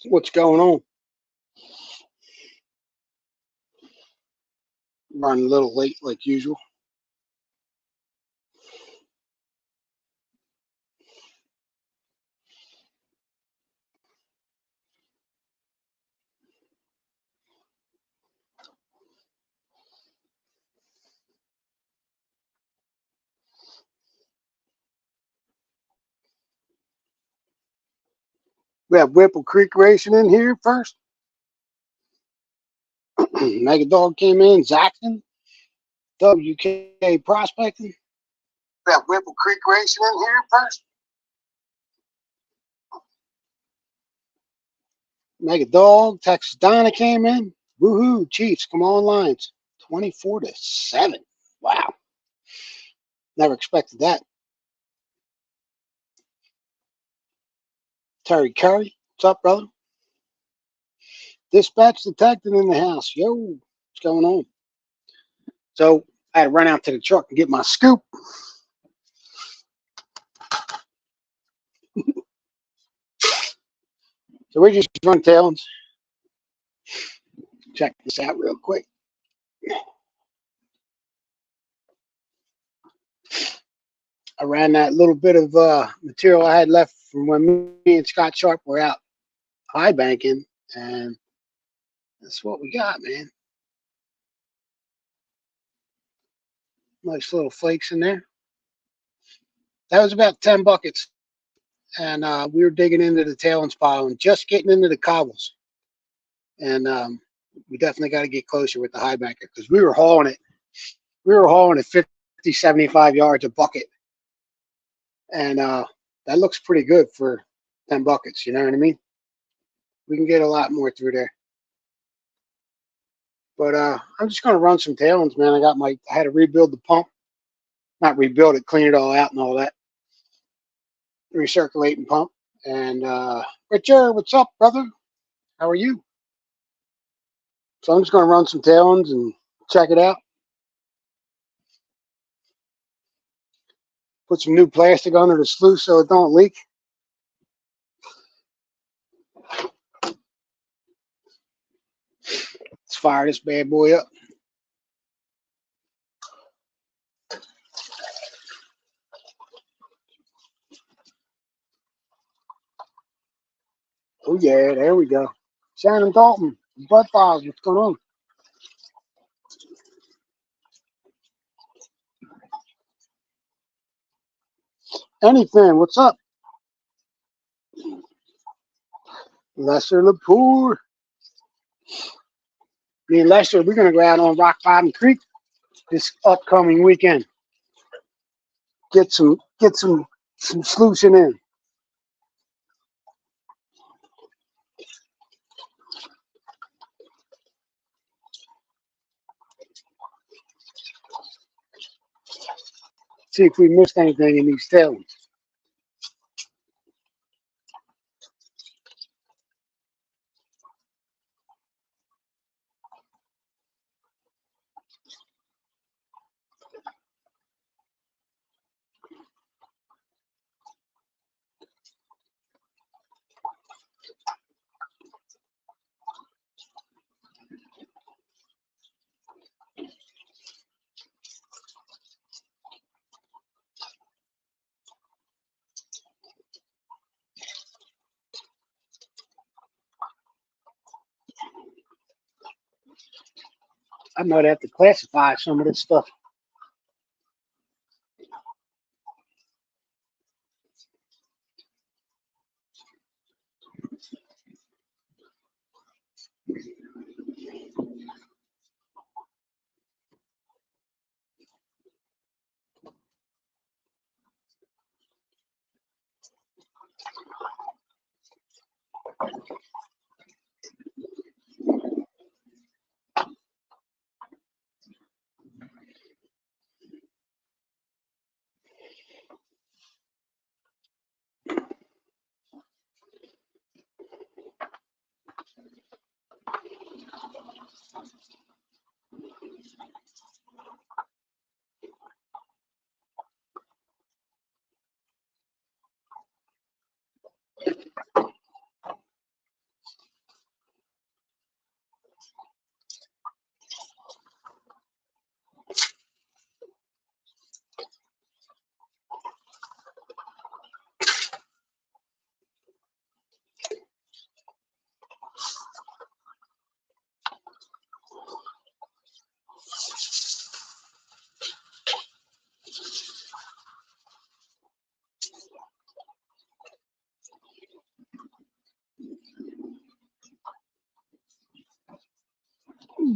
What's going on? Running a little late like usual. We have Whipple Creek Racing in here first. Mega Dog came in. Zaxton, WK Prospecting. We have Whipple Creek Racing in here first. Mega Dog, Texas Donna came in. Woohoo, Chiefs, come on, Lions. 24-7. Wow. Never expected that. Terry Curry, what's up, brother? Dispatch detected in the house. Yo, what's going on? So I had to run out to the truck and get my scoop. So we just run tailings. Check this out real quick. I ran that little bit of material I had left from when me and Scott Sharp were out high banking, and that's what we got, man. Nice little flakes in there. That was about 10 buckets, and we were digging into the tailings pile and just getting into the cobbles. And we definitely got to get closer with the high banker because we were hauling it. We were hauling it 50, 75 yards a bucket. And that looks pretty good for 10 buckets, you know what I mean? We can get a lot more through there. But I'm just going to run some tailings, man. I had to rebuild the pump. Not rebuild it, clean it all out and all that. Recirculating pump. And Richard, what's up, brother? How are you? So I'm just going to run some tailings and check it out. Put some new plastic under the sluice so it don't leak. Let's fire this bad boy up. Oh yeah, there we go. Shannon Dalton, Bud Files, what's going on? Anything, what's up? Lester Lepore. Me and Lester, we're gonna go out on Rock Bottom Creek this upcoming weekend. Get some sluicing in. See if we missed anything in these tailings. I might have to classify some of this stuff.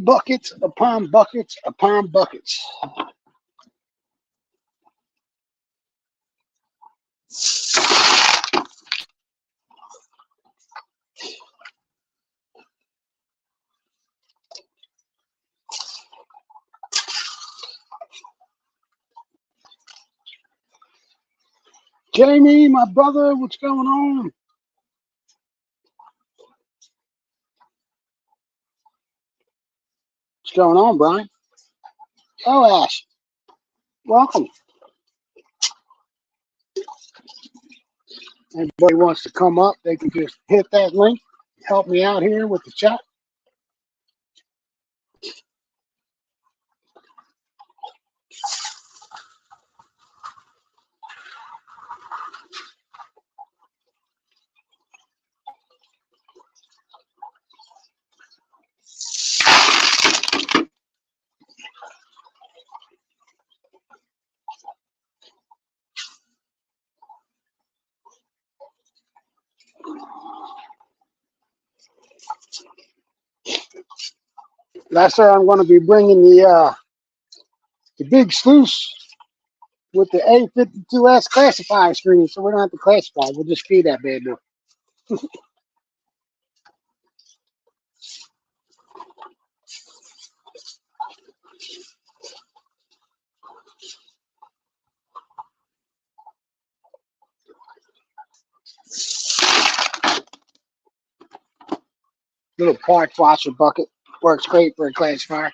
Buckets upon buckets upon buckets. Jamie, my brother, what's going on? What's going on, Brian? Oh, Ash, welcome. Anybody wants to come up, they can just hit that link. Help me out here with the chat. That's where I'm going to be bringing the big sluice with the A52S classifier screen, so we don't have to classify. We'll just feed that bad boy. Little parts washer bucket works great for a classifier.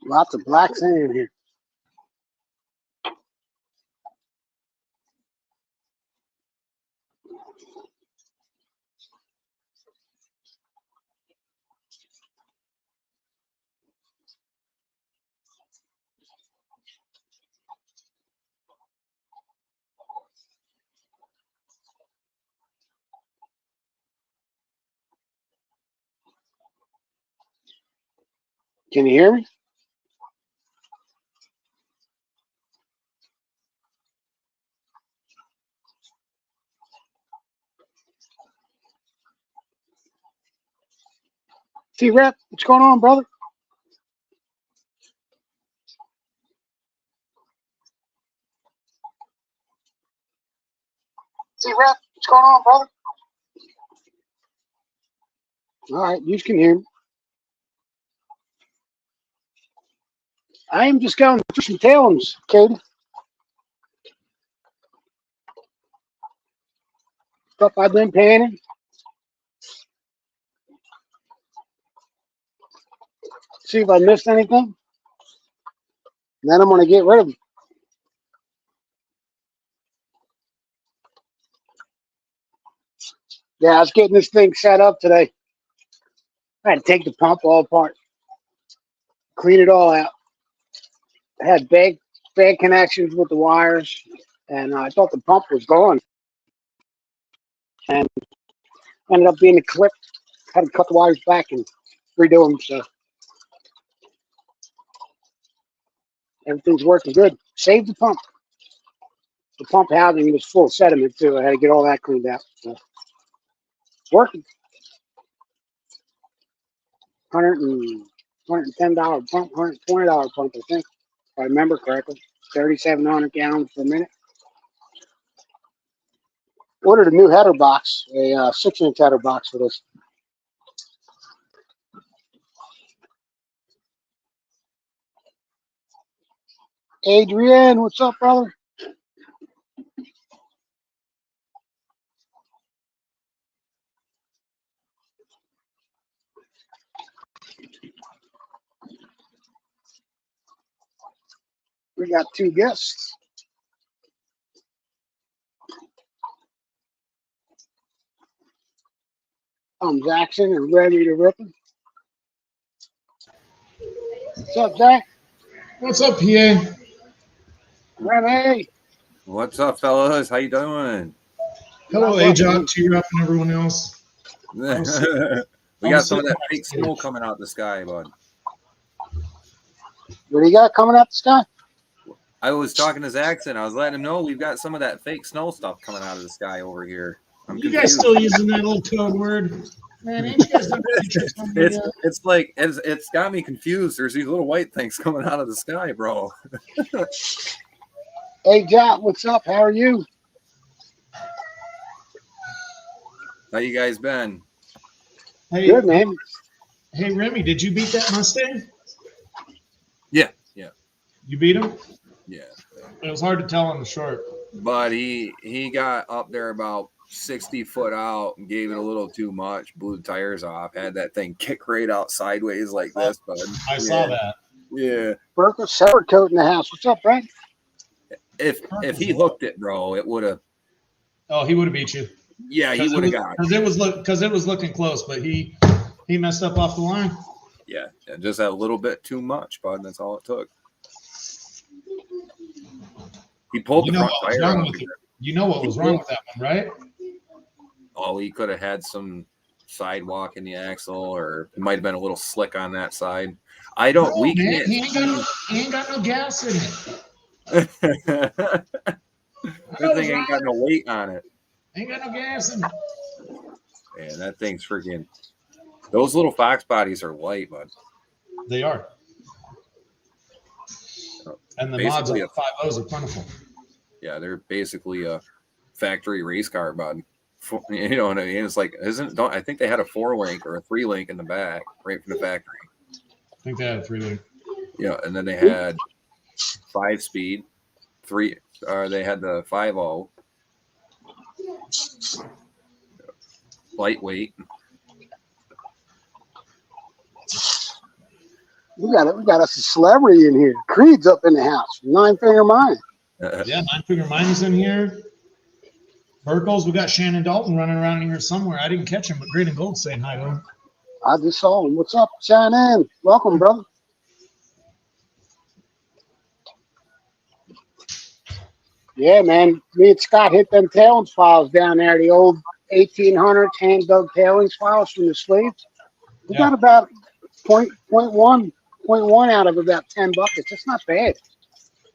Lots of black sand here. Can you hear me? T-Rep, what's going on, brother? T-Rep, what's going on, brother? All right, you can hear me. I am just going through some tailings, Katie. Stuff I've been painting. See if I missed anything. And then I'm going to get rid of them. Yeah, I was getting this thing set up today. I had to take the pump all apart, clean it all out. I had bad connections with the wires, and I thought the pump was gone. And ended up being a clip. Had to cut the wires back and redo them, so everything's working good. Saved the pump. The pump housing was full of sediment too. I had to get all that cleaned out. So working. $110 pump, $120 pump, I think, if I remember correctly. 3,700 gallons per minute. Ordered a new header box, a 6-inch header box for this. Adrian, what's up, brother? We got 2 guests. I'm Jackson and ready to rip him. What's up, Zach? What's up, PA? Remy. What's up, fellas? How you doing? Hello, AJOT, T-Rap, and everyone else. We got some of that fake snow coming out the sky, bud. What do you got coming out the sky? I was talking to Zaxxon. I was letting him know we've got some of that fake snow stuff coming out of the sky over here. You guys still using that old code word? Man, ain't you guys done it's like it's got me confused. There's these little white things coming out of the sky, bro. Hey, Jot, what's up? How are you? How you guys been? Hey, good, man. Hey, Remy, did you beat that Mustang? Yeah. You beat him? Yeah. It was hard to tell on the short. But he got up there about 60 foot out and gave it a little too much, blew the tires off, had that thing kick right out sideways like this, bud. I saw that. Yeah. Burke was sour coat in the house. What's up, Brad? If he hooked it, bro, it would have. Oh, he would have beat you. Yeah, he would have got it. Because it was looking close, but he messed up off the line. Yeah, just a little bit too much, bud. That's all it took. He pulled the front tire out. You know what was wrong with that one, right? Oh, he could have had some sidewalk in the axle, or it might have been a little slick on that side. I don't. No, man, he ain't got no gas in it. That thing ain't got no weight on it. Ain't got no gas in it. Man, that thing's freaking. Those little Fox bodies are light, bud. They are. And the mods on the 5.0s are plentiful. Yeah, they're basically a factory race car, bud. You know what I mean? It's like, I think they had a 4-link or a 3-link in the back, right from the factory. I think they had a 3-link. Yeah, and then they had 5-speed, they had the 5.0, lightweight. We got us a celebrity in here. Creed's up in the house. 9-Finger Mine. Yeah, 9-Finger Mine's in here. Burkles, we got Shannon Dalton running around in here somewhere. I didn't catch him, but Green and Gold saying hi to him. I just saw him. What's up, Shannon? Welcome, brother. Yeah, man. Me and Scott hit them tailings files down there, the old 1800s hand-dug tailings files from the slaves. We got about 0.1 out of about 10 buckets. That's not bad.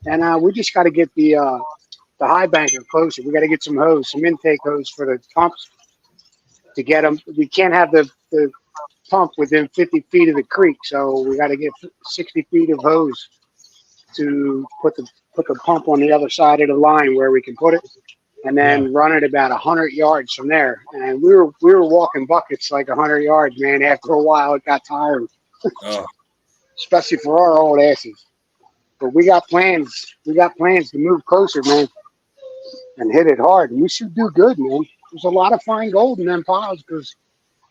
And we just got to get the high banker closer. We got to get some hose, some intake hose for the pumps to get them. We can't have the pump within 50 feet of the creek, so we got to get 60 feet of hose to put the pump on the other side of the line where we can put it, and then run it about 100 yards from there. And we were walking buckets like 100 yards, man. After a while, it got tired, especially for our old asses. But we got plans. We got plans to move closer, man, and hit it hard. And we should do good, man. There's a lot of fine gold in them piles because,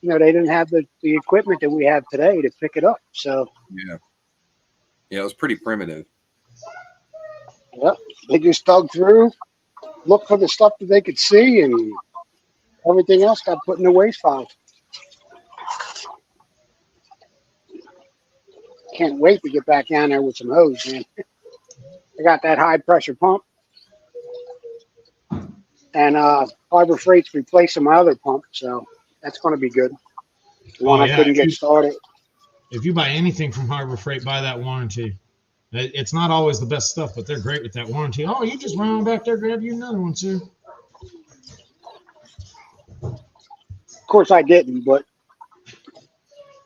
you know, they didn't have the equipment that we have today to pick it up. So yeah, it was pretty primitive. Yep, they just dug through, looked for the stuff that they could see, and everything else got put in the waste file. Can't wait to get back down there with some hose, man. I got that high pressure pump, and Harbor Freight's replacing my other pump, so that's going to be good. The one I couldn't get started. If you buy anything from Harbor Freight, buy that warranty. It's not always the best stuff, but they're great with that warranty. Oh, you just run on back there, grab you another one, too. Of course, I didn't, but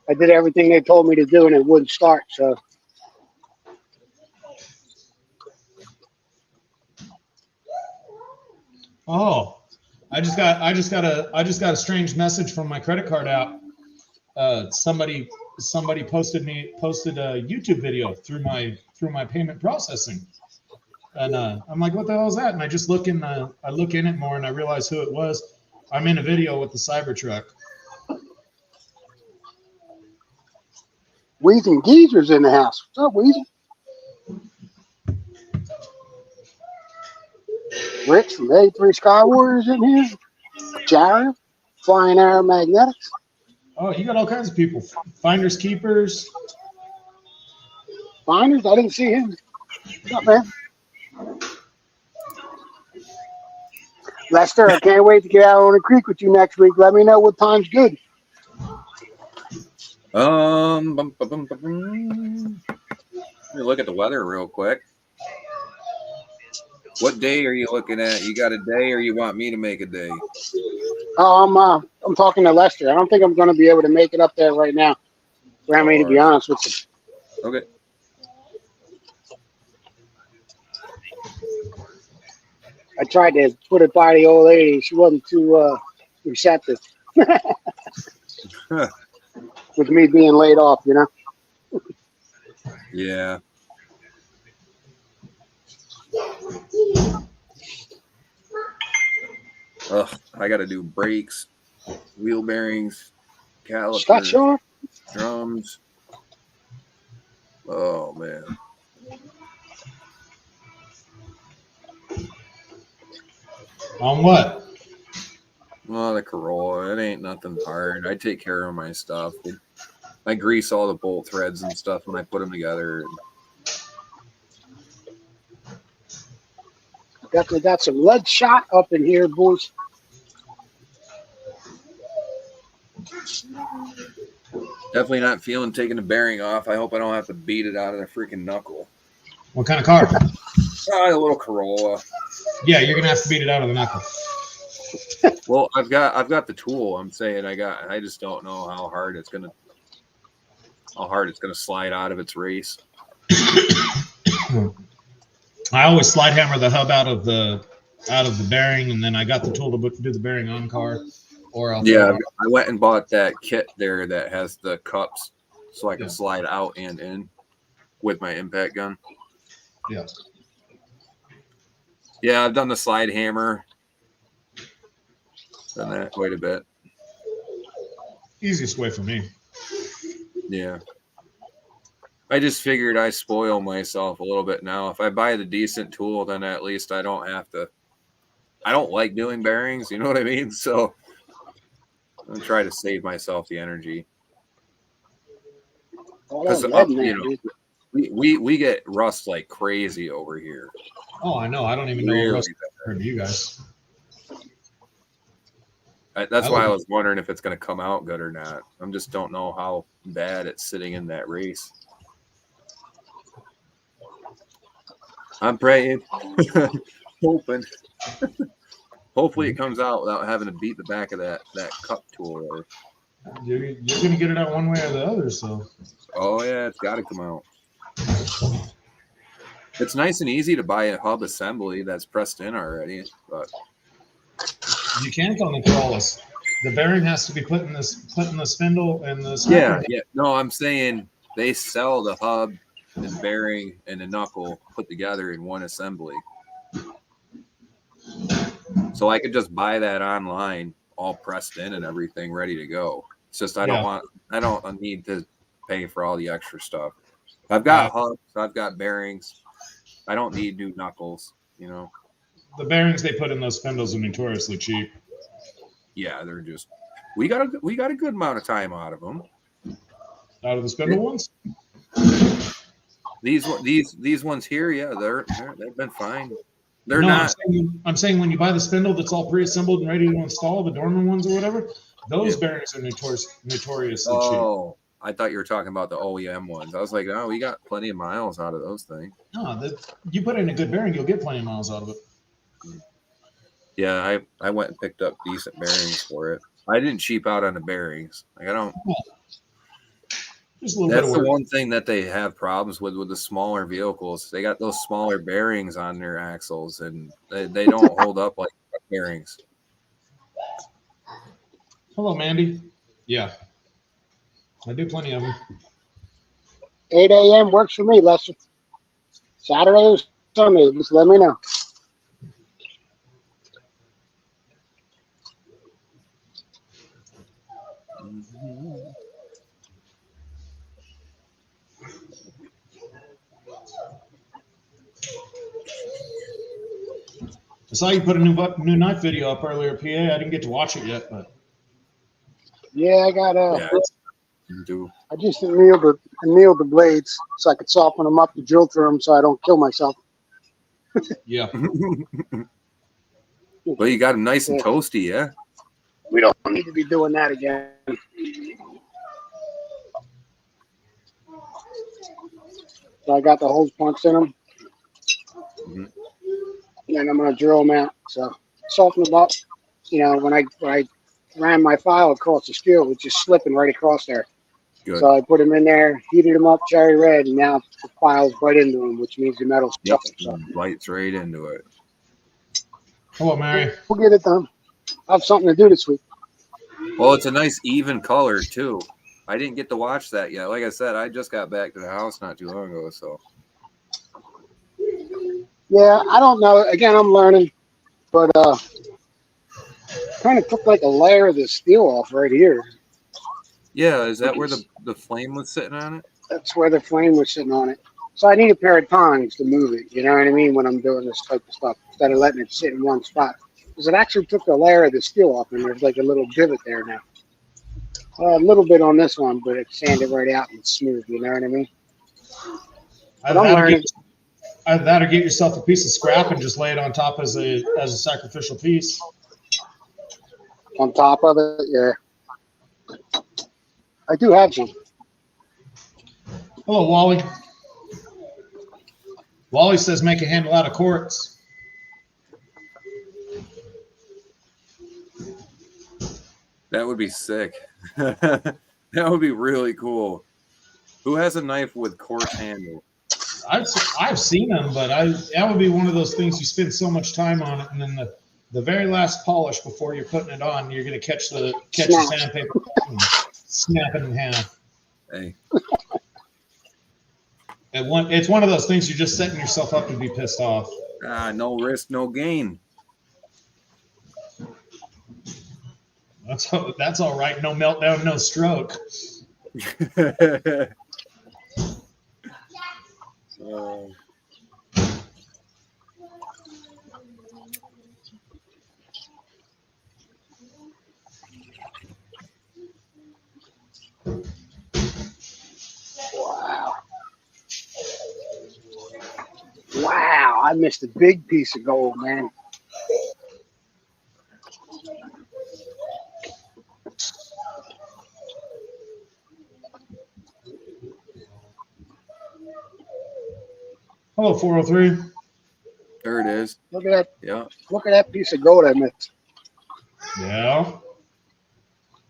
I did everything they told me to do, and it wouldn't start. So, I just got a strange message from my credit card app. Somebody posted a YouTube video through my payment processing, and I'm like, what the hell is that? And I just look in it more, and I realize who it was. I'm in a video with the Cybertruck. Weezy Geezer's in the house. What's up, Weezy? Rich from A3 Sky Warriors in here. Jared, Flying Arrow Magnetics. Oh, you got all kinds of people. Finders, keepers. Finders? I didn't see him. What's up, man? Lester, I can't wait to get out on the creek with you next week. Let me know what time's good. Bum, bum, bum, bum. Let me look at the weather real quick. What day are you looking at? You got a day, or you want me to make a day? Oh, I'm talking to Lester. I don't think I'm going to be able to make it up there right now. For me, to be honest with you. Okay. I tried to put it by the old lady. She wasn't too receptive. With me being laid off, you know? Yeah. Ugh, I got to do brakes, wheel bearings, calipers, drums. Oh, man. On what? Well, the Corolla. It ain't nothing hard. I take care of my stuff. I grease all the bolt threads and stuff when I put them together. Definitely got some lead shot up in here, boys. Definitely not feeling taking the bearing off. I hope I don't have to beat it out of the freaking knuckle. What kind of car? Oh, a little Corolla. Yeah, you're gonna have to beat it out of the knuckle. Well, I've got the tool. I'm saying I just don't know how hard it's gonna slide out of its race. I always slide hammer the hub out of the bearing, and then I got the tool to do the bearing on car. Or I'll I went and bought that kit there that has the cups, so I can slide out and in with my impact gun. Yeah. Yeah, I've done the slide hammer. Done that quite a bit. Easiest way for me. Yeah. I just figured I spoil myself a little bit now. If I buy the decent tool, then at least I don't have to. I don't like doing bearings, you know what I mean? So I'm gonna try to save myself the energy. Because we get rust like crazy over here. Oh, I know. I don't even know rust compared to you guys. That's why I was wondering if it's going to come out good or not. I just don't know how bad it's sitting in that race. I'm praying, hoping. Hopefully it comes out without having to beat the back of that cup tool there. You're going to get it out one way or the other, so. Oh, yeah, it's got to come out. It's nice and easy to buy a hub assembly that's pressed in already, but you can't on the Corollas. The bearing has to be put in the spindle and the smacker. Yeah. No, I'm saying they sell the hub and bearing and the knuckle put together in one assembly. So I could just buy that online, all pressed in and everything ready to go. It's just I don't need to pay for all the extra stuff. I've got hubs, I've got bearings. I don't need new knuckles, you know. The bearings they put in those spindles are notoriously cheap. Yeah, they're just we got a good amount of time out of them. Out of the spindle ones? These ones here, yeah, they've been fine. They're not. I'm saying when you buy the spindle that's all pre-assembled and ready to install, the Dorman ones or whatever, those bearings are notoriously cheap. Oh, I thought you were talking about the OEM ones. I was like, oh, we got plenty of miles out of those things. No, you put in a good bearing, you'll get plenty of miles out of it. Yeah, I went and picked up decent bearings for it. I didn't cheap out on the bearings. Like I don't. Just a little That's bit of the work. one thing that they have problems with the smaller vehicles. They got those smaller bearings on their axles, and they don't hold up like bearings. Hello, Mandy. Yeah, I do plenty of them. 8 a.m. works for me, Lester. Saturday or Sunday, just let me know. I saw you put a new knife video up earlier, PA. I didn't get to watch it yet, but Yeah, I got Yeah, you do. I just annealed the blades so I could soften them up to drill through them so I don't kill myself. Yeah. Well, you got them nice and Yeah, toasty, yeah. we don't need to be doing that again. So I got the holes punched in them, Mhm. and I'm gonna drill them out. So soften them up. You know, when I ran my file across the steel, it was just slipping right across there. Good. So I put them in there, heated them up cherry red, and now the file's right into them, which means the metal's Yep. tougher. So Bites right into it. Hello, Mary. we'll get it done. I have something to do this week. Well, it's a nice even color too. I didn't get to watch that yet. Like I said, I just got back to the house not too long ago, so Yeah, I don't know. Again, I'm learning, but kind of took like a layer of the steel off right here. yeah. Is that where the flame was sitting on it? That's where the flame was sitting on it. So I need a pair of tongs to move it. You know what I mean? When I'm doing this type of stuff, instead of letting it sit in one spot, because it actually took a layer of the steel off, and there's like a little divot there now. A little bit on this one, but it sanded right out and it's smooth. You know what I mean? But Either I'm learning. that or get yourself a piece of scrap and just lay it on top as a sacrificial piece. On top of it, yeah. I do have some. Hello, Wally. Wally says make a handle out of quartz. That would be sick. That would be really cool. Who has a knife with quartz handle? I've seen them, but that would be one of those things you spend so much time on it, and then the very last polish before you're putting it on, you're going to catch the sandpaper and snap it in half. Hey, It's one of those things you're just setting yourself up to be pissed off. no risk, no gain. That's all right. No meltdown, no stroke. Wow. Wow, I missed a big piece of gold, man. Hello, 403. There it is. Look at that. Yeah. Look at that piece of gold I missed. Yeah.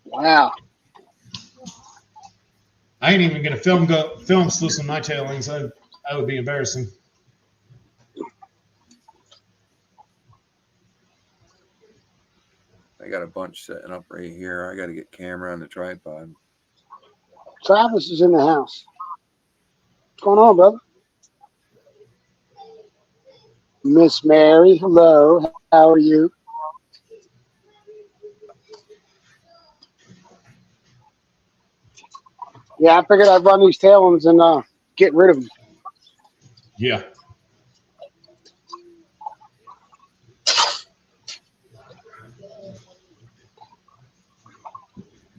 Wow. I ain't even gonna film sluicing my tailings. That would be embarrassing. I got a bunch setting up right here. I got to get camera on the tripod. Travis is in the house. What's going on, brother? Miss Mary, hello. How are you? Yeah, I figured I'd run these tailings and get rid of them. Yeah.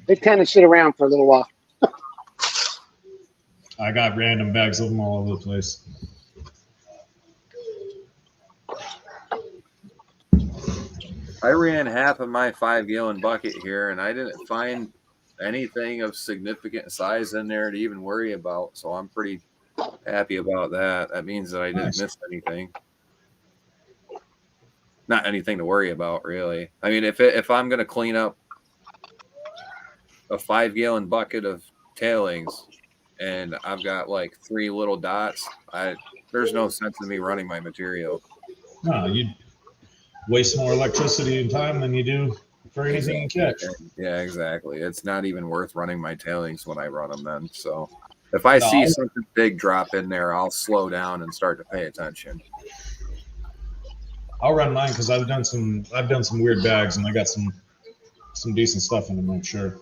They tend to sit around for a little while. I got random bags of them all over the place. I ran half of my 5-gallon bucket here, and I didn't find anything of significant size in there to even worry about. So I'm pretty happy about that. That means that I didn't miss anything. Not anything to worry about, really. I mean, if I'm going to clean up a 5-gallon bucket of tailings and I've got like 3 little dots, there's no sense in me running my material. No, you'd waste more electricity and time than you do for anything Exactly. you catch. Yeah, exactly. It's not even worth running my tailings when I run them then. So if I see something big drop in there, I'll slow down and start to pay attention. I'll run mine because I've done some weird bags and I got some decent stuff in them, I'm sure.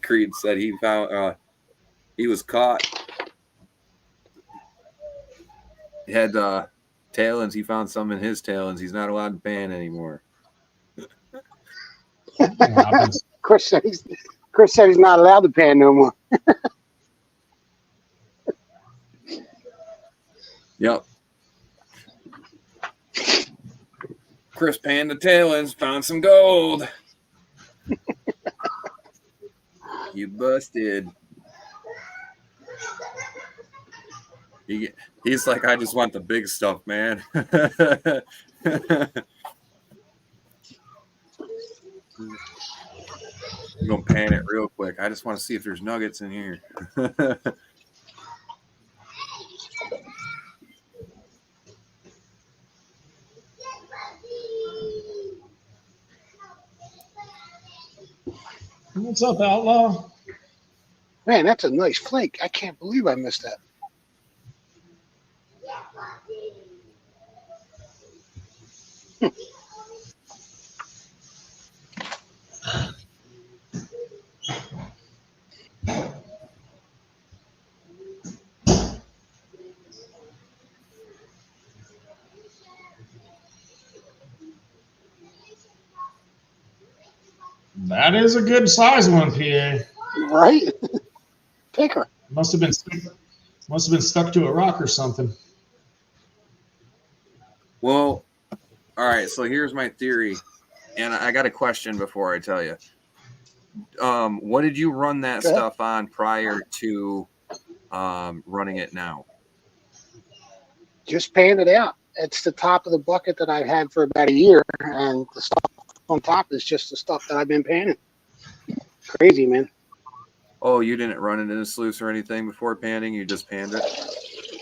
Creed said he found he was caught. He had tailends. He found some in his tailends. He's not allowed to pan anymore. Happens. Chris said he's not allowed to pan no more. Yep. Chris panned the tailends, found some gold. You busted. He's like, I just want the big stuff, man. I'm gonna pan it real quick. I just want to see if there's nuggets in here. What's up, Outlaw? Man, that's a nice flake. I can't believe I missed that. That is a good size one, PA. Right? Pick her. Must have been stuck to a rock or something. Well, all right. So here's my theory, and I got a question before I tell you. What did you run that stuff on prior to running it now? Just pan it out. It's the top of the bucket that I've had for about a year, and the stuff on top is just the stuff that I've been panning. Crazy, man. Oh, you didn't run it in a sluice or anything before panning? You just panned it?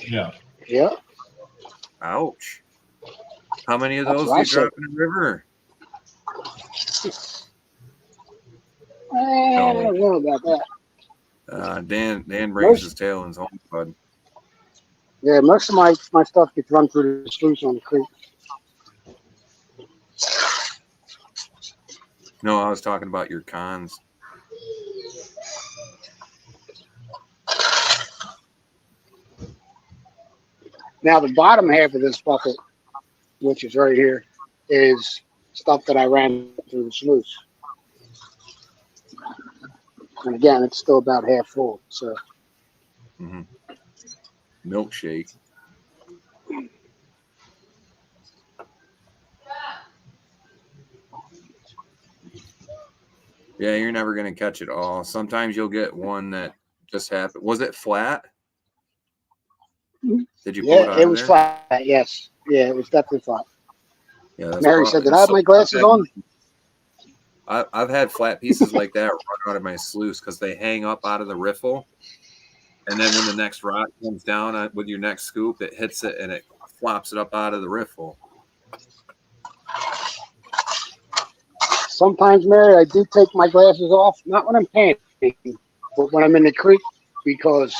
Yeah. Yeah. Ouch. How many of That's those what do I you drop said. in the river? I don't know about that. Dan brings his tailends home, bud. Yeah, most of my stuff gets run through the sluice on the creek. No, I was talking about your cons. Now, the bottom half of this bucket, which is right here, is stuff that I ran through the sluice. And again, it's still about half full. So, Milkshake. Yeah, you're never going to catch it all. Sometimes you'll get one that just happened. Was it flat? Did you pull it out it of was there? flat. Yes. Yeah, it was definitely flat. Yeah, that's Mary said, "Did I have my glasses on?" I've had flat pieces like that run out of my sluice because they hang up out of the riffle. And then when the next rock comes down with your next scoop, it hits it and it flops it up out of the riffle. Sometimes, Mary, I do take my glasses off, not when I'm panning, but when I'm in the creek, because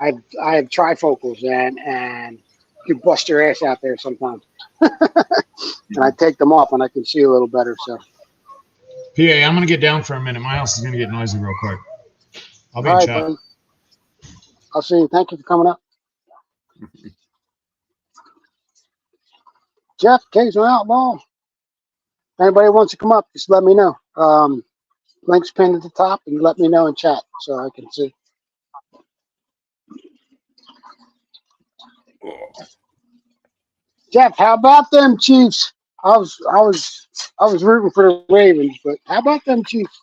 I have trifocals and you bust your ass out there sometimes. And I take them off and I can see a little better. So, PA, I'm going to get down for a minute. My house is going to get noisy real quick. I'll be all in right, chat. buddy. I'll see you. Thank you for coming up. Jeff, occasional outlaw. Anybody wants to come up, just let me know. Link's pinned at the top, and let me know in chat so I can see. Jeff, how about them Chiefs? I was rooting for the Ravens, but how about them Chiefs?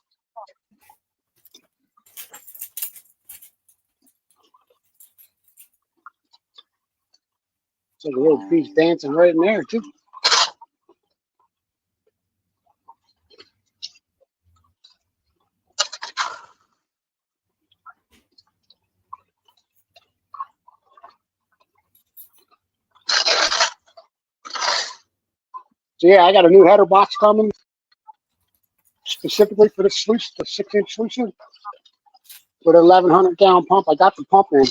It's like a little piece dancing right in there too. So yeah, I got a new header box coming specifically for the sluice, the 6-inch sluice with an 1,100 gallon pump. I got the pump in,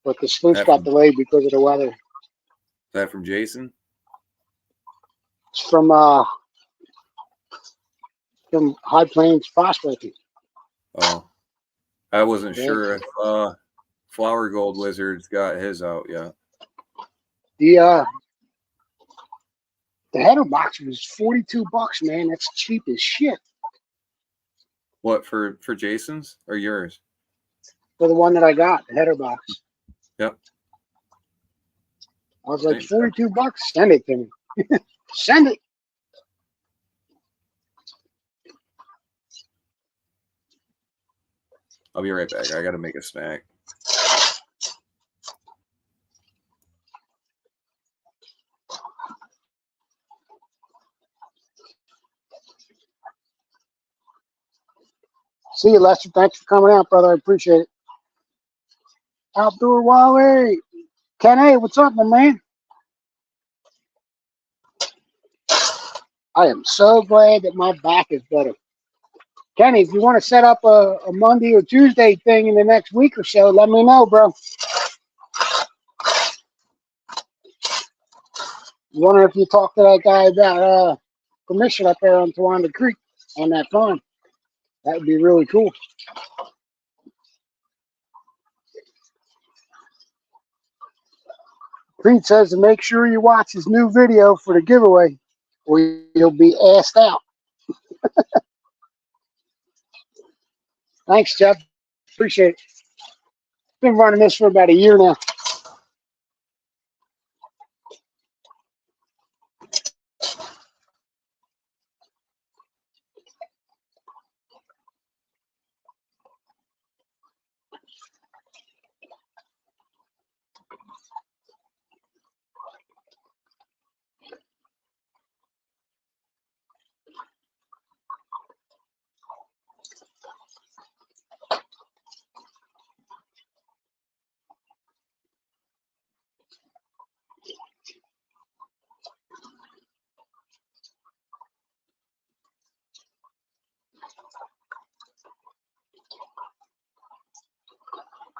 but the sluice got delayed because of the weather. Is that from Jason? It's from High Plains Prospecting. Oh, I wasn't sure if Flower Gold Wizard's got his out yet. The header box was $42, man. That's cheap as shit What for Jason's or yours? for the one that I got, the header box. Yep. I was like, $42? Send it to me. Send it. I'll be right back. I got to make a snack. See you, Lester. Thanks for coming out, brother. I appreciate it. Outdoor Wally. Ken, hey, what's up, my man? I am so glad that my back is better. Kenny, if you want to set up a Monday or Tuesday thing in the next week or so, let me know, bro. Wonder if you talked to that guy about permission up there on Tawanda Creek on that farm. That would be really cool. Creed says to make sure you watch his new video for the giveaway or you'll be asked out. Thanks, Jeff. Appreciate it. Been running this for about a year now.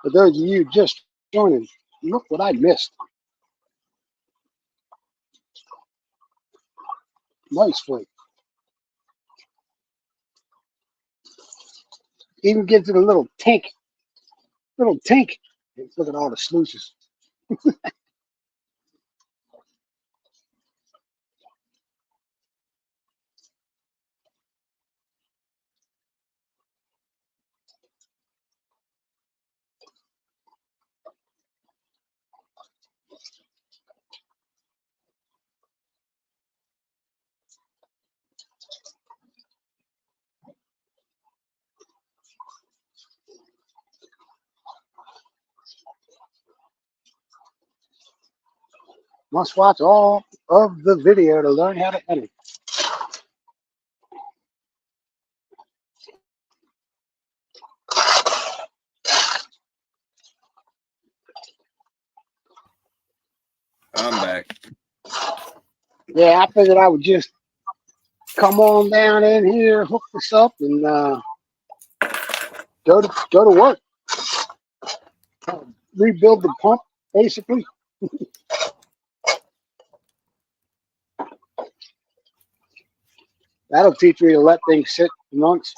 For those of you just joining, look what I missed. Nice flake. Even gives it a little tink. Little tink. Look at all the sluices. Must watch all of the video to learn how to edit. I'm back. Yeah, I figured I would just come on down in here, hook this up, and go to work. Rebuild the pump, basically. That'll teach me to let things sit for months.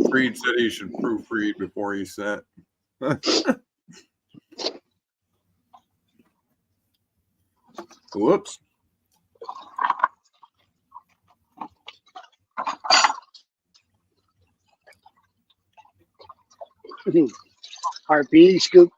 Creed said he should proofread before he sent. Whoops. RPE scoop.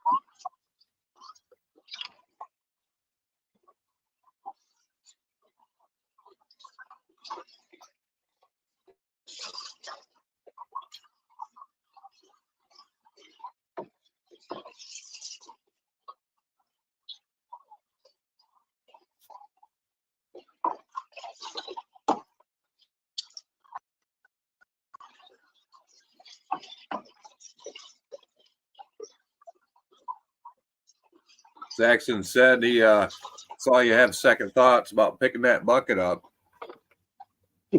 Saxon said he saw you have second thoughts about picking that bucket up. Yeah,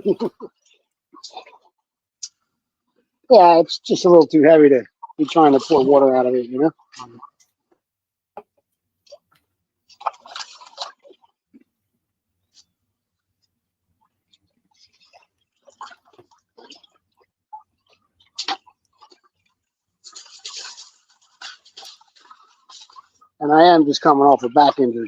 it's just a little too heavy to be trying to pour water out of it, you know? And I am just coming off a back injury.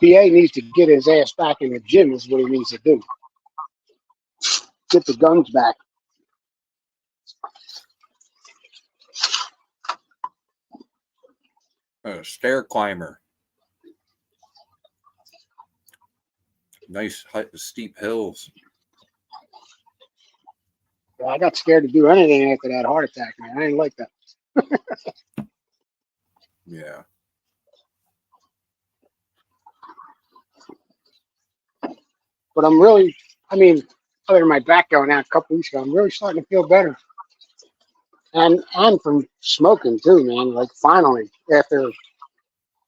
PA needs to get his ass back in the gym is what he needs to do. Get the guns back. A stair climber. Nice steep hills. Well, I got scared to do anything after that heart attack, man. I didn't like that. Yeah. But I'm really, I mean, other than my back going out a couple weeks ago, I'm really starting to feel better. And from smoking too, man. Like finally, after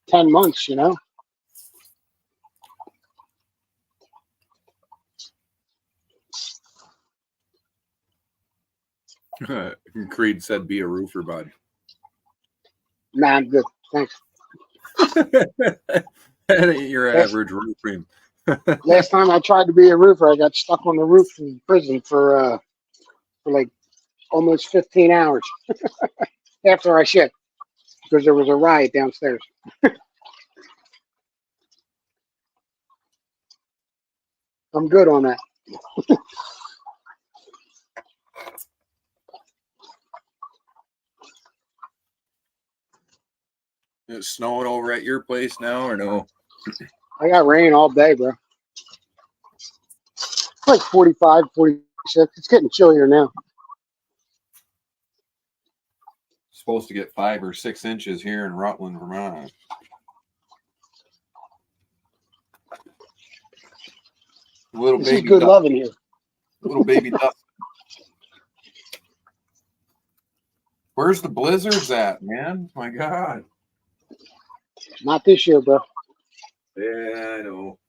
10 months, you know. Creed said, "Be a roofer, bud." Nah, I'm good. Thanks. That ain't your average roofing. Last time I tried to be a roofer, I got stuck on the roof in prison for like almost 15 hours after I shit because there was a riot downstairs. I'm good on that. It's snowing over at your place now, or no? I got rain all day, bro. It's like 45, 46. It's getting chillier now. Supposed to get 5 or 6 inches here in Rutland, Vermont. Little This baby is good duck. loving here. Little baby duck. Where's the blizzards at, man? My God. Not this year, bro. Yeah, I know.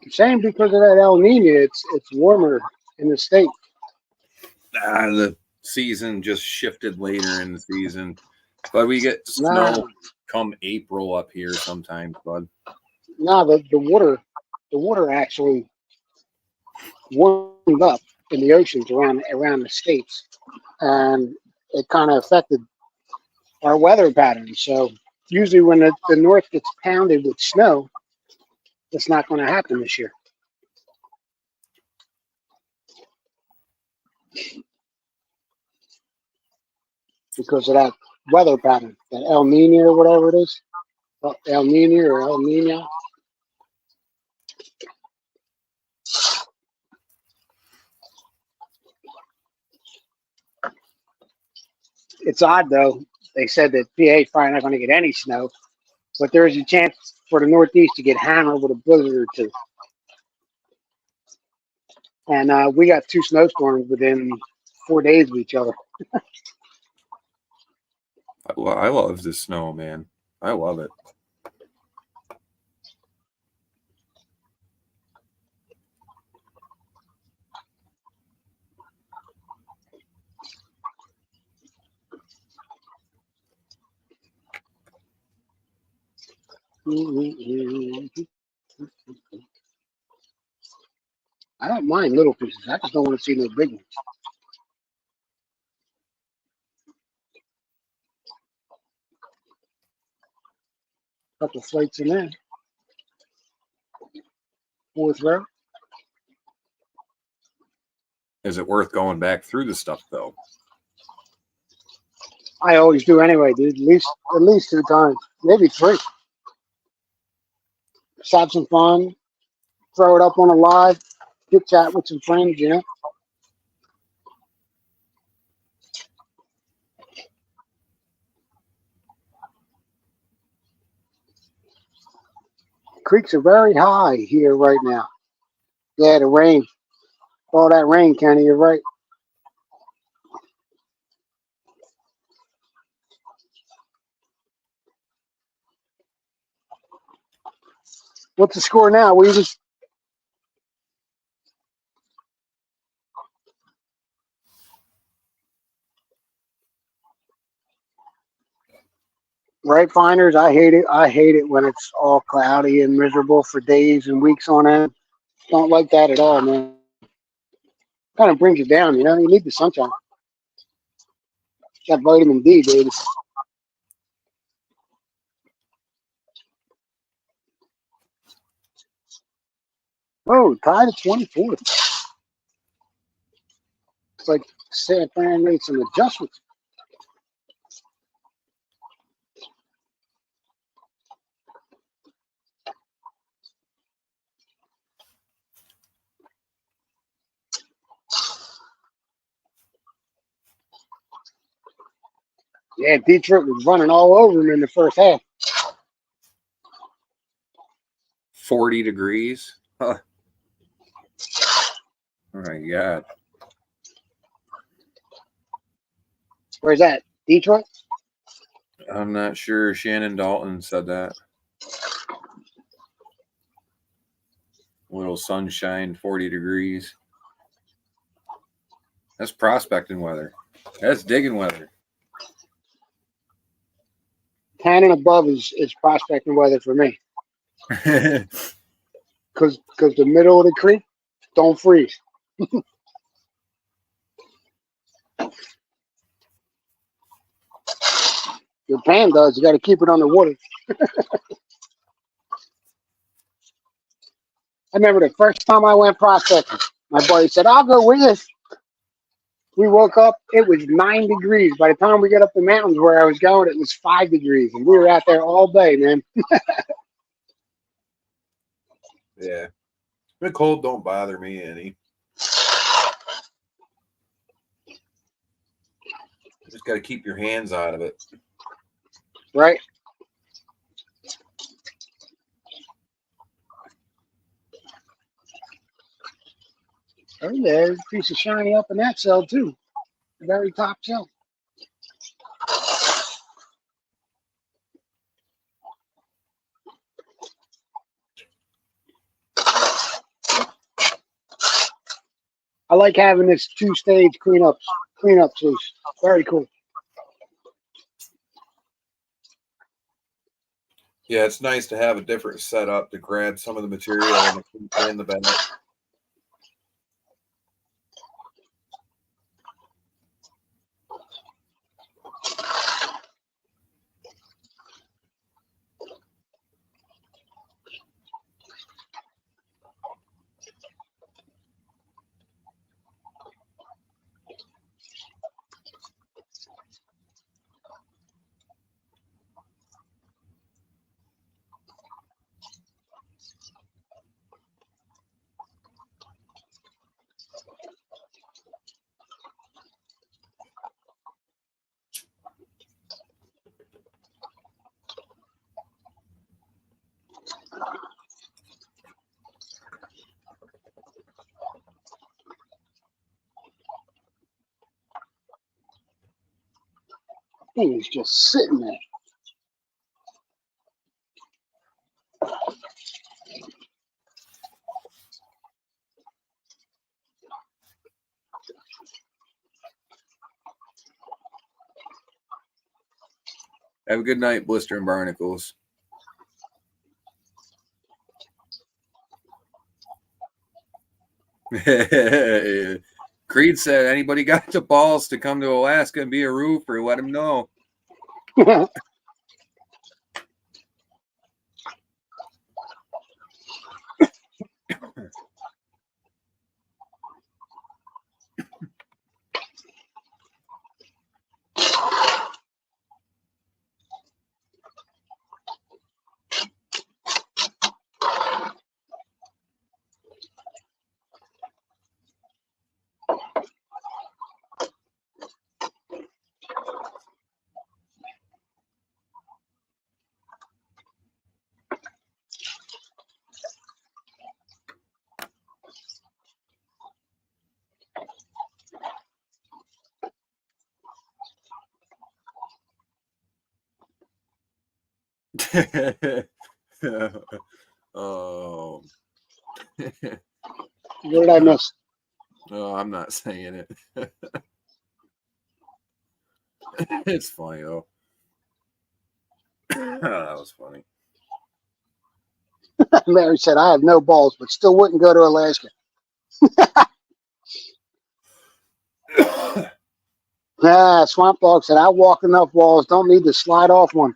Same because of that El Nino. It's warmer in the state. The season just shifted later in the season. But we get Nah. snow come April up here sometimes, bud. No, the water actually warmed up in the oceans around the states, and it kind of affected our weather patterns. So usually when the north gets pounded with snow, it's not going to happen this year. Because of that weather pattern, that El Nino or whatever it is, El Nino or El Nino. It's odd though. They said that PA is probably not going to get any snow, but there is a chance for the Northeast to get hammered with a blizzard or two. And we got 2 snowstorms within 4 days of each other. I love the snow, man. I love it. I don't mind little pieces. I just don't want to see no big ones. Couple flakes in there. Fourth row. Is it worth going back through the stuff though? I always do anyway, dude. At least 2 times, maybe 3. Just have some fun. Throw it up on a live. Chit chat with some friends, you know. Creeks are very high here right now. Yeah, the rain. All that rain, Kenny, you're right. What's the score now? We just right, Finders. I hate it. I hate it when it's all cloudy and miserable for days and weeks on end. Don't like that at all, man. Kind of brings you down, you know. You need the sunshine. That vitamin D, baby. Oh, tied at 24. It's like San Fran made some adjustments. Yeah, Detroit was running all over him in the first half. 40 degrees. Huh. Oh my God. Where's that? Detroit? I'm not sure. Shannon Dalton said that. A little sunshine, 40 degrees. That's prospecting weather. That's digging weather. 10 and above is prospecting weather for me. Because the middle of the creek don't freeze. Your pan does. You got to keep it underwater. I remember the first time I went prospecting, my buddy said, I'll go with you. We woke up, it was 9 degrees. By the time we got up the mountains where I was going, it was 5 degrees. And we were out there all day, man. Yeah. The cold don't bother me any. Just got to keep your hands out of it. Right? Oh, there's a piece of shiny up in that cell, too. The very top cell. I like having this 2-stage cleanup loose. Very cool. Yeah, it's nice to have a different setup to grab some of the material in the bag. Thing is just sitting there. Have a good night, Blister and Barnacles. Creed said, anybody got the balls to come to Alaska and be a roofer, let him know. Oh. What did I miss? No, I'm not saying it. It's funny though. That was funny. Larry said, I have no balls, but still wouldn't go to Alaska. Swamp Dog said, I walk enough walls, don't need to slide off one.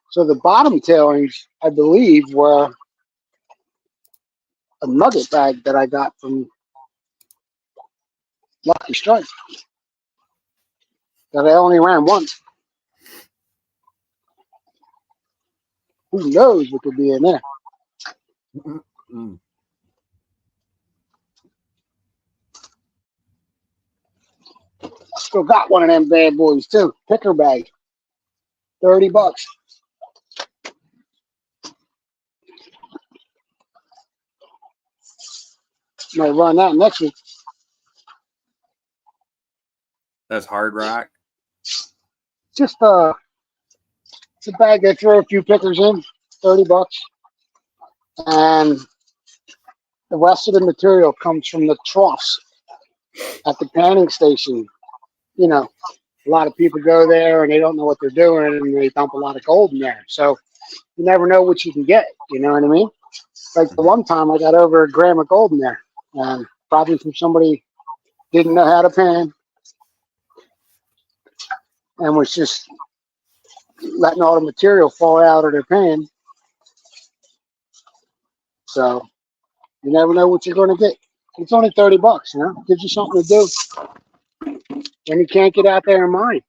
So the bottom tailings, I believe, were a nugget bag that I got from Lucky Strike that I only ran once. Who knows what could be in there? Mm. Still got one of them bad boys too. Picker bag. $30. Might run that next week. That's hard rock. Just it's a bag they throw a few pickers in, $30. And the rest of the material comes from the troughs at the panning station. You know, a lot of people go there and they don't know what they're doing and they dump a lot of gold in there. So you never know what you can get. You know what I mean? Like the one time I got over a gram of gold in there, and probably from somebody didn't know how to pan and was just letting all the material fall out of their pan. So you never know what you're going to get. It's only $30, you know, gives you something to do when you can't get out there and mine.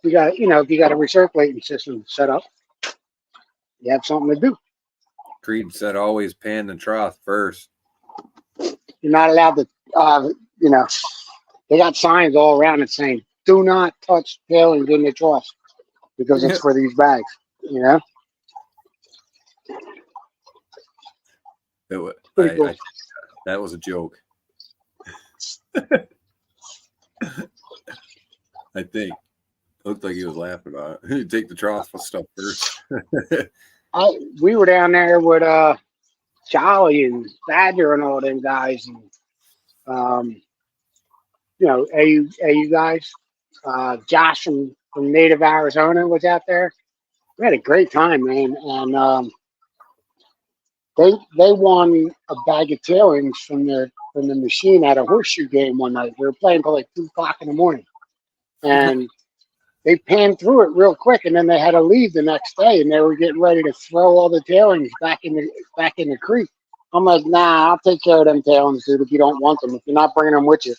You got, you know, if you got a recirculating system set up, you have something to do. Creed said always pan the trough first. You're not allowed to, you know, they got signs all around it saying, do not touch tailings in the trough because it's for these bags, you know? Pretty cool. That was a joke. I think. Looked like he was laughing about it. Take the trough stuff first. We were down there with Charlie and Badger and all them guys, and you know, AU guys. Josh from Native Arizona was out there. We had a great time, man, and they won a bag of tailings from the machine at a horseshoe game one night. We were playing till like 2 o'clock in the morning, and they panned through it real quick, and then they had to leave the next day, and they were getting ready to throw all the tailings back in the creek. I'm like, nah, I'll take care of them tailings, dude, if you don't want them, if you're not bringing them with you.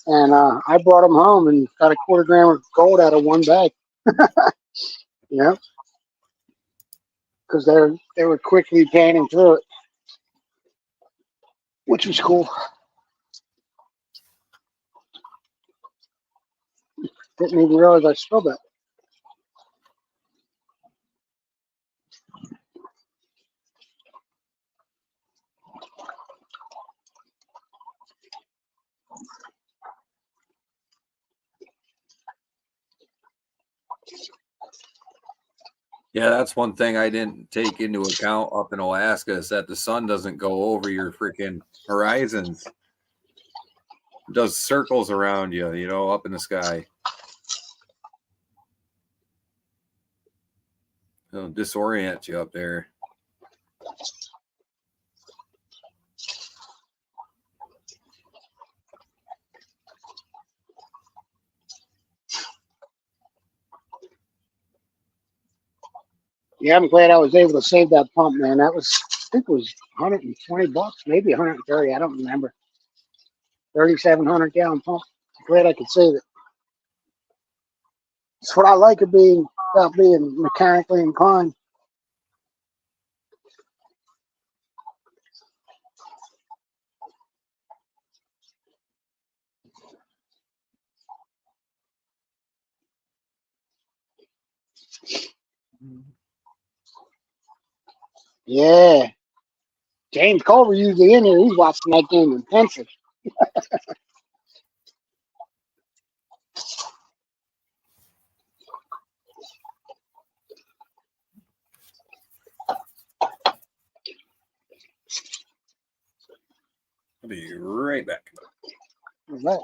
And I brought them home and got a quarter gram of gold out of one bag. You know, because they were quickly panning through it, which was cool. Didn't even realize I spilled that. Yeah, that's one thing I didn't take into account up in Alaska is that the sun doesn't go over your freaking horizons. It does circles around you, you know, up in the sky. It'll disorient you up there. Yeah, I'm glad I was able to save that pump, man. That was think it was 120 bucks, maybe 130. I don't remember. 3,700 gallon pump. Glad I could save it. That's what I like about being mechanically inclined. Yeah. James Culver usually in here. He's watching that game intensely. I'll be right back. All right.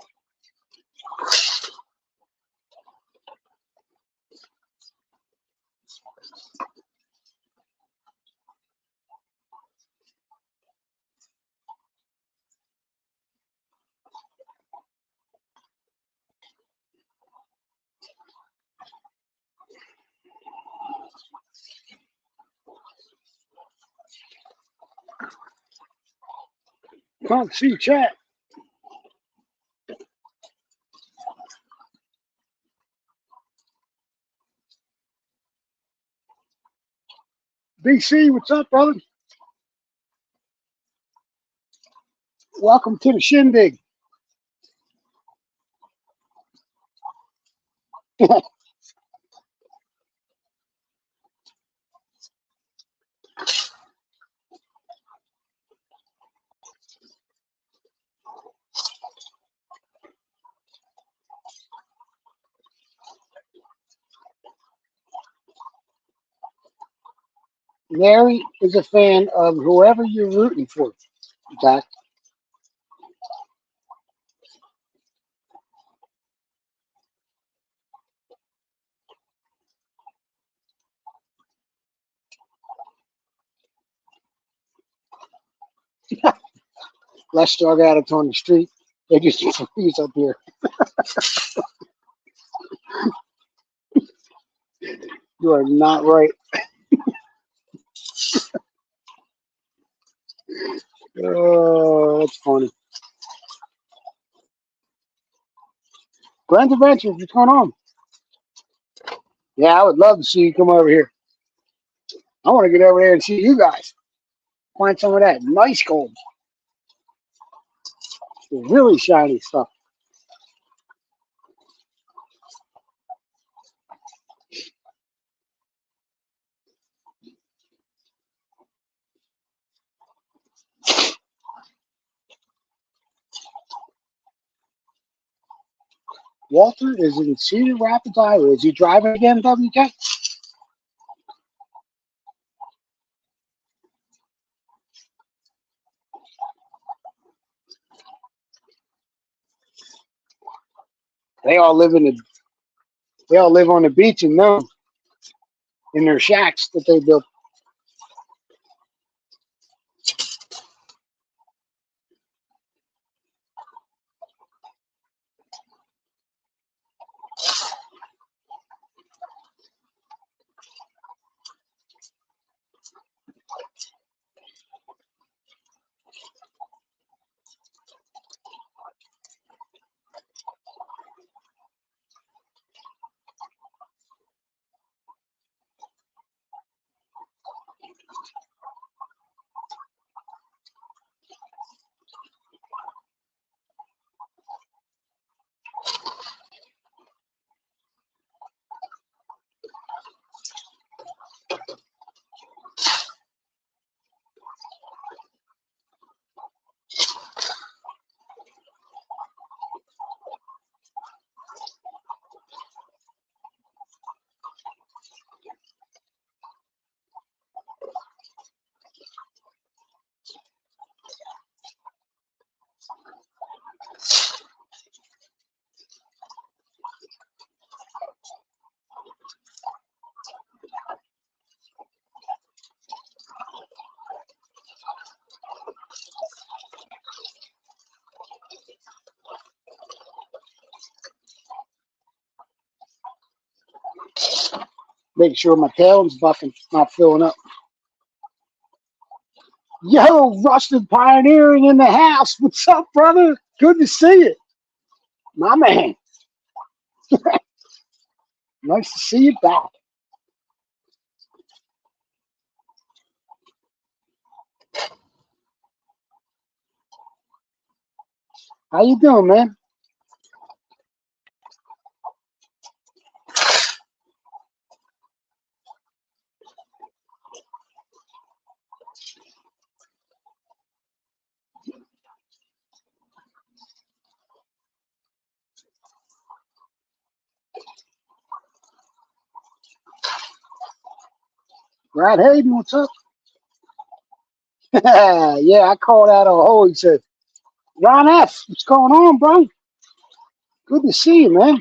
Can't see chat. BC, what's up, brother? Welcome to the shindig. Larry is a fan of whoever you're rooting for, Jack. Less drug addicts on the street. They just freeze up here. You are not right. Oh, that's funny. Glenn's Adventures, what's going on? Yeah, I would love to see you come over here. I want to get over there and see you guys. Find some of that nice gold. The really shiny stuff. Walter is in Cedar Rapids, Iowa. Is he driving again, WK? They all live on the beach and know in their shacks that they built. Make sure my tail's bucking, not filling up. Yo, Rusted Pioneering in the house. What's up, brother? Good to see you. My man. Nice to see you back. How you doing, man? Brad Hayden, what's up? Yeah, I called out a hole. He said, Ron F., what's going on, bro? Good to see you, man.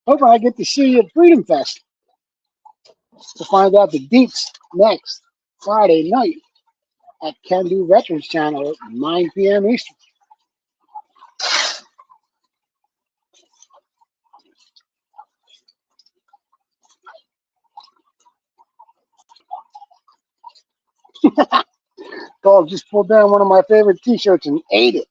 Hope I get to see you at Freedom Fest to find out the deets next Friday night at Can Do Veterans Channel at 9 p.m. Eastern. Dog just pulled down one of my favorite t-shirts and ate it.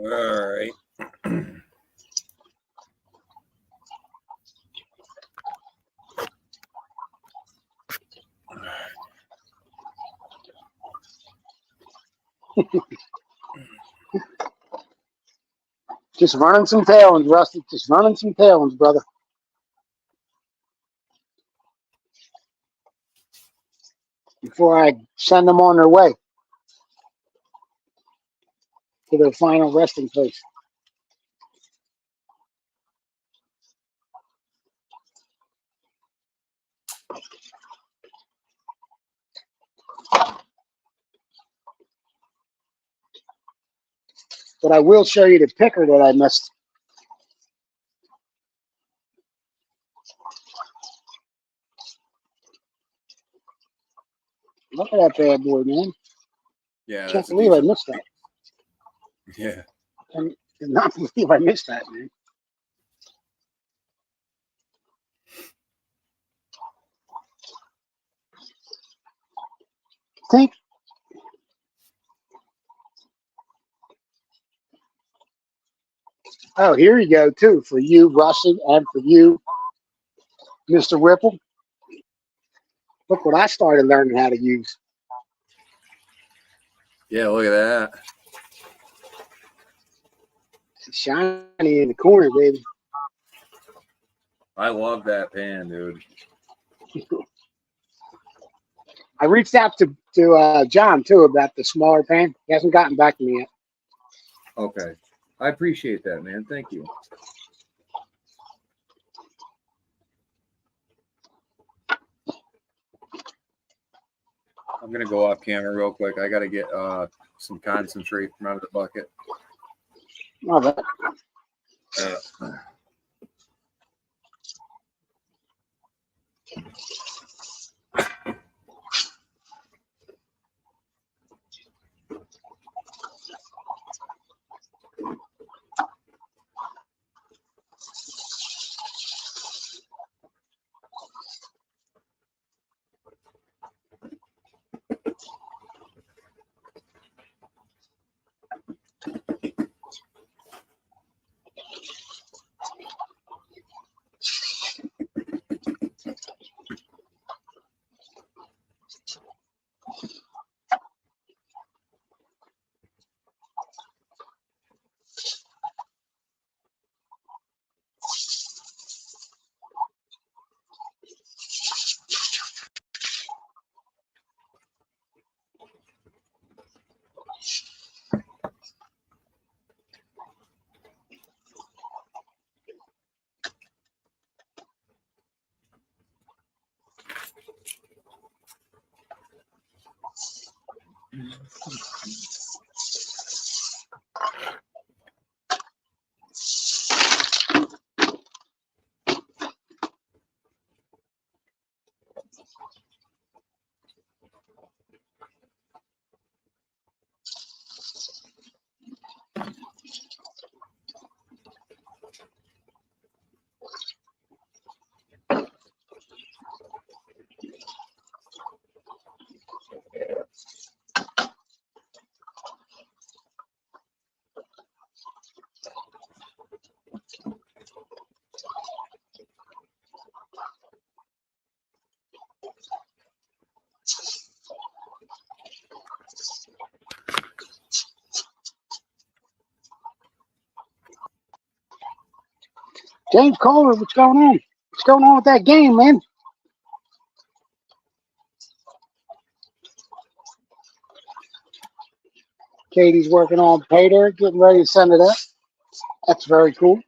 All right. Just running some tailings, Rusty. Just running some tailings, brother. Before I send them on their way to their final resting place. But I will show you the picker that I missed. Look at that bad boy, man. Yeah, Can't that's a believe I decent. missed that. Yeah. I cannot believe I missed that, man. Think. Oh, here you go, too, for you, Rusty, and for you, Mr. Whipple. Look what I started learning how to use. Yeah, look at that. It's shiny in the corner, baby. I love that pan, dude. I reached out to John, too, about the smaller pan. He hasn't gotten back to me yet. Okay. I appreciate that, man. Thank you. I'm gonna go off camera real quick. I gotta get some concentrate from out of the bucket. Oh, but James Kohler, what's going on? What's going on with that game, man? Katie's working on paydirt, getting ready to send it up. That's very cool.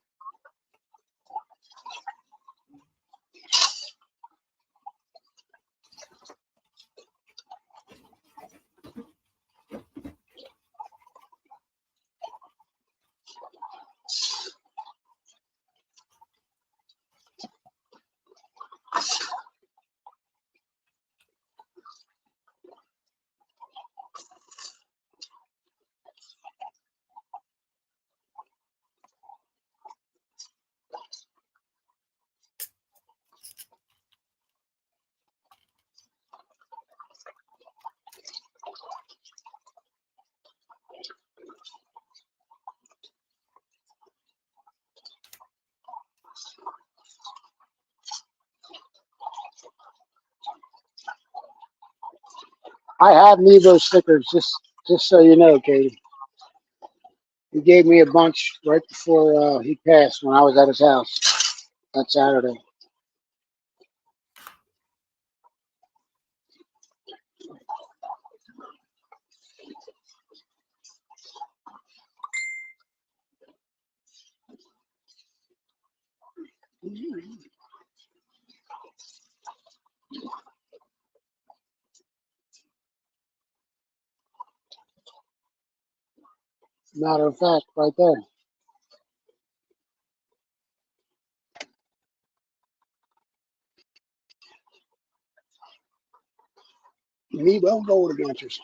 I have Nebo stickers, just so you know, Katie. He gave me a bunch right before he passed when I was at his house that Saturday. Matter of fact, right there. Nebo Gold Adventures.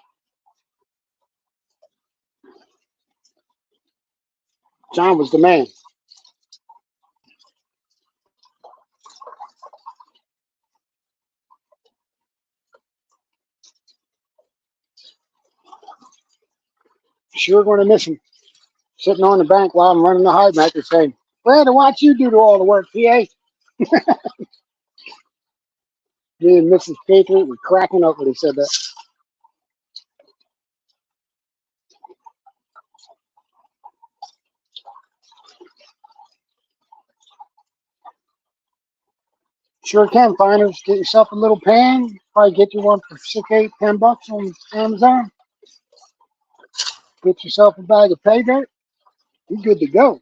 John was the man. Sure going to miss him. Sitting on the bank while I'm running the high maker saying, glad to watch you do all the work, PA. Me and Mrs. Patriot were cracking up when he said that. Sure can, finders. Get yourself a little pan. Probably get you one for $6, $8, $10 on Amazon. Get yourself a bag of pay dirt. You're good to go.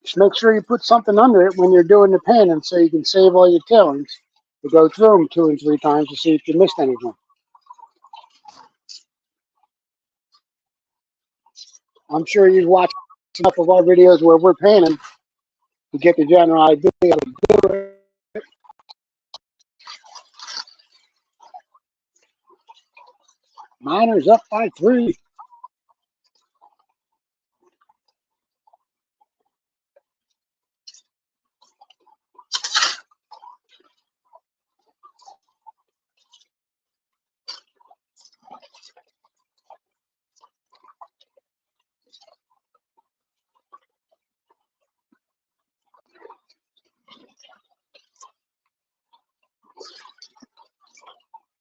Just make sure you put something under it when you're doing the panning so you can save all your tailings to go through them 2 and 3 times to see if you missed anything. I'm sure you've watched enough of our videos where we're panning to get the general idea of do it. Miners up by 3.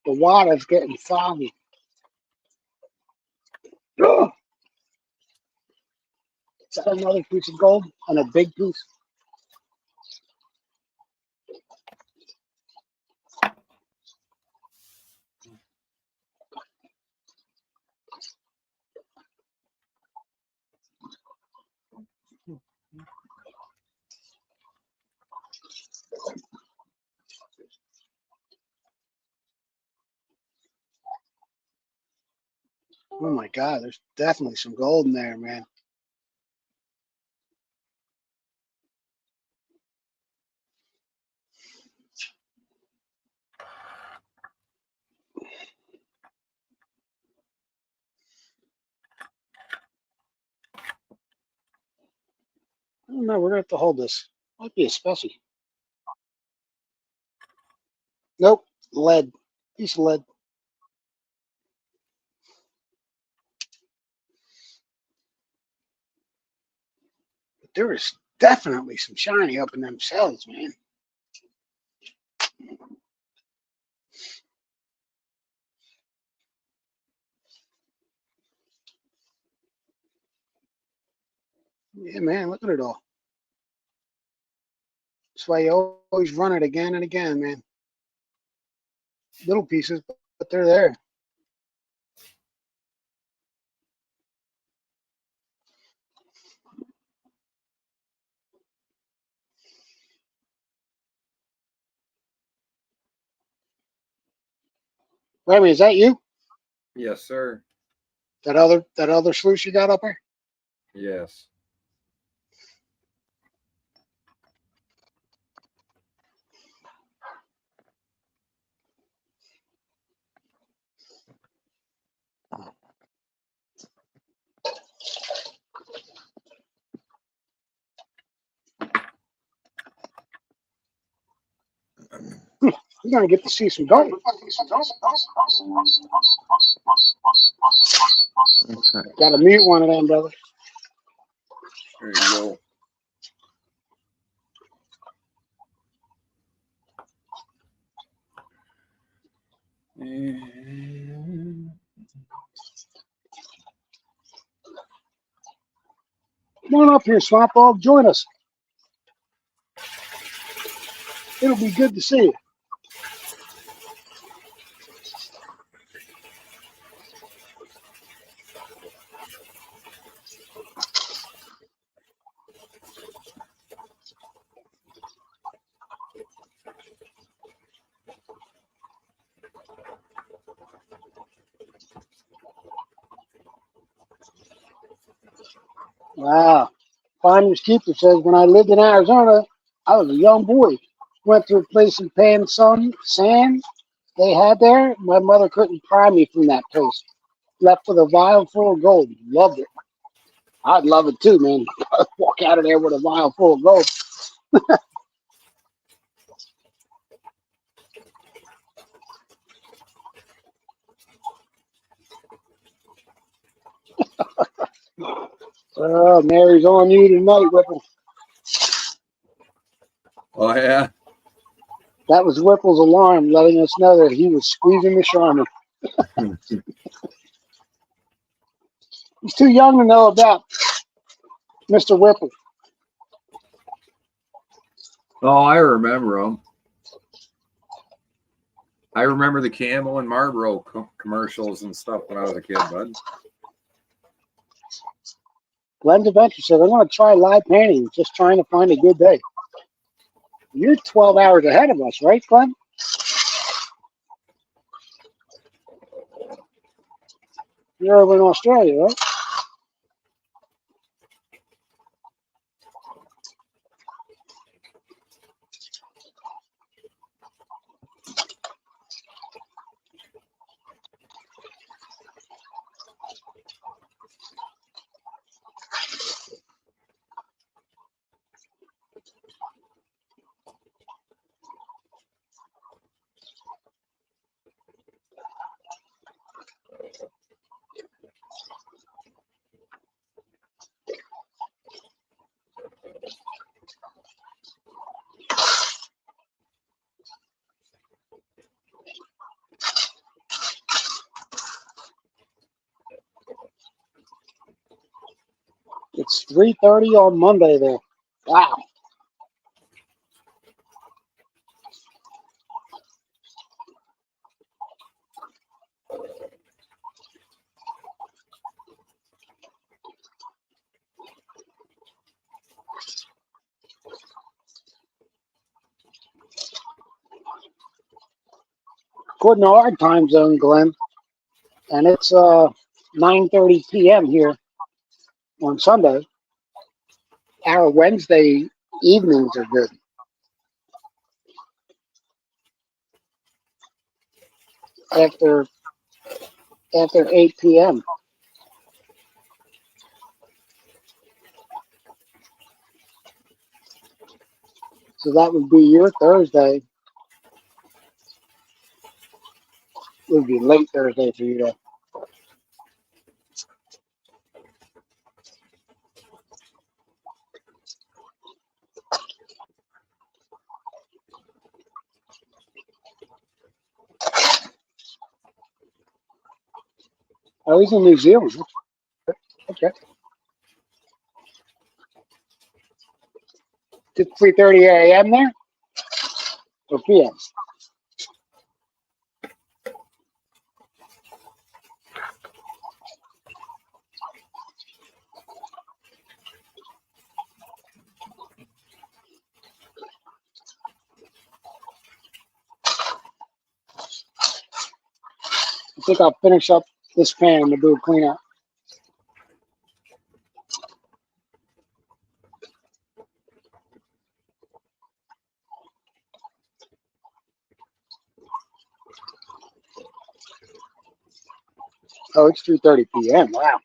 The water's getting foggy. Ugh. Is that another piece of gold and a big piece? Oh my God, there's definitely some gold in there, man. I don't know. We're gonna have to hold this. Might be a special. Nope, lead. Piece of lead. But there is definitely some shiny up in them cells, man. Yeah, man, look at it all. That's why you always run it again and again, man. Little pieces, but they're there. Remy, is that you? Yes, sir. That other sluice you got up there? Yes. You're gonna get to see some gold. Okay. Gotta mute one of them, brother. There you go. And Come on up here, Swamp Dog. Join us. It'll be good to see you. Wow. Finders Keeper says, when I lived in Arizona, I was a young boy. Went to a place in Pan Sand they had there. My mother couldn't pry me from that place. Left with a vial full of gold. Loved it. I'd love it too, man. Walk out of there with a vial full of gold. Mary's on you tonight, Whipple. oh yeah. That was Whipple's alarm letting us know that he was squeezing the Charmin. He's too young to know about Mr. Whipple. Oh, I remember them. I remember the Camel and Marlboro commercials and stuff when I was a kid, bud. Glenn's Adventure said, I'm going to try live painting, just trying to find a good day. You're 12 hours ahead of us, right, Glenn? You're over in Australia, right? It's 3:30 on Monday there. Wow. According to our time zone, Glenn, and it's 9:30 p.m. here on Sunday. Our Wednesday evenings are good. After 8 p.m. So that would be your Thursday. It would be late Thursday for you, though. Oh, he's in New Zealand. Okay. It's 3:30 a.m. there? Or p.m.? I think I'll finish up this pan and do a cleanup. Oh, it's 3:30 p.m. Wow.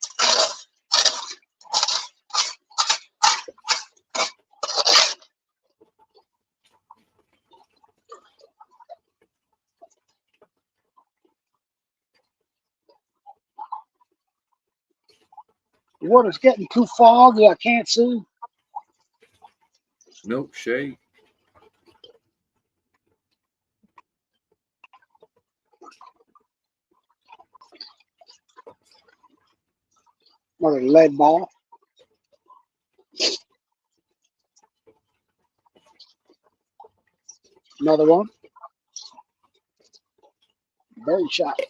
The water's getting too foggy. I can't see. Nope, shade. Another lead ball. Another one. Bird shot.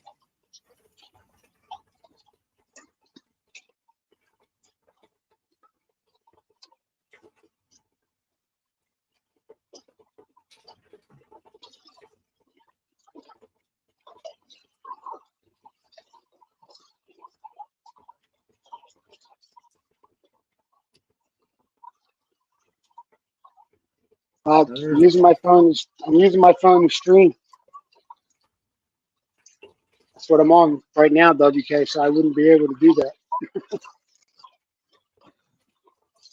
I'm using my phone. I'm using my phone to stream. That's what I'm on right now, WK. So I wouldn't be able to do that.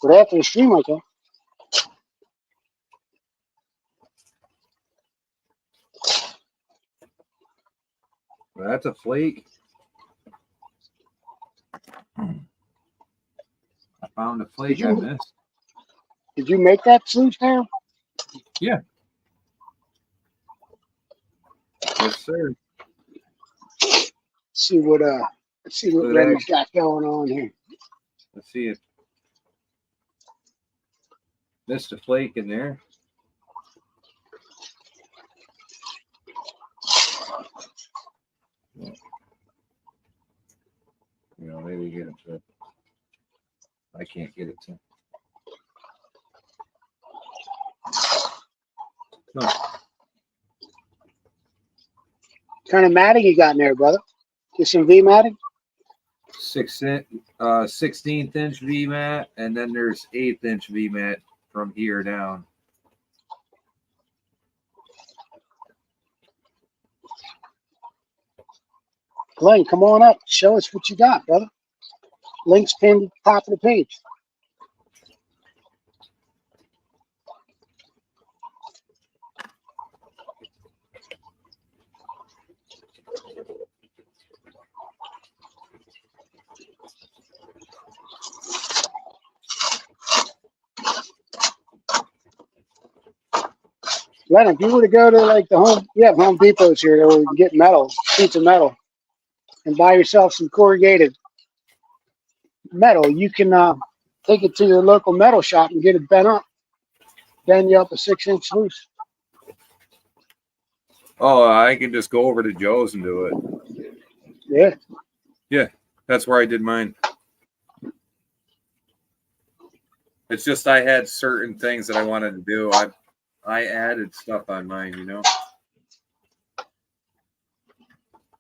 But after the stream, I can. Well, that's a flake. I found a flake I missed. Did you make that sluice down? Yeah. Yes, sir. Let's see what Reddy's got going on here. Let's see it. Missed a flake in there. You know, maybe get it to. I can't get it to. No. What kind of matting you got in there, brother? Just some V matting? 16th inch V mat, and then there's 8th inch V mat from here down. Glenn, come on up. Show us what you got, brother. Links pinned at the top of the page. Glenn, if you were to go to like Home Depot's here where you can get metal, sheets of metal, and buy yourself some corrugated metal, you can take it to your local metal shop and get it bent you up a 6-inch sluice. Oh, I can just go over to Joe's and do it. Yeah. Yeah, that's where I did mine. It's just I had certain things that I wanted to do. I added stuff on mine, you know.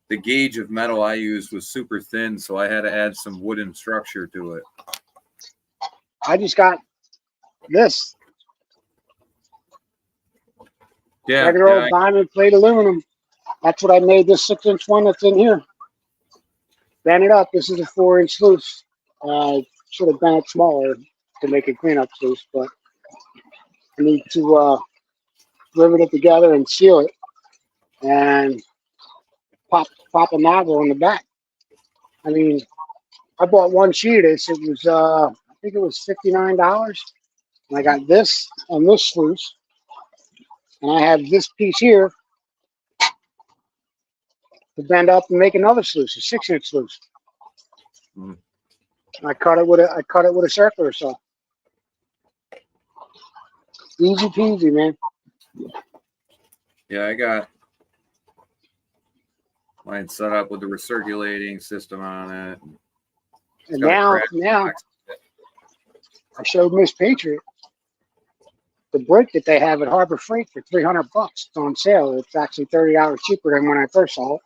the gauge of metal I used was super thin, so I had to add some wooden structure to it. I just got this regular old diamond plate aluminum. That's what I made this 6-inch one that's in here. Bend it up. This is a 4-inch sluice. Should have bent it smaller to make a cleanup sluice, but I need to rivet it together and seal it, and pop a nozzle in the back. I mean, I bought one sheet of this. It was I think it was $59, and I got this and this sluice, and I have this piece here to bend up and make another sluice, a 6-inch sluice. Mm. I cut it with a circular saw. Easy peasy, man. Yeah, I got mine set up with the recirculating system on it. And now I showed Miss Patriot the brake that they have at Harbor Freight for $300. It's on sale. It's actually $30 cheaper than when I first saw it.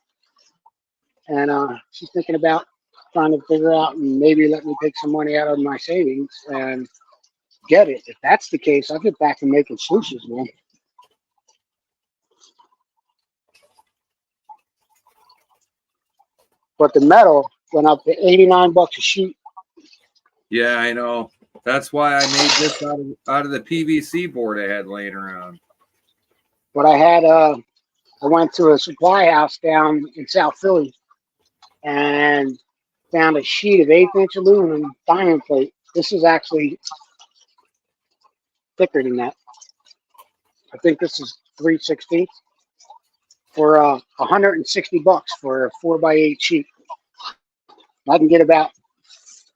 And she's thinking about trying to figure out and maybe let me take some money out of my savings and get it. If that's the case, I'll get back to making sluices, man. But the metal went up to $89 a sheet. Yeah, I know. That's why I made this out of the PVC board I had laying around. But I went to a supply house down in South Philly and found a sheet of 1/8-inch aluminum diamond plate. This is actually thicker than that. I think this is 3/16 for $160 for a 4x8 sheet. I can get about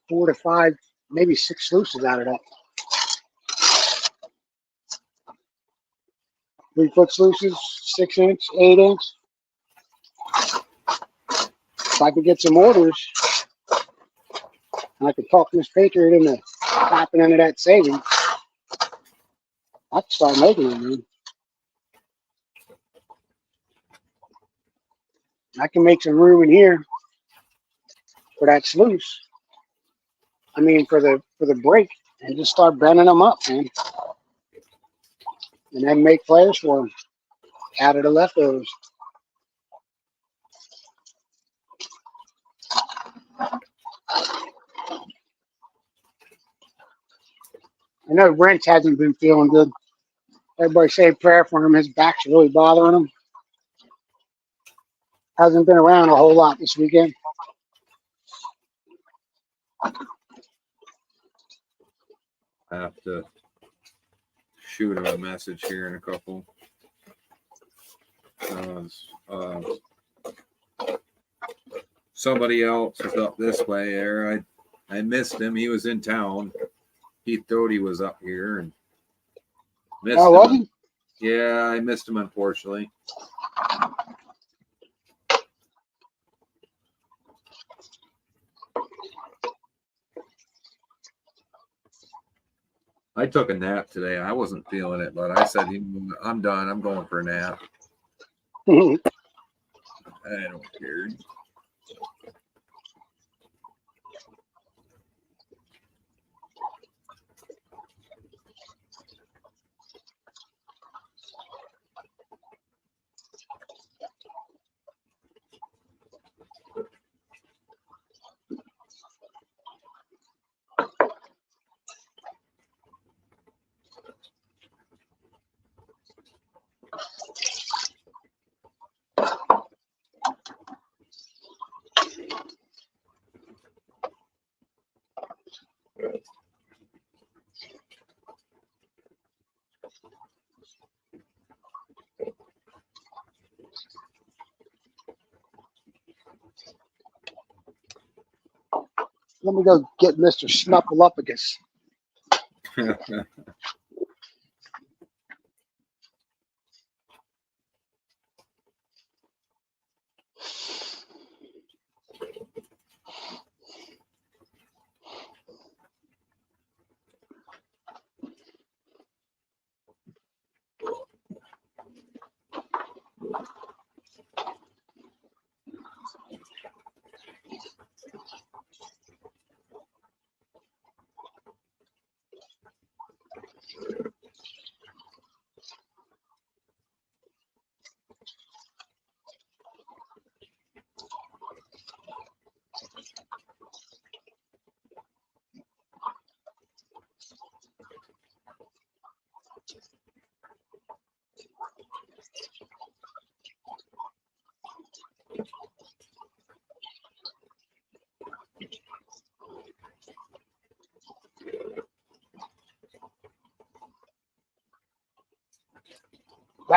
4 to 5, maybe 6 sluices out of that. 3-foot sluices, 6-inch, 8-inch. If I could get some orders, and I could talk Miss Patriot into tapping into that savings, I could start making them, man. I can make some room in here for that sluice. I mean, for the brake, and just start bending them up, man. And then make flares for them out of the leftovers. I know Wrench hasn't been feeling good. Everybody say a prayer for him. His back's really bothering him. Hasn't been around a whole lot this weekend. I have to shoot him a message here in a couple. Somebody else was up this way there. I missed him. He was in town. He thought he was up here and missed him. Was he? Yeah, I missed him, unfortunately. I took a nap today. I wasn't feeling it, but I said, I'm done. I'm going for a nap. I don't care. Let me go get Mr. Snuffleupagus.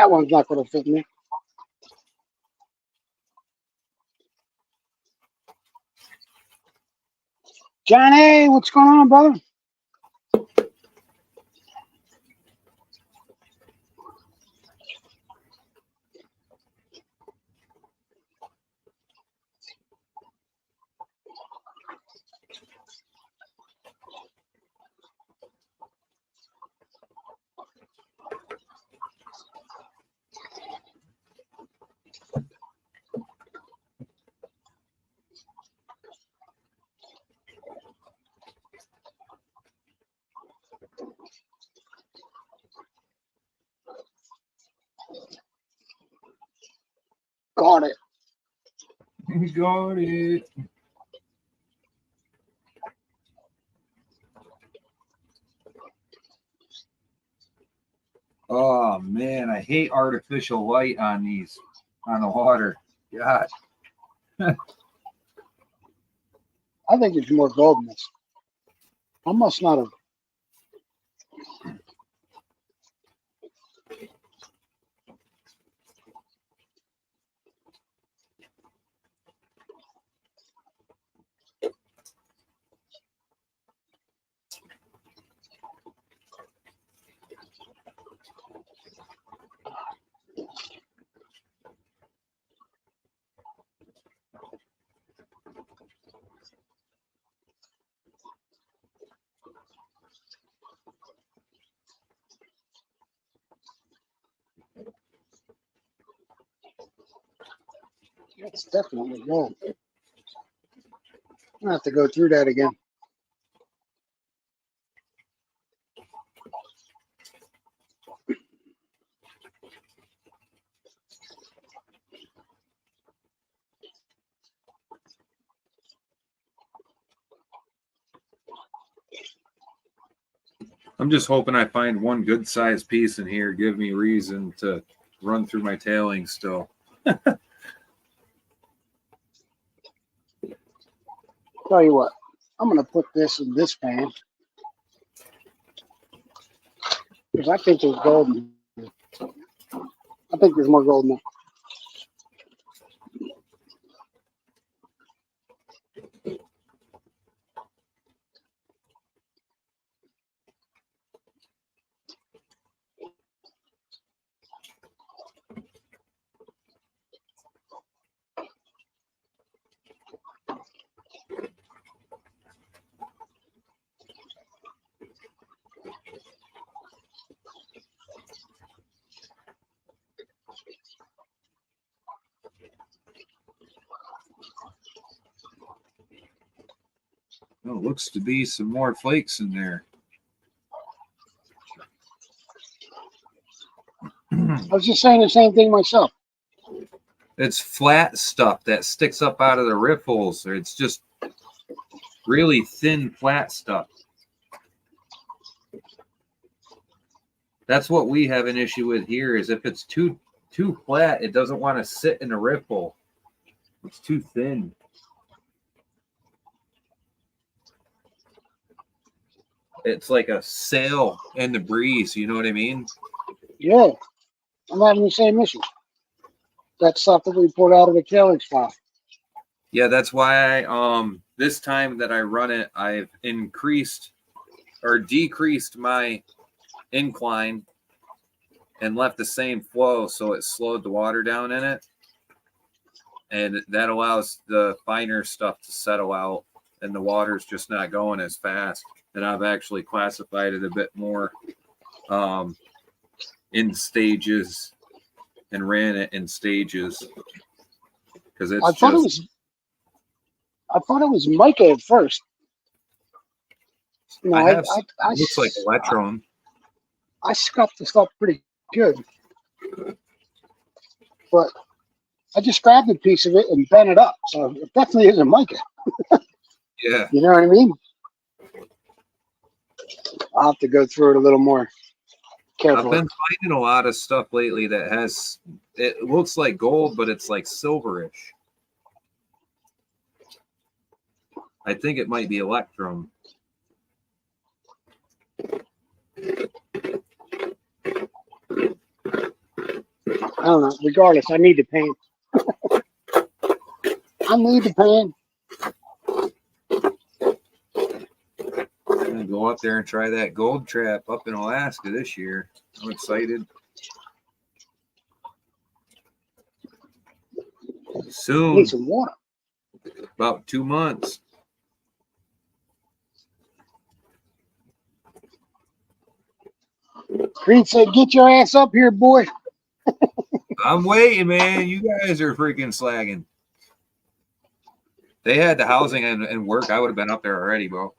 that one's not going to fit me. Johnny, what's going on, brother? Got it. Got it. Oh man, I hate artificial light on these, on the water. God. I think there's more gold in this. I must not have. It's definitely gold. I have to go through that again. I'm just hoping I find one good sized piece in here, give me reason to run through my tailings still. Tell you what, I'm going to put this in this pan because I think there's gold in here. I think there's more gold in there. Oh, looks to be some more flakes in there. I was just saying the same thing myself. It's flat stuff that sticks up out of the riffles. Or it's just really thin, flat stuff. That's what we have an issue with here. Is if it's too flat, it doesn't want to sit in a riffle. It's too thin. It's like a sail in the breeze. You know what I mean? Yeah, I'm having the same issue. That stuff that we poured out of the tailings spot. Yeah, that's why this time that I run it, I've increased or decreased my incline and left the same flow, so it slowed the water down in it, and that allows the finer stuff to settle out, and the water's just not going as fast. And I've actually classified it a bit more in stages and ran it in stages because it's I thought it was mica at first. You know, I have I looks like electron. I scuffed the stuff pretty good, but I just grabbed a piece of it and bent it up. So it definitely isn't mica. Yeah. You know what I mean? I'll have to go through it a little more carefully. I've been finding a lot of stuff lately that has, it looks like gold, but it's like silverish. I think it might be electrum. don't know. Regardless, I need the pan. I need the pan. I'm gonna go up there and try that gold trap up in Alaska this year. I'm excited. Need Soon, some water. about 2 months. Creed said, "Get your ass up here, boy." I'm waiting, man. You guys are freaking slagging. They had the housing and work. I would have been up there already, bro.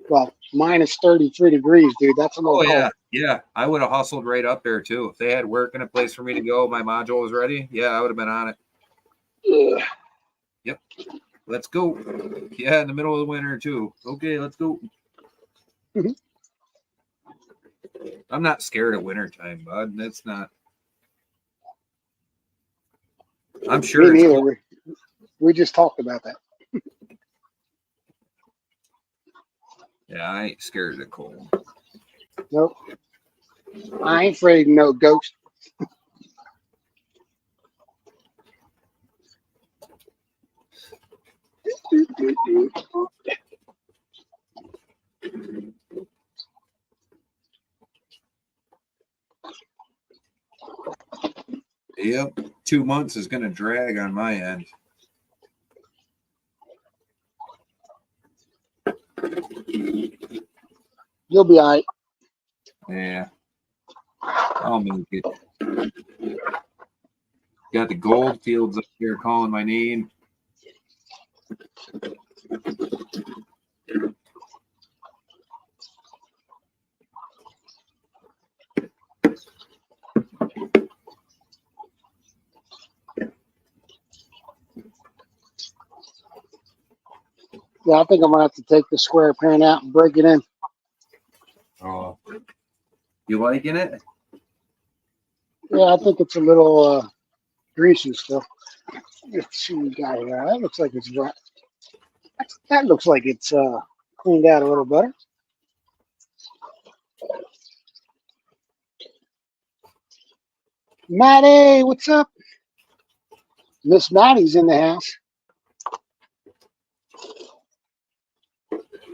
Well, minus 33 degrees, dude. That's a little Oh, cold. yeah. Yeah. I would have hustled right up there, too. If they had work and a place for me to go, my module was ready. Yeah, I would have been on it. Ugh. Yep. Let's go. Yeah, in the middle of the winter, too. Okay, let's go. Mhm. I'm not scared of wintertime, bud. That's not. I'm Me sure it's neither. cold. We just talked about that. Yeah, I ain't scared of the cold. Nope. I ain't afraid of no ghost. Yep. 2 months is going to drag on my end. You'll be all right. Yeah. I'll make it. Got the gold fields up here calling my name. Yeah, I think I'm gonna have to take the square pan out and break it in. Oh. You liking it? Yeah, I think it's a little greasy still. Let's see what we got here. That looks like it's dry. That looks like it's cleaned out a little better. Maddie, what's up? Miss Maddie's in the house.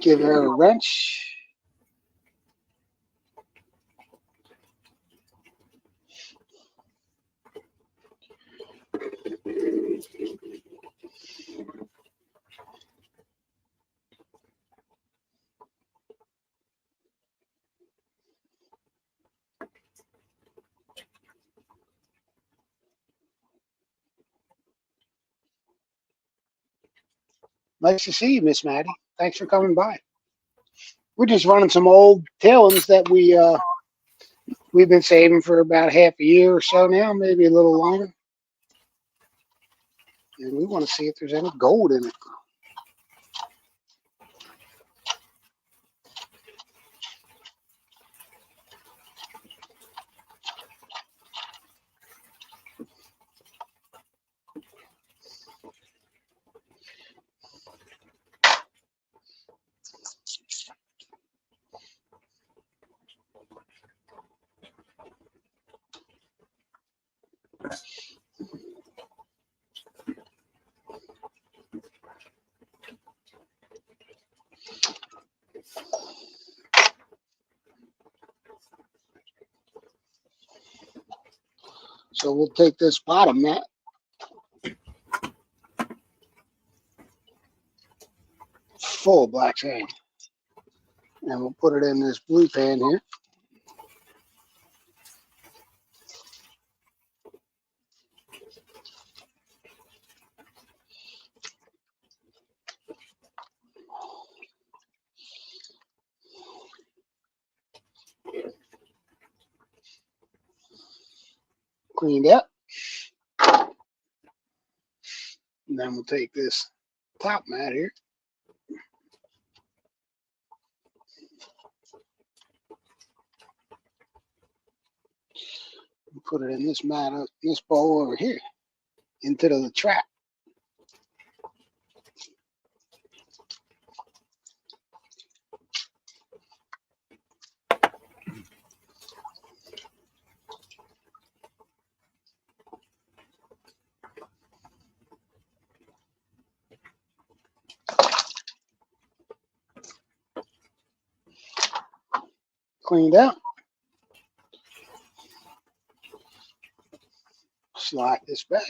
Give her a wrench. Nice to see you, Miss Maddie. Thanks for coming by. We're just running some old tailings that we've been saving for about half a year or so now, maybe a little longer. And we want to see if there's any gold in it. So we'll take this bottom mat. Full of black sand. And we'll put it in this blue pan here. Cleaned up. And then we'll take this top mat here. And put it in this mat, this bowl over here, into the trap. cleaned out. Slide this back.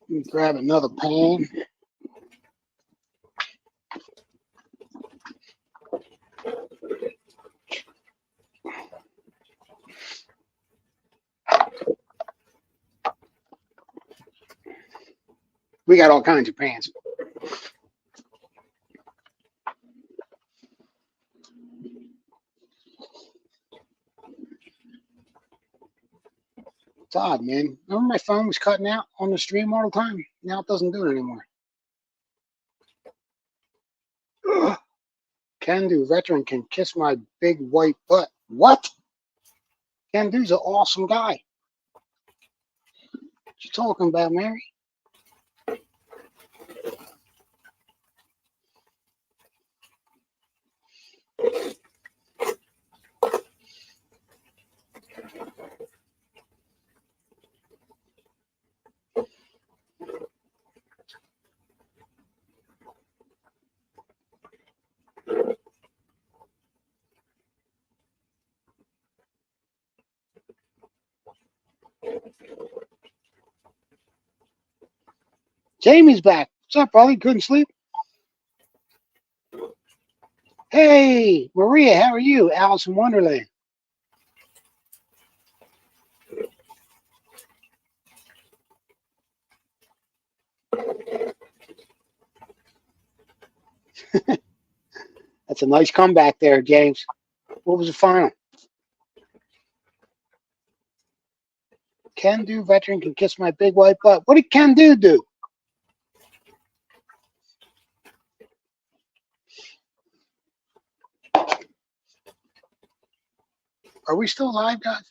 Let me grab another pan. We got all kinds of pans. It's odd, man. Remember my phone was cutting out on the stream all the time? Now it doesn't do it anymore. Ugh. Can do veteran can kiss my big white butt. What? Can do's an awesome guy. What you talking about, Mary? Jamie's back. What's up, brother? Couldn't sleep? Hey, Maria, how are you? Alice in Wonderland. That's a nice comeback there, James. What was the final? Can do veteran can kiss my big white butt. What did Can do? Are we still live, guys?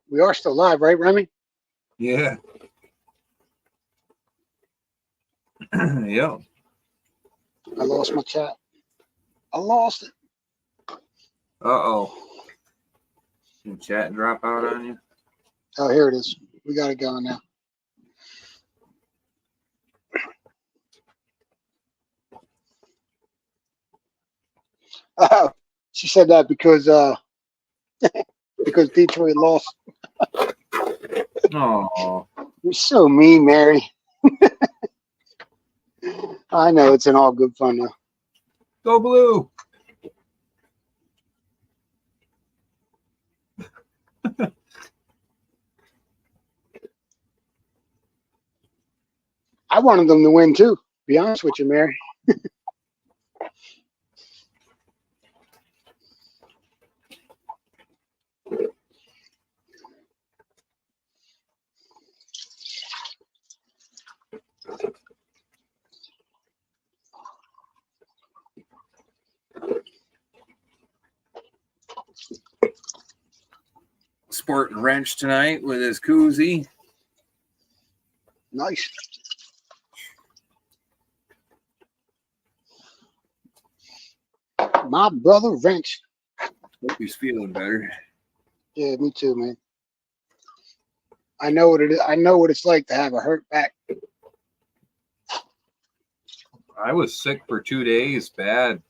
We are still live, right, Remy? Yeah. Yeah. I lost my chat. I lost it. Uh-oh. Did chat drop out on you? Oh, here it is. We got it going now. Oh, she said that because because Detroit lost. Oh. You're so mean, Mary. I know it's in all good fun though. Go blue. I wanted them to win too. To be honest with you, Mary. Sporting wrench tonight with his koozie. Nice. My brother wrenched. Hope he's feeling better. Yeah, me too, man. I know what it is. I know what it's like to have a hurt back. I was sick for 2 days, bad,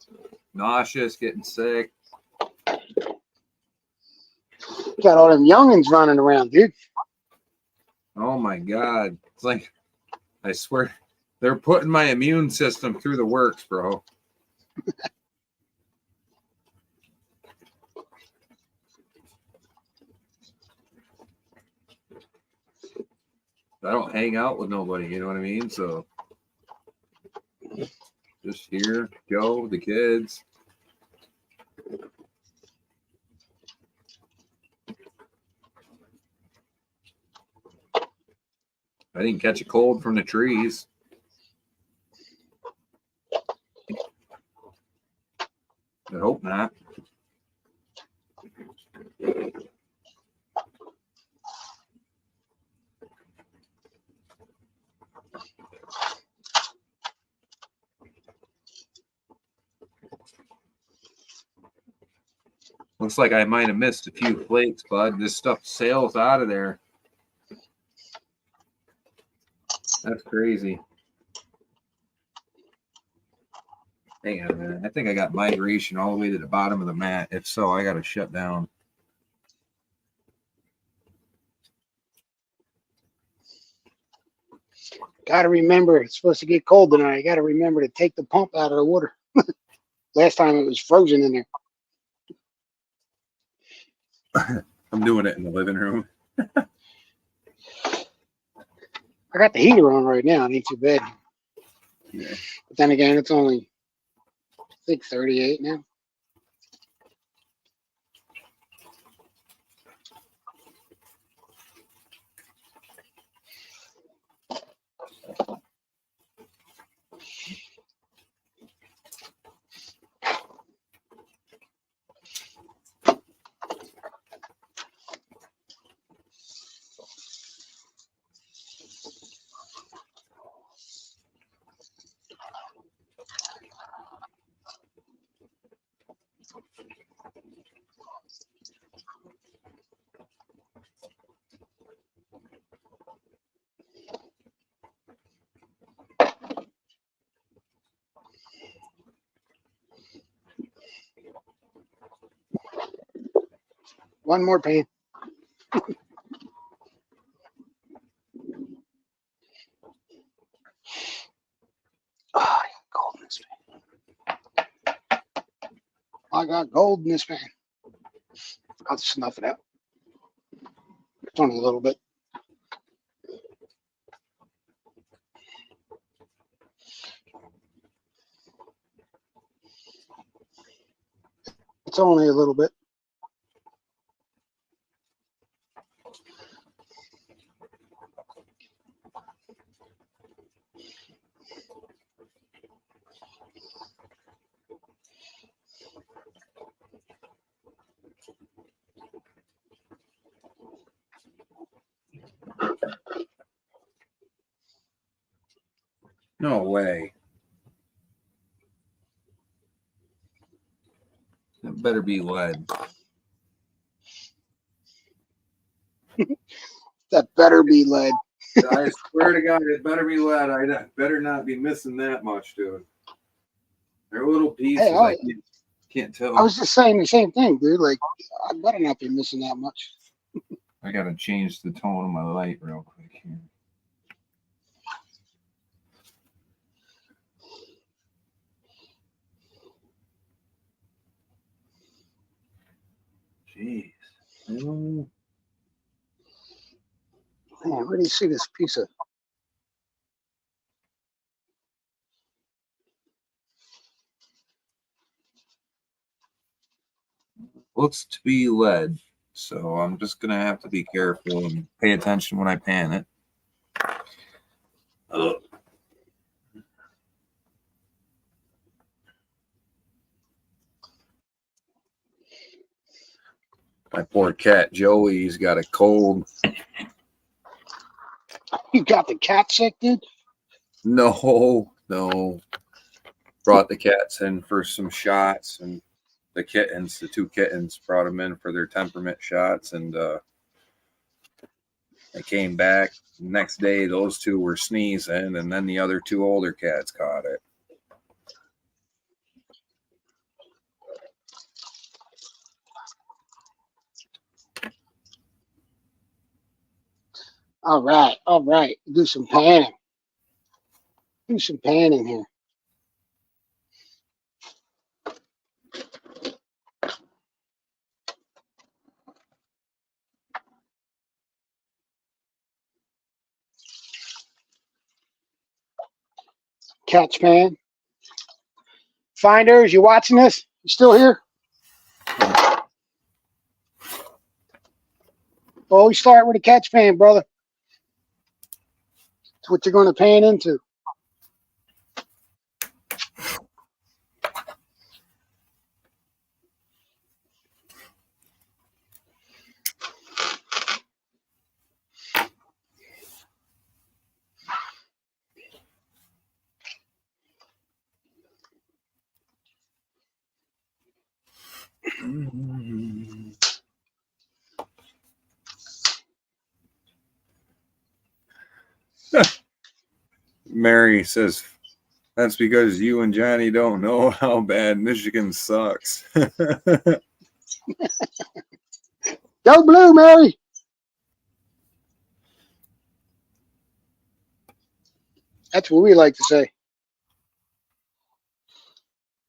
nauseous, getting sick. Got all them youngins running around, dude. Oh my God. It's like, I swear, they're putting my immune system through the works, bro. I don't hang out with nobody, you know what I mean? So Just here, Joe, the kids. I didn't catch a cold from the trees. I hope not. Looks like I might have missed a few flakes, bud. This stuff sails out of there. That's crazy. Hang on a minute. I think I got migration all the way to the bottom of the mat. If so, I got to shut down. Got to remember, it's supposed to get cold tonight. I got to remember to take the pump out of the water. Last time it was frozen in there. I'm doing it in the living room. I got the heater on right now. It ain't too bad. Yeah. But then again, it's only, I think, 38 now. One more pan. Oh, I got gold in this pan. I got gold in this pan. I'll snuff it out. It's only a little bit. It's only a little bit. No way. It better be lead. That better be lead. I swear to God, it better be lead. I better not be missing that much, dude. They're little pieces. Hey, I can't tell. I was just saying the same thing, dude. Like, I better not be missing that much. I gotta change the tone of my light real quick here. Jeez. Oh. Man, where do you see this piece of? Looks to be lead, so I'm just gonna have to be careful and pay attention when I pan it. Ugh. My poor cat Joey's got a cold. You got the cat sick, dude? No. Brought the cats in for some shots, and the two kittens, brought them in for their temperament shots, and I came back. Next day, those two were sneezing, and then the other two older cats caught it. All right. Do some panning. Do some panning here. Catch pan. Finders, you watching this? You still here? Always start with a catch pan, brother. It's what you're going to pan into. Mary says, that's because you and Johnny don't know how bad Michigan sucks. Go blue, Mary. That's what we like to say.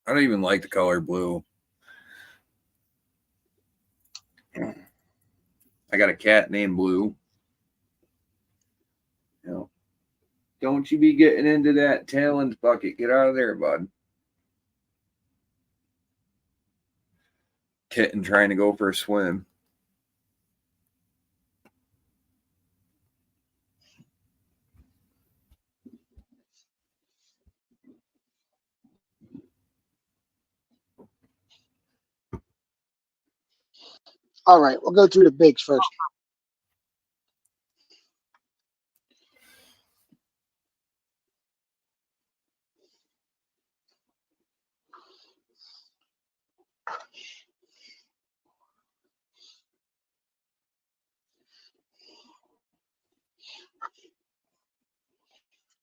I don't even like the color blue. I got a cat named Blue. You know, don't you be getting into that talent bucket. Get out of there, bud. Kitten trying to go for a swim. All right, we'll go through the bigs first.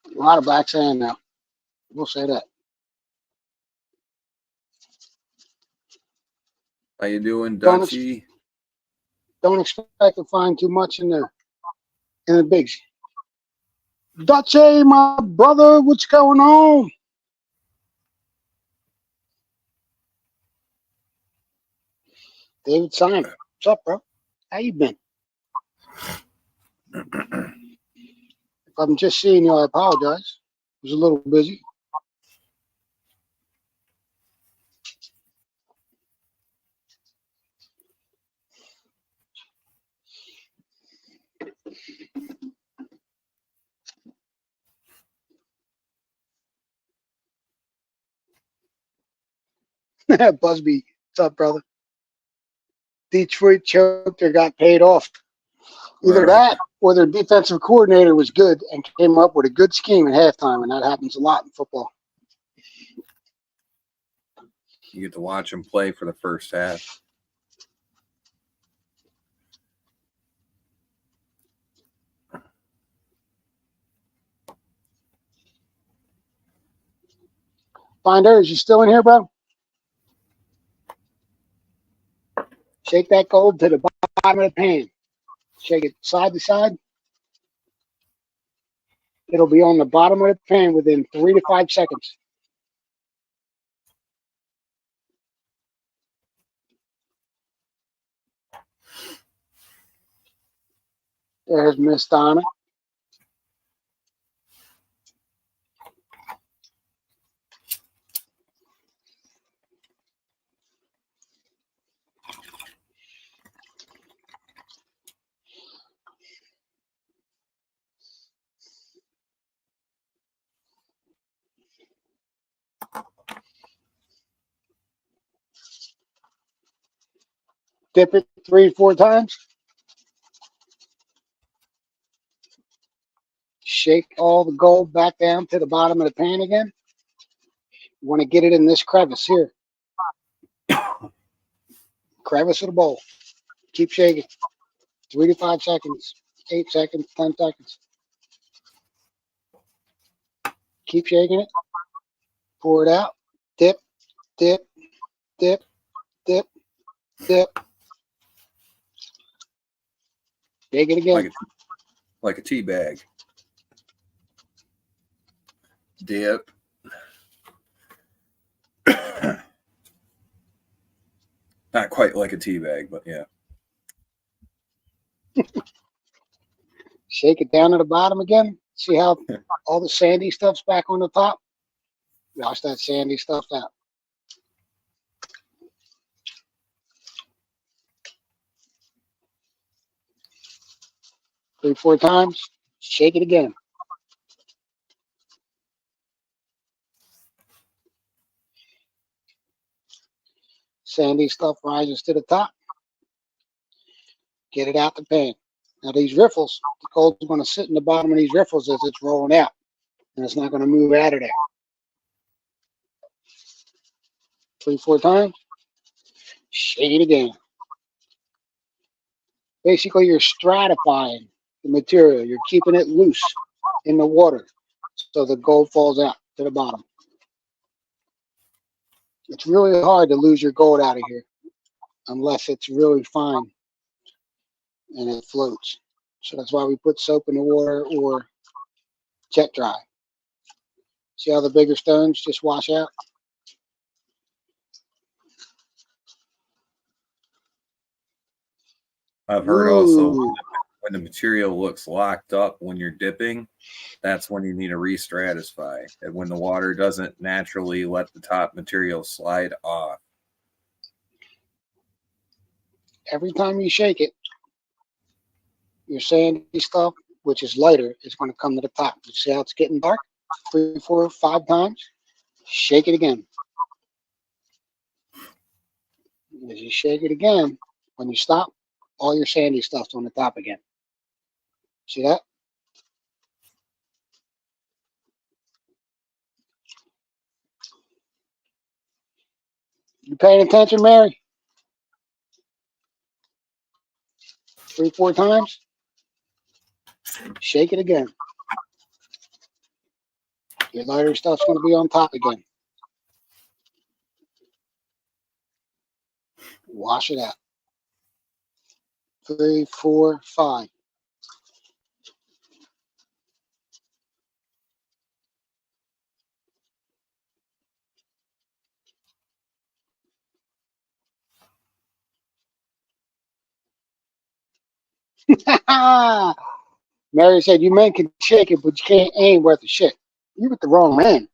A lot of black sand now. We'll say that. How you doing, Don't Dutchy? Don't expect to find too much in the bigs. Dutchy, my brother, what's going on? David Simon, what's up, bro? How you been? If I'm just seeing you, I apologize. I was a little busy. Busby, what's up, brother? Detroit choked or got paid off. Either that or their defensive coordinator was good and came up with a good scheme at halftime, and that happens a lot in football. You get to watch them play for the first half. Finders, you still in here, bro? Shake that gold to the bottom of the pan. Shake it side to side. It'll be on the bottom of the pan within 3 to 5 seconds. There's Miss Donna. Dip it 3 or 4 times. Shake all the gold back down to the bottom of the pan again. You want to get it in this crevice here. Crevice of the bowl. Keep shaking. 3 to 5 seconds. 8 seconds. 10 seconds. Keep shaking it. Pour it out. Dip, dip, dip, dip, dip. Shake it again. Like a tea bag. Dip. Not quite like a tea bag, but yeah. Shake it down to the bottom again. See how all the sandy stuff's back on the top? Wash that sandy stuff out. 3-4 times. Shake it again. Sandy stuff rises to the top. Get it out the pan. Now these riffles, the gold's going to sit in the bottom of these riffles as it's rolling out, and it's not going to move out of there. 3-4 times. Shake it again. Basically, you're stratifying the material. You're keeping it loose in the water so the gold falls out to the bottom. It's really hard to lose your gold out of here unless it's really fine and it floats. So that's why we put soap in the water or jet dry. See how the bigger stones just wash out? I've heard also Ooh. when the material looks locked up when you're dipping, that's when you need to re-stratify. And when the water doesn't naturally let the top material slide off. Every time you shake it, your sandy stuff, which is lighter, is going to come to the top. You see how it's getting dark? 3, 4, 5 times. Shake it again. As you shake it again, when you stop, all your sandy stuff's on the top again. See that? You paying attention, Mary? 3, 4 times. Shake it again. Your lighter stuff's going to be on top again. Wash it out. 3, 4, 5. Mary said, you men can shake it, but you can't aim worth a shit. You with the wrong man.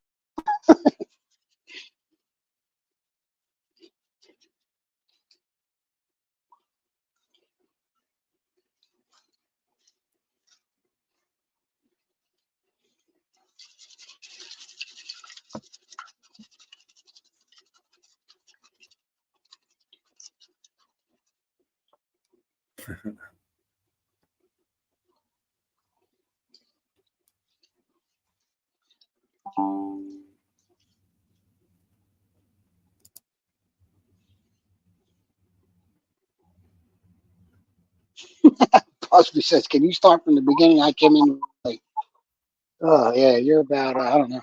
Possibly says, can you start from the beginning? I came in late. Oh, yeah, you're about, I don't know,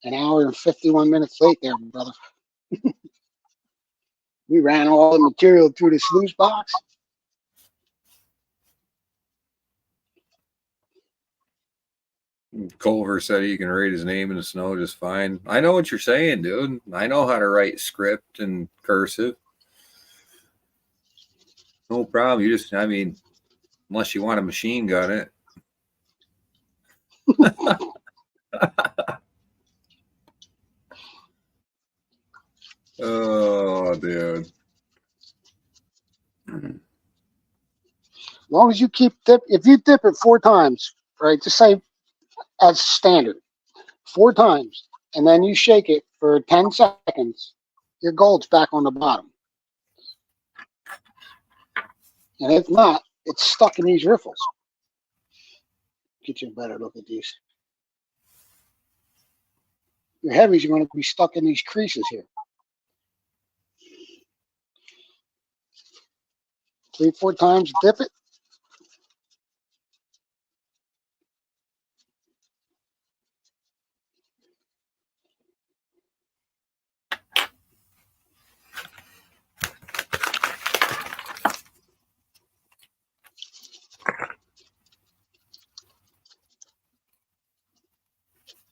an hour and 51 minutes late there, brother. We ran all the material through the sluice box. Culver said he can write his name in the snow just fine. I know what you're saying, dude. I know how to write script and cursive. No problem. You just, I mean, unless you want to machine gun it. Oh, dude. As long as you keep if you dip it 4 times, right, just say as standard, 4 times, and then you shake it for 10 seconds, your gold's back on the bottom. And if not, it's stuck in these riffles. Get you a better look at these. Your heavies are going to be stuck in these creases here. 3, 4 times, dip it.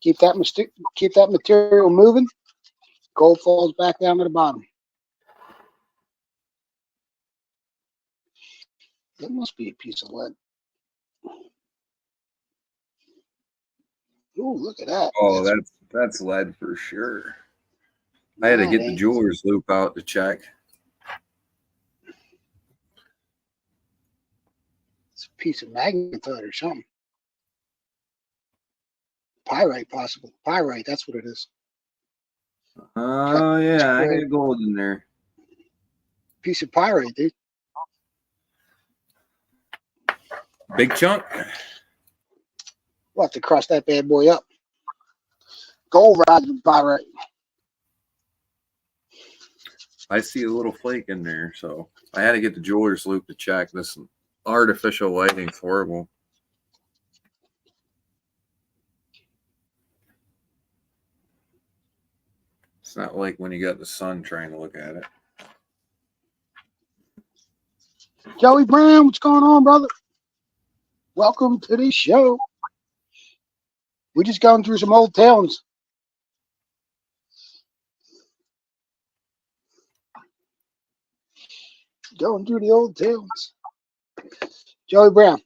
Keep that material moving. Gold falls back down to the bottom. That must be a piece of lead. Ooh, look at that. Oh, that's lead for sure. I had to That get the ain't- jeweler's loop out to check. It's a piece of magnetite or something. Pyrite, possible. Pyrite, that's what it is. Oh, yeah, I got gold in there. Piece of pyrite, dude. Big chunk. We'll have to cross that bad boy up. Gold rods with pyrite. I see a little flake in there, so I had to get the jeweler's loop to check. This artificial lighting's horrible. It's not like when you got the sun trying to look at it. Joey Brown, what's going on, brother? Welcome to the show. We just going through some old towns. Going through the old towns. Joey Brown,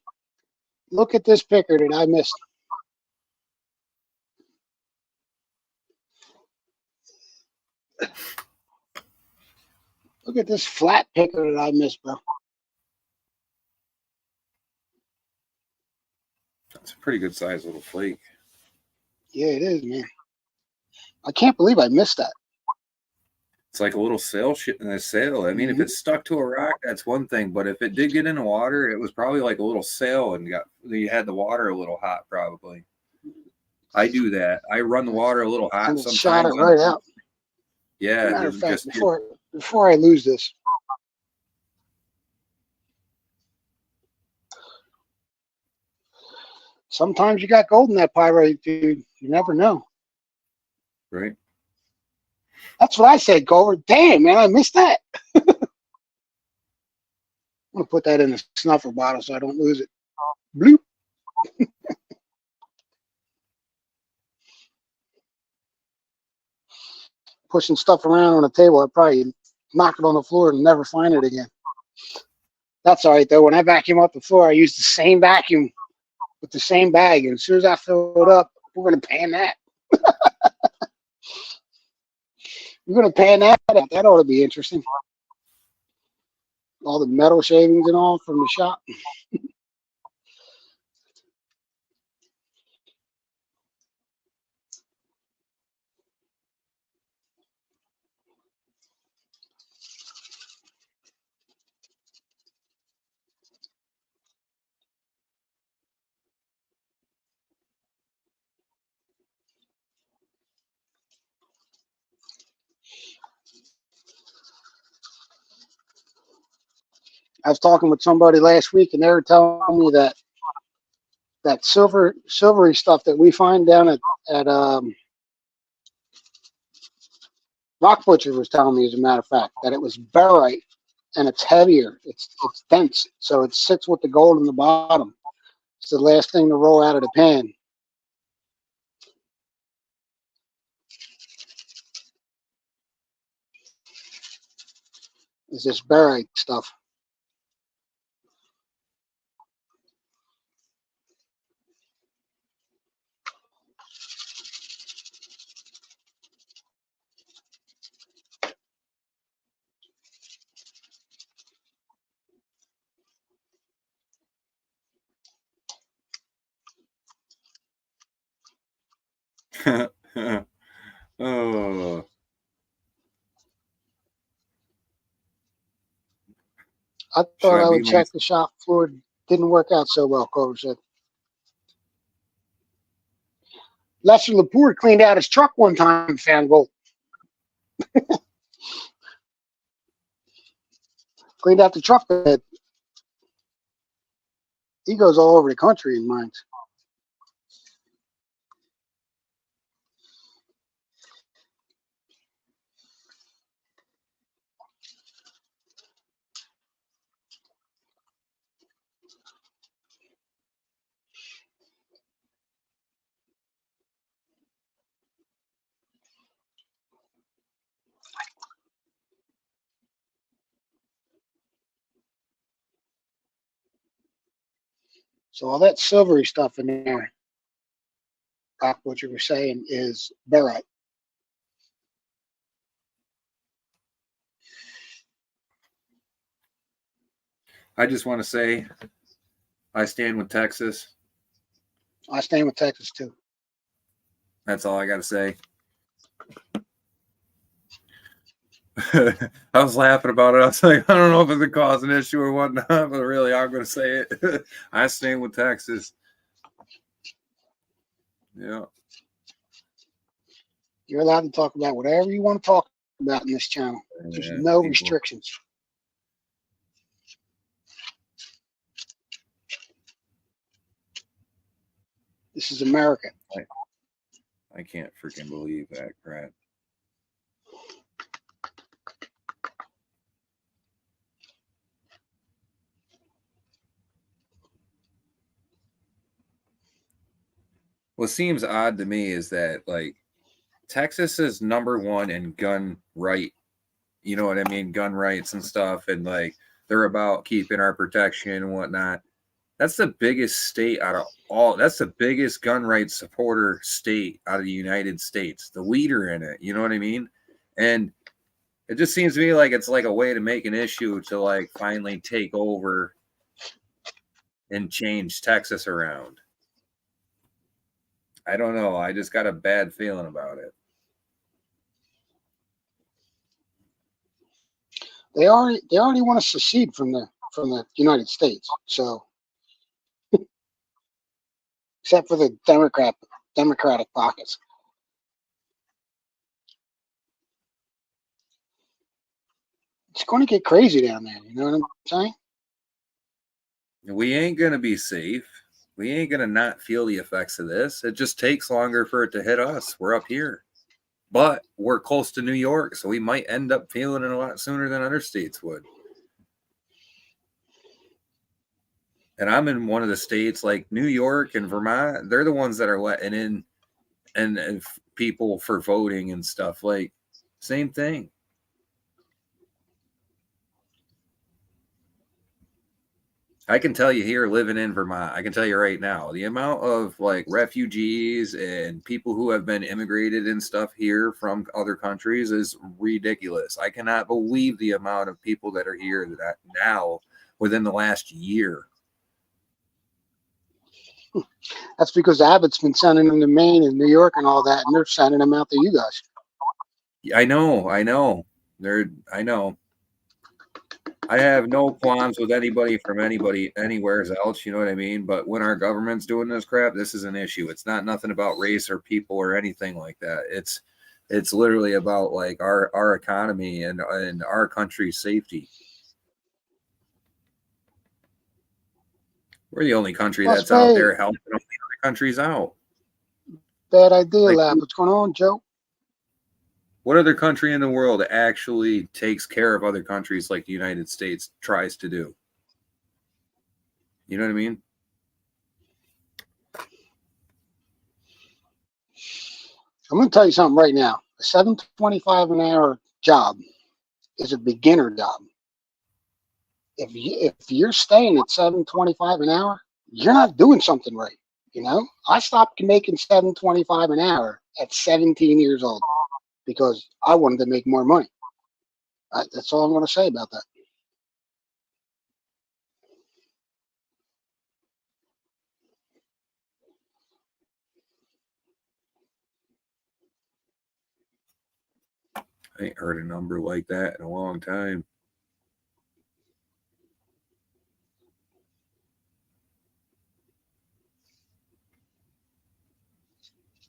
look at this picker that I missed. Look at this flat picker that I missed, bro. That's a pretty good sized little flake. Yeah, it is, man. I can't believe I missed that. It's like a little sail shit in a sail. I mean, if it's stuck to a rock, that's one thing. But if it did get in the water, it was probably like a little sail and you had the water a little hot, probably. I do that. I run the water a little hot And it sometimes. shot it right out. Yeah. Matter of fact, before I lose this. Sometimes you got gold in that pyrite, dude. You never know. Right. That's what I said, Gold. Damn, man, I missed that. I'm going to put that in a snuffer bottle so I don't lose it. Bloop. Pushing stuff around on the table, I'd probably knock it on the floor and never find it again. That's all right, though. When I vacuum up the floor, I use the same vacuum with the same bag. And as soon as I fill it up, we're going to pan that. We're going to pan that out. That ought to be interesting. All the metal shavings and all from the shop. I was talking with somebody last week, and they were telling me that silvery stuff that we find down at Rock Butcher was telling me, as a matter of fact, that it was barite, and it's heavier. It's dense, so it sits with the gold in the bottom. It's the last thing to roll out of the pan. Is this barite stuff? Oh. I thought I would check the shop floor. Didn't work out so well, Clover said. Lester Lapour cleaned out his truck one time and found gold. Cleaned out the truck bed. He goes all over the country in mines. So all that silvery stuff in there, like what you were saying, is barite. I just want to say I stand with Texas. I stand with Texas too. That's all I got to say. I was laughing about it. I was like, I don't know if it's a cause an issue or whatnot, but really, I'm going to say it. I stand with Texas. Yeah. You're allowed to talk about whatever you want to talk about in this channel. There's no restrictions. This is America. I can't freaking believe that crap. What seems odd to me is that, like, Texas is #1 in gun right. You know what I mean? Gun rights and stuff. And, like, they're about keeping our protection and whatnot. That's the biggest state out of all. That's the biggest gun rights supporter state out of the United States. The leader in it. You know what I mean? And it just seems to me like it's like a way to make an issue to, like, finally take over and change Texas around. I don't know. I just got a bad feeling about it. They already want to secede from the United States. So, except for the Democratic pockets. It's going to get crazy down there. You know what I'm saying? We ain't going to be safe. We ain't going to not feel the effects of this. It just takes longer for it to hit us. We're up here. But we're close to New York, so we might end up feeling it a lot sooner than other states would. And I'm in one of the states like New York and Vermont. They're the ones that are letting in and people for voting and stuff. Like, same thing. I can tell you here living in Vermont, I can tell you right now, the amount of, like, refugees and people who have been immigrated and stuff here from other countries is ridiculous. I cannot believe the amount of people that are here that now within the last year. That's because Abbott's been sending them to Maine and New York and all that, and they're sending them out to you guys. I know. I know. I have no qualms with anybody from anybody anywhere else, you know what I mean? But when our government's doing this crap, this is an issue. It's not nothing about race or people or anything like that. It's literally about, like, our economy and our country's safety. We're the only country that's out there helping all the other countries out. Bad idea, Like, Lab. What's going on, Joe? what other country in the world actually takes care of other countries like the United States tries to do? You know what I mean? I'm going to tell you something right now. A $7.25 an hour job is a beginner job. If you're staying at $7.25 an hour, you're not doing something right. You know, I stopped making $7.25 an hour at 17 years old because I wanted to make more money. That's all I'm going to say about that. I ain't heard a number like that in a long time.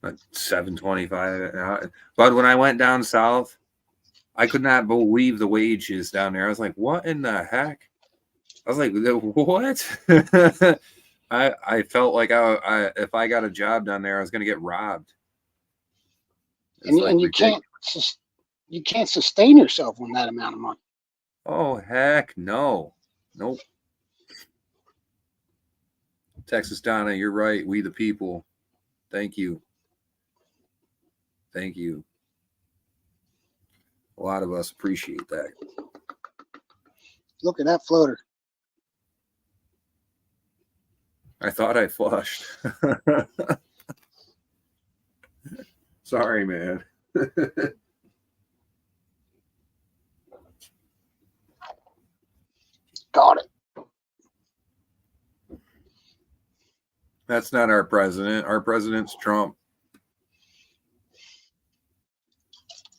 Like $7.25. But when I went down south, I could not believe the wages down there. I was like, what in the heck? I was like, what? I felt like I if I got a job down there, I was going to get robbed. And you can't sustain yourself on that amount of money. Oh, heck no. Nope. Texas Donna, you're right. We the people. Thank you. Thank you. A lot of us appreciate that. Look at that floater. I thought I flushed. Sorry, man. Got it. That's not our president. Our president's Trump.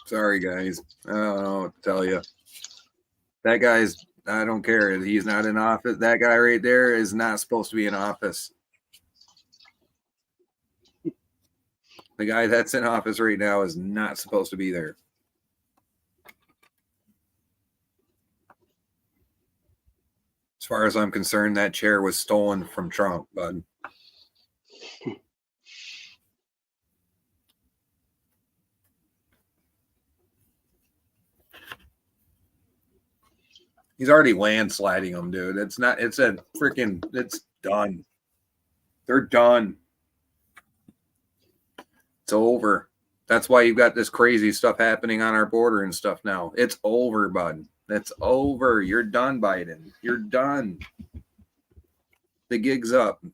Sorry, guys. I don't know what to tell you. That guy's, I don't care. He's not in office. That guy right there is not supposed to be in office. The guy that's in office right now is not supposed to be there. As far as I'm concerned, that chair was stolen from Trump, bud. He's already landsliding them, dude. It's not, it's a freaking, it's done. They're done. It's over. That's why you've got this crazy stuff happening on our border and stuff now. It's over, bud. It's over. You're done, Biden. You're done. The gig's up.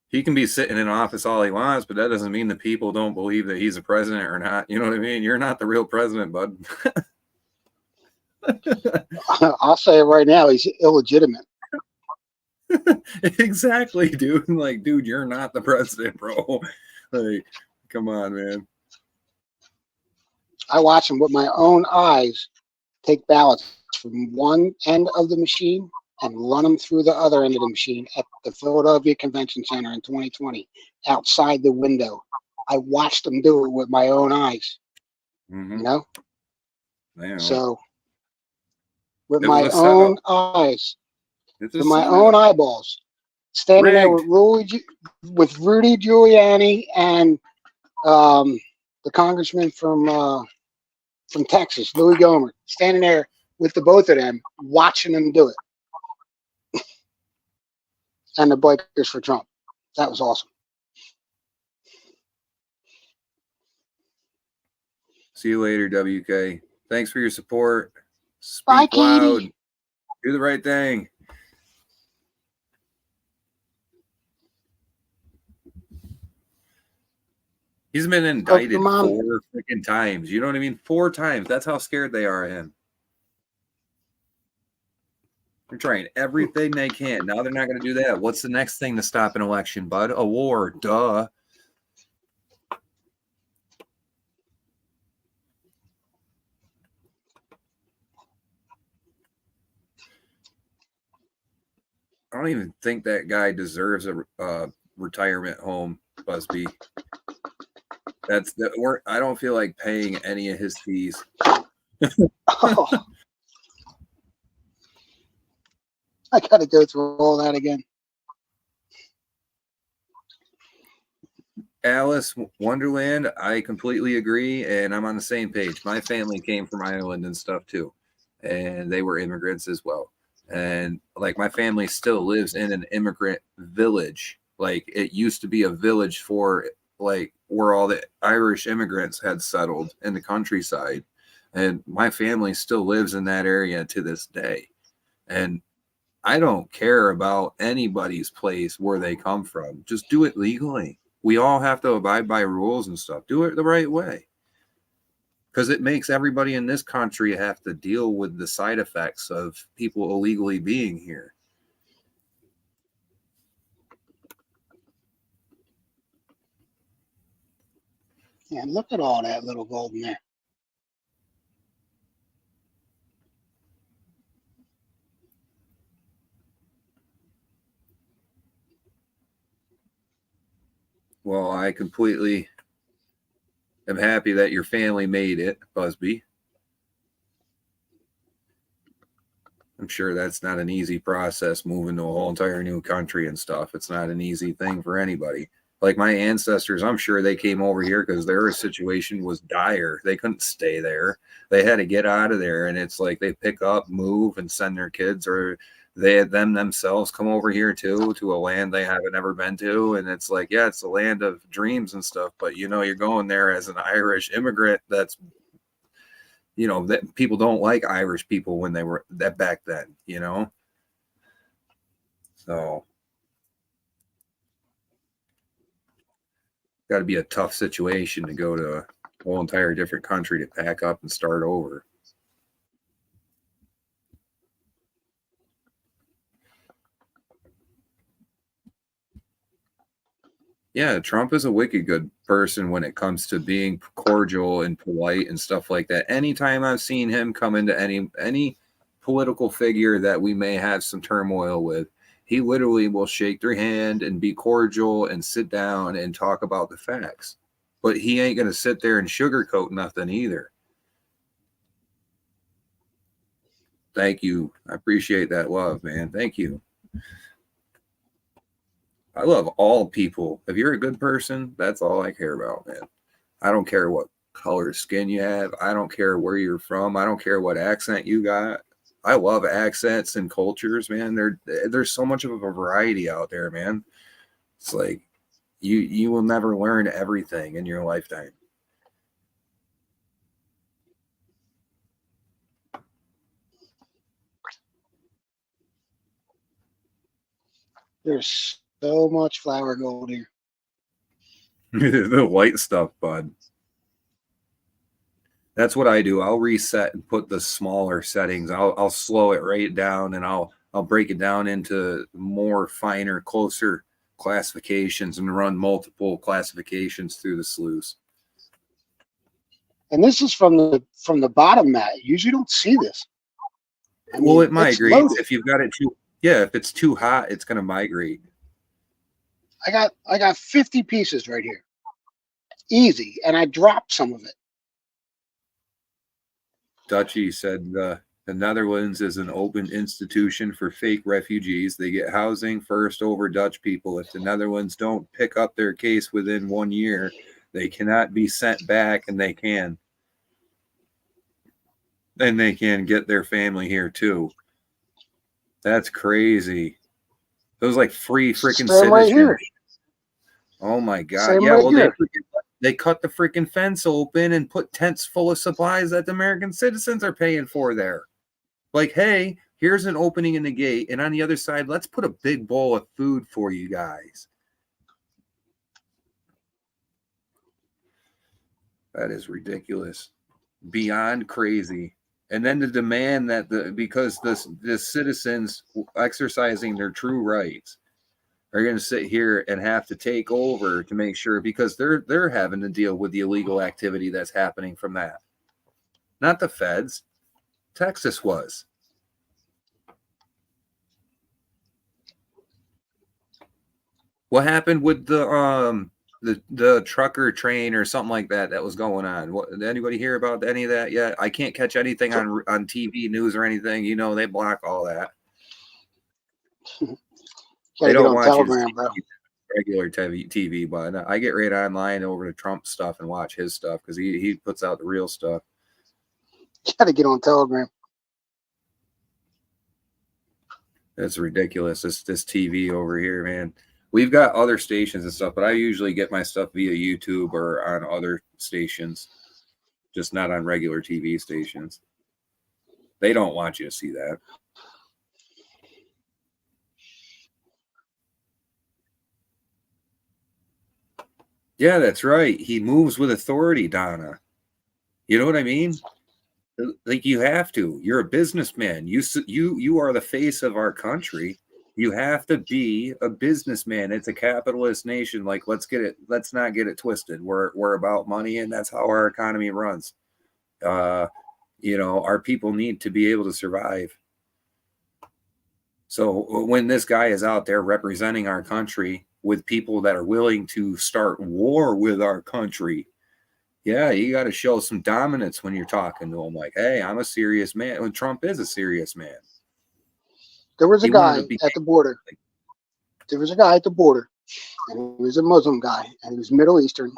He can be sitting in office all he wants, but that doesn't mean the people don't believe that he's a president or not. You know what I mean? You're not the real president, bud. I'll say it right now. He's illegitimate. Exactly, dude. Like, dude, you're not the president, bro. Like, come on, man. I watch him with my own eyes take ballots from one end of the machine and run them through the other end of the machine at the Philadelphia Convention Center in 2020, outside the window. I watched them do it with my own eyes. Mm-hmm. You know? Man, So, with it my was a own setup. eyes, It's a with my setup. own eyeballs, standing there with Rigged. Rudy Giuliani and the congressman from Texas, Louis Gohmert, standing there with the both of them, watching them do it. And the bikers for Trump. That was awesome. See you later, WK. Thanks for your support. Speak Bye, loud. Katie. Do the right thing. He's been indicted 4 freaking times. You know what I mean? 4 times. That's how scared they are of him. They're trying everything they can. Now they're not going to do that. What's the next thing to stop an election, bud? A war. Duh. I don't even think that guy deserves a retirement home, Busby. I don't feel like paying any of his fees. Oh. I got to go through all that again. Alice Wonderland, I completely agree, and I'm on the same page. My family came from Ireland and stuff too, and they were immigrants as well. And like my family still lives in an immigrant village. Like it used to be a village for like where all the Irish immigrants had settled in the countryside. And my family still lives in that area to this day. And I don't care about anybody's place where they come from. Just do it legally. We all have to abide by rules and stuff. Do it the right way. Because it makes everybody in this country have to deal with the side effects of people illegally being here. Yeah, look at all that little gold in there. Well, I completely am happy that your family made it, Busby. I'm sure that's not an easy process moving to a whole entire new country and stuff. It's not an easy thing for anybody. Like my ancestors, I'm sure they came over here because their situation was dire. They couldn't stay there. They had to get out of there. And it's like they pick up, move, and send their kids, or they had them themselves come over here too, to a land they haven't ever been to. And it's like, yeah, it's the land of dreams and stuff. But, you know, you're going there as an Irish immigrant that's, you know, that people don't like Irish people when they were that back then, you know? So got to be a tough situation to go to a whole entire different country to pack up and start over. Yeah, Trump is a wicked good person when it comes to being cordial and polite and stuff like that. Anytime I've seen him come into any political figure that we may have some turmoil with, he literally will shake their hand and be cordial and sit down and talk about the facts. But he ain't gonna sit there and sugarcoat nothing either. Thank you. I appreciate that love, man. Thank you. I love all people. If you're a good person, that's all I care about, man. I don't care what color skin you have. I don't care where you're from. I don't care what accent you got. I love accents and cultures, man. There's so much of a variety out there, man. It's like you will never learn everything in your lifetime. There's so much flour gold here. The white stuff, bud. That's what I do. I'll reset and put the smaller settings. I'll slow it right down, and I'll break it down into more finer, closer classifications and run multiple classifications through the sluice. And this is from the bottom mat. You usually don't see this. I Well, mean, it it's migrates loaded. if you've got it too. Yeah, if it's too hot, it's going to migrate. I got 50 pieces right here. Easy. And I dropped some of it. Dutchy said the Netherlands is an open institution for fake refugees. They get housing first over Dutch people. If the Netherlands don't pick up their case within 1 year, they cannot be sent back, and they can. And they can get their family here too. That's crazy. It was like free freaking Same right citizenship. here. Oh my God. Same Yeah, right well, here. they cut the freaking fence open and put tents full of supplies that the American citizens are paying for there. Like, hey, here's an opening in the gate, and on the other side, let's put a big bowl of food for you guys. That is ridiculous. Beyond crazy. And then to demand that because the citizens exercising their true rights are going to sit here and have to take over to make sure, because they're having to deal with the illegal activity that's happening from that. Not the feds. Texas was. What happened with the trucker train or something like that was going on? What, did anybody hear about any of that yet? I can't catch anything on TV news or anything. You know, they block all that. They don't want you to see regular TV, but I get right online over to Trump stuff and watch his stuff because he puts out the real stuff. You got to get on Telegram. That's ridiculous. This TV over here, man. We've got other stations and stuff, but I usually get my stuff via YouTube or on other stations, just not on regular TV stations. They don't want you to see that. Yeah, that's right. He moves with authority, Donna. You know what I mean? Like, you have to. You're a businessman. You are the face of our country. You have to be a businessman. It's a capitalist nation. Like, let's not get it twisted. We're about money, and that's how our economy runs. You know, our people need to be able to survive. So when this guy is out there representing our country with people that are willing to start war with our country, yeah, you got to show some dominance when you're talking to him. Like, hey, I'm a serious man. When Trump is a serious man. There was a guy at the border. There was a guy at the border, and he was a Muslim guy, and he was Middle Eastern.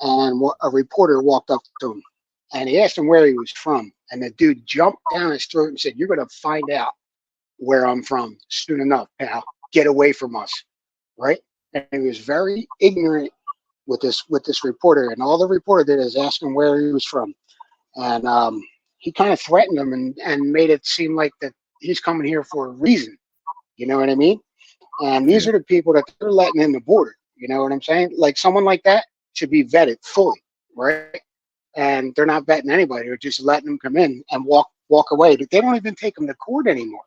And a reporter walked up to him, and he asked him where he was from. And the dude jumped down his throat and said, "You're going to find out where I'm from soon enough, pal. Get away from us." Right? And he was very ignorant with this reporter, and all the reporter did is ask him where he was from. And he kind of threatened him and made it seem like that he's coming here for a reason. You know what I mean? And these are the people that they're letting in the border. You know what I'm saying? Like, someone like that should be vetted fully, right? And they're not vetting anybody. They're just letting them come in and walk away. But they don't even take them to court anymore.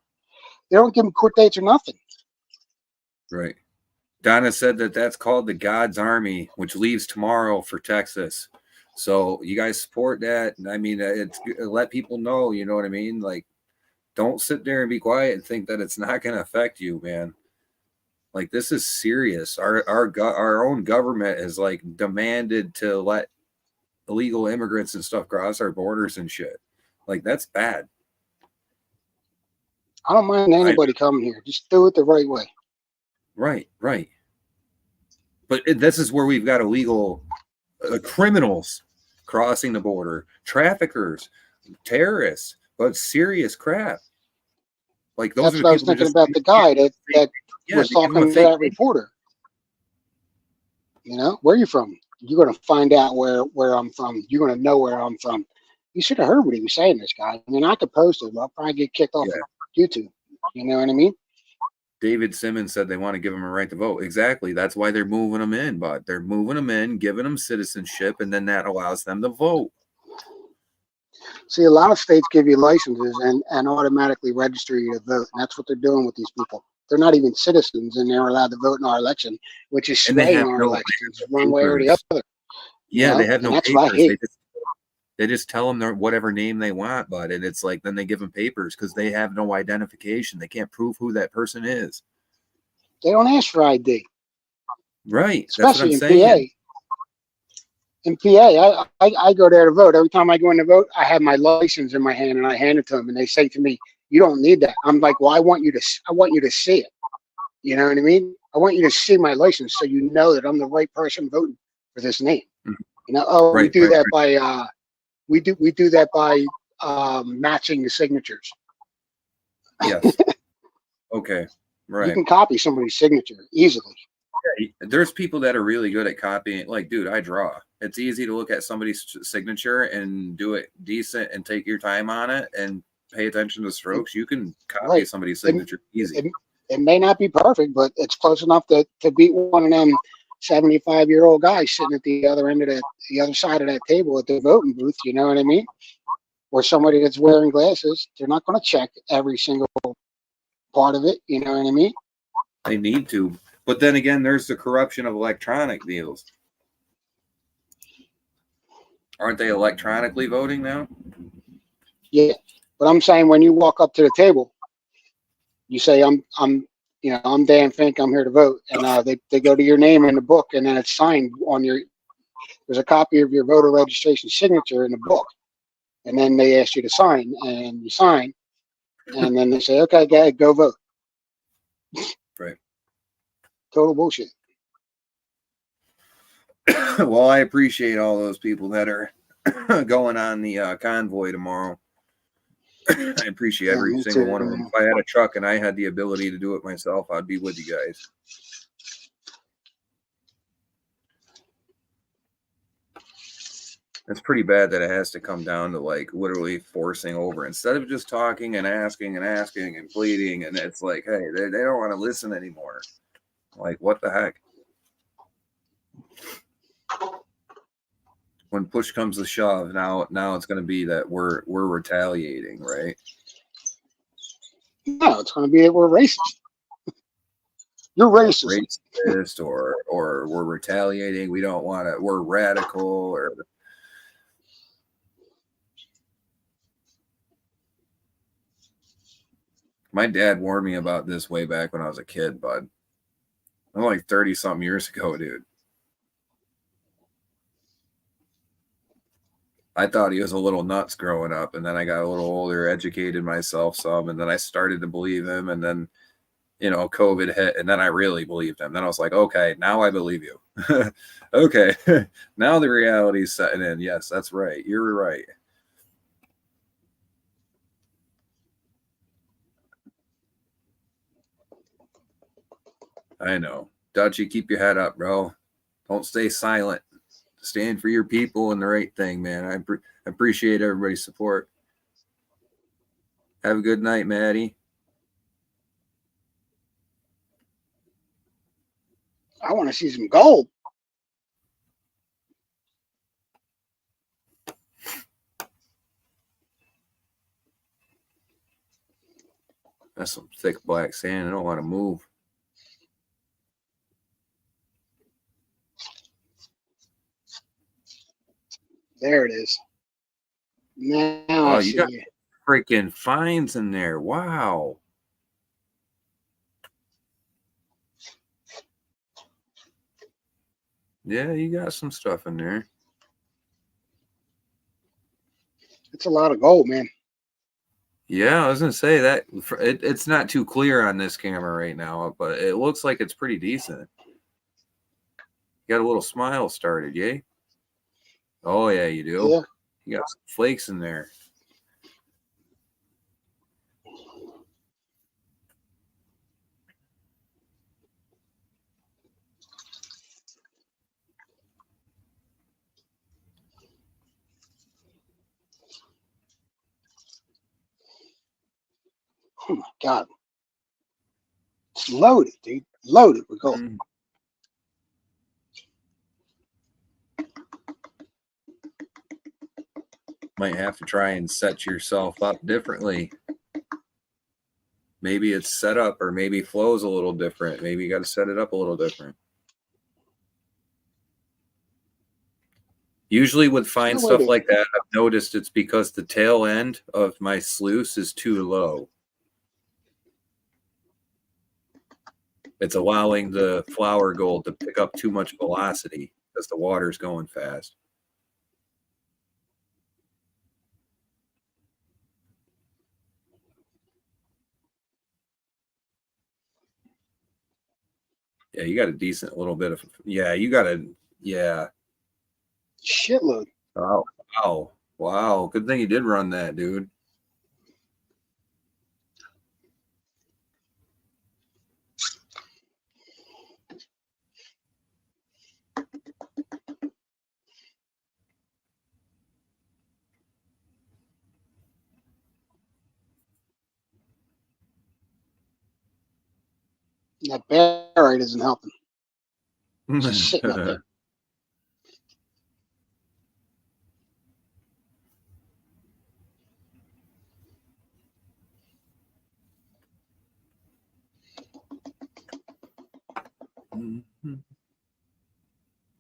They don't give them court dates or nothing. Right. Donna said that that's called the God's Army, which leaves tomorrow for Texas. So you guys support that. I mean, it's let people know. You know what I mean? Like, don't sit there and be quiet and think that it's not going to affect you, man. Like, this is serious. Our own government has like demanded to let illegal immigrants and stuff cross our borders and shit. Like, that's bad. I don't mind anybody coming here. Just do it the right way. Right. But this is where we've got illegal criminals crossing the border, traffickers, terrorists, but serious crap. Like, those That's are what I the was people thinking about the guy that was they give them talking a to fake that reporter. You know, where are you from? You're going to find out where I'm from. You're going to know where I'm from. You should have heard what he was saying, this guy. I mean, I could post it, but I'll probably get kicked off of YouTube. You know what I mean? David Simmons said they want to give them a right to vote. Exactly. That's why they're moving them in, but they're moving them in, giving them citizenship, and then that allows them to vote. See, a lot of states give you licenses and automatically register you to vote. And that's what they're doing with these people. They're not even citizens, and they're allowed to vote in our election, which is swaying our elections one way or the other. Yeah, they have no that's what I papers. hate. They just tell them their whatever name they want, but it's like then they give them papers because they have no identification. They can't prove who that person is. They don't ask for ID. Right. Especially That's what I'm saying. In PA, I go there to vote. Every time I go in to vote, I have my license in my hand and I hand it to them, and they say to me, "You don't need that." I'm like, "Well, I want you to see it." You know what I mean? I want you to see my license so you know that I'm the right person voting for this name. Mm-hmm. You know, we do that by we do that by matching the signatures. Yes. Okay. Right. You can copy somebody's signature easily. Yeah, there's people that are really good at copying. Like, dude, I draw. It's easy to look at somebody's signature and do it decent and take your time on it and pay attention to strokes. You can copy somebody's signature easy. It may not be perfect, but it's close enough to beat one of them 75-year-old guys sitting at the other end of the other side of that table at the voting booth. You know what I mean? Or somebody that's wearing glasses. They're not going to check every single part of it. You know what I mean? They need to. But then again, there's the corruption of electronic deals. Aren't they electronically voting now? Yeah. But I'm saying when you walk up to the table, you say, I'm Dan Fink, I'm here to vote. And they go to your name in the book, and then it's signed on there's a copy of your voter registration signature in the book. And then they ask you to sign, and you sign. And then they say, okay, go vote. Right. Total bullshit. Well, I appreciate all those people that are going on the convoy tomorrow. I appreciate every single one of them. If I had a truck and I had the ability to do it myself, I'd be with you guys. It's pretty bad that it has to come down to like literally forcing over instead of just talking and asking and pleading. And it's like, hey, they don't want to listen anymore. Like, what the heck? When push comes to shove, now it's going to be that we're retaliating, right? No, it's going to be that we're racist. You're racist. or we're retaliating. We don't want to. We're radical. Or my dad warned me about this way back when I was a kid, bud. I'm like 30-something years ago, dude. I thought he was a little nuts growing up, and then I got a little older, educated myself some, and then I started to believe him, and then, COVID hit, and then I really believed him. Then I was like, okay, now I believe you. Okay, now the reality's setting in. Yes, that's right. You're right. I know. Dutchie, keep your head up, bro. Don't stay silent. Stand for your people and the right thing, man. I appreciate everybody's support. Have a good night, Maddie. I want to see some gold. That's some thick black sand. I don't want to move. There it is. Now Oh, I you see got you. freaking fines in there. Wow. Yeah, you got some stuff in there. It's a lot of gold, man. Yeah, I was gonna say that it's not too clear on this camera right now, but it looks like it's pretty decent. You got a little smile started, yay? Oh yeah, you do. Yeah. You got some flakes in there. Oh my God. It's loaded, dude. Loaded with gold. Mm. Might have to try and set yourself up differently. Maybe it's set up, or maybe flows a little different. Maybe you got to set it up a little different. Usually with fine No way stuff to- like that, I've noticed it's because the tail end of my sluice is too low. It's allowing the flower gold to pick up too much velocity because the water's going fast. Yeah, you got a decent little bit of, yeah, you got a, yeah. Shitload. Oh, wow. Wow. Good thing you did run that, dude. That barite isn't helping. It's just sitting up there.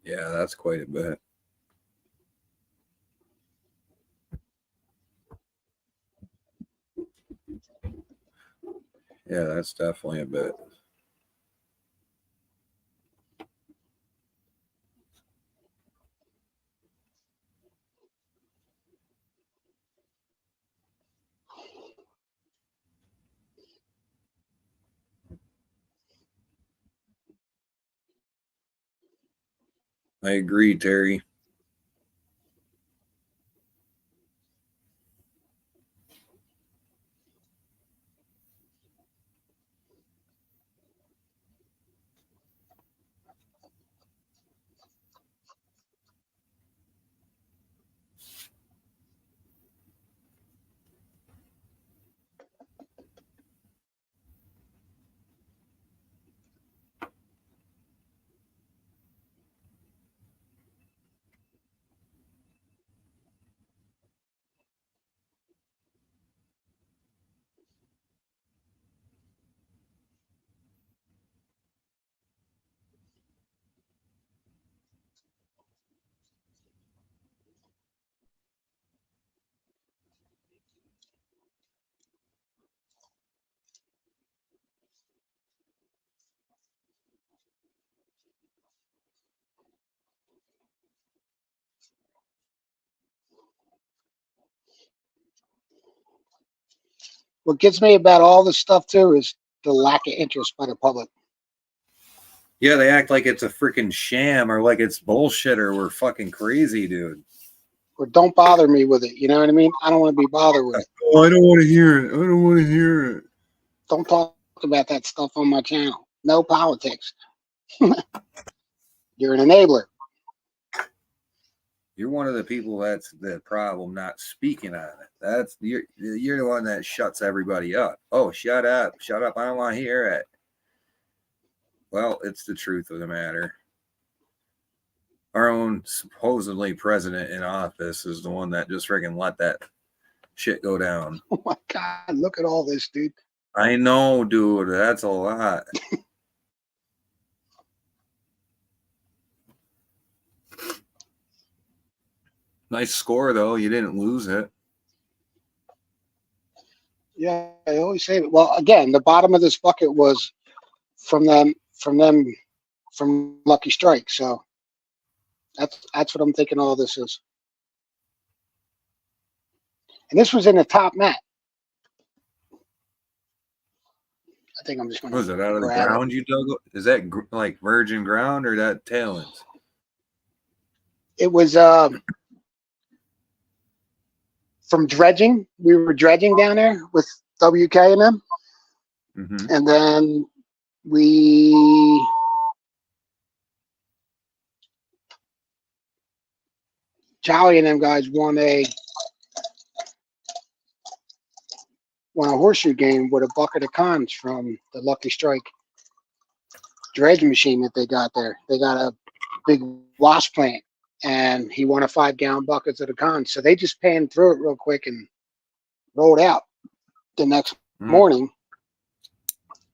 Yeah, that's quite a bit. Yeah, that's definitely a bit. I agree, Terry. What gets me about all this stuff too is the lack of interest by the public. Yeah, they act like it's a freaking sham or like it's bullshit or we're fucking crazy, dude. Or don't bother me with it. You know what I mean? I don't want to be bothered with it. Oh, I don't want to hear it. I don't want to hear it. Don't talk about that stuff on my channel. No politics. You're an enabler. You're one of the people that's the problem, not speaking on it. That's you're the one that shuts everybody up. Oh, shut up. Shut up. I don't want to hear it. Well, it's the truth of the matter. Our own supposedly president in office is the one that just freaking let that shit go down. Oh my God, look at all this, dude. I know, dude. That's a lot. Nice score though. You didn't lose it. Yeah, I always say it. Well, again, the bottom of this bucket was from Lucky Strike. So that's what I'm thinking all this is. And this was in the top mat. I think I'm just going to Was it out of the grab ground you dug? Is that like virgin ground or that tailings? it. It was from dredging. We were dredging down there with WK and them. Mm-hmm. And then Jolly and them guys won a horseshoe game with a bucket of cons from the Lucky Strike dredge machine that they got there. They got a big wash plant, and he won a 5-gallon buckets of the cons. So they just panned through it real quick and rolled out the next morning.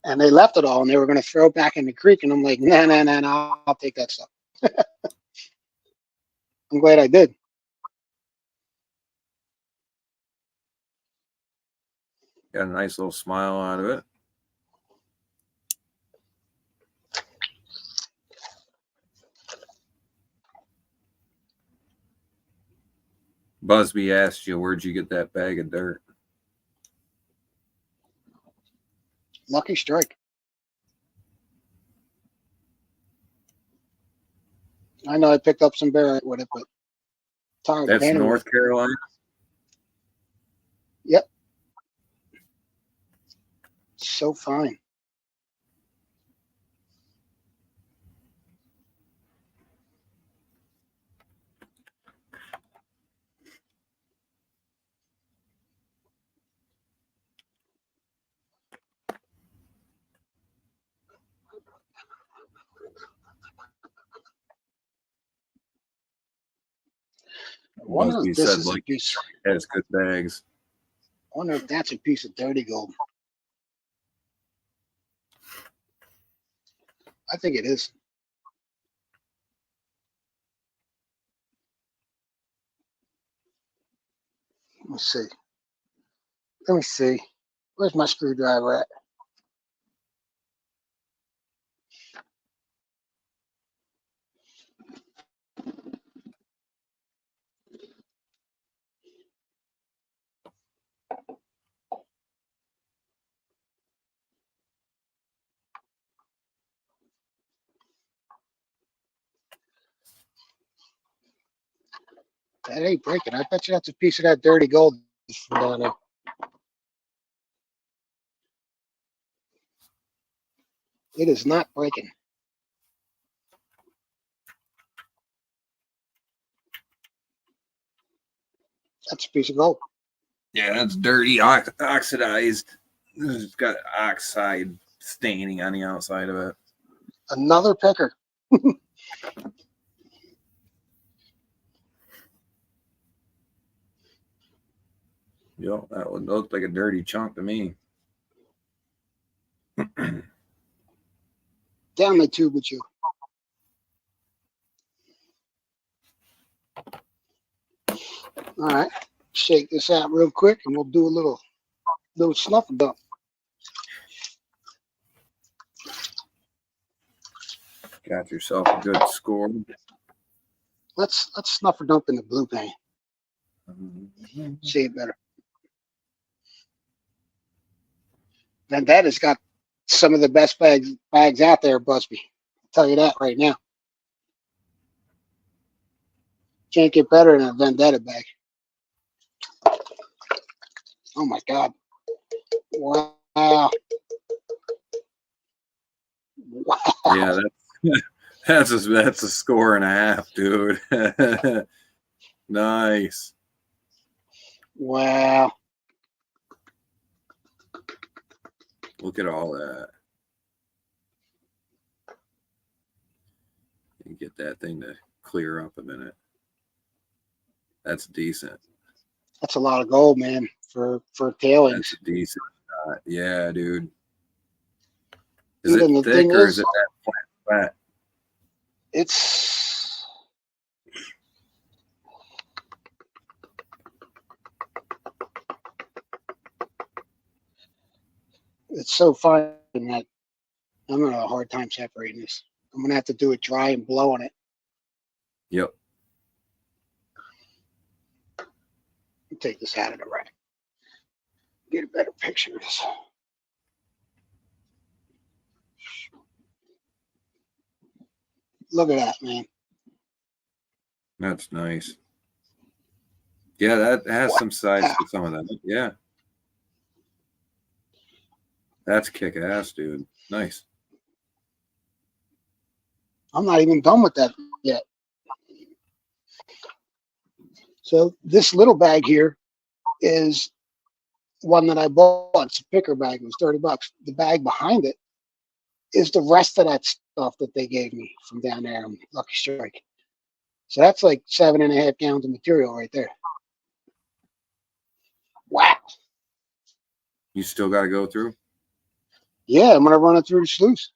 And they left it all, and they were going to throw it back in the creek. And I'm like, nah, I'll take that stuff. I'm glad I did. Got a nice little smile out of it. Busby asked you, where'd you get that bag of dirt? Lucky Strike. I know I picked up some barrett with it, but tired of That's handling North it. Carolina? Yep. So fine. I wonder Busby if this said is a like piece. has good bags. I wonder if that's a piece of dirty gold. I think it is. Let me see. Let me see. Where's my screwdriver at? That ain't breaking. I bet you that's a piece of that dirty gold from down there. It is not breaking. That's a piece of gold. Yeah, that's dirty, oxidized. It's got oxide staining on the outside of it. Another picker. Yep, that would look like a dirty chunk to me. Down the tube with you. All right. Shake this out real quick and we'll do a little snuff dump. Got yourself a good score. Let's snuff a dump in the blue paint. See it better. Vendetta's got some of the best bags out there, Busby. I'll tell you that right now. Can't get better than a Vendetta bag. Oh my God. Wow. Wow. Yeah, that's a score and a half, dude. Nice. Wow. Look at all that. You get that thing to clear up a minute. That's decent. That's a lot of gold, man, for tailings. That's a decent shot. Yeah, dude. Is Dude, and it the thick thing or is, is it that flat? it's It's so fine that I'm gonna have a hard time separating this. I'm gonna have to do it dry and blow on it. Yep. Take this out of the rack. Get a better picture of this. Look at that, man. That's nice. Yeah, that has some size to some of that. Yeah. That's kick ass, dude. Nice. I'm not even done with that yet. So this little bag here is one that I bought. It's a picker bag. It was $30. The bag behind it is the rest of that stuff that they gave me from down there on Lucky Strike. So that's like 7.5 gallons of material right there. Wow. You still got to go through? Yeah, I'm going to run it through the sluice.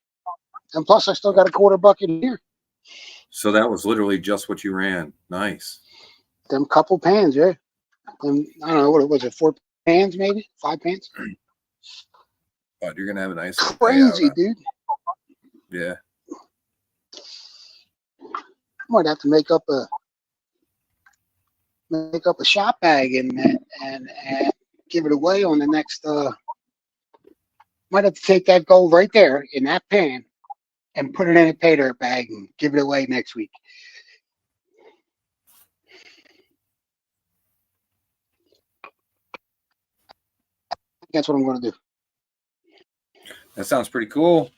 And plus, I still got a quarter bucket here. So that was literally just what you ran. Nice. Them couple pans, yeah. And I don't know, what was it, 4 pans maybe? 5 pans? But you're going to have a nice crazy, dude. Yeah. I might have to make up a shop bag and give it away on the next might have to take that gold right there in that pan and put it in a pay dirt bag and give it away next week. That's what I'm going to do. That sounds pretty cool.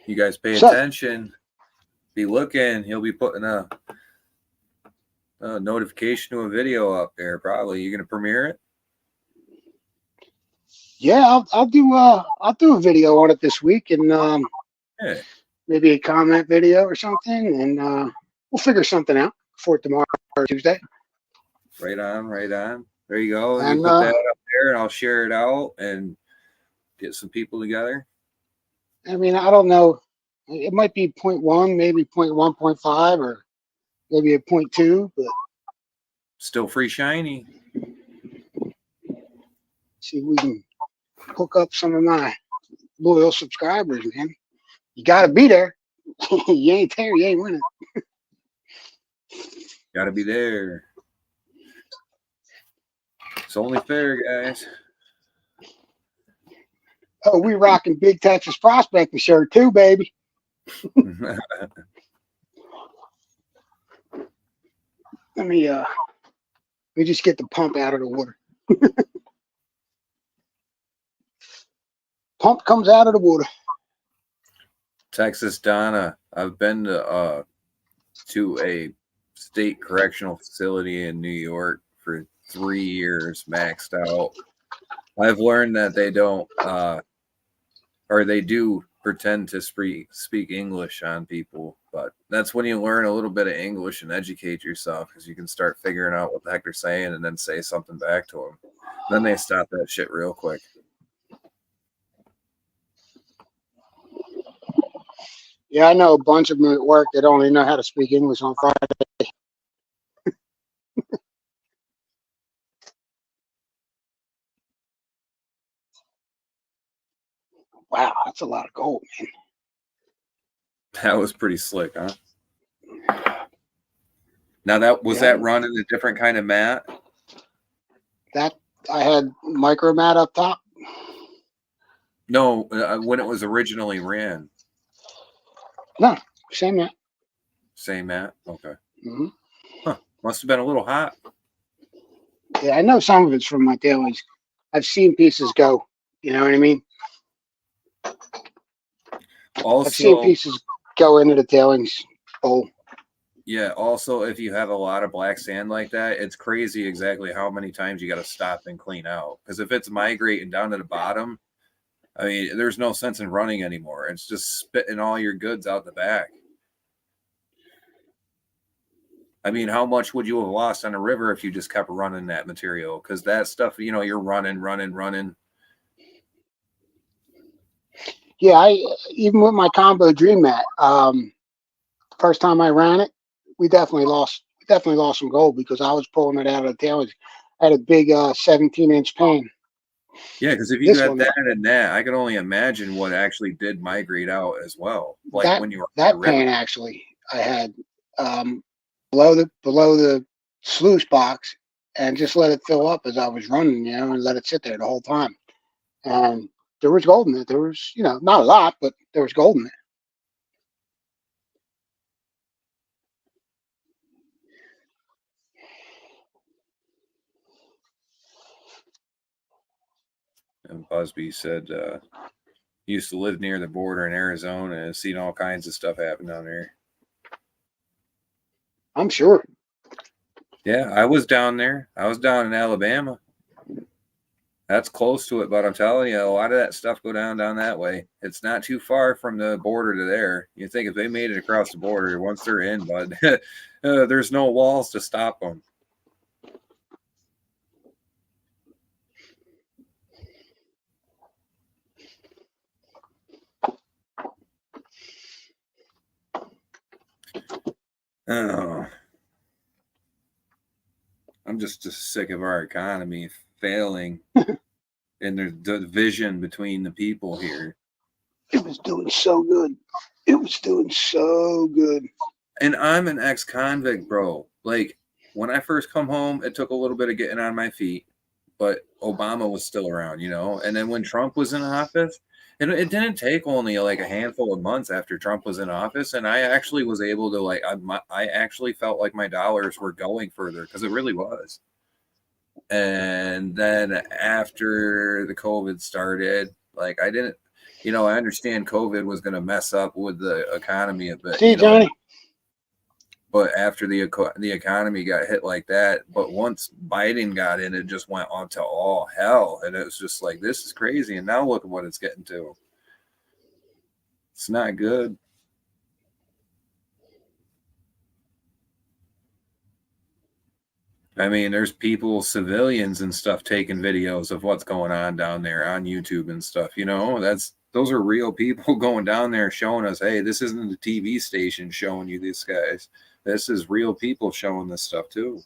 You guys pay attention. Be looking. He'll be putting a notification to a video up there. Probably. You gonna premiere it? Yeah, I'll do a video on it this week and Yeah. maybe a comment video or something, and we'll figure something out for tomorrow or Tuesday. Right on, right on. There you go. And you put that up there, and I'll share it out and get some people together. I mean, I don't know. It might be 0.1, maybe 0.1, 0.5, or maybe a 0.2, but still free shiny. See if we can hook up some of my loyal subscribers, man. You got to be there. You ain't there, you ain't winning. Got to be there. It's only fair, guys. Oh, we rocking Big Texas Prospecting shirt too, baby. Let me just get the pump out of the water. Pump comes out of the water. Texas Donna. I've been to a state correctional facility in New York for 3 years, maxed out. I've learned that they don't, or they do pretend to speak English on people, but that's when you learn a little bit of English and educate yourself, because you can start figuring out what the heck they're saying and then say something back to them. Then they stop that shit real quick. Yeah, I know a bunch of them at work that only know how to speak English on Friday. Wow, that's a lot of gold, man. That was pretty slick, huh? Now that was that running a different kind of mat? That I had micro mat up top. No, when it was originally ran. No, same mat. Same mat. Okay. Mm-hmm. Huh. Must have been a little hot. Yeah, I know some of it's from my tailings. I've seen pieces go. You know what I mean? Also, I've seen pieces go into the tailings bowl. Yeah. Also, if you have a lot of black sand like that, it's crazy exactly how many times you got to stop and clean out. Because if it's migrating down to the bottom, I mean, there's no sense in running anymore. It's just spitting all your goods out the back. I mean, how much would you have lost on a river if you just kept running that material? Because that stuff, you know, you're running. Yeah, I even with my combo dream mat, first time I ran it, we definitely lost some gold because I was pulling it out of the tailings. I had a big 17-inch pan. Yeah, because if you This got one, that and that, I can only imagine what actually did migrate out as well. Like that when you were on the that river. pan actually, I had below the sluice box, and just let it fill up as I was running, and let it sit there the whole time. And there was gold in it. There was, not a lot, but there was gold in it. And Busby said he used to live near the border in Arizona and has seen all kinds of stuff happen down there. I'm sure. Yeah, I was down there. I was down in Alabama. That's close to it, but I'm telling you, a lot of that stuff go down that way. It's not too far from the border to there. You think if they made it across the border, once they're in, bud, there's no walls to stop them. Oh, I'm just sick of our economy failing and there's division between the people here. It was doing so good. It was doing so good. And I'm an ex-convict, bro. Like when I first come home, it took a little bit of getting on my feet, but Obama was still around, And then when Trump was in office, it didn't take only like a handful of months after Trump was in office, and I actually was able to I actually felt like my dollars were going further because it really was. And then after the COVID started, like I didn't, I understand COVID was going to mess up with the economy a bit, See, Johnny? But after the economy got hit like that, but once Biden got in, it just went on to all hell, and it was just like, this is crazy. And now look at what it's getting to. It's not good. I mean, there's people, civilians and stuff, taking videos of what's going on down there on YouTube and stuff. Those are real people going down there showing us, hey, this isn't a TV station showing you these guys. This is real people showing this stuff too.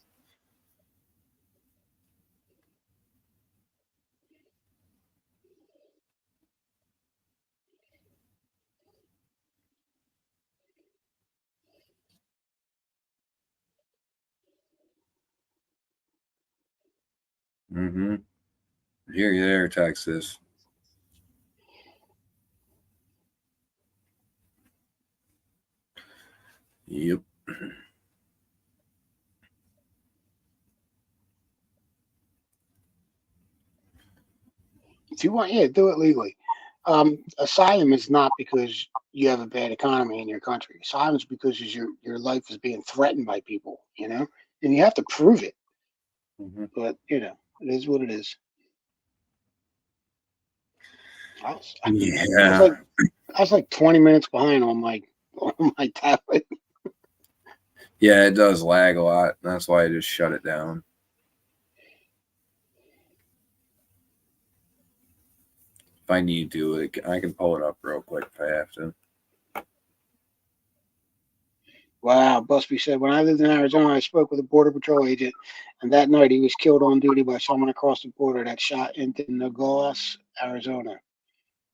Mm-hmm. Hear you there, Texas. Yep. If you want, yeah, do it legally. Asylum is not because you have a bad economy in your country. Asylum is because your life is being threatened by people, and you have to prove it. Mm-hmm. But it is what it is. I was, Yeah. I was like 20 minutes behind on my tablet. Yeah, it does lag a lot. That's why I just shut it down. If I need to, I can pull it up real quick if I have to. Wow, Busby said, when I lived in Arizona, I spoke with a Border Patrol agent, and that night he was killed on duty by someone across the border that shot into Nogales, Arizona.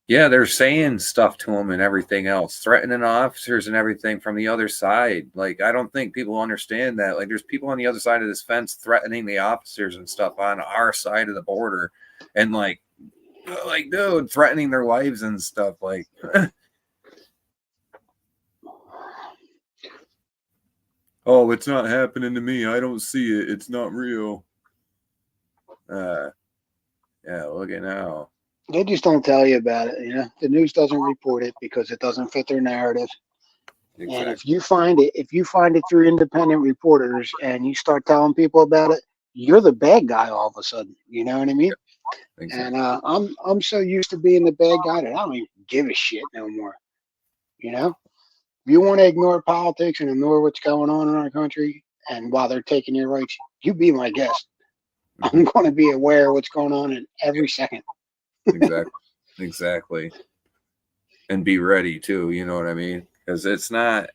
Yeah, they're saying stuff to them and everything else, threatening officers and everything from the other side. Like, I don't think people understand that. Like, there's people on the other side of this fence threatening the officers and stuff on our side of the border, and like dude, threatening their lives and stuff. Like, oh, it's not happening to me. I don't see it. It's not real. Yeah, look at now. They just don't tell you about it. The news doesn't report it because it doesn't fit their narrative. Exactly. And if you find it through independent reporters and you start telling people about it, you're the bad guy all of a sudden. You know what I mean? Exactly. And I'm so used to being the bad guy that I don't even give a shit no more. If you want to ignore politics and ignore what's going on in our country, and while they're taking your rights, you be my guest. Mm-hmm. I'm going to be aware of what's going on in every second. Exactly. And be ready too, you know what I mean? Because it's not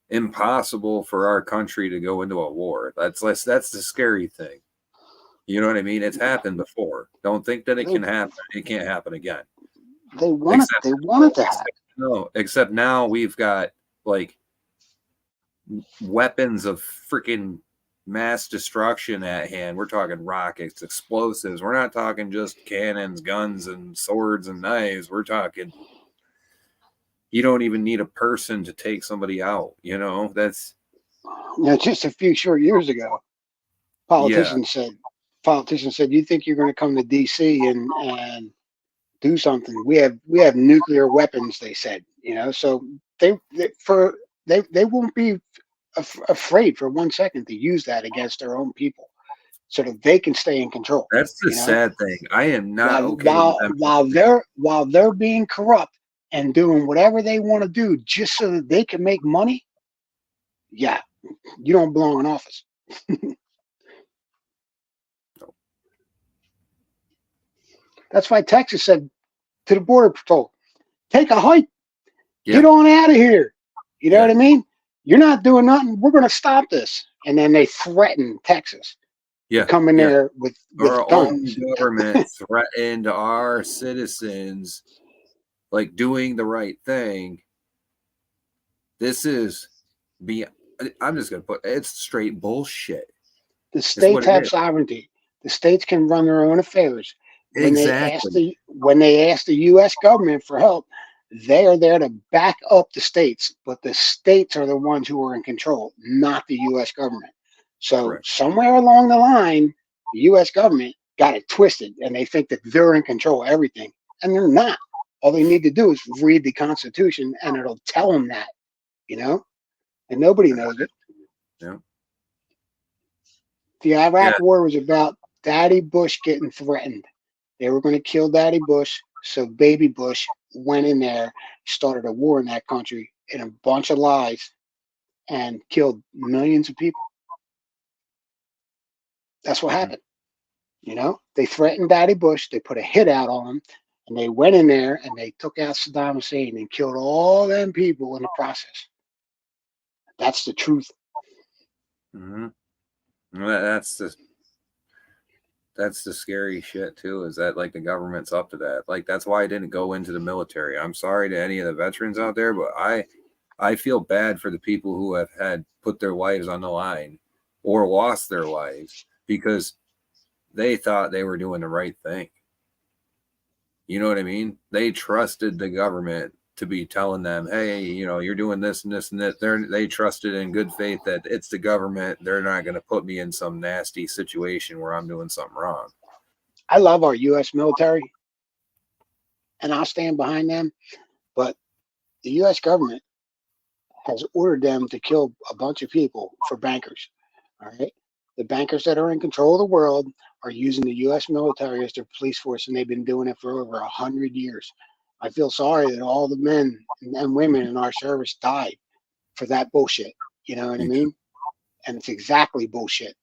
impossible for our country to go into a war. That's the scary thing. You know what I mean? It's happened before. Don't think that it They, can happen. It can't happen again. they want it. They want it to happen. No, except now we've got like weapons of freaking mass destruction at hand. We're talking rockets, explosives. We're not talking just cannons, guns, and swords and knives. We're talking you don't even need a person to take somebody out. You know, that's Just a few short years ago, yeah. politicians said, you think you're going to come to DC and do something? We have nuclear weapons, they said, so they won't be afraid for 1 second to use that against their own people so that they can stay in control. That's the sad thing. I am not while, okay with them. while they're being corrupt and doing whatever they want to do just so that they can make money. Yeah, you don't belong in office. That's why Texas said to the Border Patrol, take a hike, get on out of here. You know what I mean? You're not doing nothing. We're going to stop this. And then they threatened Texas. Come in there with our guns. own government threatened our citizens like doing the right thing. This is I'm just going to put it's straight bullshit. The states have sovereignty. The states can run their own affairs. When they ask the U.S. government for help, they are there to back up the states, but the states are the ones who are in control, not the U.S. government. So somewhere along the line, the U.S. government got it twisted, and they think that they're in control of everything, and they're not. All they need to do is read the Constitution, and it'll tell them that, and nobody knows it. Yeah. The Iraq War was about Daddy Bush getting threatened. They were going to kill Daddy Bush, so Baby Bush went in there, started a war in that country in a bunch of lies, and killed millions of people. That's what happened. They threatened Daddy Bush. They put a hit out on him, and they went in there and they took out Saddam Hussein and killed all them people in the process. That's the truth. Mm-hmm. That's the scary shit too, is that like the government's up to that. Like that's why I didn't go into the military. I'm sorry to any of the veterans out there, but I feel bad for the people who have had put their lives on the line or lost their lives because they thought they were doing the right thing. You know what I mean? They trusted the government to be telling them, hey, you're doing this and this and that. They trusted in good faith that it's the government. They're not going to put me in some nasty situation where I'm doing something wrong. I love our U.S. military, and I'll stand behind them. But the U.S. government has ordered them to kill a bunch of people for bankers. All right. The bankers that are in control of the world are using the U.S. military as their police force, and they've been doing it for over 100 years. I feel sorry that all the men and women in our service died for that bullshit. You know what I mean? And it's exactly bullshit.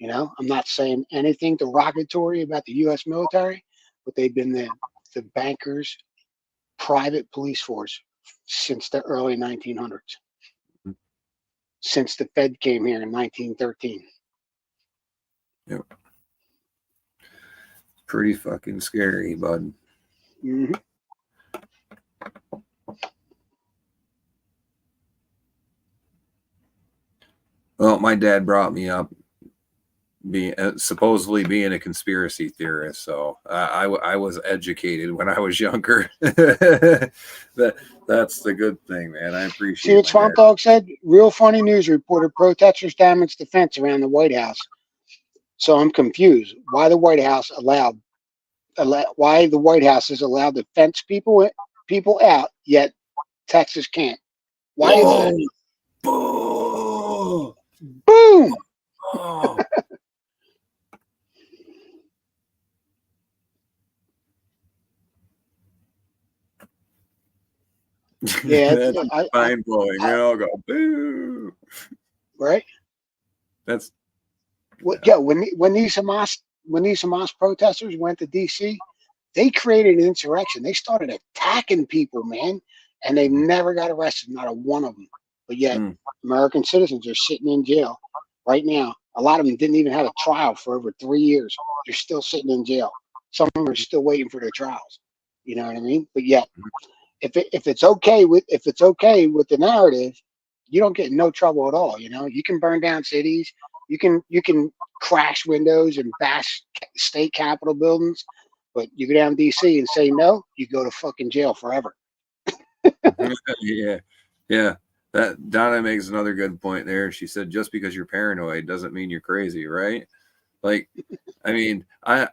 I'm not saying anything derogatory about the U.S. military, but they've been the bankers' private police force since the early 1900s, since the Fed came here in 1913. Yep. Pretty fucking scary, bud. Mm-hmm. Well, my dad brought me up supposedly being a conspiracy theorist, so I was educated when I was younger. That's the good thing, man. I appreciate. See what Swamp Dog said? Real funny news reporter: protesters damaged the fence around the White House. So I'm confused. Why the White House is allowed to fence people out, yet Texas can't? Why is that? Boom! Boom! Oh. Yeah, that's mind blowing. I'll go boo. Right. That's when these Hamas protesters went to DC, they created an insurrection. They started attacking people, man, and they never got arrested, not a one of them. But yet, American citizens are sitting in jail right now A lot of them didn't even have a trial for over 3 years. They're still sitting in jail. Some of them are still waiting for their trials. You know what I mean? But yet, if it's okay with the narrative, you don't get in no trouble at all. You know, you can burn down cities, you can crash windows and bash state capitol buildings, but you go down to DC and say no, you go to fucking jail forever. Yeah, yeah. That Donna makes another good point there. She said, just because you're paranoid doesn't mean you're crazy, right? Like, I mean, I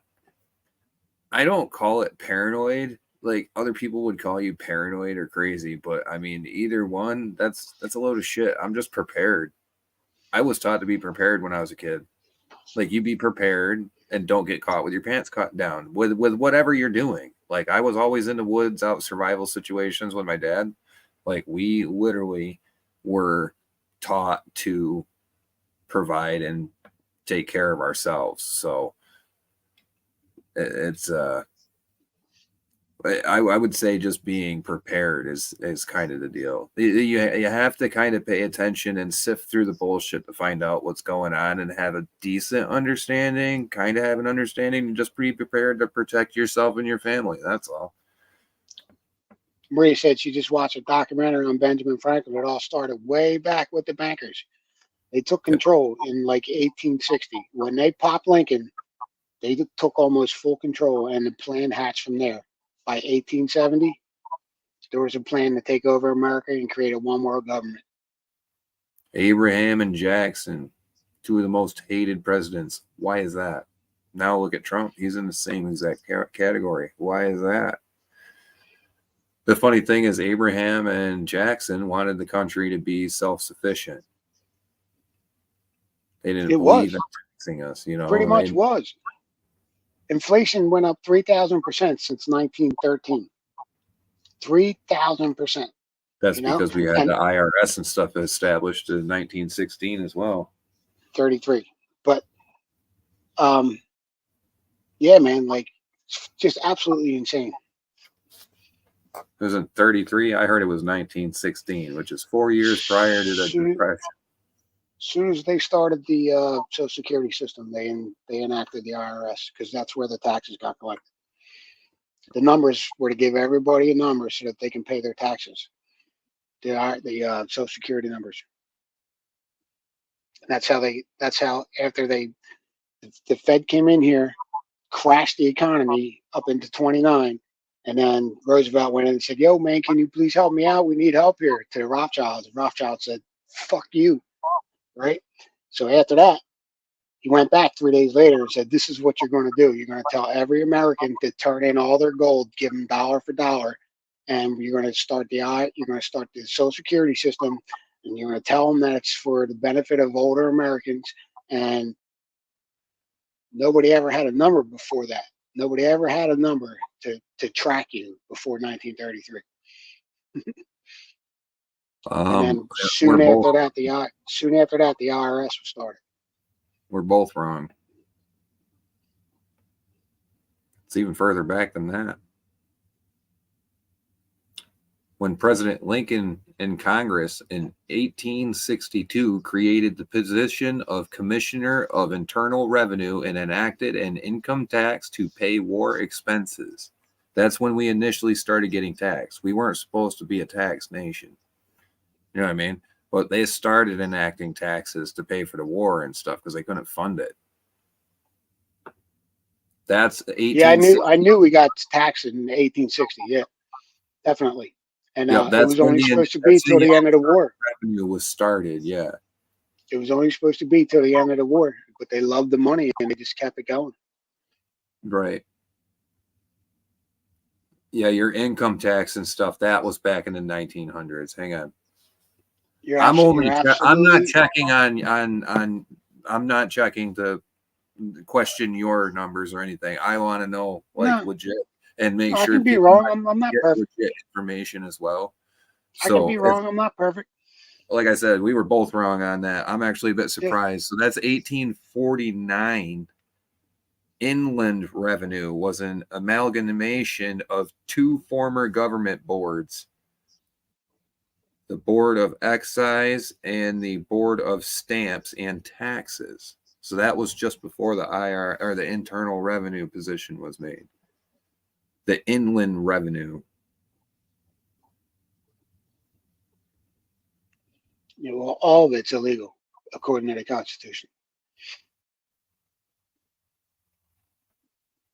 don't call it paranoid. Like other people would call you paranoid or crazy, but I mean, either one, that's a load of shit. I'm just prepared. I was taught to be prepared when I was a kid. Like you be prepared and don't get caught with your pants caught down with whatever you're doing. Like I was always in the woods, out survival situations with my dad. Like we literally were taught to provide and take care of ourselves. So it's I would say just being prepared is kind of the deal. You have to kind of pay attention and sift through the bullshit to find out what's going on and have a decent understanding, kind of have an understanding, and just be prepared to protect yourself and your family. That's all. Maria said she just watched a documentary on Benjamin Franklin. It all started way back with the bankers. They took control in like 1860. When they popped Lincoln, they took almost full control, and the plan hatched from there. By 1870, there was a plan to take over America and create a one world government. Abraham and Jackson, two of the most hated presidents. Why is that? Now look at Trump. He's in the same exact category. Why is that? The funny thing is Abraham and Jackson wanted the country to be self-sufficient. They didn't believe in taxing us, you know. Pretty much was. Inflation went up 3,000% since 1913. 3,000%. That's because we had the IRS and stuff established in 1916 as well. 33. But yeah, man, like just absolutely insane. It was in 33. I heard it was 1916, which is 4 years prior to the Depression. As soon as they started the Social Security system, they enacted the IRS because that's where the taxes got collected. The numbers were to give everybody a number so that they can pay their taxes. The Social Security numbers. And that's how after the Fed came in here, crashed the economy up into 29, and then Roosevelt went in and said, "Yo, man, can you please help me out? We need help here." To the Rothschilds. And Rothschild said, "Fuck you." Right? So after that, he went back 3 days later and said, "This is what you're going to do. You're going to tell every American to turn in all their gold, give them dollar for dollar, and you're going to start the Social Security system, and you're going to tell them that it's for the benefit of older Americans." And nobody ever had a number before that. Nobody ever had a number to track you before 1933. And then soon after that, the IRS was started. We're both wrong. It's even further back than that. When President Lincoln and Congress in 1862 created the position of Commissioner of Internal Revenue and enacted an income tax to pay war expenses. That's when we initially started getting taxed. We weren't supposed to be a tax nation. You know what I mean? But they started enacting taxes to pay for the war and stuff because they couldn't fund it. That's 1860. Yeah, I knew we got taxed in 1860. Yeah, definitely. And it was only supposed to be till the end of the war. Revenue was started. Yeah, it was only supposed to be till the end of the war, but they loved the money and they just kept it going. Right. Yeah, your income tax and stuff, that was back in the 1900s. Hang on. I'm not checking I'm not checking to question your numbers or anything. I want to know legit and make sure. I can be wrong. I'm not perfect. Legit information as well. So I can be wrong. I'm not perfect. Like I said, we were both wrong on that. I'm actually a bit surprised. Yeah. So that's 1849. Inland revenue was an amalgamation of two former government boards, the Board of Excise and the Board of Stamps and Taxes. So that was just before the IR or the internal revenue position was made. The inland revenue. You know, well, all of it's illegal according to the Constitution.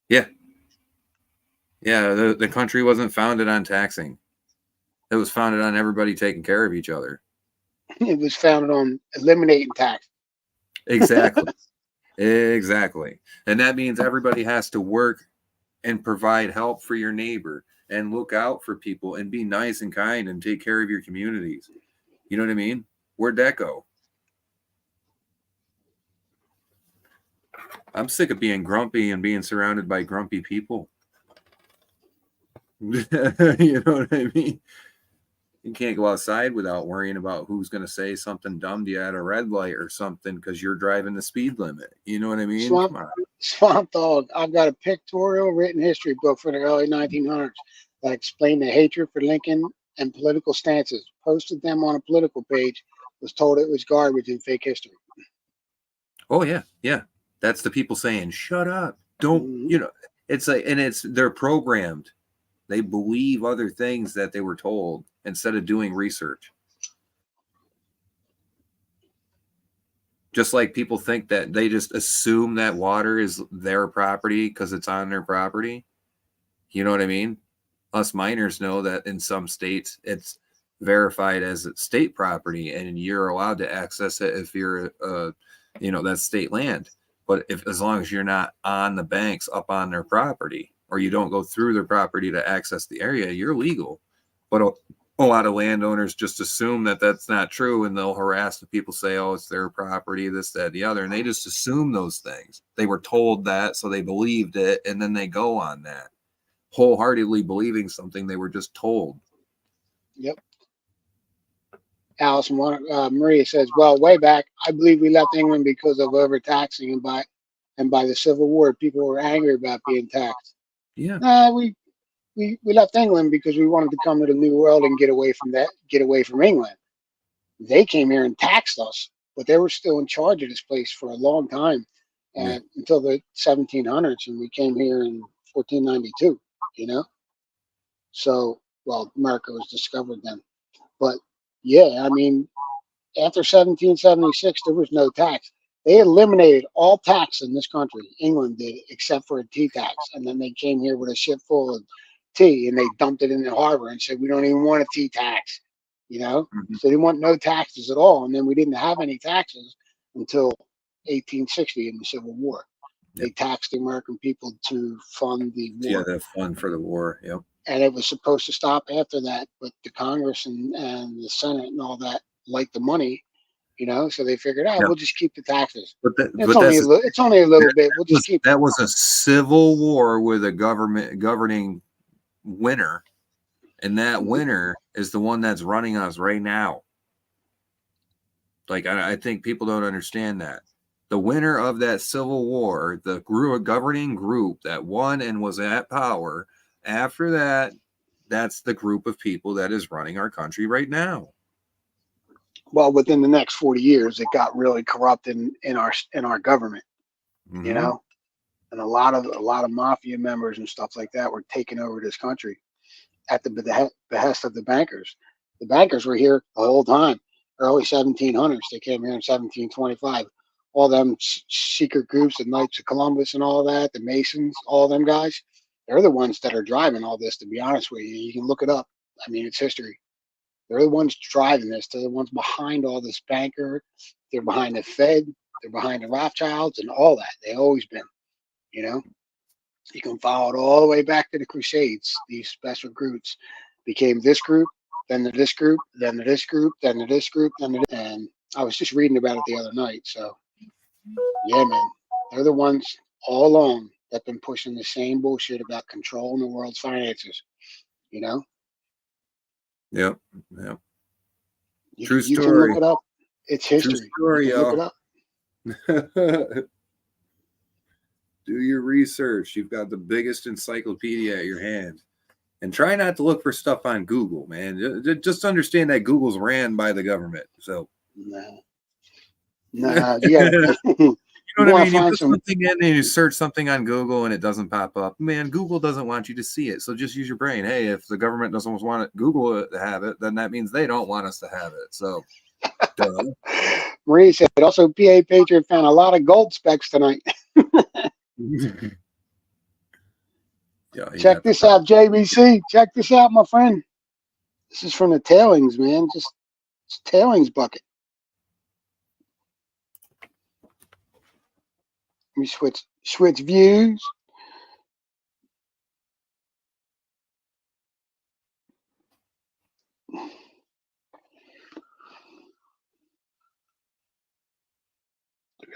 Yeah. Yeah, the country wasn't founded on taxing. It was founded on everybody taking care of each other. It was founded on eliminating tax. Exactly. Exactly. And that means everybody has to work and provide help for your neighbor and look out for people and be nice and kind and take care of your communities. You know what I mean? Where'd that go? I'm sick of being grumpy and being surrounded by grumpy people. You know what I mean? You can't go outside without worrying about who's going to say something dumb to you at a red light or something because you're driving the speed limit. You know what I mean? Come on. Swamp Dog. I've got a pictorial written history book from the early 1900s that explained the hatred for Lincoln and political stances. Posted them on a political page. Was told it was garbage and fake history. Oh yeah, yeah. That's the people saying, "Shut up! Don't." You know, it's like, and they're programmed. They believe other things that they were told instead of doing research. Just like people think that they just assume that water is their property because it's on their property. You know what I mean? Us miners know that in some states it's verified as state property and you're allowed to access it if you're, that's state land. But as long as you're not on the banks up on their property or you don't go through their property to access the area, you're legal. But a lot of landowners just assume that that's not true and they'll harass the people, say, oh, it's their property, this, that, the other. And they just assume those things. They were told that, so they believed it. And then they go on that wholeheartedly believing something they were just told. Yep. Alice Maria says, well, way back, I believe we left England because of overtaxing and by the Civil War, people were angry about being taxed. Yeah. We left England because we wanted to come to the New World and get away from England. They came here and taxed us, but they were still in charge of this place for a long time, until the 1700s, and we came here in 1492. So, well, America was discovered then, but yeah, I mean, after 1776, there was no tax. They eliminated all tax in this country. England did, except for a tea tax, and then they came here with a ship full of tea and they dumped it in the harbor and said, we don't even want a tea tax, So they want no taxes at all. And then we didn't have any taxes until 1860 in the Civil War. They taxed the American people to fund the war. Yeah, the fund for the war. Yep. And it was supposed to stop after that, but the Congress and the Senate and all that liked the money, so they figured out, we'll just keep the taxes. It's only a little bit. We'll just keep that was a civil war with a governing winner, and that winner is the one that's running us right now. Like, I think people don't understand that the winner of that civil war, the governing group that won and was at power after that, that's the group of people that is running our country right now. Well, within the next 40 years, it got really corrupt in our government, and a lot of mafia members and stuff like that were taking over this country at the behest of the bankers. The bankers were here the whole time, early 1700s. They came here in 1725. All them secret groups, the Knights of Columbus and all that, the Masons, all them guys, they're the ones that are driving all this, to be honest with you. You can look it up. I mean, it's history. They're the ones driving this. They're the ones behind all this banker. They're behind the Fed. They're behind the Rothschilds and all that. They've always been, You can follow it all the way back to the Crusades. These special groups became this group, then to this group, then to this group, then to this group, then to this. And I was just reading about it the other night. So, yeah, man, they're the ones all along that been pushing the same bullshit about controlling the world's finances, Yep. True story. You can look it up. It's history. True story, look it up. Do your research. You've got the biggest encyclopedia at your hand. And try not to look for stuff on Google, man. Just understand that Google's ran by the government. So no, you You know what I mean? You find put some. something in and you search something on Google and it doesn't pop up. Man, Google doesn't want you to see it. So just use your brain. Hey, if the government doesn't want it, Google to have it, then that means they don't want us to have it. So, duh. Marie said, also, PA Patriot found a lot of gold specks tonight. Yeah, Check this out, JBC. Check this out, my friend. This is from the tailings, man. Just tailings bucket. Let me switch views. Look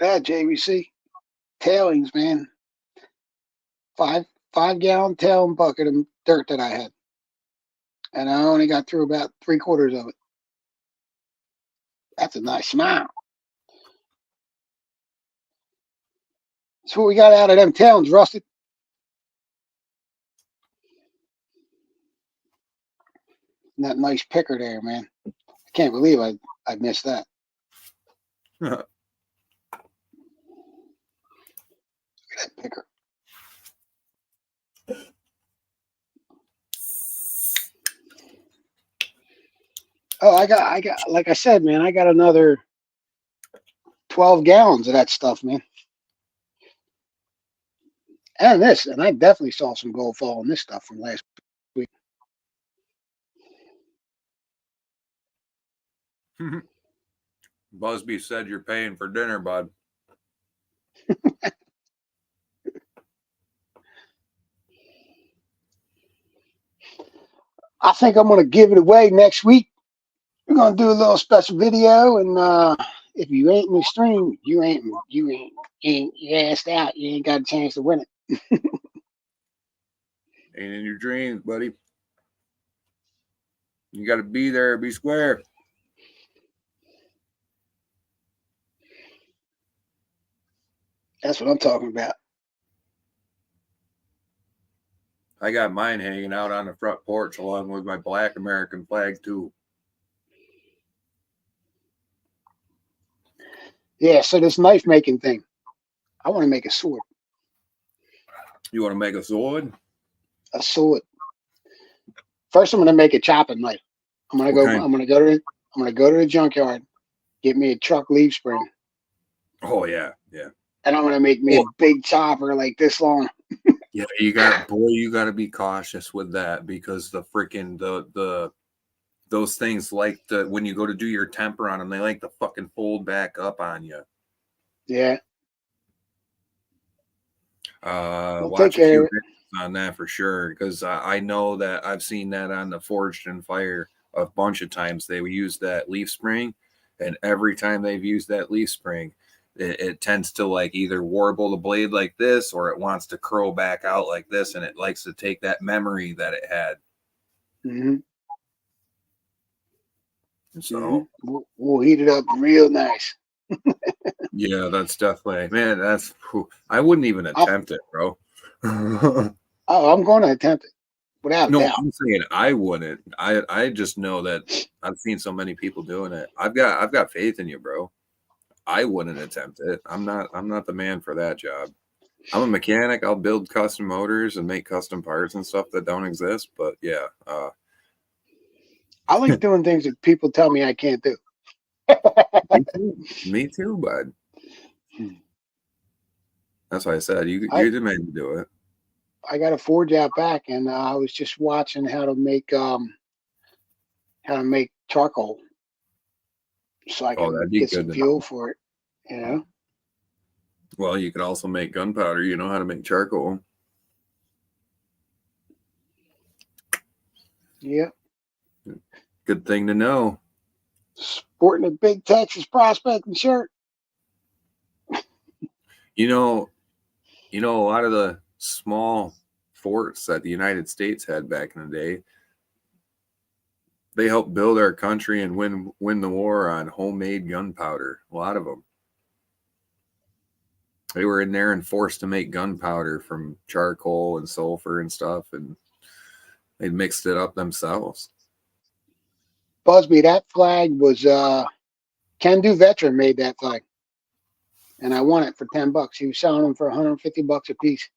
at that, JBC. Tailings, man. Five-gallon tailing bucket of dirt that I had. And I only got through about 3/4 of it. That's a nice smile. That's what we got out of them tailings, Rusted. And that nice picker there, man. I can't believe I missed that. Look at that picker. Oh, I got, like I said, man, I got another 12 gallons of that stuff, man. And this, and I definitely saw some gold fall in this stuff from last week. Busby said you're paying for dinner, bud. I think I'm going to give it away next week. We're going to do a little special video, and if you ain't in the stream, you ain't asked out. You ain't got a chance to win it. Ain't in your dreams, buddy. You got to be there, be square. That's what I'm talking about. I got mine hanging out on the front porch along with my black American flag, too. Yeah, so this knife making thing, I want to make a sword. You want to make a sword? A sword. First, I'm going to make a chopping knife. I'm going to go to the junkyard, get me a truck leaf spring. Oh yeah, yeah. And I'm going to make me a big chopper like this long. Yeah, you got to be cautious with that because the freaking those things like when you go to do your temper on them, they like to fucking fold back up on you. Yeah. Watch a few videos on that for sure because I know that I've seen that on the Forged in Fire a bunch of times. They use that leaf spring, and every time they've used that leaf spring, it tends to like either warble the blade like this or it wants to curl back out like this, and it likes to take that memory that it had. Mm-hmm. So we'll heat it up real nice. Yeah, that's definitely, man. I wouldn't even attempt it, bro. Oh, I'm going to attempt it without doubt. I'm saying I wouldn't. I just know that I've seen so many people doing it. I've got faith in you, bro. I wouldn't attempt it. I'm not the man for that job. I'm a mechanic. I'll build custom motors and make custom parts and stuff that don't exist. But yeah, I like doing things that people tell me I can't do. Me too, bud. That's why I said you're the man to do it. I got a forge out back, and I was just watching how to make charcoal, so I can get some fuel for it. You know. Well, you could also make gunpowder. You know how to make charcoal. Yeah. Good thing to know. Sporting a big Texas prospecting shirt. You know, a lot of the small forts that the United States had back in the day, they helped build our country and win the war on homemade gunpowder. A lot of them. They were in there and forced to make gunpowder from charcoal and sulfur and stuff, and they mixed it up themselves. Busby, that flag was Can Do Veteran made that flag. and I won it for $10. He was selling them for 150 bucks a piece,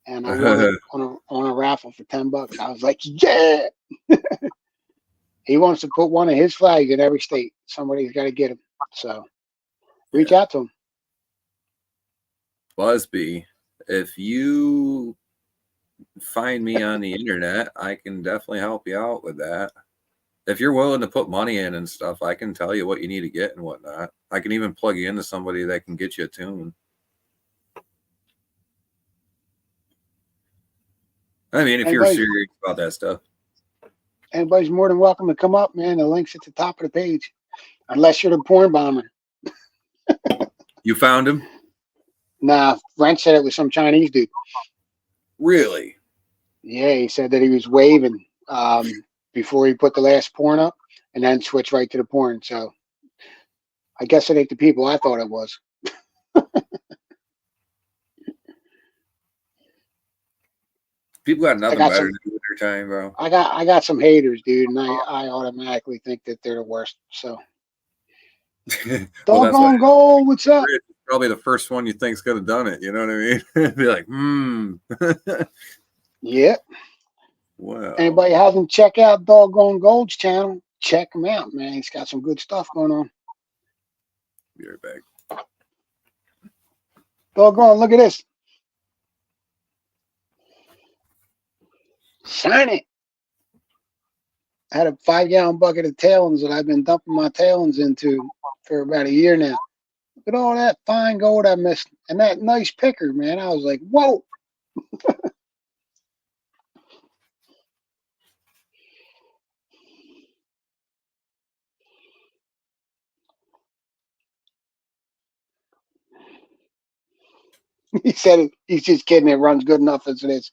and I won it on a raffle for $10. I was like, yeah. He wants to put one of his flags in every state. Somebody's got to get him. So reach out to him. Busby, if you find me on the internet, I can definitely help you out with that. If you're willing to put money in and stuff, I can tell you what you need to get and whatnot. I can even plug you into somebody that can get you a tune. I mean, if you're serious about that stuff. Anybody's more than welcome to come up, man. The link's at the top of the page. Unless you're the porn bomber. You found him? Nah, Brent said it was some Chinese dude. Really? Yeah, he said that he was waving before he put the last porn up and then switched right to the porn. So I guess it ain't the people I thought it was. People got nothing better to do with their time, bro. I got some haters, dude, and I automatically think that they're the worst. So doggone goal, what's up? Probably the first one you think's gonna done it. You know what I mean? Be like, Yeah. Well. Anybody hasn't checked out Doggone Gold's channel? Check him out, man. He's got some good stuff going on. Be right back. Doggone, look at this. Sign it. I had a 5-gallon bucket of tailings that I've been dumping my tailings into for about a year now. Look at all that fine gold I missed. And that nice picker, man. I was like, whoa. He said he's just kidding. It runs good enough as it is.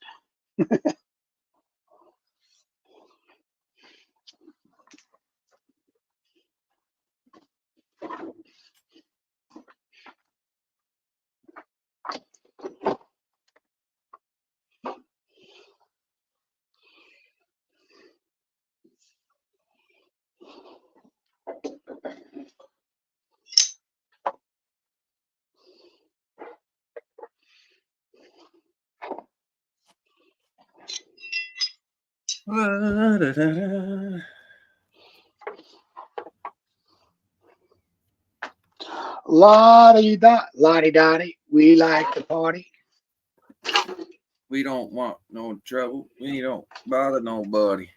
Lottie-dottie, we like to party. We don't want no trouble. We don't bother nobody.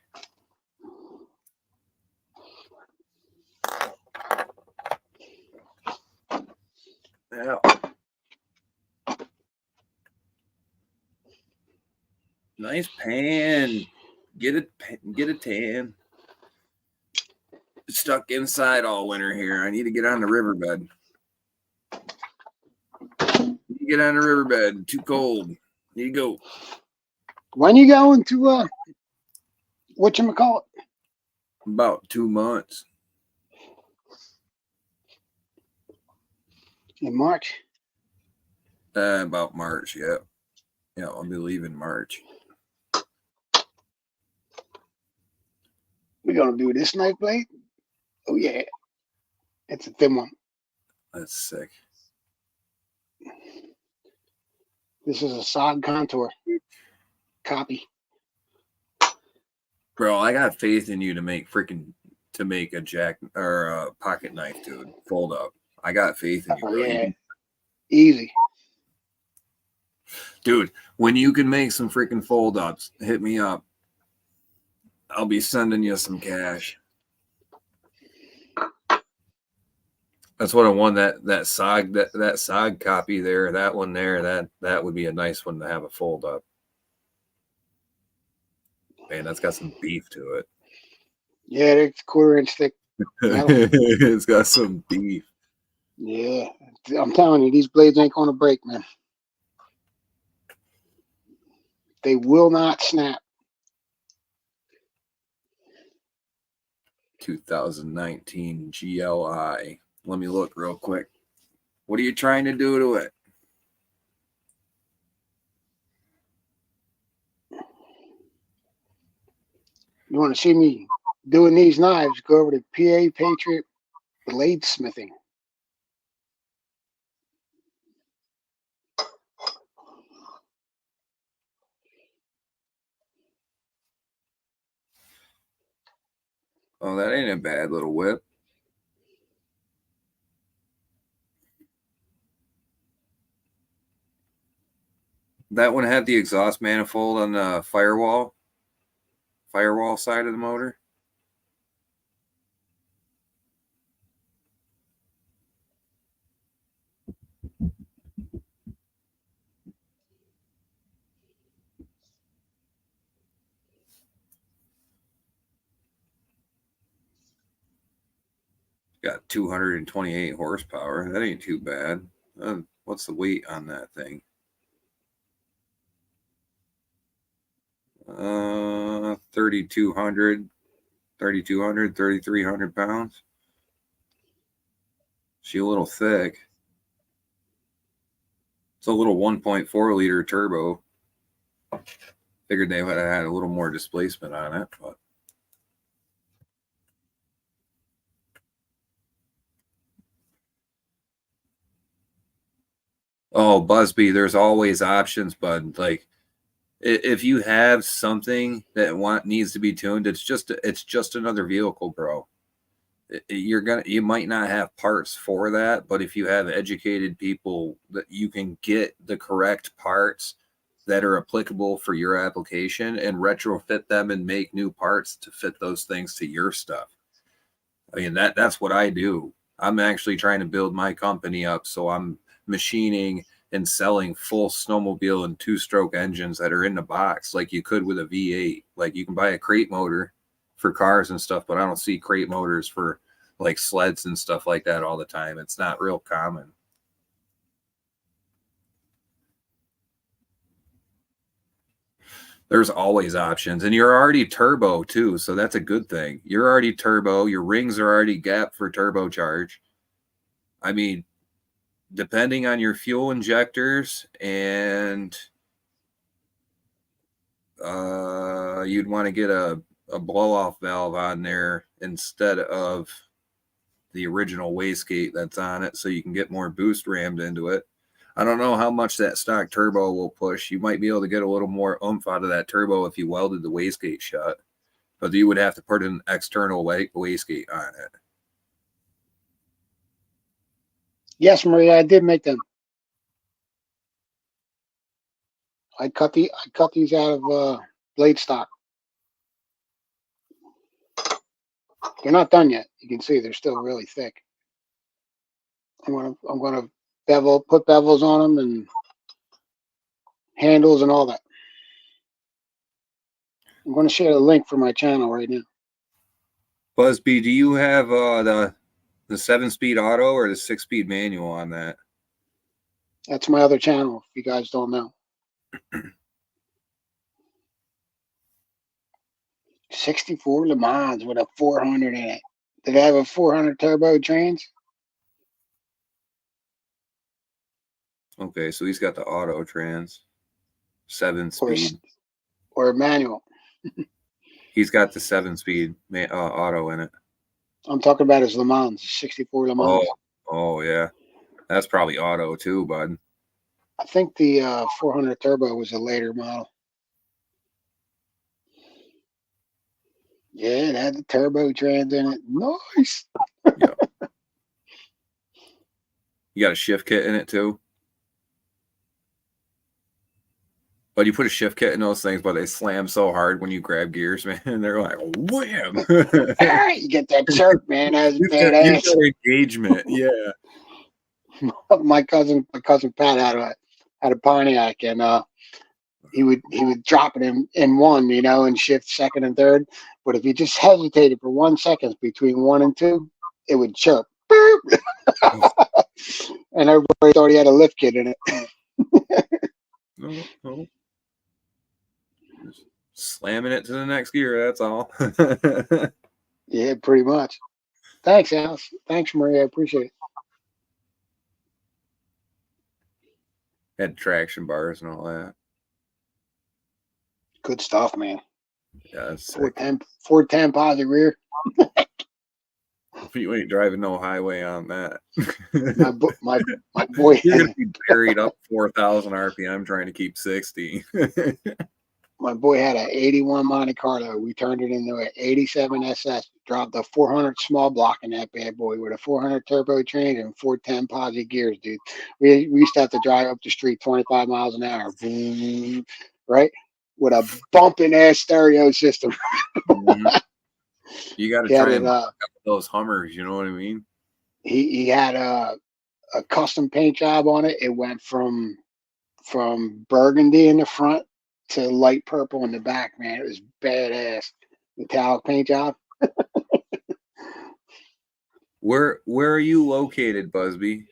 Yeah. Nice pan. Get a tan. Stuck inside all winter here. I need to get on the riverbed. Get on the riverbed. Too cold. Need to go. When you going to whatchamacallit? About 2 months. In March? About March, yeah. Yeah, I'll be leaving March. We're gonna do this knife blade. Oh yeah. It's a thin one. That's sick. This is a SOG contour copy. Bro, I got faith in you to make a jack or a pocket knife, dude. Fold up. I got faith in you, bro. Yeah. Easy. Dude, when you can make some freaking fold ups, hit me up. I'll be sending you some cash. That's what I won that SOG copy there, that one there, that would be a nice one to have a fold up. Man, that's got some beef to it. Yeah, it's 1/4-inch thick. It's got some beef. Yeah, I'm telling you, these blades ain't gonna break, man. They will not snap. 2019 GLI. Let me look real quick. What are you trying to do to it? You want to see me doing these knives? Go over to PA Patriot Bladesmithing. Oh, that ain't a bad little whip. That one had the exhaust manifold on the firewall side of the motor. Got 228 horsepower. That ain't too bad. What's the weight on that thing? 3,200, 3,300 pounds. She a little thick. It's a little 1.4 liter turbo. Figured they would have had a little more displacement on it, but oh, Busby, there's always options, bud. Like if you have something that needs to be tuned, it's just another vehicle, bro. You might not have parts for that, but if you have educated people that you can get the correct parts that are applicable for your application and retrofit them and make new parts to fit those things to your stuff. I mean, that's what I do. I'm actually trying to build my company up, so I'm machining and selling full snowmobile and two-stroke engines that are in the box like you could with a V8. Like you can buy a crate motor for cars and stuff, but I don't see crate motors for like sleds and stuff like that all the time. It's not real common. There's always options, and you're already turbo too, so that's a good thing. You're already turbo. Your rings are already gapped for turbocharge. I mean, depending on your fuel injectors, and you'd want to get a blow-off valve on there instead of the original wastegate that's on it, so you can get more boost rammed into it. I don't know how much that stock turbo will push. You might be able to get a little more oomph out of that turbo if you welded the wastegate shut, but you would have to put an external wastegate on it. Yes, Maria, I did make them. I cut these out of blade stock. They're not done yet. You can see they're still really thick. I'm gonna put bevels on them and handles and all that. I'm going to share the link for my channel right now. Busby, do you have the 7-speed auto or the 6-speed manual on that? That's my other channel, if you guys don't know. 64 Le Mans with a 400 in it. Did it have a 400 turbo trans? Okay, so he's got the auto trans, 7-speed. Or a manual. He's got the 7-speed auto in it. I'm talking about his Le Mans, 64 Le Mans. Oh yeah. That's probably auto too, bud. I think the 400 turbo was a later model. Yeah, it had the turbo trans in it. Nice. Yeah. You got a shift kit in it too? But you put a shift kit in those things, but they slam so hard when you grab gears, man. They're like, wham! You get that jerk, man. That's you badass. got engagement, yeah. My cousin Pat had a Pontiac, and he would drop it in one, and shift second and third. But if you just hesitated for 1 second between 1 and 2, it would chirp. And everybody thought he had a lift kit in it. No. Just slamming it to the next gear, that's all. Yeah, pretty much. Thanks, Alice. Thanks, Maria. I appreciate it. Had traction bars and all that. Good stuff, man. Yeah, that's 410 positive rear. You ain't driving no highway on that. my boy. You're gonna be buried up 4,000 RPM trying to keep 60. My boy had an 81 Monte Carlo. We turned it into an 87 SS. Dropped a 400 small block in that bad boy with a 400 turbo train and 410 posi gears, dude. We used to have to drive up the street 25 miles an hour, right? With a bumping ass stereo system. Mhm. You got to He had try it. and lock up those Hummers. You know what I mean? He had a custom paint job on it. It went from burgundy in the front to light purple in the back. Man, it was badass. Metallic paint job. Where are you located, Busby?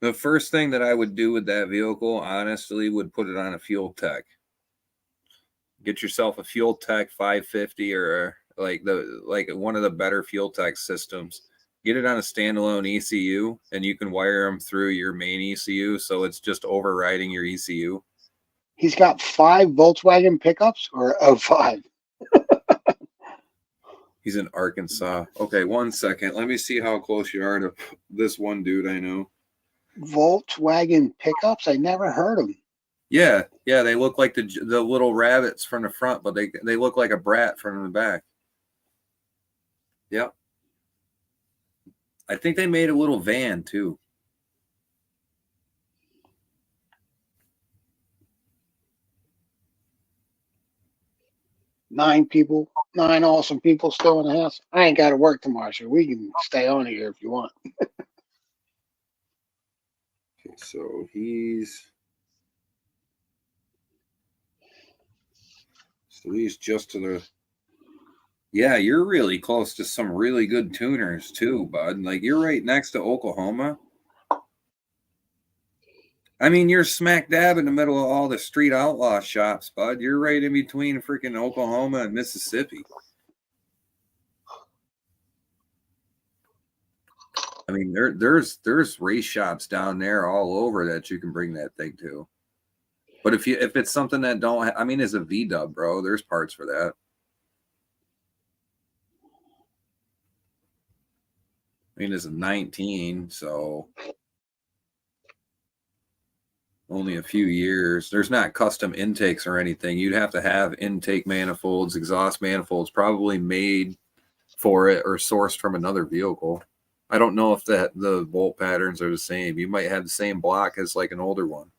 The first thing that I would do with that vehicle, honestly, would put it on a Fuel Tech. Get yourself a Fuel Tech 550 or like one of the better Fuel Tech systems. Get it on a standalone ECU, and you can wire them through your main ECU, so it's just overriding your ECU. He's got 5 Volkswagen pickups, or 5. He's in Arkansas. Okay, 1 second. Let me see how close you are to this one dude I know. Volkswagen pickups? I never heard of them. Yeah, they look like the little rabbits from the front, but they look like a brat from the back. Yep. I think they made a little van too. Nine awesome people still in the house. I ain't got to work tomorrow, so we can stay on here if you want. Okay, so he's just to the. Yeah, you're really close to some really good tuners too, bud. Like you're right next to Oklahoma. I mean, you're smack dab in the middle of all the street outlaw shops, bud. You're right in between freaking Oklahoma and Mississippi. I mean, there's race shops down there all over that you can bring that thing to. But if it's something that don't, I mean, it's a V-dub, bro. There's parts for that. I mean, it's a 19, so only a few years. There's not custom intakes or anything. You'd have to have intake manifolds, exhaust manifolds, probably made for it or sourced from another vehicle. I don't know if the bolt patterns are the same. You might have the same block as like an older one.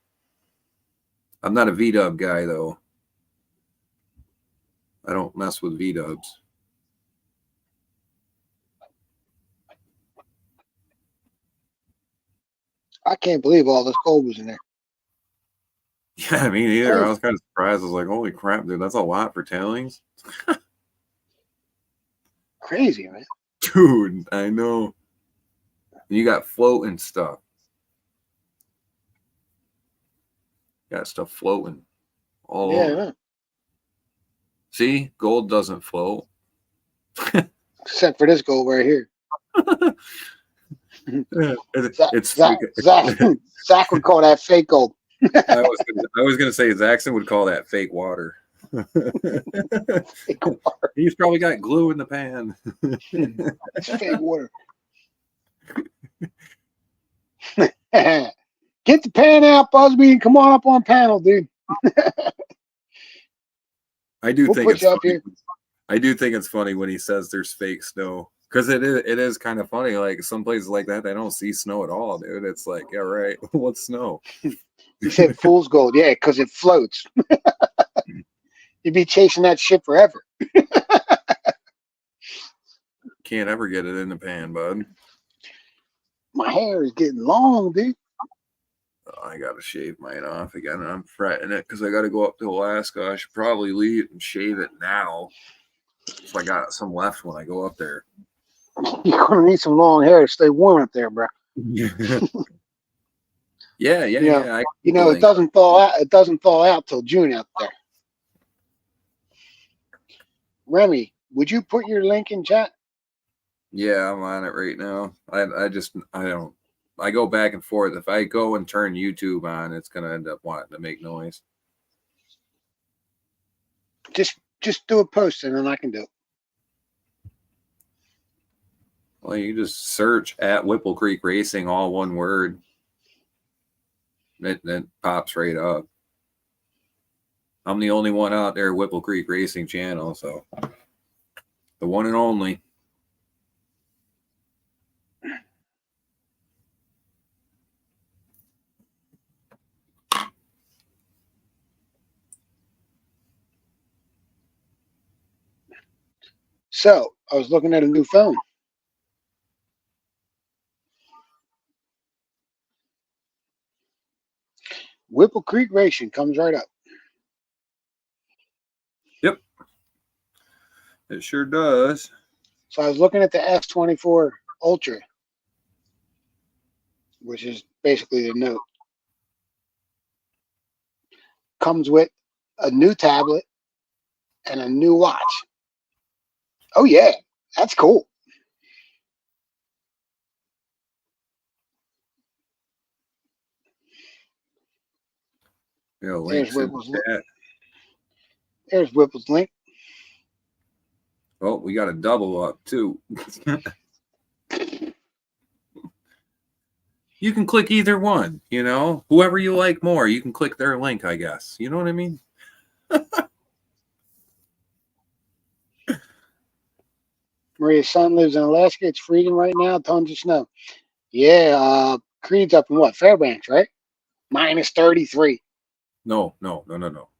I'm not a V-dub guy though. I don't mess with V-dubs. I can't believe all this gold was in there. Yeah, me neither. I was kind of surprised. I was like, holy crap, dude, that's a lot for tailings. Crazy, man. Dude, I know. You got floating stuff. Got stuff floating all over. Yeah. See, gold doesn't float. Except for this gold right here. Zach would call that fake gold. I was gonna say Zaxxon would call that fake water. Fake water. He's probably got glue in the pan. It's fake water. Get the pan out, Busby, and come on up on panel, dude. I do think put you up here. I do think it's funny when he says there's fake snow, because it is kind of funny. Like some places like that, they don't see snow at all, dude. It's like, yeah, right. What's snow? He said fool's gold, yeah, because it floats. You'd be chasing that shit forever. Can't ever get it in the pan, bud. My hair is getting long, dude. I gotta shave mine off again. I'm fretting it because I gotta go up to Alaska. I should probably leave and shave it now, so I got some left when I go up there. You're gonna need some long hair to stay warm up there, bro. Yeah. It doesn't thaw out. It doesn't thaw out till June out there. Remy, would you put your link in chat? Yeah, I'm on it right now. I go back and forth. If I go and turn YouTube on, it's gonna end up wanting to make noise. Just do a post and then I can do it. Well, you just search at Whipple Creek Racing, all one word. It pops right up. I'm the only one out there, Whipple Creek Racing channel, so the one and only. So I was looking at a new phone. Whipple Creek Racing comes right up. Yep. It sure does. So I was looking at the S24 Ultra, which is basically the Note. Comes with a new tablet and a new watch. Oh yeah, that's cool. Yeah, links in the chat. There's Whipple's link. Oh, we got a double up too. You can click either one, you know, whoever you like more, you can click their link, I guess. You know what I mean? Maria's son lives in Alaska. It's freezing right now. Tons of snow. Yeah, Creed's up in what? Fairbanks, right? Minus 33. No.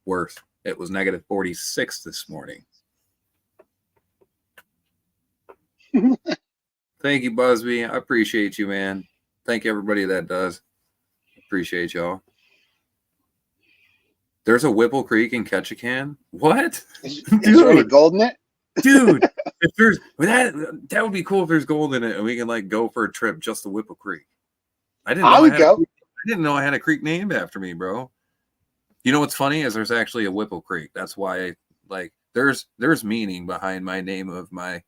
Worse. It was negative 46 this morning. Thank you, Busby. I appreciate you, man. Thank everybody that does. Appreciate y'all. There's a Whipple Creek in Ketchikan. What? Is there any gold in it? Dude, if there's that would be cool if there's gold in it and we can like go for a trip just to Whipple Creek. I didn't know I had a creek named after me, bro. You know what's funny is there's actually a Whipple Creek. That's why like there's meaning behind my name of my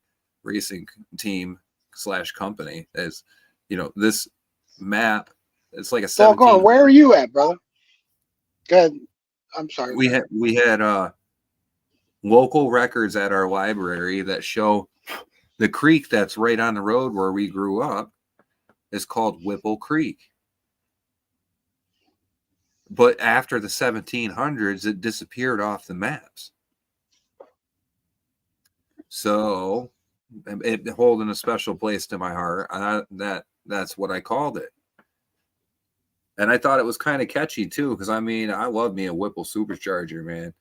racing team / company. Is, you know, this map, it's like a 17. Where are you at, brother? Go ahead. I'm sorry. We had local records at our library that show the creek that's right on the road where we grew up is called Whipple Creek. But after the 1700s, it disappeared off the maps. So it holding a special place to my heart. That's what I called it. And I thought it was kind of catchy too, because I mean, I love me a Whipple supercharger, man.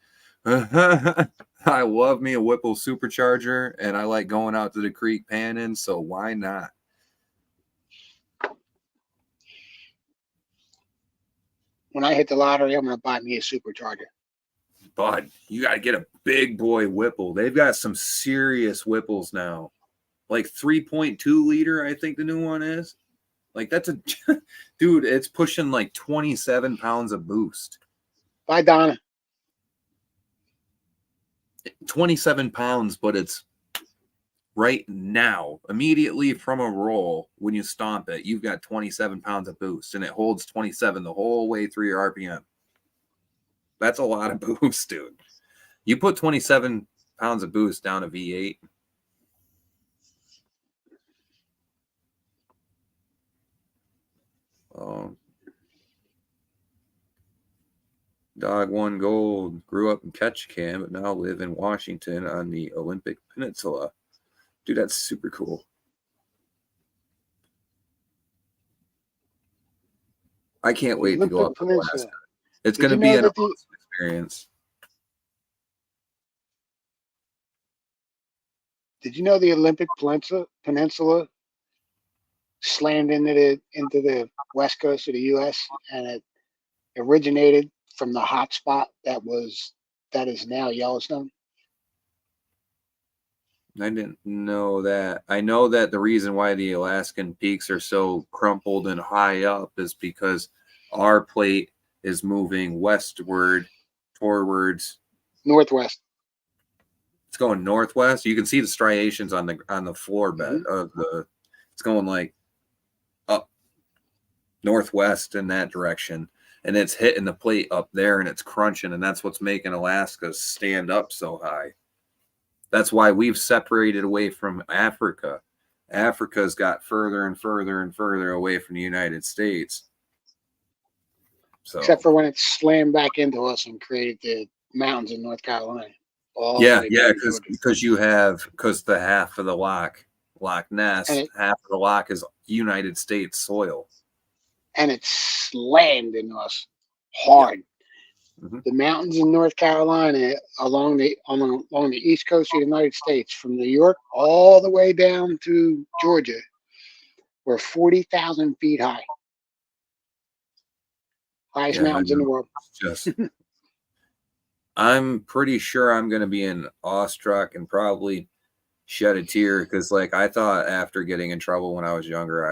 I love me a Whipple supercharger, and I like going out to the creek panning, so why not? When I hit the lottery, I'm going to buy me a supercharger. Bud, you got to get a big boy Whipple. They've got some serious Whipples now. Like 3.2 liter, I think the new one is. Like that's a dude, it's pushing like 27 pounds of boost. Bye, Donna. 27 pounds, but it's right now, immediately from a roll, when you stomp it, you've got 27 pounds of boost, and it holds 27 the whole way through your RPM. That's a lot of boost, dude. You put 27 pounds of boost down a V8. Dog won gold, grew up in Ketchikan, but now live in Washington on the Olympic Peninsula. Dude, that's super cool. I can't wait to go up to Alaska. It's going to be an awesome experience. Did you know the Olympic Peninsula slammed into the west coast of the U.S. and it originated from the hot spot that is now Yellowstone? I didn't know that. I know that the reason why the Alaskan peaks are so crumpled and high up is because our plate is moving westward towards northwest. It's going northwest. You can see the striations on the floor bed of the. It's going like up northwest in that direction, and it's hitting the plate up there, and it's crunching, and that's what's making Alaska stand up so high. That's why we've separated away from Africa, Africa's got further and further and further away from the United States. So Except for when it slammed back into us and created the mountains in North Carolina. All the yeah, way yeah, down to Georgia. because the half of the Loch Ness, And half of the loch is United States soil. And it slammed into us hard. Mhm. The mountains in North Carolina along the east coast of the United States, from New York all the way down to Georgia, were 40,000 feet high. Highest Yeah, I mountains in the know. world. Just I'm pretty sure I'm going to be in awestruck and probably shed a tear because, like, I thought after getting in trouble when I was younger,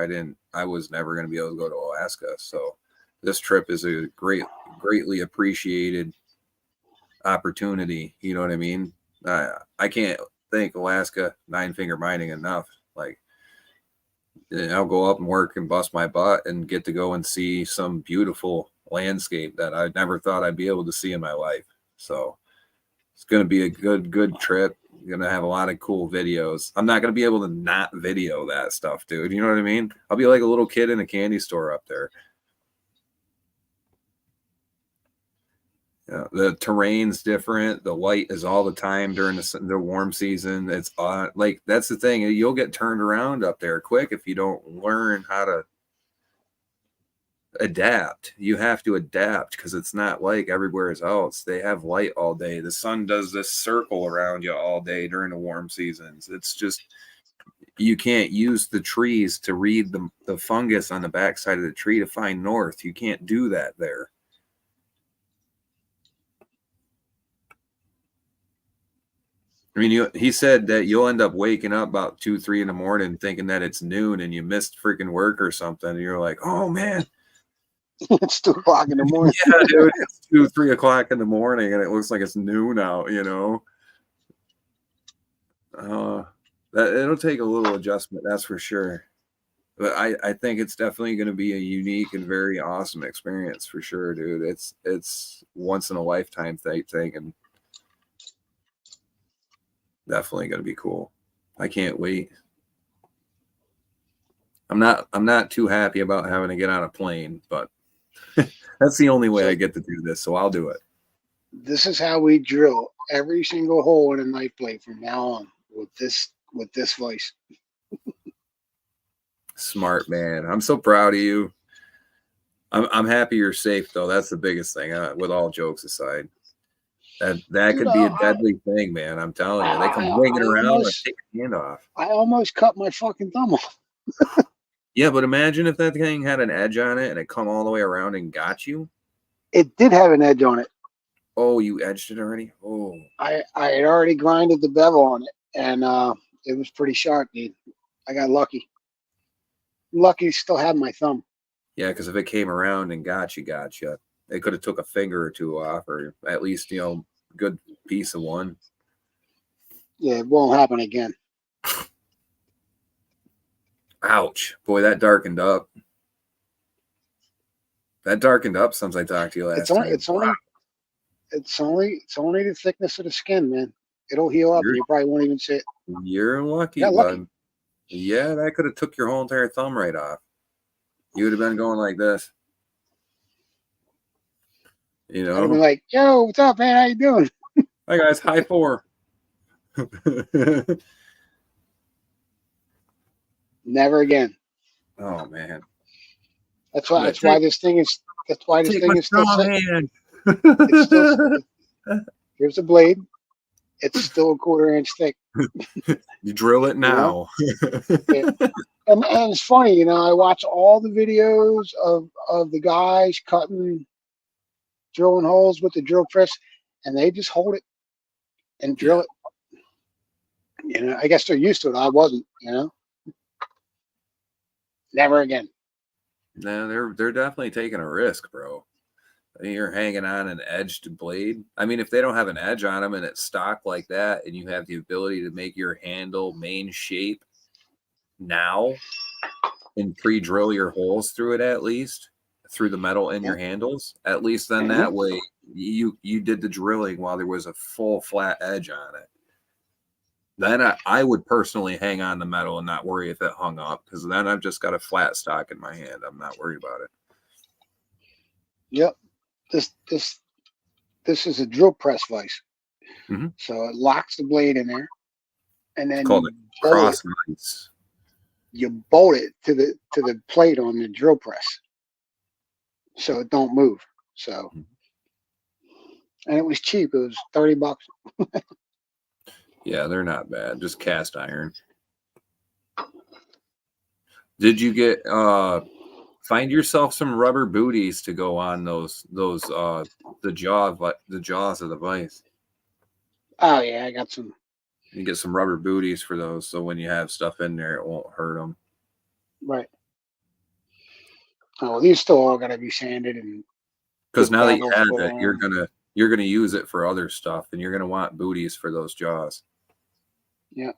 I was never going to be able to go to Alaska. So this trip is a greatly appreciated opportunity. You know what I mean? I can't thank Alaska Nine Finger Mining enough. Like, I'll go up and work and bust my butt and get to go and see some beautiful landscape that I never thought I'd be able to see in my life. So it's going to be a good trip. Going to have a lot of cool videos. I'm not going to be able to not video that stuff, dude. You know what I mean? I'll be like a little kid in a candy store up there. The terrain's different. The light is all the time during the warm season. It's like that's the thing. You'll get turned around up there quick if you don't learn how to adapt. You have to adapt because it's not like everywhere else. They have light all day. The sun does this circle around you all day during the warm seasons. It's just you can't use the trees to read the fungus on the backside of the tree to find north. You can't do that there. I mean, he said that you'll end up waking up about 2, 3 in the morning thinking that it's noon and you missed freaking work or something. And you're like, oh man, It's 2 o'clock in the morning. yeah, dude, it's 2, 3 o'clock in the morning and it looks like it's noon out, you know. That it'll take a little adjustment, that's for sure. But I think it's definitely going to be a unique and very awesome experience for sure, dude. It's once in a lifetime thing, and definitely going to be cool. I can't wait. I'm not too happy about having to get on a plane, but that's the only way I get to do this, so I'll do it. This is how we drill every single hole in a knife blade from now on with this voice. Smart man. I'm so proud of you. I'm happy you're safe though. That's the biggest thing. With all jokes aside, that could be a deadly thing, man. I'm telling you, they come winging around and take your hand off. I almost cut my fucking thumb off. Yeah, but imagine if that thing had an edge on it and it come all the way around and got you. It did have an edge on it. Oh, you edged it already? Oh. I had already grinded the bevel on it, and it was pretty sharp, dude. I got lucky. Lucky to still have my thumb. Yeah, because if it came around and got you. It could have took a finger or two off, or at least, good piece of one. Yeah, it won't happen again. Ouch. Boy, that darkened up. That darkened up since I talked to you last time. It's only the thickness of the skin, man. It'll heal up and you probably won't even see it. You're lucky, lucky. bud. Yeah, that could have took your whole entire thumb right off. You would have been going like this. You know? I'd have been like, yo, what's up, man? How you doing? Hi, guys. High 4. Never again. Oh, man. That's why this thing is still hand. It's still, here's the blade. It's still a 1/4 inch thick. You drill it now. Yeah. And it's funny, I watch all the videos of the guys drilling holes with the drill press, and they just hold it and drill it. I guess they're used to it. I wasn't, Never again. No, they're definitely taking a risk, bro. You're hanging on an edged blade. I mean, if they don't have an edge on them and it's stock like that, and you have the ability to make your handle main shape now and pre-drill your holes through it, at least through the metal in your handles, at least then that way you did the drilling while there was a full flat edge on it. then I would personally hang on the metal and not worry if it hung up, because then I've just got a flat stock in my hand. I'm not worried about it. Yep. This is a drill press vise. Mhm. So it locks the blade in there, and then It's called a cross vise. you bolt it to the plate on the drill press, so it don't move. So, and it was cheap. It was $30. Yeah, they're not bad. Just cast iron. Did you get find yourself some rubber booties to go on those the jaws of the vise? Oh yeah, I got some. You get some rubber booties for those, so when you have stuff in there, it won't hurt them. Right. Oh, these still all gotta be sanded and Because good now that you bevel have put it, on. you're gonna use it for other stuff, and you're gonna want booties for those jaws. Yeah.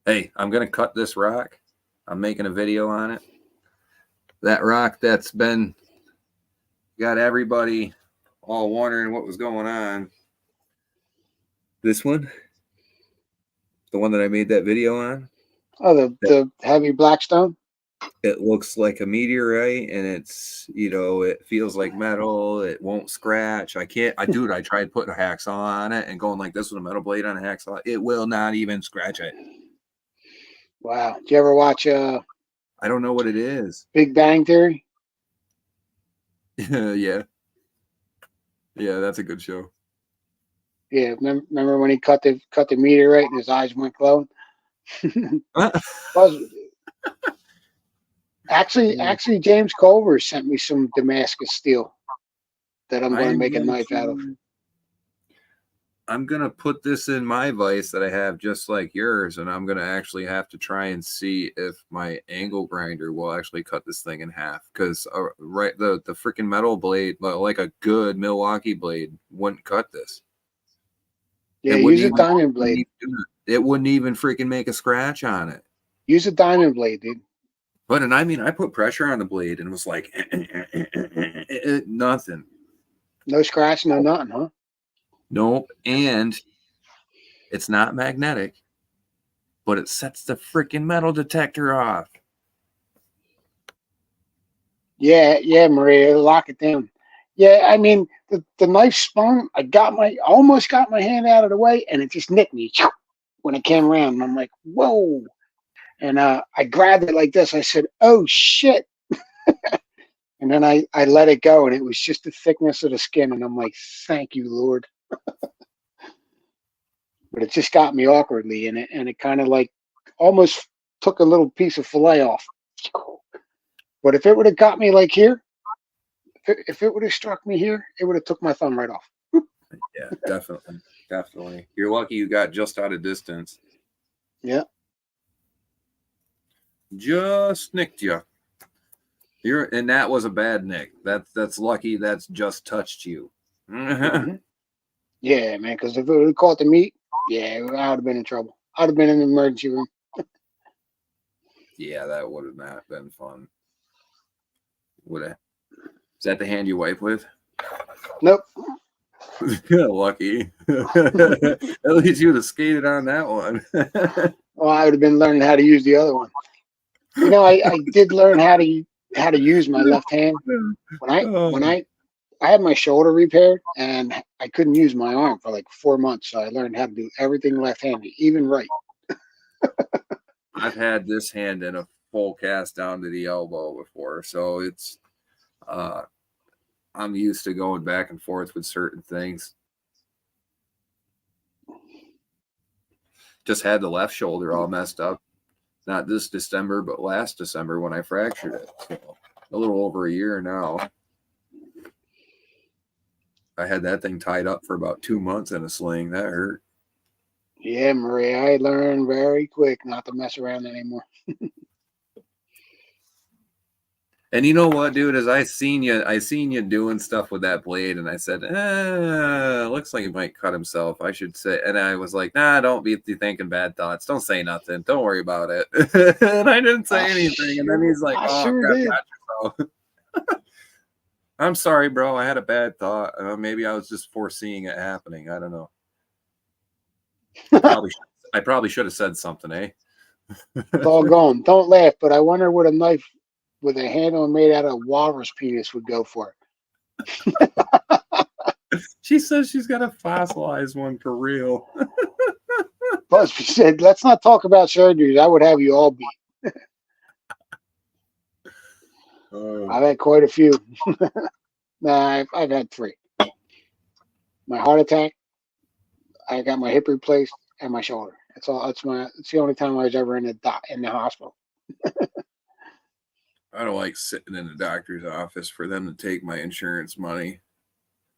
Hey, I'm gonna cut this rock. I'm making a video on it. That rock that's been got everybody all wondering what was going on. This one, the one that I made that video on. Oh, the heavy blackstone. It looks like a meteorite, and it's, it feels like metal. It won't scratch. I tried putting a hacksaw on it and going like this with a metal blade on a hacksaw. It will not even scratch it. Wow. Did you ever watch I don't know what it is. Big Bang Theory? Yeah, that's a good show. Yeah. Remember when he cut the meteorite and his eyes went glowing? Was actually James Culver sent me some Damascus steel that I'm going to make a knife out of. I'm going to put this in my vise that I have just like yours, and I'm going to actually have to try and see if my angle grinder will actually cut this thing in half, because the freaking metal blade, like a good Milwaukee blade, wouldn't cut this. Yeah, use a diamond blade. It wouldn't even freaking make a scratch on it. Use a diamond blade, dude. But, and I mean, I put pressure on the blade and it was like, nothing. No scratch, no nothing, huh? Nope. And it's not magnetic, but it sets the freaking metal detector off. Yeah, Maria, lock it down. Yeah, I mean, the knife spun. I almost got my hand out of the way, and it just nicked me when it came around. And I'm like, whoa. And I grabbed it like this. I said, oh, shit. And then I let it go, and it was just the thickness of the skin. And I'm like, thank you, Lord. But it just got me awkwardly in it, and it kind of like almost took a little piece of fillet off. But if it would have got me like here, if it would have struck me here, it would have took my thumb right off. Yeah, definitely. You're lucky you got just out of distance. Yeah. Just nicked you. And that was a bad nick. That's lucky. That's just touched you. Mm-hmm. Yeah, man. Because if it would have caught the meat, yeah, I would have been in trouble. I'd have been in the emergency room. Yeah, that would have not been fun. Would have. Is that the hand you wipe with? Nope. Lucky. At least you would have skated on that one. Well, I would have been learning how to use the other one. You know, I did learn how to use my left hand when I had my shoulder repaired, and I couldn't use my arm for like 4 months. So I learned how to do everything left-handed, even right. I've had this hand in a full cast down to the elbow before, so it's I'm used to going back and forth with certain things. Just had the left shoulder all messed up. Not this December, but last December when I fractured it. So a little over a year now. I had that thing tied up for about 2 months in a sling. That hurt. Yeah, Maria, I learned very quick not to mess around anymore. And you know what, dude? As I seen you doing stuff with that blade, and I said, looks like he might cut himself. I should say, and I was like, nah, don't be thinking bad thoughts. Don't say nothing. Don't worry about it. And I didn't say anything. And then he's like, I oh, sure crap, did. got yourself. I'm sorry, bro. I had a bad thought. Maybe I was just foreseeing it happening. I don't know. I probably should have said something, eh? Doggone. Don't laugh, but I wonder what a knife with a handle made out of walrus penis would go for. She says she's got a fossilized one for real. Busby said, let's not talk about surgeries. I would have you all beat. I've had quite a few. Nah, I've had 3. My heart attack, I got my hip replaced, and my shoulder. That's all. It's the only time I was ever in the hospital. I don't like sitting in the doctor's office for them to take my insurance money.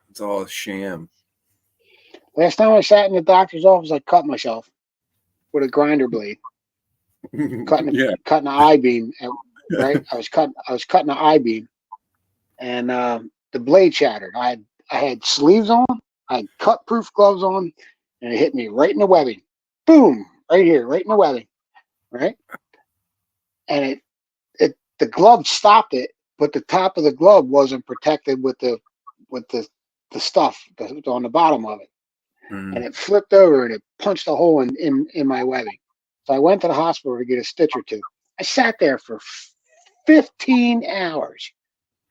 It's all a sham. Last time I sat in the doctor's office, I cut myself with a grinder blade, cutting the I-beam. Right, I was cutting the I-beam, and the blade shattered. I had sleeves on, I had cut-proof gloves on, and it hit me right in the webbing. Boom! Right here, right in the webbing. Right, and the glove stopped it, but the top of the glove wasn't protected with the stuff on the bottom of it. And it flipped over and it punched a hole in my webbing. So I went to the hospital to get a stitch or two. I sat there for 15 hours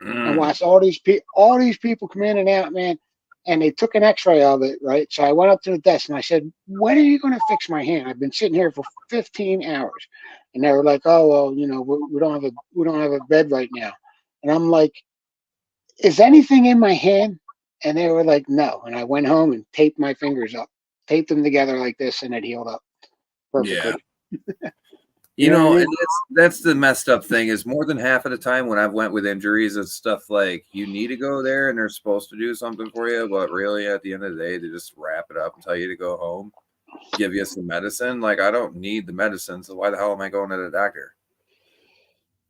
and watched all these people come in and out, man. And they took an X-ray of it, right? So I went up to the desk and I said, "When are you going to fix my hand? I've been sitting here for 15 hours." And they were like, "Oh, well, you know, we don't have a bed right now." And I'm like, "Is anything in my hand?" And they were like, "No." And I went home and taped my fingers up, taped them together like this, and it healed up perfectly. Yeah. You know what I mean? And that's the messed up thing is more than half of the time when I've went with injuries, it's stuff like you need to go there and they're supposed to do something for you, but really at the end of the day, they just wrap it up and tell you to go home, give you some medicine. Like I don't need the medicine, so why the hell am I going to the doctor?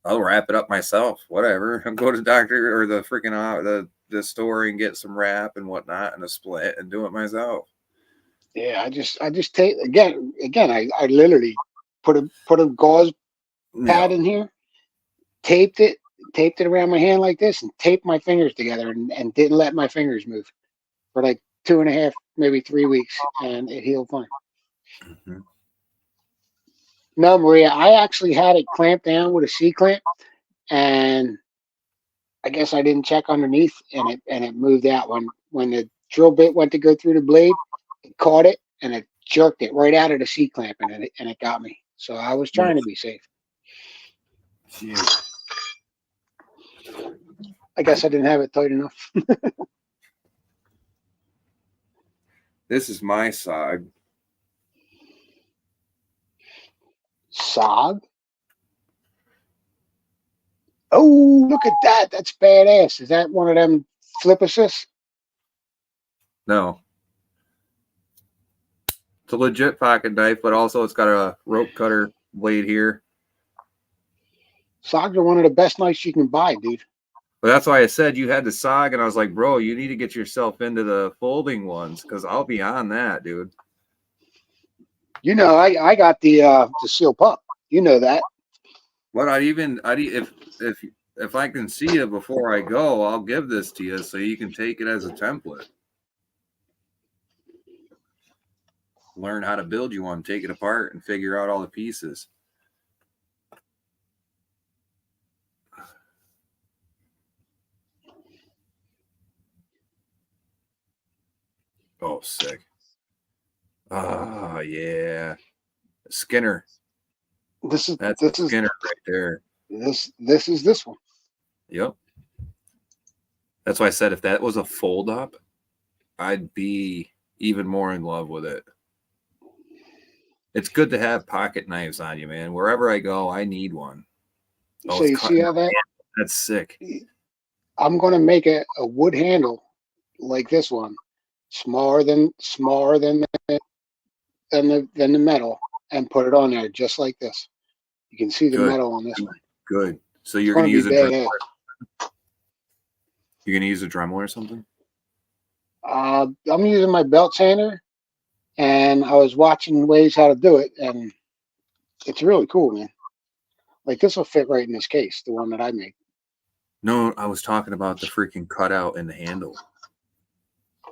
I'll wrap it up myself. Whatever. I'll go to the doctor or the freaking the store and get some wrap and whatnot and a split and do it myself. Yeah, I just take again. I literally put a gauze pad in here, taped it around my hand like this, and taped my fingers together, and didn't let my fingers move for like 2.5, maybe 3 weeks, and it healed fine. Mm-hmm. No, Maria, I actually had it clamped down with a C clamp, and I guess I didn't check underneath, and it moved out when the drill bit went to go through the blade. It caught it and it jerked it right out of the C clamp, and it got me. So I was trying to be safe. Jeez. I guess I didn't have it tight enough. This is my side. Sog. Oh, look at that. That's badass. Is that one of them flip assists? No. It's a legit pocket knife, but also it's got a rope cutter blade here. Sogs are one of the best knives you can buy, dude. But that's why I said you had the SOG, and I was like, bro, you need to get yourself into the folding ones because I'll be on that, dude. You know, I got the seal pup. You know that. But if I can see you before I go, I'll give this to you so you can take it as a template. Learn how to build you one, take it apart, and figure out all the pieces. Oh, sick. Oh, yeah. Skinner. That's Skinner right there. This is this one. Yep. That's why I said if that was a fold up, I'd be even more in love with it. It's good to have pocket knives on you, man. Wherever I go, I need one. Oh, so you see how that's sick. I'm gonna make a wood handle like this one, smaller than the metal, and put it on there just like this. You can see the metal on this one. Good. So you're gonna use a Dremel. You're gonna use a Dremel or something? I'm using my belt sander, and I was watching ways how to do it, and it's really cool, man. Like this will fit right in this case, the one that I made. No, I was talking about the freaking cutout and the handle.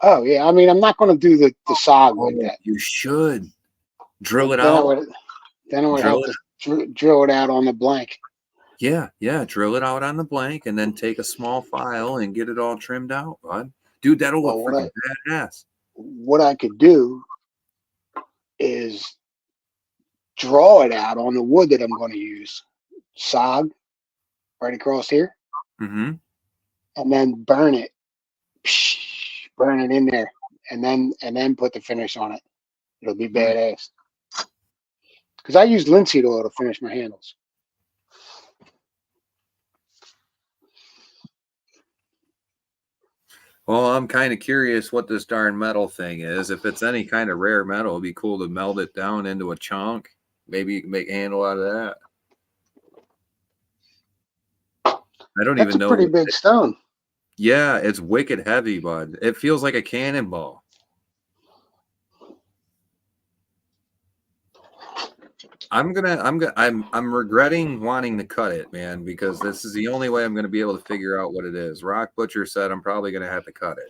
Oh yeah, I mean, I'm not going to do the sog like Oh, that. you should drill it Then I out. would then I would Drill have it. to drill it out on the blank. Yeah, yeah. Drill it out on the blank, and then take a small file and get it all trimmed out, bud. Dude, that'll look Well, freaking badass. what I could do is draw it out on the wood that I'm going to use, sog right across here, Mm-hmm. and then burn it, burn it in there, and then put the finish on it. It'll be badass. Because I use linseed oil to finish my handles. Well, I'm kind of curious what this darn metal thing is. If it's any kind of rare metal, it'd be cool to melt it down into a chunk. Maybe you can make a handle out of that. I don't That's even a know. pretty big stone. Yeah, it's wicked heavy, bud. It feels like a cannonball. I'm regretting wanting to cut it, man, because this is the only way I'm gonna be able to figure out what it is. Rock Butcher said I'm probably gonna have to cut it.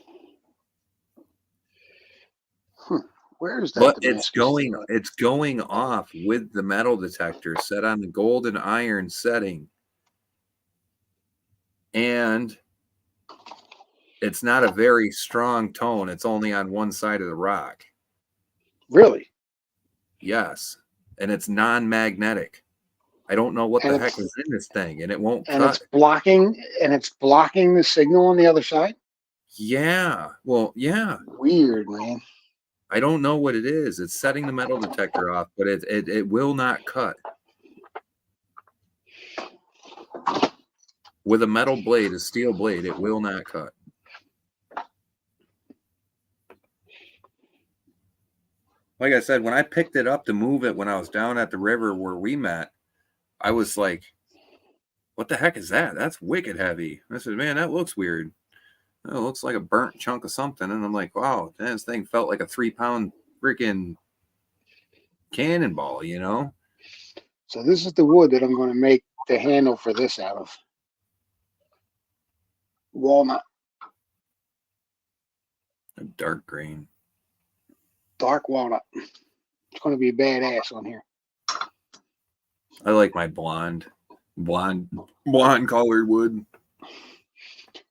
Where is that But Damascus steel at? it's going off with the metal detector set on the golden iron setting. And it's not a very strong tone. It's only on one side of the rock. Really? Yes. And it's non-magnetic. I don't know what And the heck it's is in this thing, and it won't and cut. it's blocking the signal on the other side. Yeah. Well, yeah. Weird, man. I don't know what it is. It's setting the metal detector off, but it will not cut. With a metal blade, a steel blade, it will not cut. Like I said, when I picked it up to move it when I was down at the river where we met, I was like, what the heck is that? That's wicked heavy. I said, man, that looks weird. It looks like a burnt chunk of something. And I'm like, wow, this thing felt like a 3-pound freaking cannonball, you know? So this is the wood that I'm going to make the handle for this out of. Walnut, A dark green. dark walnut. It's going to be badass on here. I like my blonde colored wood.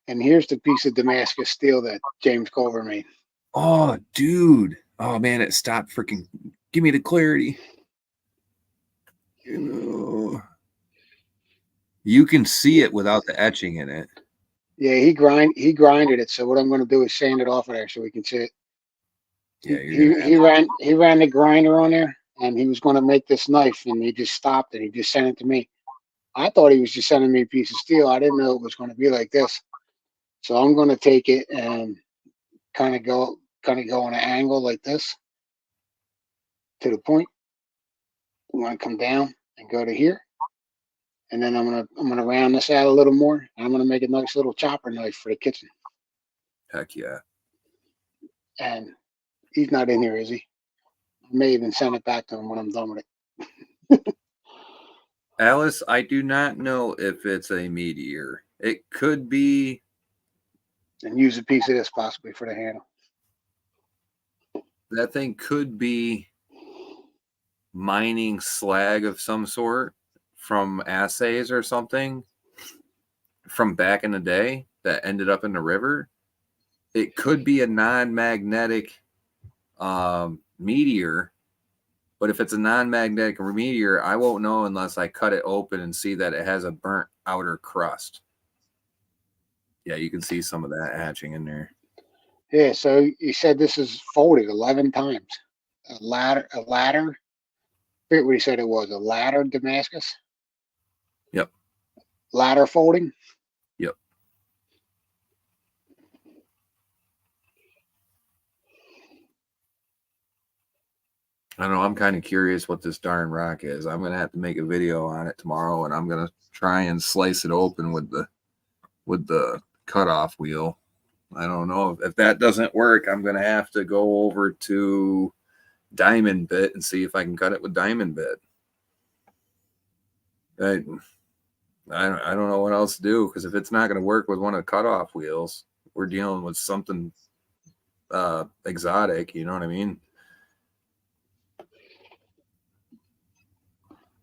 And here's the piece of Damascus steel that James Culver made. Oh, dude. Oh, man, it stopped freaking. Give me the clarity. You can see it without the etching in it. Yeah, he grinded it. So what I'm going to do is sand it off of there so we can see it. Yeah, you're gonna He ran the grinder on there, and he was going to make this knife, and he just stopped and he just sent it to me. I thought he was just sending me a piece of steel. I didn't know it was going to be like this. So I'm going to take it and kind of go on an angle like this to the point. I'm going to come down and go to here, and then I'm gonna round this out a little more. And I'm going to make a nice little chopper knife for the kitchen. heck yeah. And he's not in here, is he? I may even send it back to him when I'm done with it. Alice, I do not know if it's a meteor. It could be. And use a piece of this possibly for the handle. That thing could be mining slag of some sort from assays or something from back in the day that ended up in the river. It could be a non-magnetic meteor, but if it's a non-magnetic meteor, I won't know unless I cut it open and see that it has a burnt outer crust. Yeah, you can see some of that hatching in there. Yeah, so he said this is folded 11 times. A ladder. Forget what he said it was. A ladder Damascus. Yep. Ladder folding. Yep. I don't know. I'm kind of curious what this darn rock is. I'm gonna have to make a video on it tomorrow, and I'm gonna try and slice it open with the cutoff wheel. I don't know if that doesn't work. I'm gonna have to go over to Diamond Bit and see if I can cut it with Diamond Bit. I don't know what else to do, because if it's not gonna work with one of the cutoff wheels, we're dealing with something exotic. You know what I mean?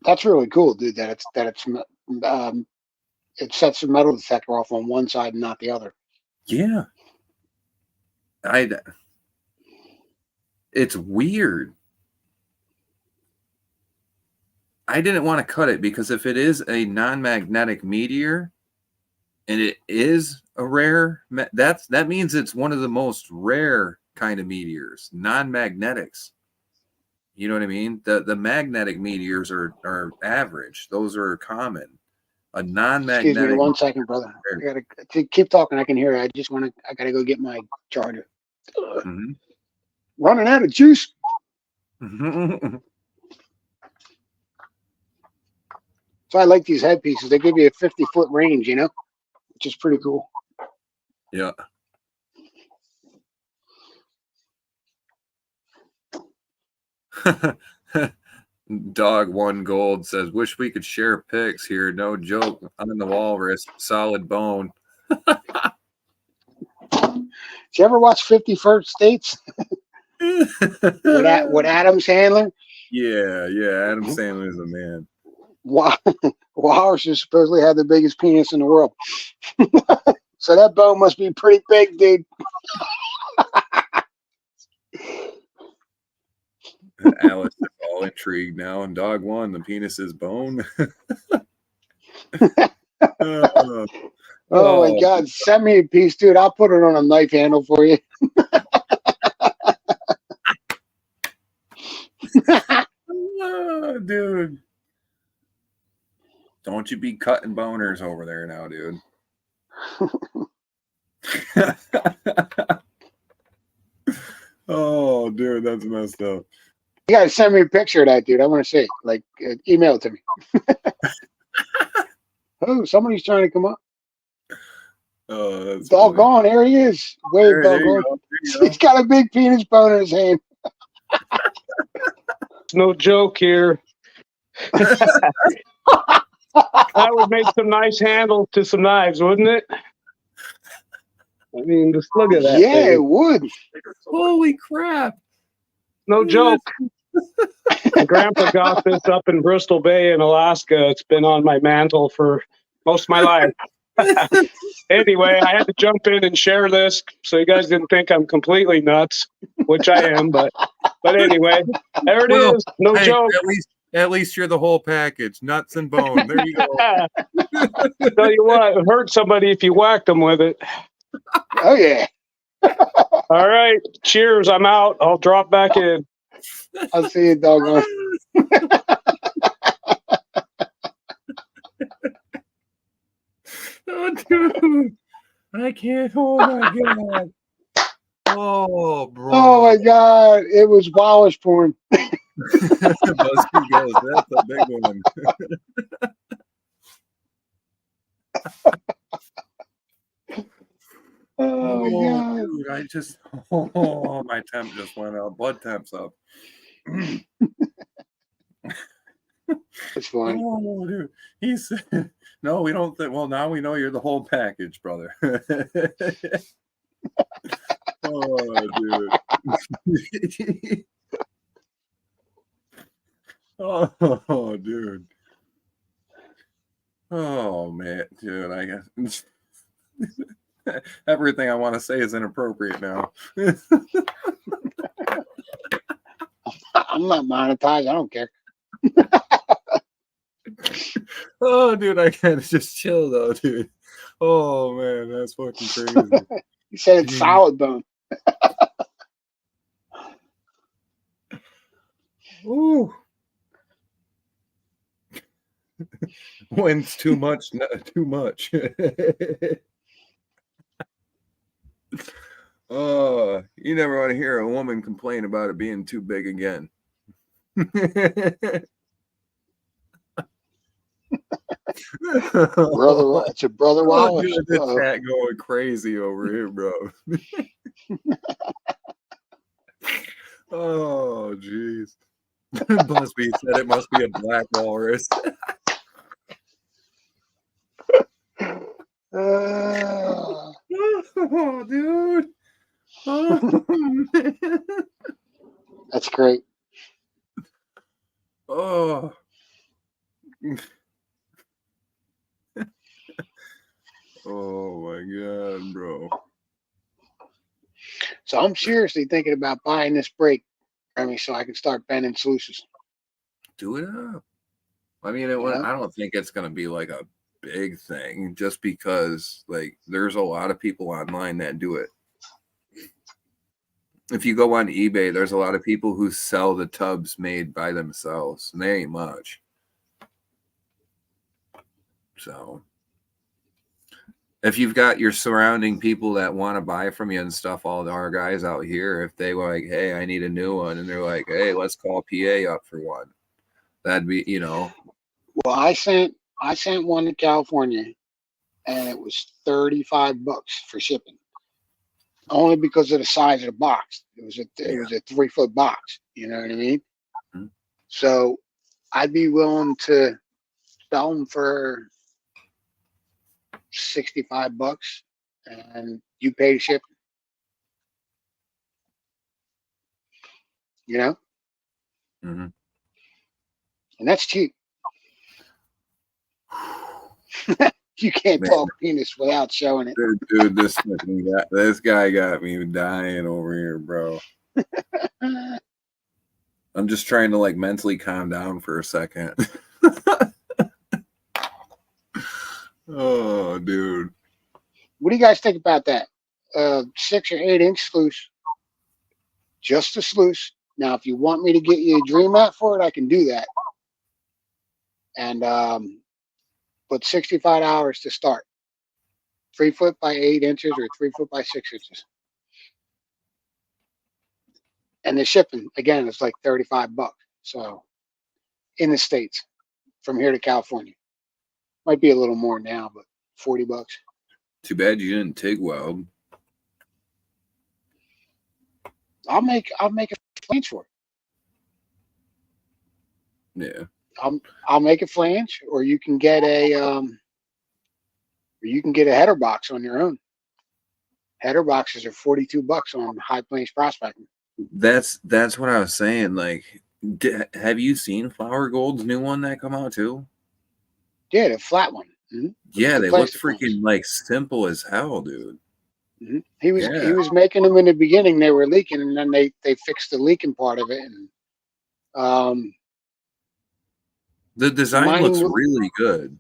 That's really cool, dude. It sets the metal detector off on one side and not the other. Yeah. It's weird. I didn't want to cut it because if it is a non-magnetic meteor and it is a rare, that means it's one of the most rare kind of meteors, non-magnetics. You know what I mean? The magnetic meteors are average. Those are common. A non-magnetic. Excuse me 1 second, brother. I gotta keep talking. I can hear it. I gotta go get my charger. Mm-hmm. Running out of juice. So I like these headpieces. They give you a 50-foot range, you know, which is pretty cool. Yeah. Dog One Gold says, "Wish we could share pics here. No joke. On the walrus, solid bone." Did you ever watch 51st States with Adam's handler? Yeah. Adam Sandler is a man. Walrus supposedly had the biggest penis in the world. So that bone must be pretty big, dude. Alice is all intrigued now. And Dog One, the penis is bone. Oh my God. Send me a piece, dude. I'll put it on a knife handle for you. Dude. Don't you be cutting boners over there now, dude. Oh, dude, that's messed up. You gotta send me a picture of that, dude. I want to see it. Like, email it to me. Oh, somebody's trying to come up. Oh, that's doggone. Here he is. Wave, doggone. He's got a big penis bone in his hand. No joke here. That would make some nice handles to some knives, wouldn't it? I mean, just look at that. Yeah, thing. it would. Holy crap. No joke. My grandpa got this up in Bristol Bay in Alaska. It's been on my mantle for most of my life. Anyway, I had to jump in and share this so you guys didn't think I'm completely nuts, which I am. But anyway, there it is. No joke. At least you're the whole package, nuts and bone. There you go. Tell you what, it hurt somebody if you whacked them with it. Oh yeah. All right. Cheers. I'm out. I'll drop back in. I'll see you, doggone. Oh, dude. I can't. Oh, my God. Oh, bro. Oh, my God. It was Wallace porn. BuzzFeed goes, that's a big one. Oh, my God. Dude, my temp just went up. Blood temp's up. It's fine. Oh, dude. He said, no, we don't think. Well, now we know you're the whole package, brother. Oh, dude. Oh, dude. Oh, man. Dude, I guess. Everything I want to say is inappropriate now. I'm not monetized. I don't care. Oh, dude, I can't just chill though, dude. Oh man, that's fucking crazy. He said it's solid bone. Ooh. When's too much? Too much. Oh, you never want to hear a woman complain about it being too big again. Brother, it's a brother Wallace. Dude, this cat going crazy over here, bro. Oh, jeez. Busby said it must be a black walrus. Oh, dude. Oh, man. That's great. Oh. Oh my God, bro. So I'm seriously thinking about buying this brake, so I can start bending sluices. Do it up. I mean, Yeah. I don't think it's going to be like a big thing just because like there's a lot of people online that do it. If you go on eBay, there's a lot of people who sell the tubs made by themselves, and they ain't much. So if you've got your surrounding people that want to buy from you and stuff, all our guys out here, if they were like, hey, I need a new one, and they're like, hey, let's call PA up for one. That'd be, Well, I sent one to California, and it was $35 for shipping. Only because of the size of the box. It was a 3-foot box. You know what I mean? Mm-hmm. So I'd be willing to sell them for $65, and you pay to ship. You know, Mm-hmm. and that's cheap. You can't talk penis without showing it. Dude, this guy got me dying over here, bro. I'm just trying to like mentally calm down for a second. Oh, dude. What do you guys think about that? 6 or 8 inch sluice, just a sluice. Now, if you want me to get you a dream mat for it, I can do that. And but $65 to start. 3 foot by 8 inches or 3 foot by 6 inches. And the shipping again is like $35. So in the States, from here to California, might be a little more now, but $40. Too bad you didn't TIG weld. I'll make a flange for it. Yeah. I'll make a flange, or you can get a header box on your own. Header boxes are $42 on High Plains Prospecting. That's what I was saying. Like, have you seen Flower Gold's new one that come out too? Yeah, the flat one. Mm-hmm. Yeah, they look freaking like simple as hell, dude. Mm-hmm. He was making them in the beginning. They were leaking, and then they fixed the leaking part of it. And the design looks really good.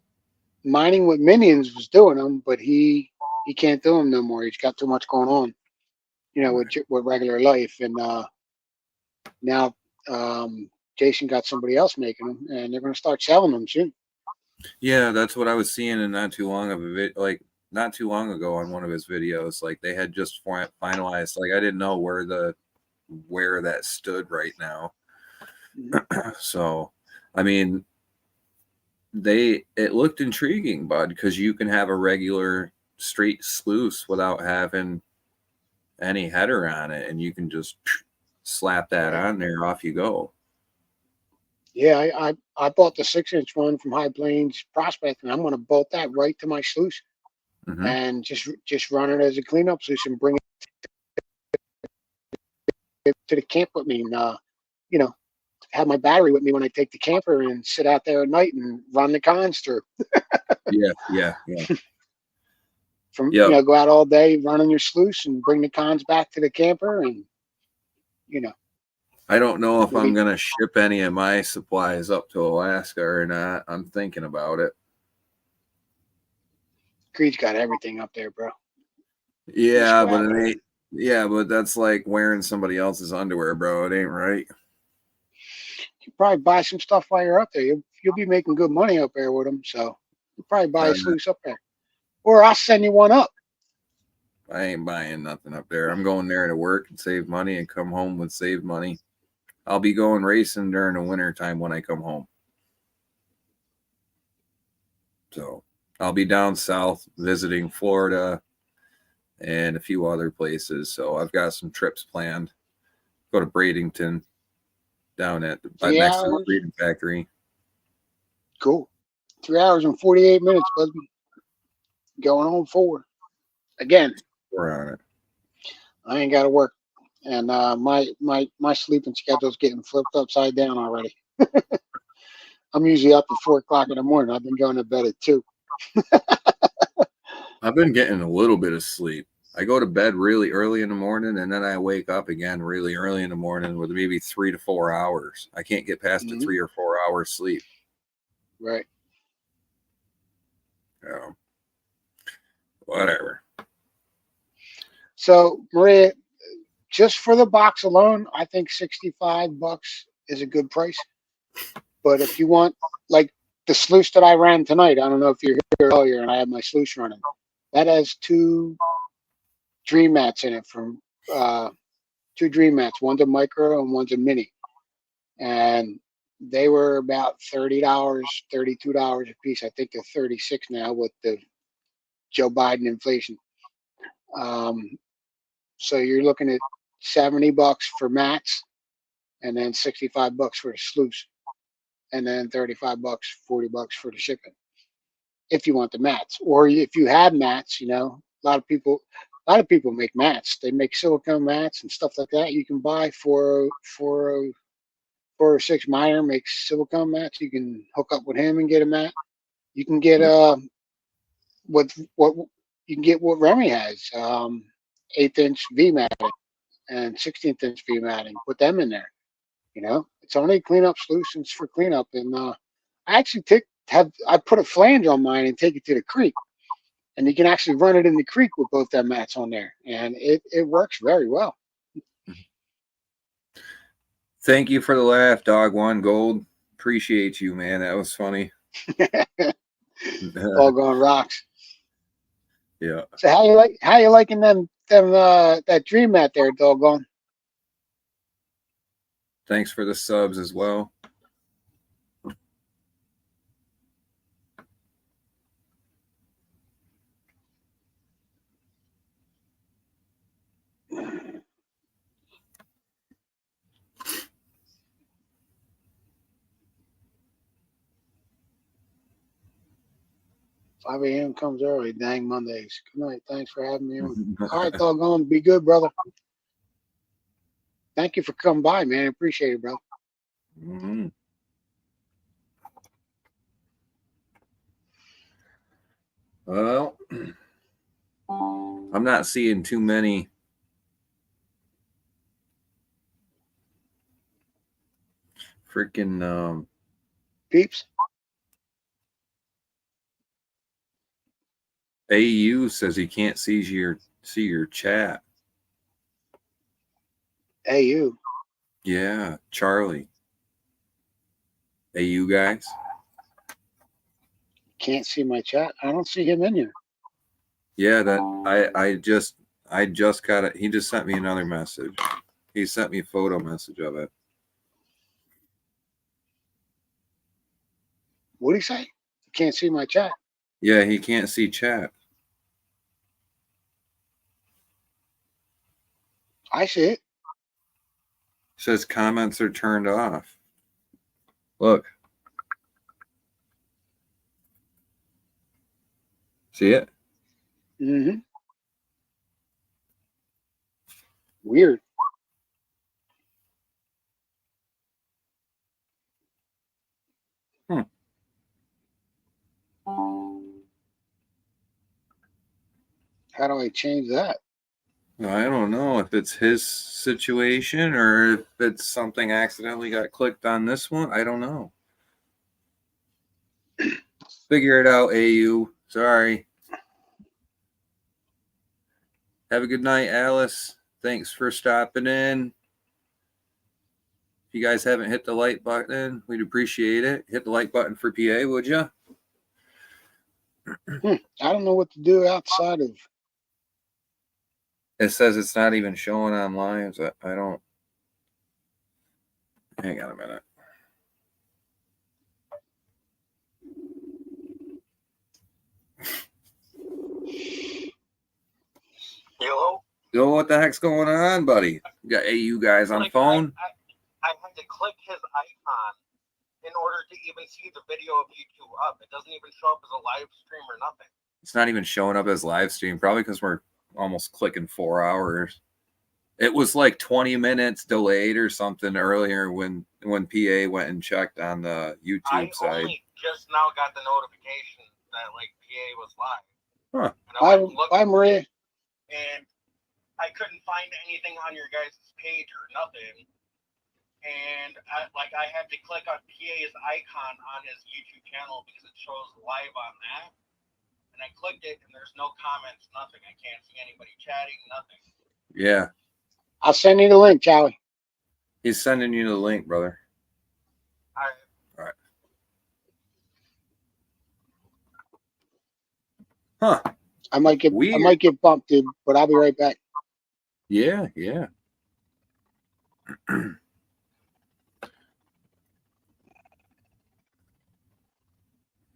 Mining with Minions was doing them, but he can't do them no more. He's got too much going on, with regular life. And now Jason got somebody else making them, and they're going to start selling them soon. Yeah, that's what I was seeing in not too long ago on one of his videos. Like they had just finalized. Like I didn't know where that stood right now. Mm-hmm. So, I mean, it looked intriguing, bud, because you can have a regular straight sluice without having any header on it, and you can just slap that on there, off you go. Yeah, I bought the 6-inch one from High Plains Prospecting. I'm going to bolt that right to my sluice, mm-hmm. and just run it as a cleanup sluice and bring it to the camp with me, and have my battery with me when I take the camper and sit out there at night and run the cons through. Yeah. Go out all day running your sluice and bring the cons back to the camper, and I don't know if I'm gonna ship any of my supplies up to Alaska or not. I'm thinking about it. Creed's got everything up there, bro. Yeah, but it ain't. Yeah, but that's like wearing somebody else's underwear, bro. It ain't right. You probably buy some stuff while you're up there. You'll be making good money up there with them, so you probably buy a sluice up there, or I'll send you one up. I ain't buying nothing up there. I'm going there to work and save money and come home with saved money. I'll be going racing during the winter time when I come home. So I'll be down south visiting Florida and a few other places. So I've got some trips planned. Go to Bradenton down at next to the breeding factory. Cool. 3 hours and 48 minutes, husband. Going on 4. Again. We're on it. I ain't got to work, and my sleeping schedule's getting flipped upside down already. I'm usually up at 4 o'clock in the morning. I've been going to bed at 2. I've been getting a little bit of sleep. I go to bed really early in the morning, and then I wake up again really early in the morning with maybe 3 to 4 hours. I can't get past a 3 or 4 hours sleep. Right. Yeah. Whatever. So, Maria, just for the box alone, I think $65 is a good price. But if you want, like the sluice that I ran tonight, I don't know if you're here earlier, and I had my sluice running. That has 2 dream mats in it from 2 dream mats. One's a micro and one's a mini, and they were about $30, $32 a piece. I think they're 36 now with the Joe Biden inflation. So you're looking at $70 for mats, and then $65 for the sluice, and then $35, $40 for the shipping. If you want the mats, or if you have mats, a lot of people make mats. They make silicone mats and stuff like that. You can buy for 406 Meyer makes silicone mats. You can hook up with him and get a mat. You can get what you can get what Remy has, 1/8" V matting and 1/16" V matting. Put them in there. It's only cleanup solutions for cleanup. And I actually I put a flange on mine and take it to the creek, and you can actually run it in the creek with both them mats on there, and it works very well. Thank you for the laugh, Dog One Gold. Appreciate you, man. That was funny. Doggone rocks. Yeah. So how you liking them that dream mat there, Doggone? Thanks for the subs as well. $5 a.m. comes early. Dang Mondays. Good night. Thanks for having me on. All right, Doggone. Be good, brother. Thank you for coming by, man. I appreciate it, bro. Mm-hmm. Well, I'm not seeing too many freaking Peeps. AU says he can't see your chat. AU. Yeah, Charlie. AU guys. Can't see my chat. I don't see him in here. Yeah, that I just got it. He just sent me another message. He sent me a photo message of it. What did he say? Can't see my chat. Yeah, he can't see chat. I see it. Says comments are turned off. Look. See it? Mm-hmm. Weird. How do I change that? I don't know if it's his situation or if it's something accidentally got clicked on this one. I don't know. Figure it out, AU. Sorry. Have a good night, Alice. Thanks for stopping in. If you guys haven't hit the like button, we'd appreciate it. Hit the like button for PA, would you? I don't know what to do outside of. It says it's not even showing online. So I don't. Hang on a minute. Hello? Yo, what the heck's going on, buddy? You got AU guys on phone? I had to click his icon in order to even see the video of you two up. It doesn't even show up as a live stream or nothing. It's not even showing up as live stream, probably because we're almost clicking 4 hours. It was like 20 minutes delayed or something earlier when PA went and checked on the YouTube side. I only just now got the notification that like PA was live. Huh. And I went and looked Bye, Maria. and I couldn't find anything on your guys' page or nothing. And I had to click on PA's icon on his YouTube channel because it shows live on that. And I clicked it, and there's no comments, nothing. I can't see anybody chatting, nothing. Yeah. I'll send you the link, Charlie. He's sending you the link, brother. All right. Huh. I might get bumped, dude, but I'll be right back. Yeah, yeah.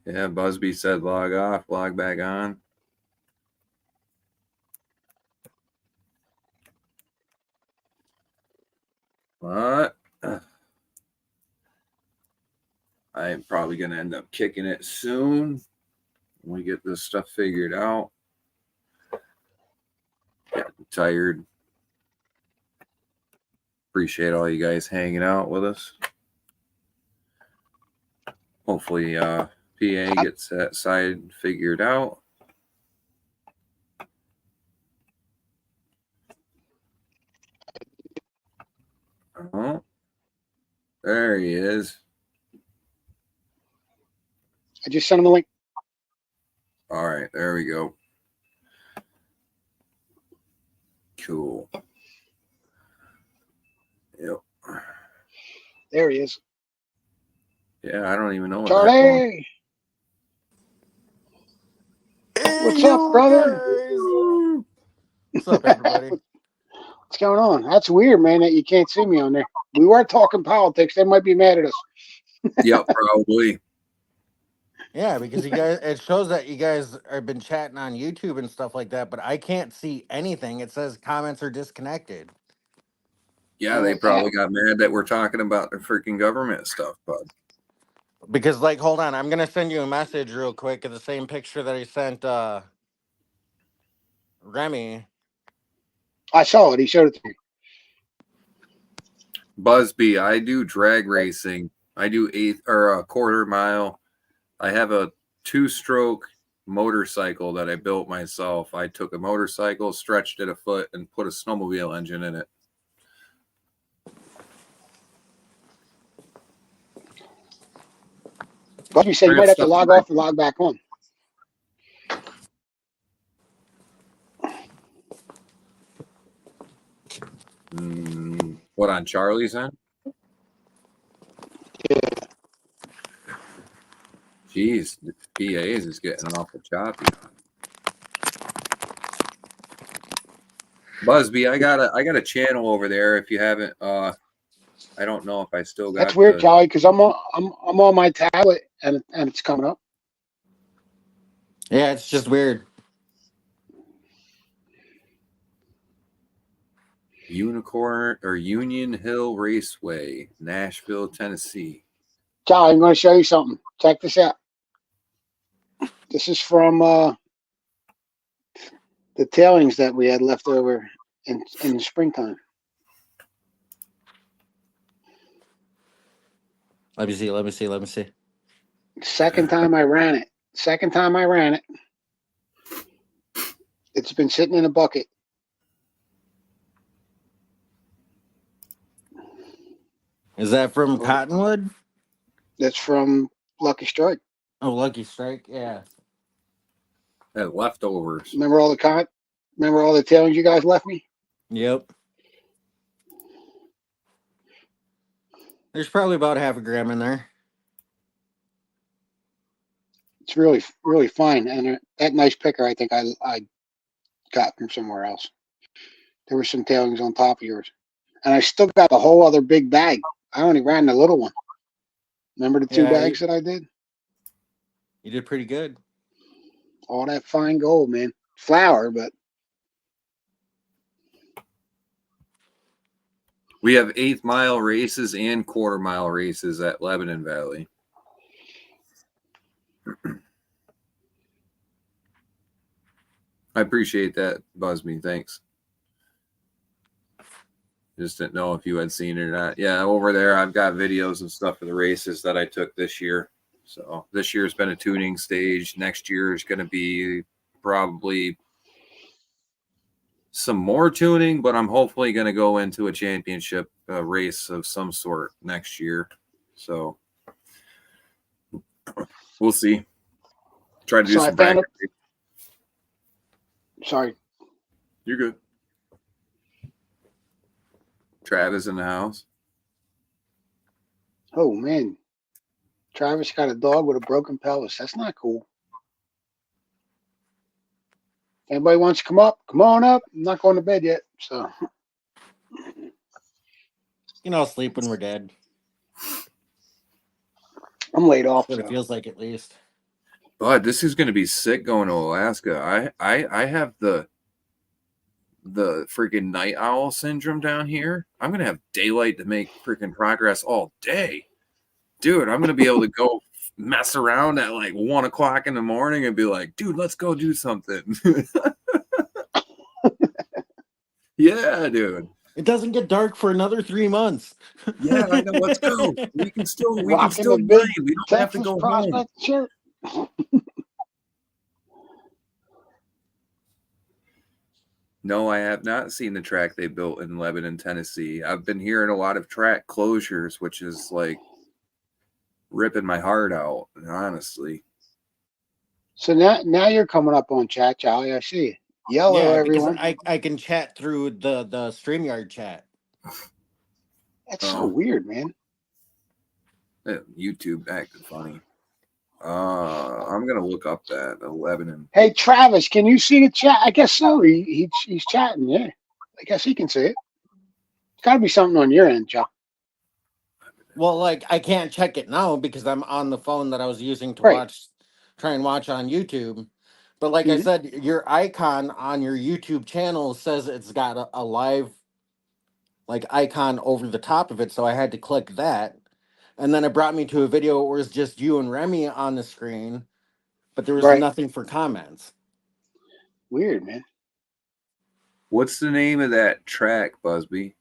Yeah, Busby said log off, log back on. But I'm probably going to end up kicking it soon when we get this stuff figured out. Yeah, I'm tired. Appreciate all you guys hanging out with us. Hopefully, PA gets that side figured out. Oh, there he is. I just sent him the link. All right, there we go. Cool. Yep. There he is. Yeah, I don't even know what Charlie! What's up, brother? Guys. What's up, everybody? What's going on? That's weird, man, that you can't see me on there. We were talking politics. They might be mad at us. Yep, probably. Yeah, because you guys, it shows that you guys have been chatting on YouTube and stuff like that, but I can't see anything. It says comments are disconnected. Yeah, they probably got mad that we're talking about the freaking government stuff, bud. Because, like, hold on, I'm gonna send you a message real quick of the same picture that I sent Remy. I saw it. He showed it to me. Busby, I do drag racing. I do a quarter mile. I have a 2-stroke motorcycle that I built myself. I took a motorcycle, stretched it a foot, and put a snowmobile engine in it. But you said you might have to log off and log back on. What, on Charlie's end? Yeah. Jeez, the PAs is getting awful choppy. Busby, I got a channel over there. If you haven't, I don't know if I still got. That's weird, Charlie, because I'm on my tablet and it's coming up. Yeah, it's just weird. Unicorn or Union Hill Raceway, Nashville, Tennessee. Charlie, I'm going to show you something. Check this out. This is from the tailings that we had left over in the springtime. Let me see. Second time I ran it. It's been sitting in a bucket. Is that from Cottonwood? That's from Lucky Strike. Oh, Lucky Strike, yeah. Leftovers. Remember all the tailings you guys left me? Yep. There's probably about half a gram in there. It's really, really fine. And that nice picker, I think I got from somewhere else. There were some tailings on top of yours. And I still got the whole other big bag. I only ran the little one. Remember the two bags that I did? You did pretty good. All that fine gold, man. Flour, but. We have 8th mile races and quarter mile races at Lebanon Valley. I appreciate that, Busby. Thanks. Just didn't know if you had seen it or not. Yeah, over there I've got videos and stuff of the races that I took this year. So this year's been a tuning stage. Next year is going to be probably some more tuning, but I'm hopefully going to go into a championship race of some sort next year. So we'll see. Try to do So I some found practice. Sorry. You're good. Travis in the house. Oh man, Travis got a dog with a broken pelvis. That's not cool. If anybody wants to come up, come on up. I'm not going to bed yet, so You know, sleep when we're dead. I'm laid off. That's what it So feels like, at least. But this is going to be sick going to Alaska. I have the freaking night owl syndrome down here. I'm going to have daylight to make freaking progress all day. Dude, I'm going to be able to go mess around at like 1 o'clock in the morning and be like, dude, let's go do something. Yeah, dude. It doesn't get dark for another 3 months. Yeah, I know. Let's go. We can still rocking mine. the big We don't have to Texas go home. Prospect shirt. No, I have not seen the track they built in Lebanon, Tennessee. I've been hearing a lot of track closures, which is like ripping my heart out, honestly. So now you're coming up on chat, Charlie. I see you. Yellow, Yeah, because everyone. I can chat through the StreamYard chat. That's so weird, man. YouTube acted funny. I'm gonna look up that Lebanon. Hey, Travis, can you see the chat? I guess so. He's chatting. Yeah, I guess he can see it. It's got to be something on your end, Chuck. Well, like, I can't check it now because I'm on the phone that I was using to Right. try and watch on YouTube. But like I said, your icon on your YouTube channel says it's got a live like icon over the top of it, so I had to click that. And then it brought me to a video where it's just you and Remy on the screen, but there was Right. nothing for comments. Weird, man. What's the name of that track, Busby?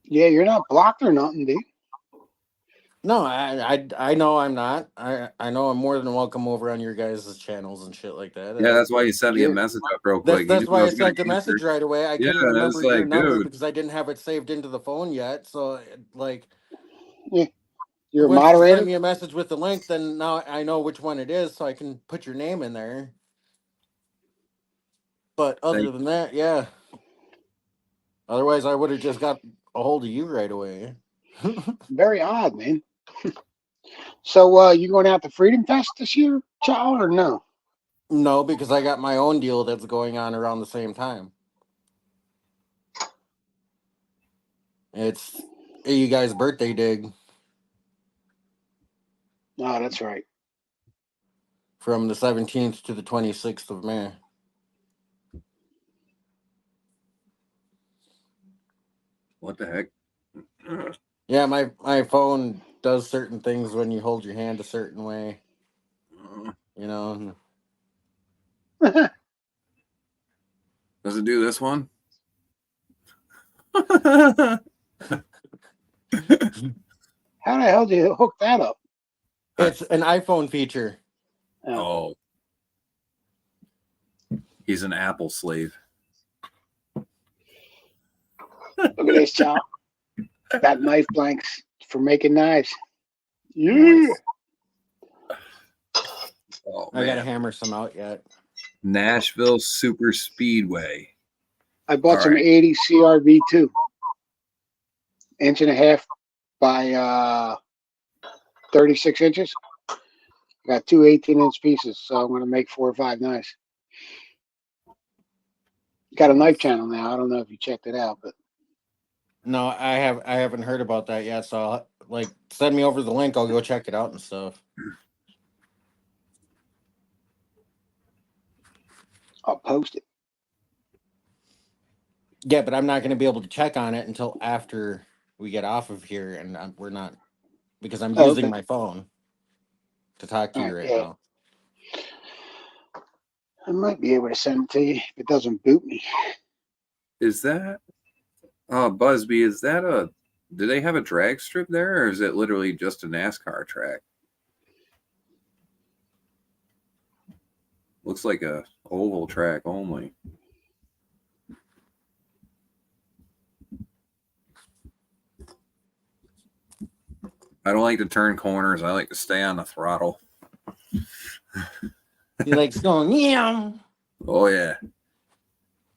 Yeah, you're not blocked or nothing, dude. No, I know I'm not. I know I'm more than welcome over on your guys' channels and shit like that. Yeah, that's why you sent me a message up real quick. That's You knew why I was gonna sent the answer. message right away. I Yeah, couldn't remember it's your like, number dude. because I didn't have it saved into the phone yet. So, like, Yeah. You're a once you moderator? send me a message with the link, then now I know which one it is, so I can put your name in there. But other than that, yeah. Otherwise, I would have just got a hold of you right away. Very odd, man. So, you going out to Freedom Fest this year, child, or no? No, because I got my own deal that's going on around the same time. It's you guys' birthday dig. Oh, that's right. From the 17th to the 26th of May. What the heck? Yeah, my phone does certain things when you hold your hand a certain way. You know. Does it do this one? How the hell did you hook that up? It's an iPhone feature. Oh. He's an Apple slave. Look at this, child. Got knife blanks for making knives. Yeah. Nice. Oh, I gotta man. hammer some out yet. Nashville Super Speedway. I bought All some right. 80 CRV2. 1.5 by 36 inches. I got two 18-inch pieces, so I'm going to make 4 or 5 knives. Got a knife channel now. I don't know if you checked it out, but No, I haven't heard about that yet. So like, send me over the link. I'll go check it out and stuff. I'll post it. Yeah, but I'm not going to be able to check on it until after we get off of here, and we're not because I'm using my phone to talk to you right now. I might be able to send it to you if it doesn't boot me. Is that Busby, is that do they have a drag strip there, or is it literally just a NASCAR track? Looks like a oval track only. I don't like to turn corners. I like to stay on the throttle. He likes going, yeah. Oh yeah.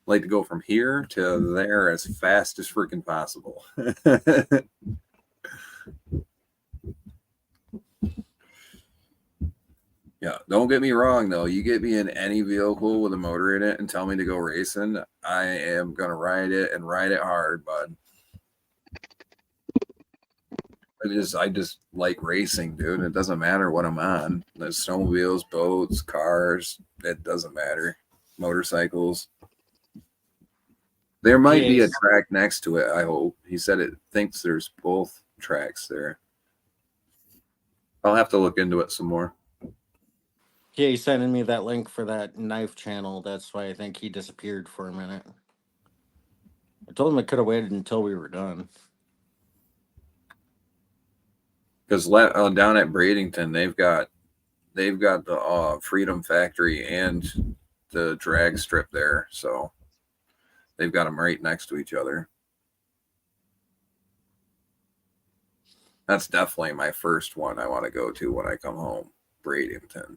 Like to go from here to there as fast as freaking possible. Yeah, don't get me wrong though. You get me in any vehicle with a motor in it and tell me to go racing, I am gonna ride it and ride it hard, bud. I just like racing, dude. It doesn't matter what I'm on. There's snowmobiles, boats, cars. It doesn't matter. Motorcycles. There might be a Yes. track next to it, I hope. He said it thinks there's both tracks there. I'll have to look into it some more. Yeah, he's sending me that link for that knife channel. That's why I think he disappeared for a minute. I told him I could have waited until we were done. Because down at Bradenton, they've got the Freedom Factory and the drag strip there, so they've got them right next to each other. That's definitely my first one I want to go to when I come home, Bradenton.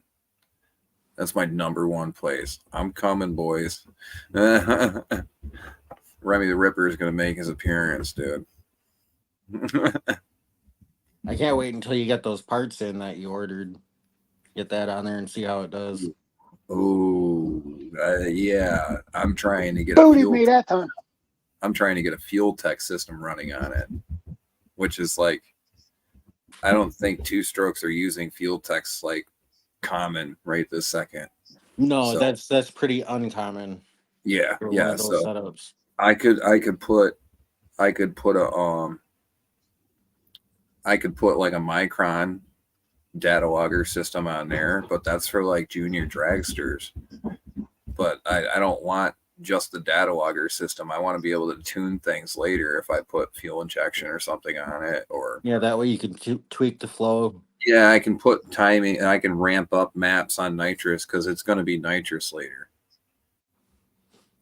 That's my number one place. I'm coming, boys. Remy the Ripper is going to make his appearance, dude. I can't wait until you get those parts in that you ordered. Get that on there and see how it does. Oh, yeah. I'm trying to get Booted me that time. I'm trying to get a fuel tech system running on it, which is like, I don't think two strokes are using fuel techs like common right this second. No, So, that's pretty uncommon. yeah, For yeah. one of those So setups. I could put like a Micron data logger system on there, but that's for like junior dragsters. But I don't want just the data logger system. I want to be able to tune things later if I put fuel injection or something on it, or Yeah, that way you can tweak the flow. yeah, I can put timing and I can ramp up maps on nitrous because it's going to be nitrous later.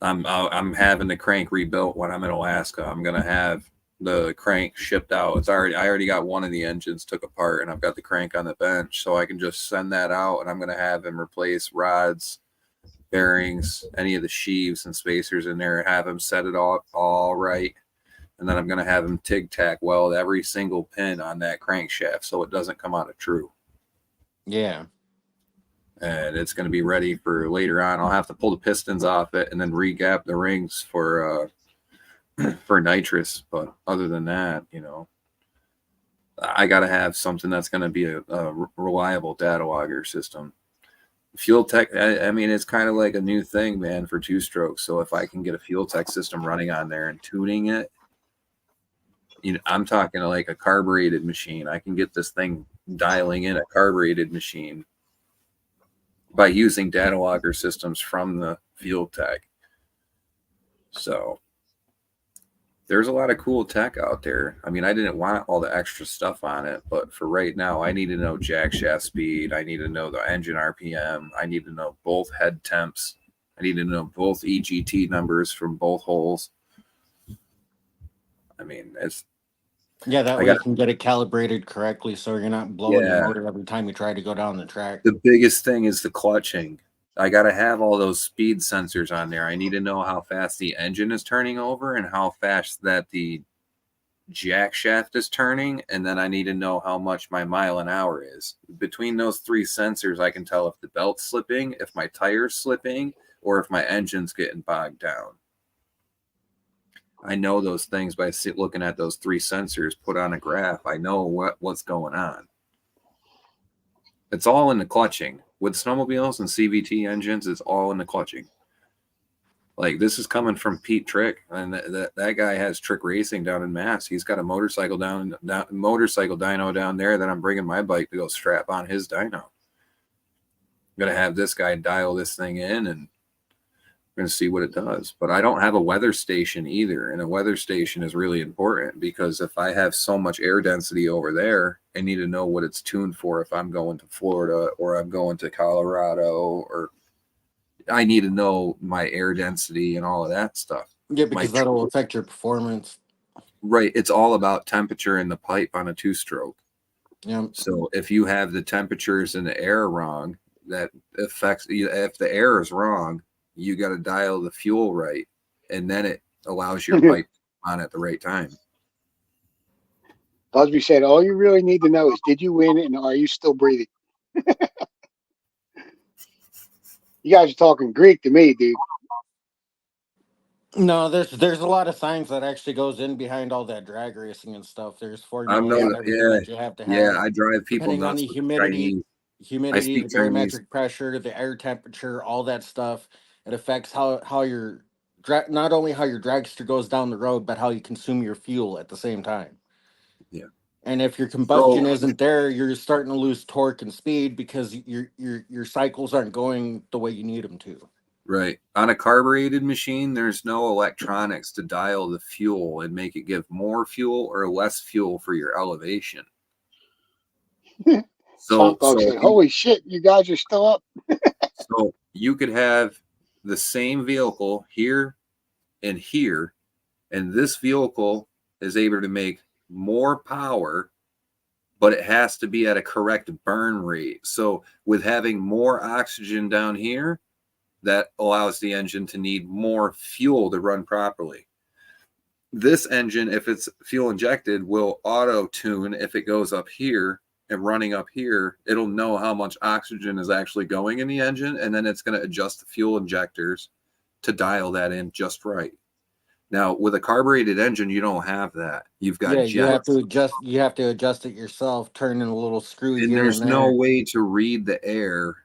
I'm having the crank rebuilt when I'm in Alaska. I'm going to have the crank shipped out. I already got one of the engines took apart, and I've got the crank on the bench, so I can just send that out, and I'm going to have him replace rods, bearings, any of the sheaves and spacers in there, have him set it all right, and then I'm going to have him TIG tack weld every single pin on that crankshaft so it doesn't come out of true. Yeah. And it's going to be ready for later on. I'll have to pull the pistons off it and then re-gap the rings for nitrous. But other than that, I got to have something that's going to be a reliable data logger system. Fuel tech, I mean, it's kind of like a new thing, man, for two strokes. So if I can get a fuel tech system running on there and tuning it, I'm talking like a carbureted machine. I can get this thing dialing in a carbureted machine by using data logger systems from the fuel tech. So there's a lot of cool tech out there. I mean, I didn't want all the extra stuff on it, but for right now, I need to know jack shaft speed. I need to know the engine RPM. I need to know both head temps. I need to know both EGT numbers from both holes. I mean, that way you can get it calibrated correctly so you're not blowing your motor every time you try to go down the track. The biggest thing is the clutching. I got to have all those speed sensors on there. I need to know how fast the engine is turning over and how fast that the jack shaft is turning. And then I need to know how much my mile an hour is. Between those three sensors, I can tell if the belt's slipping, if my tire's slipping, or if my engine's getting bogged down. I know those things by looking at those three sensors put on a graph. I know what's going on. It's all in the clutching. With snowmobiles and CVT engines, it's all in the clutching. Like, this is coming from Pete Trick, and that guy has Trick Racing down in Mass. He's got a motorcycle dyno down there that I'm bringing my bike to go strap on his dyno. I'm gonna have this guy dial this thing in, and We're going to see what it does. But I don't have a weather station either. And a weather station is really important because if I have so much air density over there, I need to know what it's tuned for if I'm going to Florida or I'm going to Colorado, or I need to know my air density and all of that stuff. Yeah, because that'll affect your performance. Right. It's all about temperature in the pipe on a 2-stroke. Yeah. So if you have the temperatures in the air wrong, that affects, if the air is wrong, you got to dial the fuel right, and then it allows your pipe on at the right time. Busby said, all you really need to know is, did you win and are you still breathing? You guys are talking Greek to me, dude. No, there's a lot of science that actually goes in behind all that drag racing and stuff. There's I'm formulas not, and everything that you have to yeah, have, I drive people depending on nuts the with humidity, Chinese. I the speak Chinese. barometric pressure, the air temperature, all that stuff. It affects how your not only how your dragster goes down the road, but how you consume your fuel at the same time. Yeah. And if your So, combustion isn't there, you're starting to lose torque and speed because your cycles aren't going the way you need them to. right. On a carbureted machine, there's no electronics to dial the fuel and make it give more fuel or less fuel for your elevation. Some folks said, holy shit, you guys are still up. So you could have the same vehicle here and here, and this vehicle is able to make more power, but it has to be at a correct burn rate. So with having more oxygen down here, that allows the engine to need more fuel to run properly. This engine, if it's fuel injected, will auto tune if it goes up here and running up here. It'll know how much oxygen is actually going in the engine, and then it's going to adjust the fuel injectors to dial that in just right. Now, with a carbureted engine, you don't have that. You've got jets. You have to adjust. You have to adjust it yourself, turning a little screw and here there's and there. no way to read the air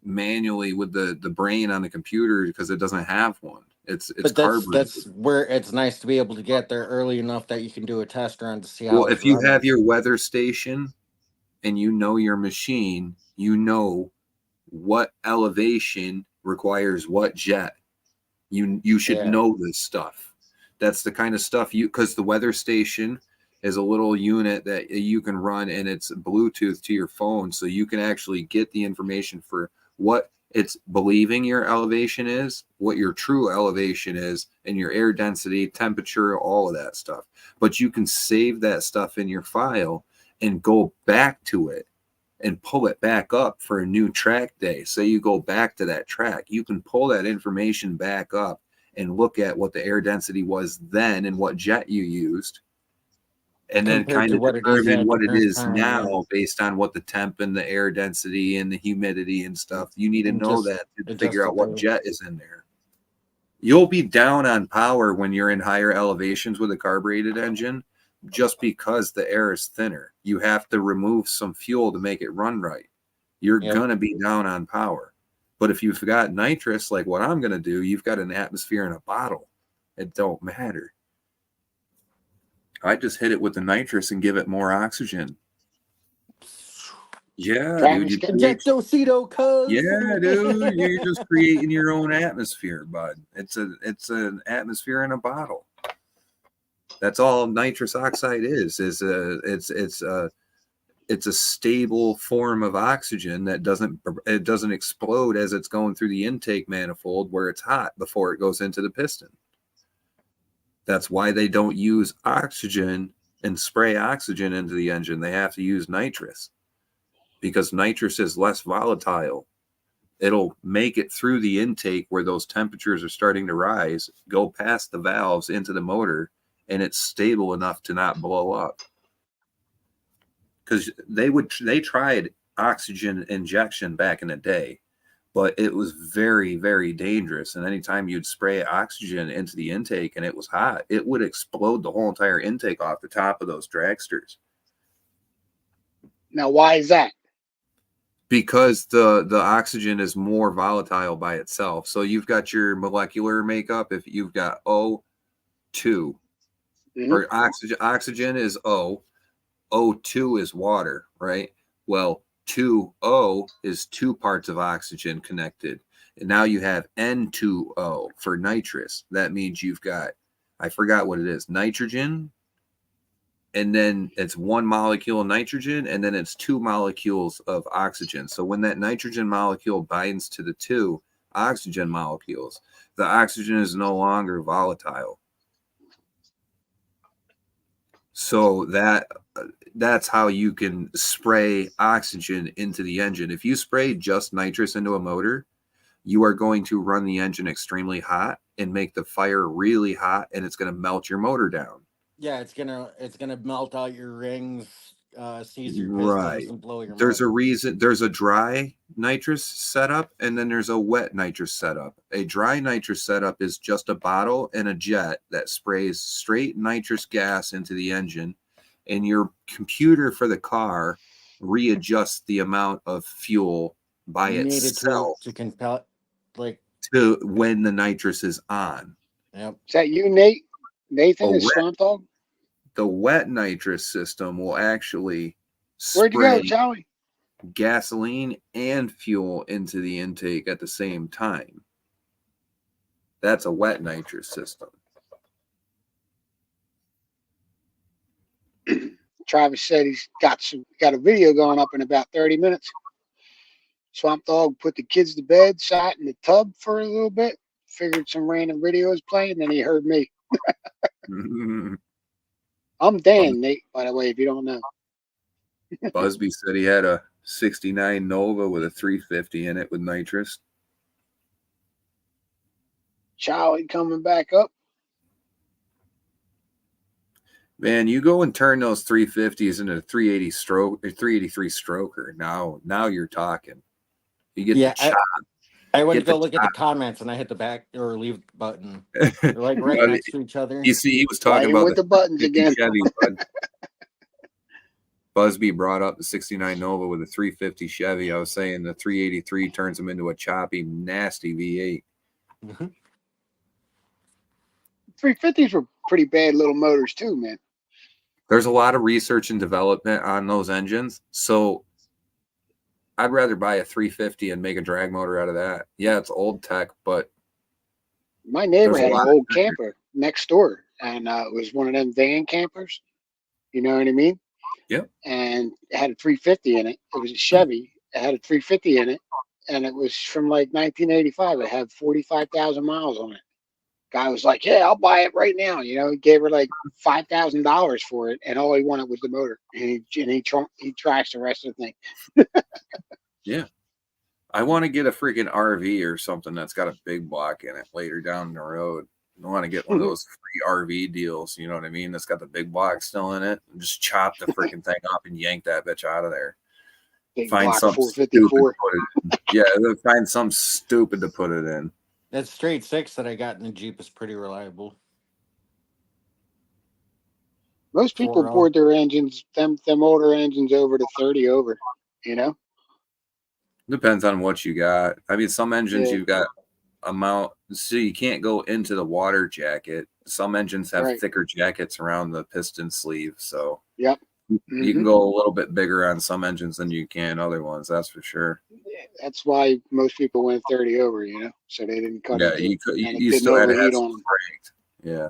manually with the brain on the computer because it doesn't have one. It's carbureted. That's where it's nice to be able to get there early enough that you can do a test run to see how. Well, if you have your weather station and you know your machine, you know what elevation requires what jet. You should know this stuff. That's the kind of stuff because the weather station is a little unit that you can run, and it's Bluetooth to your phone, so you can actually get the information for what it's believing your elevation is, what your true elevation is, and your air density, temperature, all of that stuff. But you can save that stuff in your file and go back to it and pull it back up for a new track day. Say you go back to that track, you can pull that information back up and look at what the air density was then and what jet you used, and then kind of determine what it is now based on what the temp and the air density and the humidity and stuff. You need to know that to figure out what jet is in there. You'll be down on power when you're in higher elevations with a carbureted engine just because the air is thinner. You have to remove some fuel to make it run right. You're going to be down on power. But if you've got nitrous, like what I'm going to do, you've got an atmosphere in a bottle. It don't matter. I just hit it with the nitrous and give it more oxygen. Yeah, dude. Yeah, dude. You're just creating your own atmosphere, bud. It's an atmosphere in a bottle. That's all nitrous oxide is. It's a stable form of oxygen that doesn't explode as it's going through the intake manifold where it's hot before it goes into the piston. That's why they don't use oxygen and spray oxygen into the engine. They have to use nitrous because nitrous is less volatile. It'll make it through the intake where those temperatures are starting to rise, go past the valves into the motor, and it's stable enough to not blow up. Because they tried oxygen injection back in the day, but it was very, very dangerous. And anytime you'd spray oxygen into the intake and it was hot, it would explode the whole entire intake off the top of those dragsters. Now, why is that? Because the oxygen is more volatile by itself. So you've got your molecular makeup. If you've got O2, or oxygen is O, O2 is water, right? Well, 2O is 2 parts of oxygen connected. And now you have N2O for nitrous. That means you've got, I forgot what it is, nitrogen, and then it's one molecule of nitrogen, and then it's 2 molecules of oxygen. So when that nitrogen molecule binds to the 2 oxygen molecules, the oxygen is no longer volatile. So that's how you can spray oxygen into the engine. If you spray just nitrous into a motor, you are going to run the engine extremely hot and make the fire really hot, and it's going to melt your motor down. Yeah, it's gonna melt out your rings, seize your Right. pistons, and blow your There's a motor. reason. There's a dry nitrous setup, and then there's a wet nitrous setup. A dry nitrous setup is just a bottle and a jet that sprays straight nitrous gas into the engine, and your computer for the car readjusts the amount of fuel by Needed itself to compel, like, to when the nitrous is on. yep. Is that you, Nate? Nathan A is wet- Swamp Dog? The wet nitrous system will actually Where'd you go, spray Charlie? gasoline and fuel into the intake at the same time. That's a wet nitrous system. Travis said he's got a video going up in about 30 minutes. Swamp Dog put the kids to bed, sat in the tub for a little bit, figured some random video was playing, then he heard me. I'm Dan, Nate, by the way, if you don't know. Busby said he had a 69 Nova with a 350 in it with nitrous. Charlie coming back up. Man, you go and turn those 350s into a 380 stroke or 383 stroker. Now you're talking. You get Yeah, the chop. I went to Get go the look at the top. comments, and I hit the back or leave button. They're like right next to each other. You see, he was talking Playing about with the buttons 350 again. Chevy, bud. Busby brought up the 69 Nova with a 350 Chevy. I was saying the 383 turns him into a choppy, nasty V8. Mm-hmm. 350s were pretty bad little motors too, man. There's a lot of research and development on those engines. So I'd rather buy a 350 and make a drag motor out of that. Yeah, it's old tech, but My neighbor There's a had an lot old of- camper next door, and it was one of them van campers. You know what I mean? Yep. And it had a 350 in it. It was a Chevy. It had a 350 in it, and it was from like 1985. It had 45,000 miles on it. Guy was like, "Yeah, I'll buy it right now." You know, he gave her like $5,000 for it, and all he wanted was the motor, and he trashed the rest of the thing. yeah. I want to get a freaking RV or something that's got a big block in it later down the road. I want to get one of those free RV deals, you know what I mean? That's got the big block still in it. And just chop the freaking thing up and yank that bitch out of there. Big Find block something stupid to 454. put it in. Yeah, they'll find something stupid to put it in. That straight 6 that I got in the Jeep is pretty reliable. Most people 4.0. board their engines, them older engines, over to 30 over. You know. Depends on what you got. I mean, some engines Yeah. you've got amount, so you can't go into the water jacket. Some engines have Right. thicker jackets around the piston sleeve, so Yep. you can go a little bit bigger on some engines than you can other ones. That's for sure. That's why most people went 30 over, you know, so they didn't cut Yeah, into you it, could. and it You didn't still had to have overheat some on them. strength. Yeah,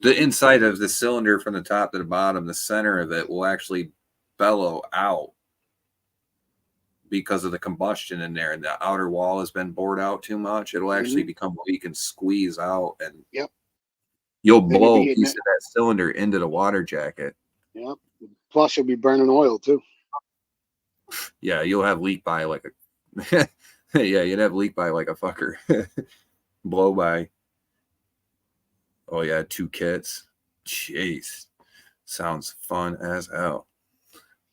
the inside of the cylinder from the top to the bottom, the center of it will actually bellow out because of the combustion in there, and the outer wall has been bored out too much. It'll actually become weak and squeeze out, and Yep. you'll Then you'll blow be a hitting piece of that cylinder into the water jacket. Yep. Plus, you'll be burning oil too. Yeah, you'll have leak by like a yeah, you'd have leak by like a fucker. Blow by. Oh yeah, 2 kits. Jeez. Sounds fun as hell.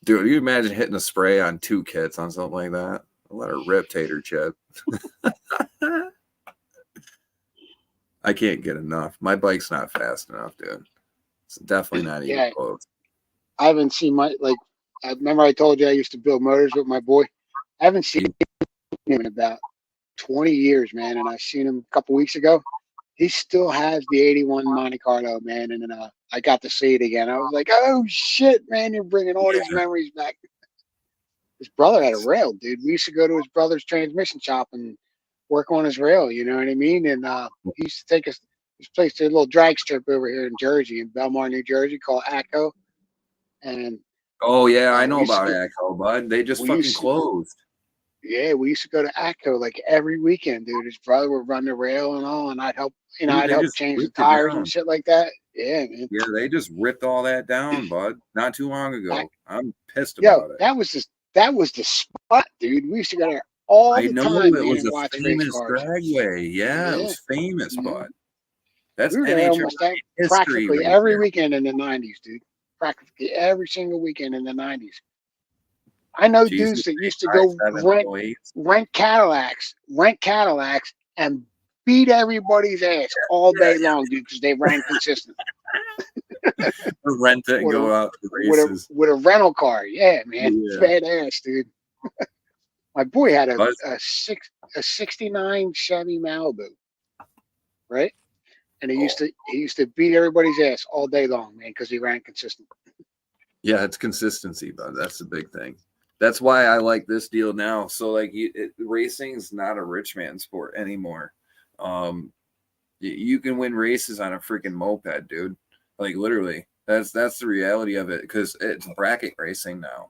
Dude, you imagine hitting a spray on 2 kits on something like that? Let a rip tater chip. I can't get enough. My bike's not fast enough, dude. It's definitely not even Yeah. close. I haven't seen I remember I told you I used to build motors with my boy. I haven't seen him in about 20 years, man. And I seen him a couple weeks ago. He still has the 81 Monte Carlo, man. And then I got to see it again. I was like, oh shit, man, you're bringing all these memories back. His brother had a rail, dude. We used to go to his brother's transmission shop and work on his rail. You know what I mean? And he used to take us this place to a little drag strip over here in Jersey, in Belmar, New Jersey, called ACO. And Oh yeah, I we know used to about go, Echo, bud. They just we fucking used to, closed. yeah, we used to go to ACO like every weekend, dude. His brother would run the rail and all, and I'd help, Dude, I'd they help just change the ripped it tires and down. shit like that. Yeah, man. Yeah, they just ripped all that down, bud. Not too long I, ago. I'm pissed yo, about it. that was the spot, dude. We used to go there all I the know time, it man, was and a watch race famous cars. dragway. Yeah, it Yeah. was famous, Mhm. bud. That's We were there NHRA almost history practically right every there. weekend in the '90s, dude. Practically every single weekend in the '90s. I know Jesus, dudes that used to go 5708. rent Cadillacs, and beat everybody's ass all day long, dude, because they ran consistent Rent it and with go a out to races. with a rental car. Yeah, man, Yeah. badass, dude. My boy had But a '69 Chevy Malibu, right? And he used to beat everybody's ass all day long, man, because he ran consistent. yeah, it's consistency, bud. That's the big thing. That's why I like this deal now. So like, racing's not a rich man sport anymore. You can win races on a freaking moped, dude. Like literally, that's the reality of it, because it's bracket racing now.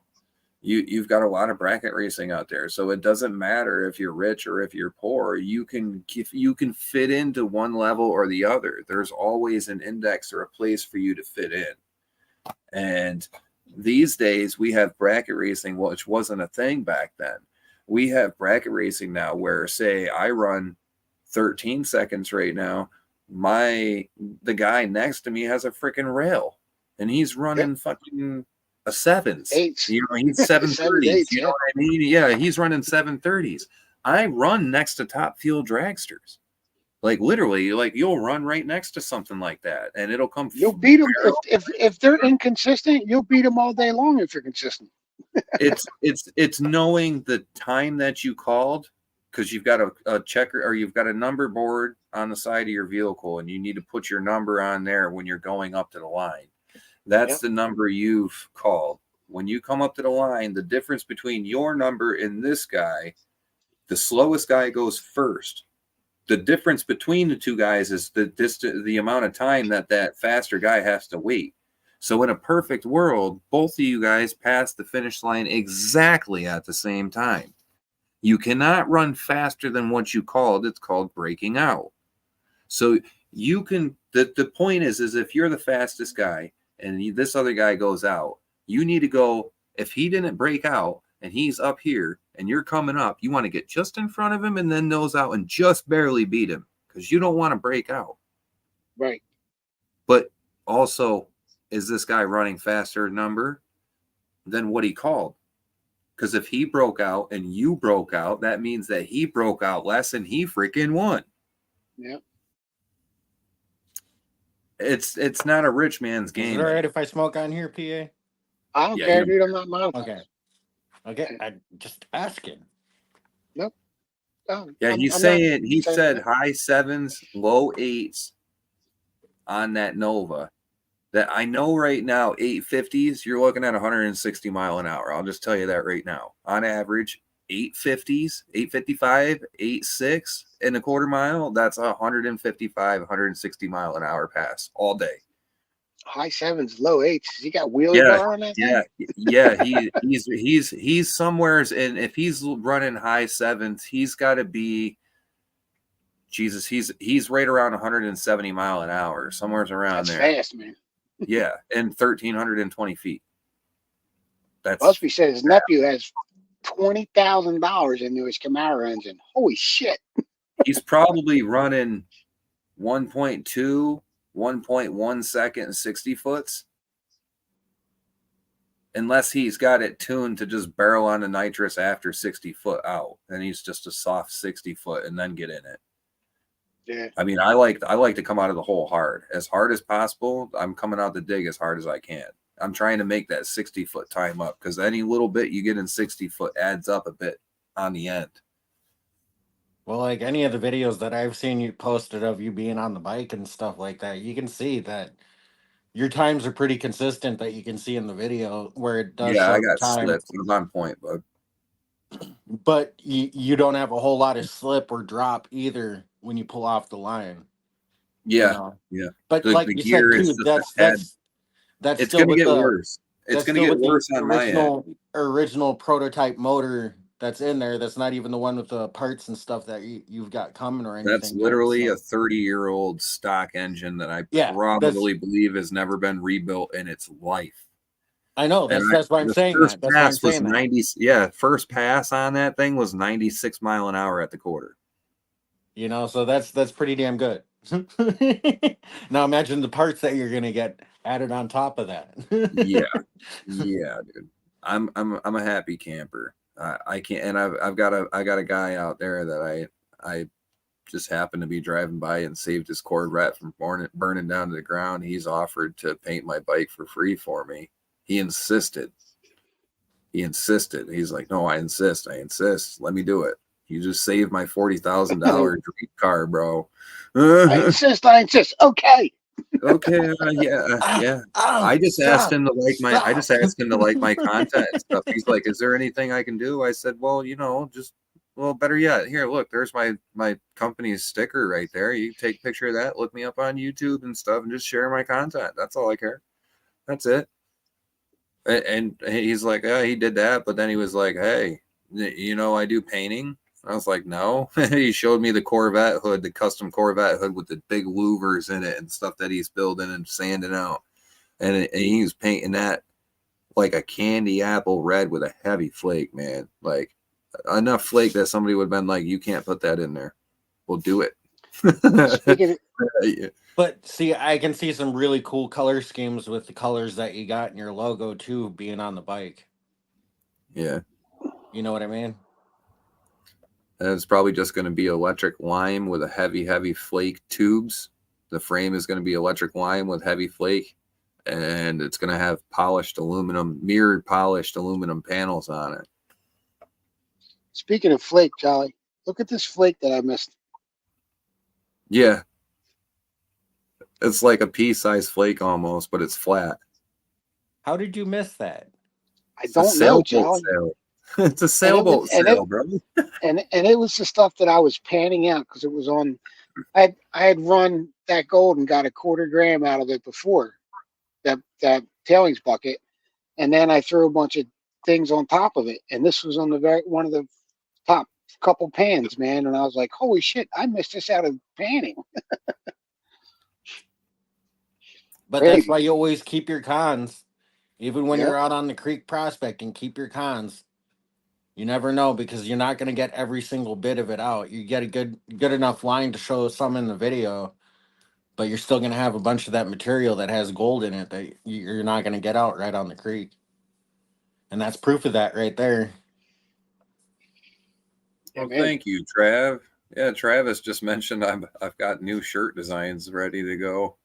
You've got a lot of bracket racing out there, so it doesn't matter if you're rich or if you're poor. You can fit into one level or the other. There's always an index or a place for you to fit in. And these days we have bracket racing, which wasn't a thing back then. We have bracket racing now where, say, I run 13 seconds right now. The guy next to me has a freaking rail, and he's running fucking a sevens. Eights. You know, he's 730s. Sevens, eights, You know yeah. what I mean? Yeah, he's running 730s. I run next to top field dragsters. Like literally, like you'll run right next to something like that, and it'll come. You'll beat them if they're inconsistent. You'll beat them all day long if you're consistent. It's knowing the time that you called, because you've got a checker, or you've got a number board on the side of your vehicle, and you need to put your number on there when you're going up to the line. That's the number you've called. When you come up to the line, the difference between your number and this guy, the slowest guy goes first. The difference between the two guys is the amount of time that faster guy has to wait. So in a perfect world, both of you guys pass the finish line exactly at the same time. You cannot run faster than what you called. It's called breaking out. So you can, the point is if you're the fastest guy and this other guy goes out, you need to go, if he didn't break out and he's up here and you're coming up, you want to get just in front of him and then nose out and just barely beat him, because you don't want to break out. Right. But also, is this guy running faster number than what he called? Because if he broke out and you broke out, that means that he broke out less and he freaking won. Yeah. It's not a rich man's game. Is it all right if I smoke on here, PA? I don't care, dude. I'm not monetized. Okay. I'm just asking. Nope. Yeah, he said high sevens, low eights on that Nova. That I know right now, 850s, you're looking at 160 mile an hour. I'll just tell you that right now. On average, 850s, 855, 86 in a quarter mile, that's 155, 160 mile an hour pass all day. High sevens, low eights. He got wheelie bar on that thing? Yeah. He's somewheres, and if he's running high sevens, he's got to be, Jesus, he's right around 170 mile an hour, somewhere's around there. That's fast, man. Yeah, and 1,320 feet. That's Busby said his nephew has $20,000 into his Camaro engine. Holy shit! He's probably running 1.2, 1.1 second 60 foots, unless he's got it tuned to just barrel on the nitrous after 60 foot out, and he's just a soft 60 foot and then get in it. Yeah. I mean, I like to come out of the hole hard as possible. I'm coming out the dig as hard as I can. I'm trying to make that 60 foot time up, because any little bit you get in 60 foot adds up a bit on the end. Well, like any of the videos that I've seen you posted of you being on the bike and stuff like that, you can see that your times are pretty consistent, that you can see in the video where it does show I the got time. slips. It was on point, bud. But you don't have a whole lot of slip or drop either when you pull off the line. You Yeah, know. yeah. But like The you said gear is too, just a head. that's It's still gonna with get the worse. It's gonna get worse on my end. original prototype motor that's in there. That's not even the one with the parts and stuff that you've got coming or That's anything yet. literally a So 30-year-old stock engine that I yeah, probably believe has never been rebuilt in its life. I know And that's why I'm the saying first that. That's why I'm pass was saying that. 90. Yeah, first pass on that thing was 96 mile an hour at the quarter. You know, so that's pretty damn good. Now imagine the parts that you're gonna get added on top of that. Yeah, yeah, dude. I'm a happy camper. I can't, and I got a guy out there that I just happened to be driving by and saved his Corvette from burning down to the ground. He's offered to paint my bike for free for me. He insisted. He's like, no, I insist. Let me do it. You just saved my $40,000 dream car, bro. I insist. Okay. Okay, yeah. I just asked Stop! him to like Stop! my content and stuff. He's like, "Is there anything I can do?" I said, "Well, better yet, here, look, there's my company's sticker right there. You can take a picture of that, look me up on YouTube and stuff, and just share my content. That's all I care. That's it." And he's like, "Yeah, he did that," but then he was like, "Hey, I do painting." I was like, "No." He showed me the Corvette hood, the custom Corvette hood with the big louvers in it and stuff that he's building and sanding out. And he was painting that like a candy apple red with a heavy flake, man. Like enough flake that somebody would have been like, "You can't put that in there." We'll do it. Speaking But see, I can see some really cool color schemes with the colors that you got in your logo too, being on the bike. Yeah. You know what I mean? And it's probably just going to be electric lime with a heavy flake tubes. The frame is going to be electric lime with heavy flake, and it's going to have mirrored polished aluminum panels on it. speaking of flake, Jolly, look at this flake that I missed. Yeah. It's like a pea-sized flake almost, but it's flat. How did you miss that? I don't know, Jolly. Sail. It's a sailboat sail, bro. And it was the stuff that I was panning out because it was on. I had run that gold and got a quarter gram out of it before that tailings bucket, and then I threw a bunch of things on top of it, and this was on one of the top couple pans, man. And I was like, holy shit, I missed this out of panning. But that's why you always keep your cons. Even when Yep. you're out on the creek prospecting, keep your cons. You never know because you're not going to get every single bit of it out. You get a good enough line to show some in the video, but you're still going to have a bunch of that material that has gold in it that you're not going to get out right on the creek. And that's proof of that right there. Well, thank you, Trav. Yeah, Travis just mentioned I've got new shirt designs ready to go.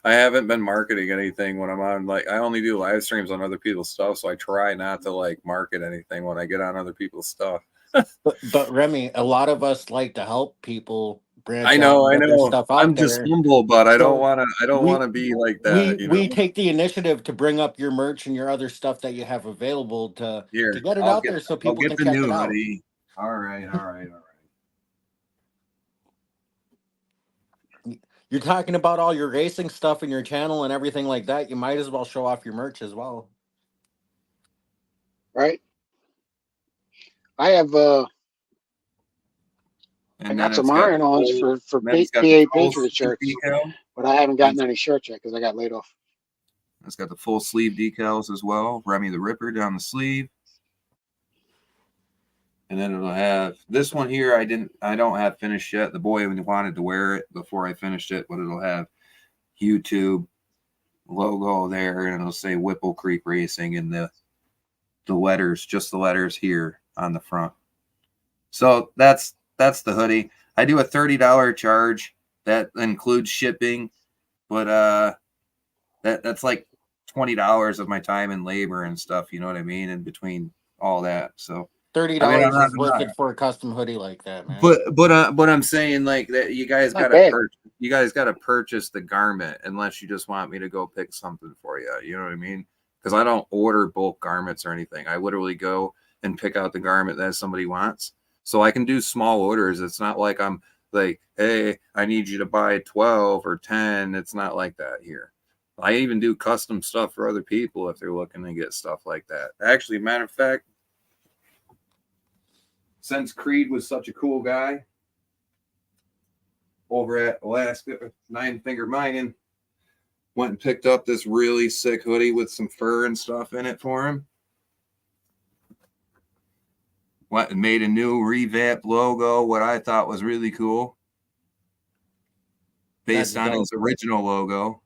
I haven't been marketing anything when I'm on, like, I only do live streams on other people's stuff, so I try not to like market anything when I get on other people's stuff. but Remy, a lot of us like to help people branch I out know. and get their stuff out I'm there. just humble, but I don't want to be like that. We take the initiative to bring up your merch and your other stuff that you have available to get it out there so people can check it out. Hoodie. All right. You're talking about all your racing stuff in your channel and everything like that. You might as well show off your merch as well. Right. I have I got some iron-ons for PA Patriots shirts, but I haven't gotten any shirts yet because I got laid off. It's got the full sleeve decals as well. Remy the Ripper down the sleeve. And then it'll have this one here. I don't have finished yet. The boy wanted to wear it before I finished it, but it'll have YouTube logo there, and it'll say Whipple Creek Racing in the letters, just the letters here on the front. So that's the hoodie. I do a $30 charge that includes shipping, but that's like $20 of my time and labor and stuff. You know what I mean? In between all that, so. $30 is worth it for a custom hoodie like that, man. But I'm saying like that you guys got to purchase the garment unless you just want me to go pick something for you. You know what I mean? Because I don't order bulk garments or anything. I literally go and pick out the garment that somebody wants. So I can do small orders. It's not like I'm like, hey, I need you to buy 12 or 10. It's not like that here. I even do custom stuff for other people if they're looking to get stuff like that. Actually, matter of fact, since Creed was such a cool guy over at Alaska Nine Finger Mining, went and picked up this really sick hoodie with some fur and stuff in it for him. Went and made a new revamped logo, what I thought was really cool, based on his original logo.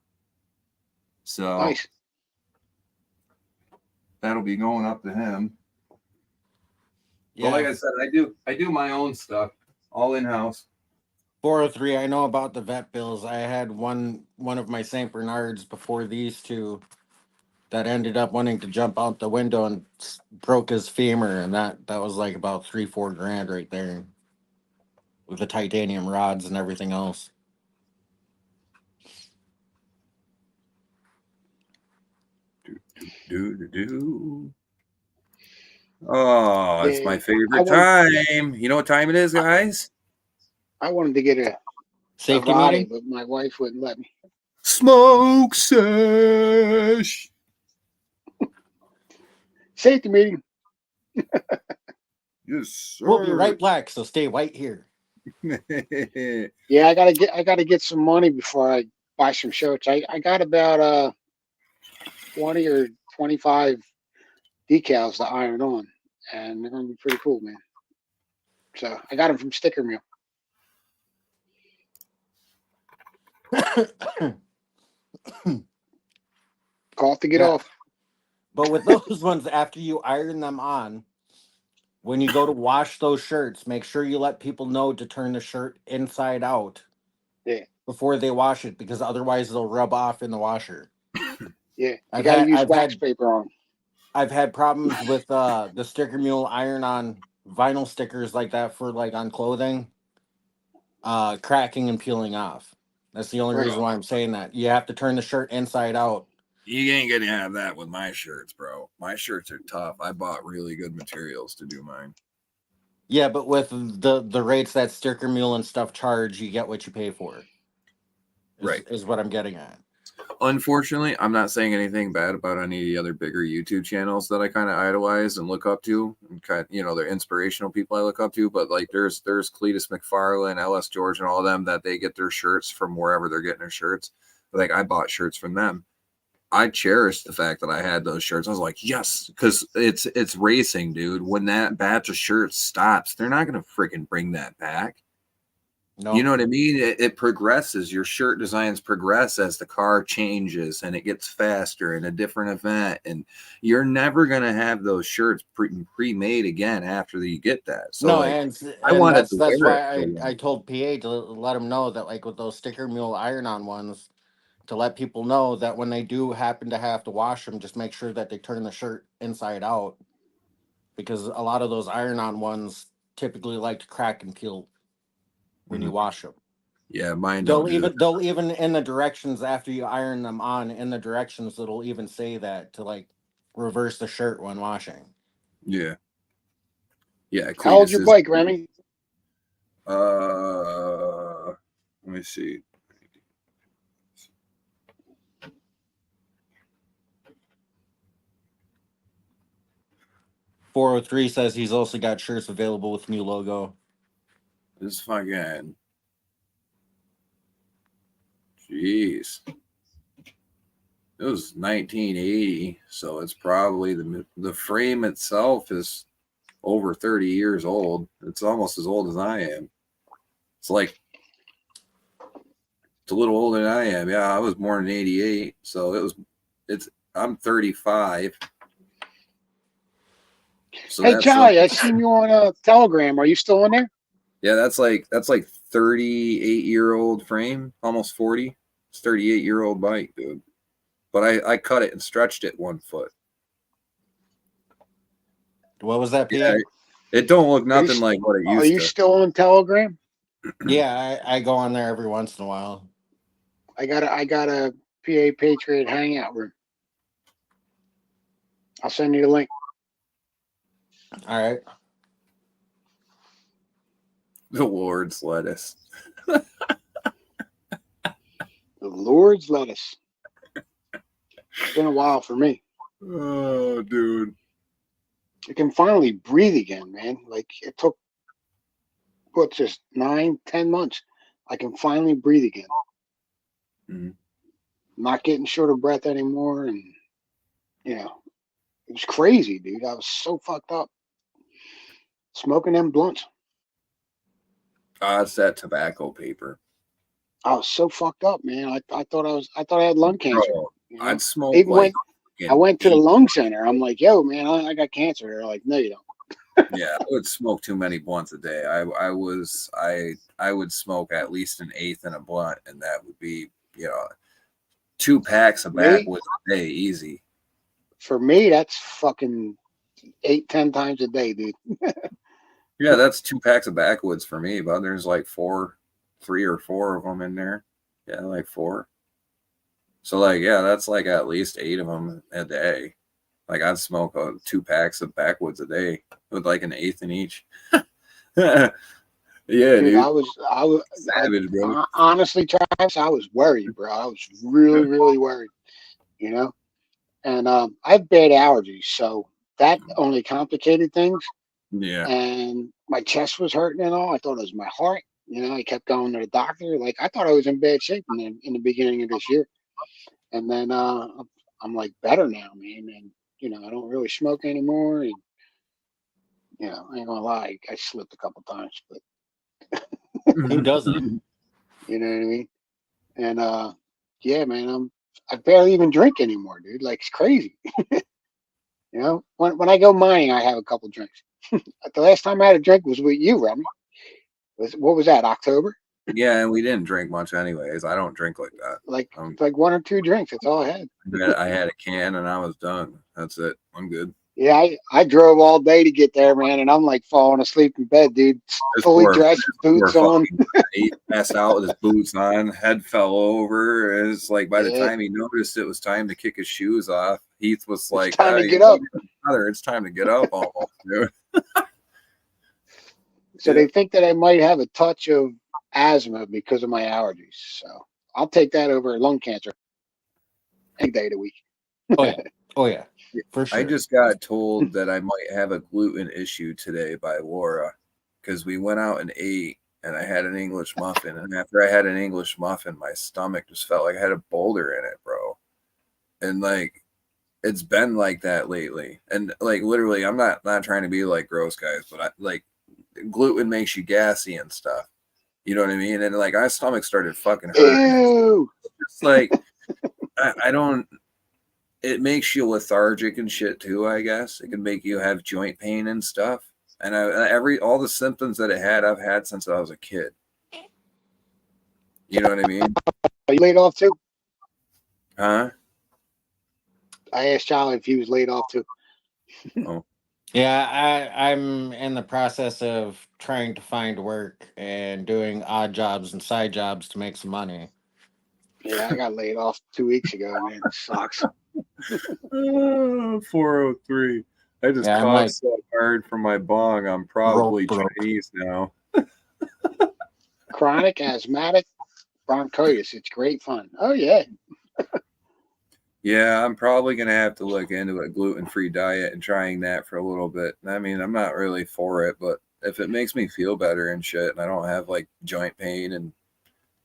So Nice. that'll be going up to him. Yeah. But like I said, I do my own stuff all in house. 403, I know about the vet bills. I had one of my St. Bernards before these two that ended up wanting to jump out the window and broke his femur, and that was like about $3-4 grand right there with the titanium rods and everything else. Oh, it's my favorite time. You know what time it is, guys? I wanted to get a Safety body, meeting? but my wife wouldn't let me. Smoke sesh. Safety meeting. Yes, sir. We'll be right back, so stay right here. Yeah, I gotta get some money before I buy some shirts. I got about 20 or 25 decals to iron on, and they're gonna be pretty cool, man. So I got them from Sticker Mill. Call to get off. But with those ones, after you iron them on, when you go to wash those shirts, make sure you let people know to turn the shirt inside out. Yeah. Before they wash it, because otherwise they'll rub off in the washer. Yeah, you gotta use wax paper on. I've had problems with the Sticker Mule iron-on vinyl stickers like that for like on clothing, cracking and peeling off. That's the only reason why I'm saying that. You have to turn the shirt inside out. You ain't gonna have that with my shirts, bro. My shirts are tough. I bought really good materials to do mine. Yeah, but with the rates that Sticker Mule and stuff charge, you get what you pay for. Is what I'm getting at. Unfortunately, I'm not saying anything bad about any of the other bigger YouTube channels that I kind of idolize and look up to, and kind of, they're inspirational people I look up to. But like, there's Cletus McFarlane, LS George, and all of them that they get their shirts from wherever they're getting their shirts. But like, I bought shirts from them. I cherished the fact that I had those shirts. I was like, yes, because it's racing, dude. When that batch of shirts stops, they're not gonna freaking bring that back. No. You know what I mean? It progresses. Your shirt designs progress as the car changes and it gets faster in a different event. And you're never going to have those shirts pre-made again after you get that. So no, like, and I wanted that's why I told PA to let them know that, like, with those Sticker Mule iron-on ones, to let people know that when they do happen to have to wash them, just make sure that they turn the shirt inside out, because a lot of those iron-on ones typically like to crack and peel when you wash them. Yeah, mine don't. They'll even in the directions after you iron them on, in the directions it'll even say that to like reverse the shirt when washing. Yeah. Yeah. How old's your bike, Remy? Let me see. .403 says he's also got shirts available with new logo. This fucking. Jeez. It was 1980, so it's probably the frame itself is over 30 years old. It's almost as old as I am. It's like it's a little older than I am. Yeah, I was born in 88, so I'm 35. So hey Charlie, I seen you on Telegram. Are you still in there? Yeah, that's like 38-year-old frame, almost 40. It's 38-year-old bike, dude. But I cut it and stretched it 1 foot. What was that, yeah, it don't look nothing like what it used to. Are you still on Telegram? Yeah, I go on there every once in a while. I got a PA Patriot Hangout room. I'll send you the link. All right. The Lord's lettuce. The Lord's lettuce. It's been a while for me. Oh, dude. I can finally breathe again, man. Like it took what's this 9, 10 months. I can finally breathe again. Mhm. Not getting short of breath anymore, and you know, it was crazy, dude. I was so fucked up. Smoking them blunts. It's that tobacco paper. I was so fucked up, man. I thought I had lung cancer. Bro, You know? I'd smoke Even like I went to the lung center. I'm like, yo, man, I got cancer. They're like, no, you don't. yeah, I would smoke too many blunts a day. I would smoke at least an eighth in a blunt, and that would be, 2 packs of Me? backwoods a day, easy. For me, that's fucking 8, 10 times a day, dude. Yeah, that's 2 packs of backwoods for me, but there's like 3 or 4 of them in there. Yeah, like 4. So like, yeah, that's like at least 8 of them a day. Like I'd smoke 2 packs of backwoods a day with like an eighth in each. Yeah, dude. I was Savage, bro. honestly, Travis, I was worried, bro. I was really, really worried, you know. And I have bad allergies, so that only complicated things. Yeah. And my chest was hurting and all. I thought it was my heart. You know, I kept going to the doctor. Like I thought I was in bad shape in the beginning of this year, and then I'm like better now, man. And I don't really smoke anymore. And I ain't gonna lie, I slipped a couple times, but Who doesn't? you know what I mean. And yeah, man, I barely even drink anymore, dude. Like it's crazy. When I go mining, I have a couple drinks. The last time I had a drink was with you, Remy. What was that? October? Yeah, and we didn't drink much anyways. I don't drink like that. Like 1 or 2 drinks. That's all I had. I had a can and I was done. That's it. I'm good. Yeah, I drove all day to get there, man, and I'm like falling asleep in bed, dude. Fully dressed, boots on. He passed out with his boots on, head fell over. It's like by the Yeah. time he noticed it was time to kick his shoes off, Heath was like, time to get up. Brother, it's time to get up almost, dude. So they think that I might have a touch of asthma because of my allergies. So I'll take that over lung cancer any day of the week. Oh yeah, for sure. I just got told that I might have a gluten issue today by Laura because we went out and ate and I had an English muffin. And after I had an English muffin, my stomach just felt like I had a boulder in it, bro. And like, it's been like that lately. And like, literally, I'm not trying to be like gross, guys, but gluten makes you gassy and stuff. You know what I mean? And like, my stomach started fucking hurting. Ew. It's like, I don't. It makes you lethargic and shit too, I guess. It can make you have joint pain and stuff. And all the symptoms that it had, I've had since I was a kid. You know what I mean? Are you laid off too? Huh? I asked Charlie if he was laid off too. Oh. Yeah, I'm in the process of trying to find work and doing odd jobs and side jobs to make some money. Yeah, I got laid off 2 weeks ago, man. It sucks. 403. I just coughed so hard from my bong. I'm probably Chinese now. Chronic asthmatic bronchitis. It's great fun. Oh yeah. Yeah, I'm probably gonna have to look into a gluten-free diet and trying that for a little bit. I mean, I'm not really for it, but if it makes me feel better and shit, and I don't have like joint pain and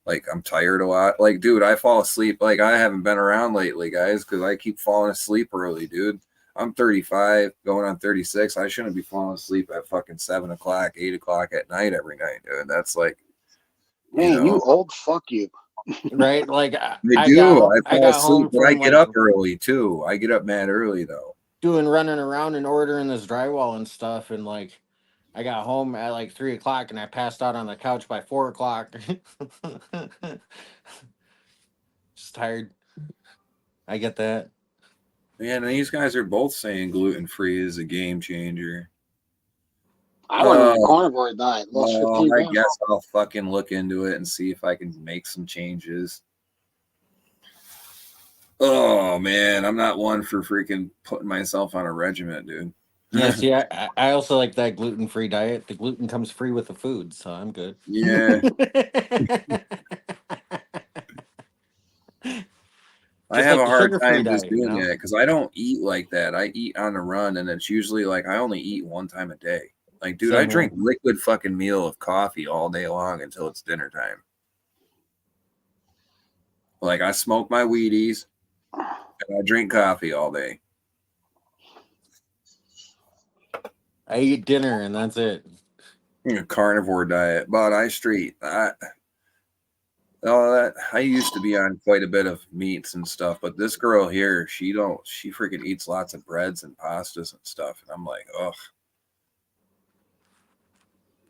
like I'm tired a lot, like dude, I fall asleep. Like I haven't been around lately, guys, because I keep falling asleep early, dude. I'm 35, going on 36. I shouldn't be falling asleep at fucking 7 o'clock, 8 o'clock at night every night, dude. That's like, man, you old fuck you. Right? Like I fall got asleep, but I get up early too. I get up mad early though. Running around and ordering this drywall and stuff, and like I got home at like 3 o'clock and I passed out on the couch by 4 o'clock. Just tired. I get that. Man, and these guys are both saying gluten-free is a game changer. I went on a carnivore diet, lost 15 I pounds. guess I'll fucking look into it and see if I can make some changes. Oh man, I'm not one for freaking putting myself on a regiment, dude. Yeah, see, I also like that gluten-free diet. The gluten comes free with the food, so I'm good. Yeah. I Just have like a the hard sugar-free time just diet, you doing know? that because I don't eat like that. I eat on the run, and it's usually like I only eat one time a day. Like, dude, I Same drink here. liquid fucking meal of coffee all day long until it's dinner time. Like, I smoke my Wheaties and I drink coffee all day. I eat dinner and that's it. A carnivore diet, but I street. I used to be on quite a bit of meats and stuff, but this girl here, she freaking eats lots of breads and pastas and stuff, and I'm like, ugh,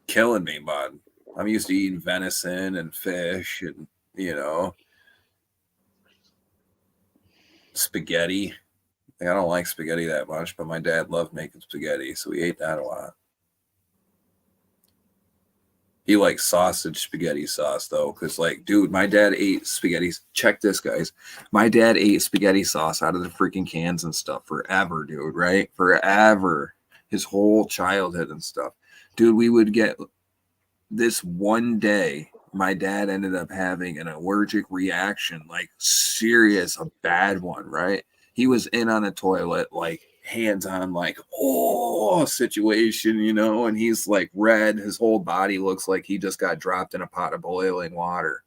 killing me, bud. I'm used to eating venison and fish and spaghetti. Like, I don't like spaghetti that much, but my dad loved making spaghetti, so we ate that a lot. He likes sausage spaghetti sauce though, because like, dude, my dad ate spaghetti. Check this, guys. My dad ate spaghetti sauce out of the freaking cans and stuff forever, dude. Right, forever, his whole childhood and stuff, dude. We would get this one day. My dad ended up having an allergic reaction, like serious, a bad one. Right, he was in on a toilet, like hands on, like situation, and he's like red. His whole body looks like he just got dropped in a pot of boiling water,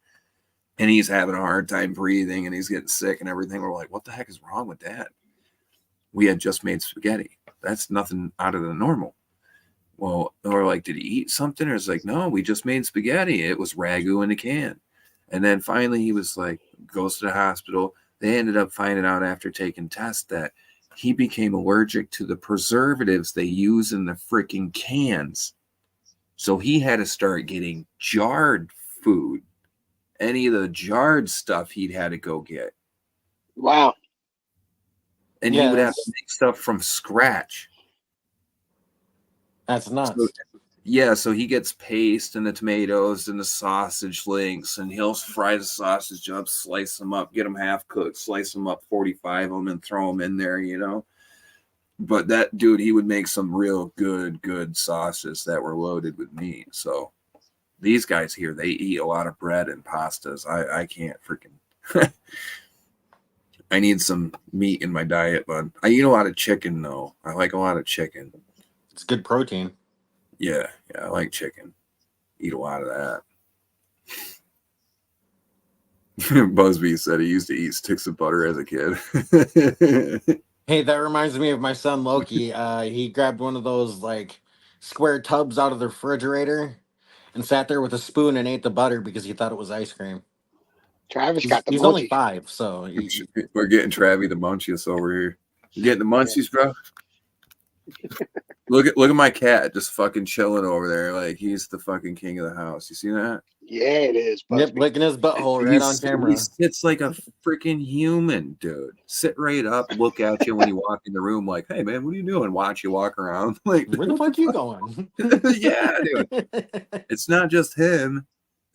and he's having a hard time breathing, and he's getting sick and everything. We're like, what the heck is wrong with Dad? We had just made spaghetti. That's nothing out of the normal. Well, or like, did he eat something? Or it's like, no, we just made spaghetti. It was ragu in a can. And then finally he was like, goes to the hospital. They ended up finding out after taking tests that he became allergic to the preservatives they use in the freaking cans. So he had to start getting jarred food. Any of the jarred stuff he'd had to go get. Wow. And he Yeah, would have to make stuff from scratch. that's So, nuts. yeah, so he gets paste and the tomatoes and the sausage links, and he'll fry the sausage up, slice them up, get them half cooked, slice them up, 45 of them, and throw them in there. But that dude, he would make some real good sauces that were loaded with meat. So these guys here, they eat a lot of bread and pastas. I can't freaking. I need some meat in my diet, bud. I eat a lot of chicken though. I like a lot of chicken. It's good protein. Yeah, I like chicken. Eat a lot of that. Busby said he used to eat sticks of butter as a kid. Hey, that reminds me of my son Loki. He grabbed one of those like square tubs out of the refrigerator and sat there with a spoon and ate the butter because he thought it was ice cream. Travis He's, got the he's only munchies. 5, so We're getting Travie the munchies over here. You getting the munchies, bro? Look at my cat just fucking chilling over there like he's the fucking king of the house. You see that? Yeah, it is, yep, Busby. licking his butthole right on He camera. sits like a freaking human, dude. Sit right up, look at you when you walk in the room, like, "Hey, man, what are you doing?" Watch you walk around, like, Where the fuck you going? yeah, dude. It's not just him.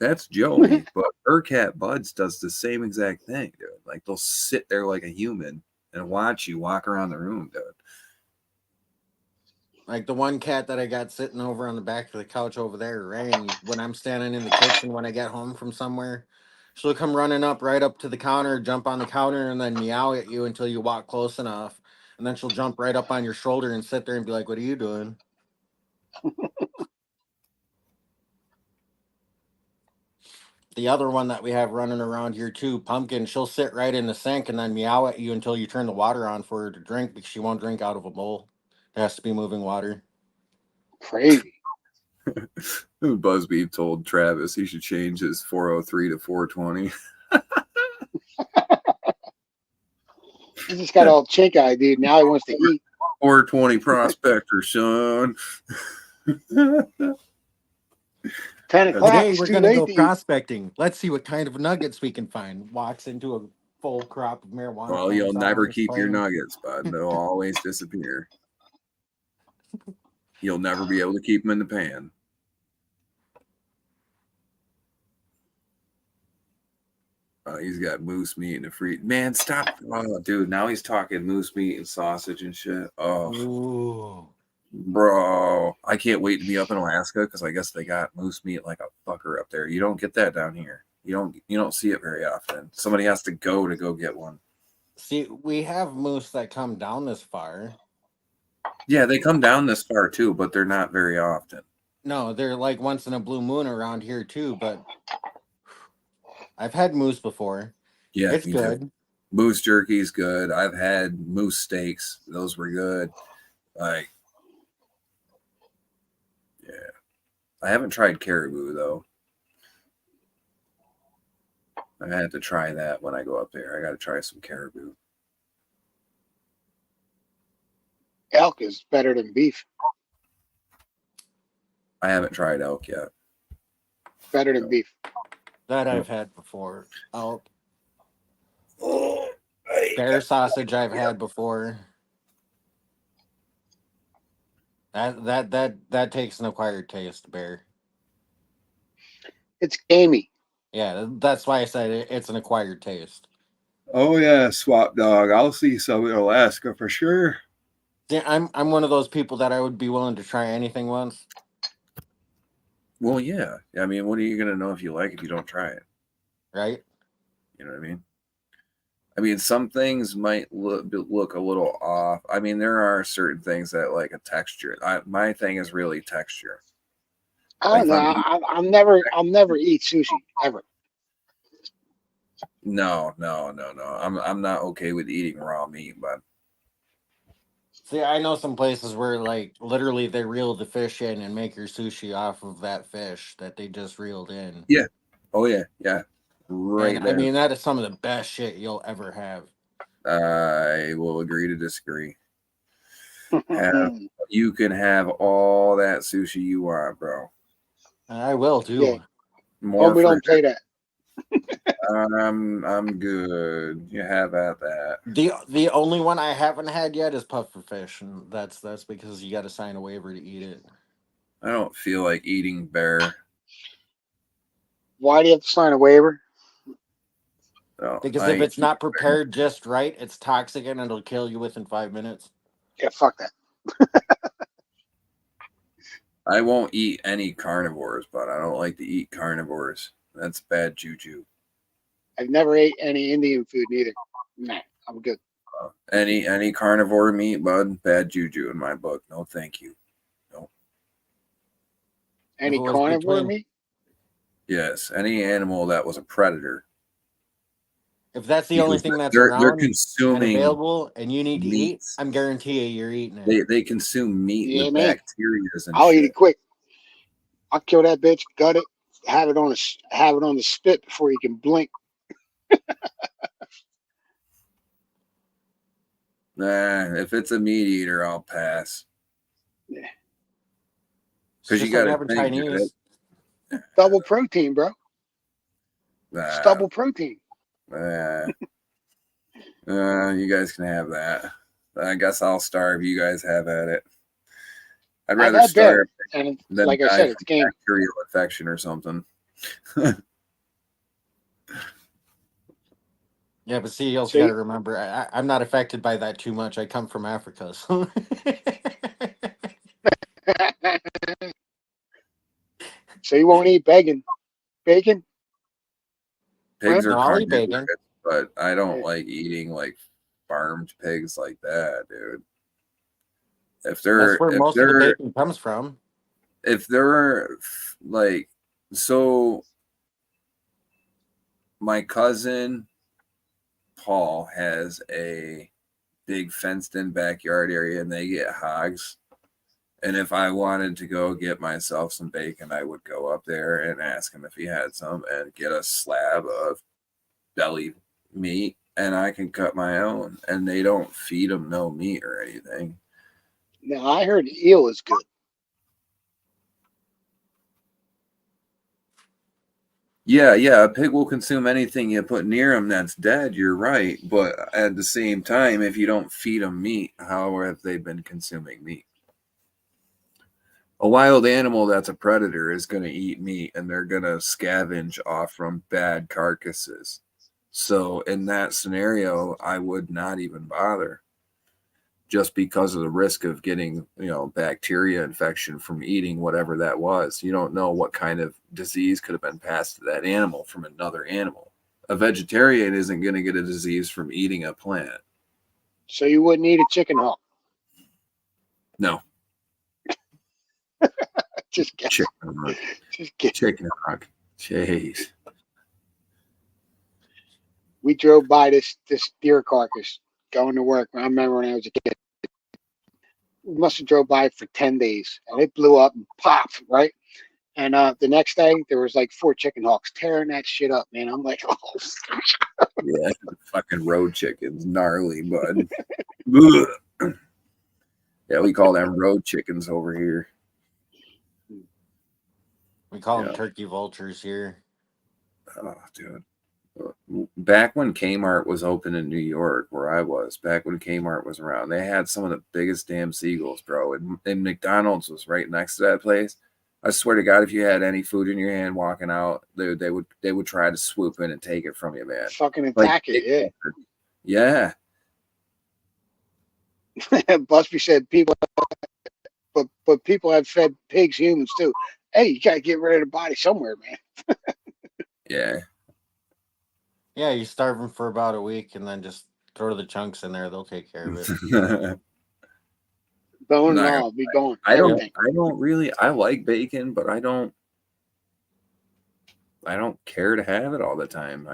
That's Joey, but her cat Buds does the same exact thing, dude. Like, they'll sit there like a human and watch you walk around the room, dude. Like the one cat that I got sitting over on the back of the couch over there, right? And when I'm standing in the kitchen when I get home from somewhere, she'll come running up right up to the counter, jump on the counter, and then meow at you until you walk close enough. And then she'll jump right up on your shoulder and sit there and be like, "What are you doing?" The other one that we have running around here too, Pumpkin, she'll sit right in the sink and then meow at you until you turn the water on for her to drink because she won't drink out of a bowl. It has to be moving water. Crazy. Busby told Travis he should change his 403 to 420. He just got all chink-eyed, dude. Now he wants to eat. 420 prospector, son. 10 o'clock. Today It's we're too gonna late go to eat. prospecting. Let's see what kind of nuggets we can find. Walks into a full crop of marijuana. Well, you'll plants out never on his keep your plane. nuggets, bud. They'll always disappear. You'll never be able to keep them in the pan. He's got moose meat in the freezer. Man, stop. Oh, dude, now he's talking moose meat and sausage and shit. Oh, Ooh. Bro, I can't wait to be up in Alaska because I guess they got moose meat like a fucker up there. You don't get that down here. You don't see it very often. Somebody has to go get one. See, we have moose that come down this far. Yeah, they come down this far too, but they're not very often. No, they're like once in a blue moon around here too, but I've had moose before. Yeah, It's me too. good. Moose jerky's good. I've had moose steaks. Those were good. Like, yeah. I haven't tried caribou though. I had to try that when I go up there. I got to try some caribou. Elk is better than beef. I haven't tried elk yet. Better than beef. That I've had before. Oh, Oh, bear sausage I've had before. That takes an acquired taste, bear. It's gamey. Yeah, that's why I said it's an acquired taste. oh yeah, swap dog. I'll see some in Alaska for sure. See, I'm one of those people that I would be willing to try anything once. Well, yeah. I mean, what are you gonna know if you like if you don't try it? Right? You know what I mean? I mean, some things might look a little off. I mean, there are certain things that like a texture. My thing is really texture. I don't know. I'll never eat sushi ever. No. I'm not okay with eating raw meat, but See, I know some places where like literally they reel the fish in and make your sushi off of that fish that they just reeled in. yeah. Oh yeah, yeah. Right And I there. mean that is some of the best shit you'll ever have. I will agree to disagree. You can have all that sushi you want, bro. I will too. Yeah. More we for don't play that. I'm good. You have at that. The only one I haven't had yet is puffer fish, and that's because you got to sign a waiver to eat it. I don't feel like eating bear. Why do you have to sign a waiver? No, Because I if ain't it's not prepared just right, it's toxic and it'll kill you within 5 minutes. Yeah, fuck that. I won't eat any carnivores, but I don't like to eat carnivores. That's bad juju. I've never ate any Indian food neither. Nah, I'm good. Any carnivore meat, bud, bad juju in my book. No, thank you. No. Any If it was carnivore between- meat? Yes, any animal that was a predator. If that's the only thing that's they're around and consuming available and you need to eat, meats. I'm guaranteeing you're eating it. They consume meat Yeah, with man. bacteria and I'll shit. eat it quick. I'll kill that bitch, gut it, have it on the spit before you can blink. Nah, if it's a meat eater, I'll pass. Yeah. Because you got to having think, dude, Chinese. Double protein, bro. It's double protein. You guys can have that. I guess I'll starve. You guys have at it. I'd rather had starve bear, and than like I die said, it's from game. bacterial infection or something. Yeah, but see, you also See? got to remember, I'm not affected by that too much. I come from Africa, so. So you won't eat bacon? Bacon? Pigs are No, I'll eat carnivorous, bacon. but I don't Yeah. like eating like farmed pigs like that, dude. If That's where most of the bacon comes from. if they're like, so my cousin Paul has a big fenced in backyard area and they get hogs. And if I wanted to go get myself some bacon, I would go up there and ask him if he had some and get a slab of belly meat and I can cut my own. And they don't feed them no meat or anything. No, I heard eel is good. Yeah, a pig will consume anything you put near him that's dead. You're right. But at the same time, if you don't feed them meat, how have they been consuming meat? A wild animal that's a predator is going to eat meat and they're going to scavenge off from bad carcasses. So in that scenario, I would not even bother. just because of the risk of getting, bacteria infection from eating whatever that was. You don't know what kind of disease could have been passed to that animal from another animal. A vegetarian isn't going to get a disease from eating a plant. So you wouldn't eat a chicken hawk. No. Just kidding. Chicken hawk. Just kidding. Chicken hawk. Jeez. We drove by this deer carcass going to work. I remember when I was a kid. We must have drove by for 10 days, and it blew up and popped, right? And the next day, there was like 4 chicken hawks tearing that shit up, man. I'm like, oh. Yeah, fucking road chickens, gnarly, bud. Yeah, we call them road chickens over here. We call them turkey vultures here. Oh, dude. Back when Kmart was open in New York, where I was, back when Kmart was around, they had some of the biggest damn seagulls, bro. And McDonald's was right next to that place. I swear to God, if you had any food in your hand walking out, they would try to swoop in and take it from you, man. Fucking attack it, yeah. Busby said people, but people have fed pigs humans too. Hey, you gotta get rid of the body somewhere, man. Yeah. Yeah, you starve them for about a week and then just throw the chunks in there. They'll take care of it. Bone and all, be gone. I like bacon, but I don't care to have it all the time.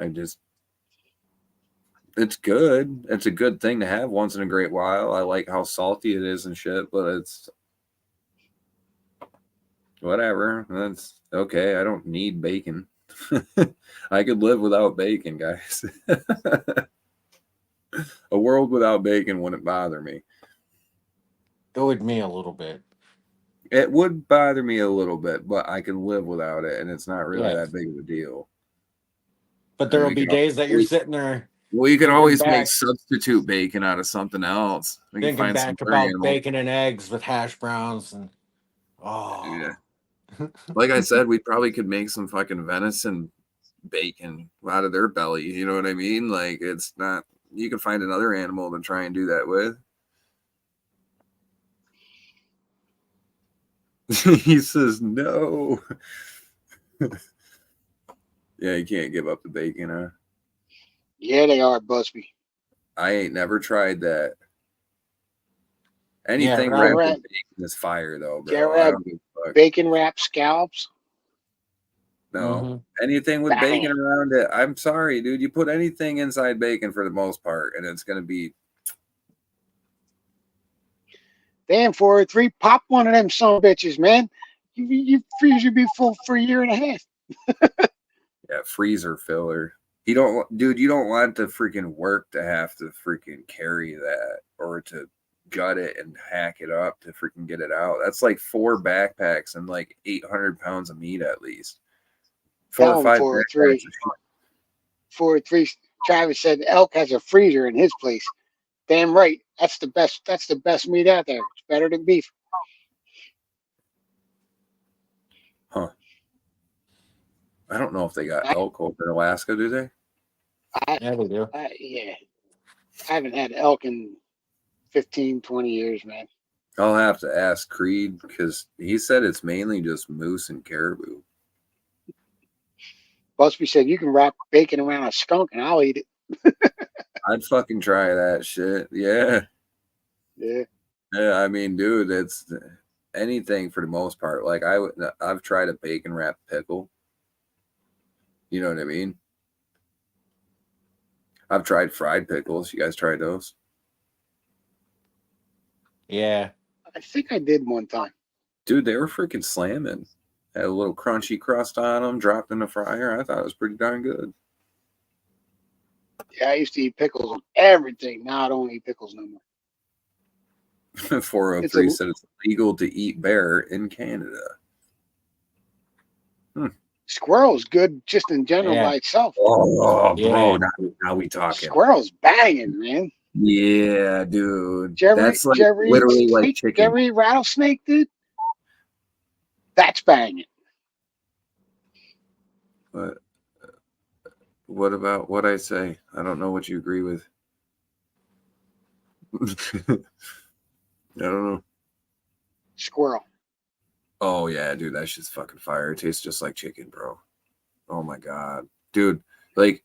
It's good. It's a good thing to have once in a great while. I like how salty it is and shit, but it's whatever. That's okay. I don't need bacon. I could live without bacon, guys. A world without bacon wouldn't bother me. It would me a little bit. It would bother me a little bit, but I can live without it, and it's not really that big of a deal. But there will be days that you're sitting there. Well, you can always make substitute bacon out of something else. Thinking back about bacon and eggs with hash browns and yeah. Like I said, we probably could make some fucking venison bacon out of their belly. You know what I mean? Like, it's not. You can find another animal to try and do that with. He says no. Yeah, you can't give up the bacon, huh? Yeah, they are, Busby. I ain't never tried that. Anything wrapped in bacon is fire, though, bro. I don't give a fuck. Bacon wrapped scallops? No. Anything with bacon around it. I'm sorry, dude. You put anything inside bacon for the most part, and it's going to be. Damn, 403, pop one of them son of bitches, man. You freezer be full for a year and a half. Yeah, freezer filler. You don't want the freaking work to have to freaking carry that or to gut it and hack it up to freaking get it out. That's like 4 backpacks and like 800 pounds of meat at least. 4 or 5 backpacks. 403, Travis said elk has a freezer in his place. Damn right. That's the best meat out there. It's better than beef. Huh. I don't know if they got elk over in Alaska, do they? Yeah, they do. Yeah. I haven't had elk in 15, 20 years, man. I'll have to ask Creed because he said it's mainly just moose and caribou. Busby said you can wrap bacon around a skunk and I'll eat it. I'd fucking try that shit. Yeah. Yeah. Yeah, I mean, dude, it's anything for the most part. Like I've tried a bacon wrapped pickle. You know what I mean? I've tried fried pickles. You guys tried those? Yeah. I think I did one time. Dude, they were freaking slamming. Had a little crunchy crust on them, dropped in the fryer. I thought it was pretty darn good. Yeah, I used to eat pickles on everything. Now I don't eat pickles no more. 403 said it's illegal to eat bear in Canada. Squirrel's good just in general by itself. Oh, bro, now we talking. Squirrel's banging, man. Yeah, dude. That's like literally like chicken. Jerry rattlesnake, dude. That's banging. But what about what I say? I don't know what you agree with. I don't know. Squirrel. Oh yeah, dude, that shit's fucking fire. It tastes just like chicken, bro. Oh my god, dude. Like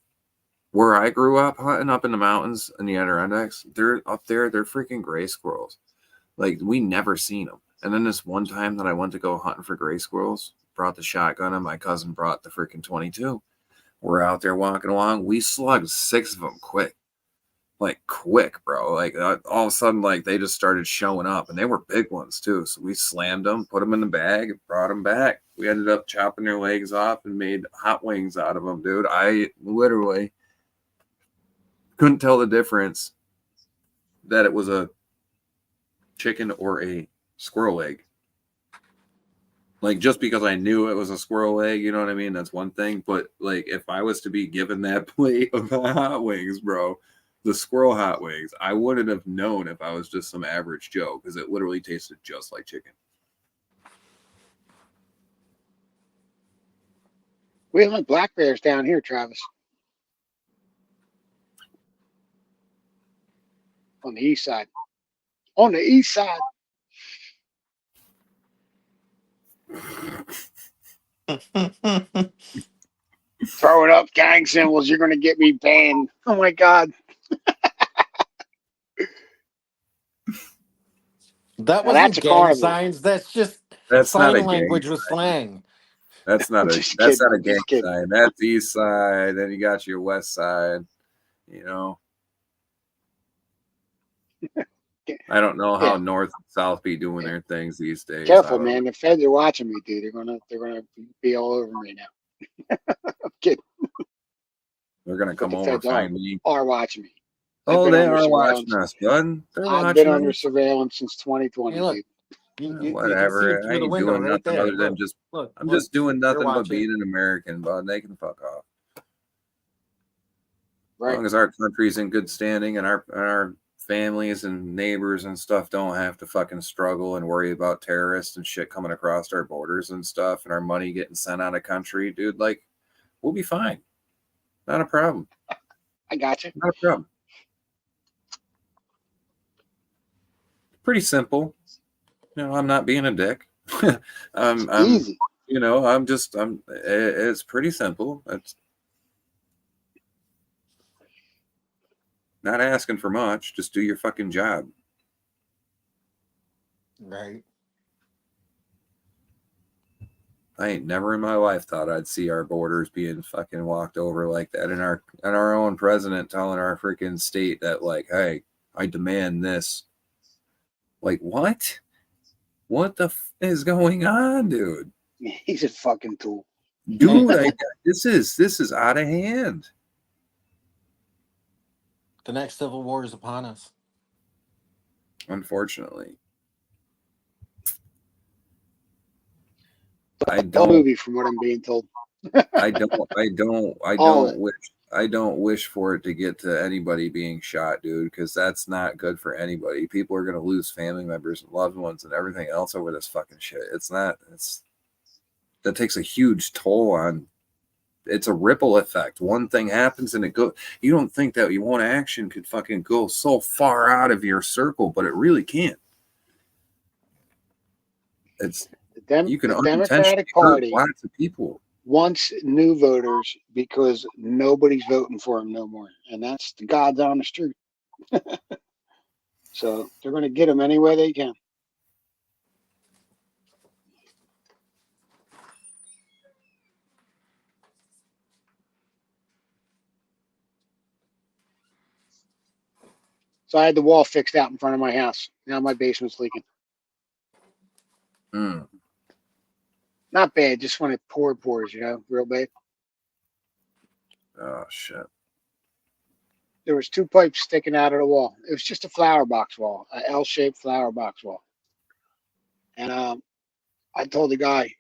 where I grew up hunting up in the mountains in the Adirondacks, they're up there. They're freaking gray squirrels. Like we never seen them. And then this one time that I went to go hunting for gray squirrels, brought the shotgun, and my cousin brought the freaking 22. We're out there walking along. We slugged 6 of them quick. Like quick, bro. Like all of a sudden, like they just started showing up, and they were big ones too. So we slammed them, put them in the bag, and brought them back. We ended up chopping their legs off and made hot wings out of them, dude. I literally couldn't tell the difference that it was a chicken or a squirrel leg. Like just because I knew it was a squirrel leg, you know what I mean? That's one thing. But like if I was to be given that plate of hot wings, bro, the squirrel hot wings, I wouldn't have known if I was just some average Joe because it literally tasted just like chicken. We hunt black bears down here, Travis. On the east side. On the east side. Throwing up gang symbols. You're going to get me banned. Oh, my God. That Now, wasn't that's a gang carnivore. signs. That's just That's not sign a gang language with sign. slang. That's not a Just that's kidding, not a I'm gang just kidding. sign. That's east side. Then you got your west side. You know. I don't know how Yeah. north and south be doing their things these days. Careful, man. The feds are watching me, dude. They're gonna be all over me now. I'm kidding. They're gonna But come the over feds find me. are watching me. Oh, been they under are surveillance. watching us, bud. They're I've been watching under us. surveillance since 2020, Hey, look, dude. you can see it Whatever. I through the ain't window doing right nothing there. other than Look, just. look. I'm look. just doing They're nothing but watching. being an American, bud. They can fuck off. As Right. long as our country's in good standing and our families and neighbors and stuff don't have to fucking struggle and worry about terrorists and shit coming across our borders and stuff and our money getting sent out of country, dude, like we'll be fine. Not a problem. I got you. Not a problem. Pretty simple. You know, I'm not being a dick. I'm Easy. you know, it's pretty simple. It's not asking for much. Just do your fucking job. Right. I ain't never in my life thought I'd see our borders being fucking walked over like that, and our own president telling our freaking state that like, hey, I demand this. Like what? What the is going on, dude? He's a fucking tool. Dude, this is out of hand. The next civil war is upon us. Unfortunately. A movie, from what I'm being told. I don't wish for it to get to anybody being shot, dude, because that's not good for anybody. People are gonna lose family members and loved ones and everything else over this fucking shit. That takes a huge toll on. It's a ripple effect. One thing happens and it goes. You don't think that one action could fucking go so far out of your circle, but it really can't. You can the Democratic Party hurt lots of people. wants new voters because nobody's voting for them no more, and that's the God's honest truth. So they're going to get them any way they can. So I had the wall fixed out in front of my house. Now my basement's leaking. Not bad, just when it pours, you know, real bad. Oh shit. There was 2 pipes sticking out of the wall. It was just a flower box wall, a L-shaped flower box wall. And I told the guy,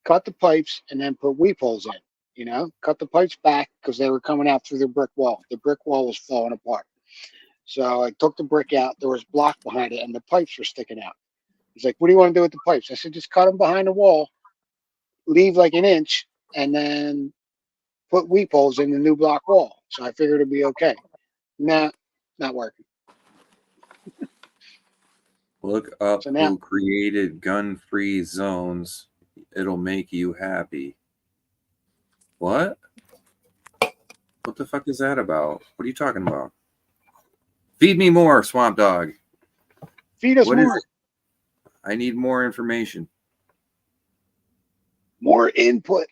cut the pipes and then put weep holes in. You know, cut the pipes back because they were coming out through the brick wall. The brick wall was falling apart. So I took the brick out. There was block behind it, and the pipes were sticking out. He's like, what do you want to do with the pipes? I said, just cut them behind the wall, leave like an inch, and then put weep holes in the new block wall. So I figured it'd be okay. Nah, not working. Look up So now- who created gun-free zones. It'll make you happy. What? What the fuck is that about? What are you talking about? Feed me more, Swamp Dog. Feed us What is more. it? I need more information. More input.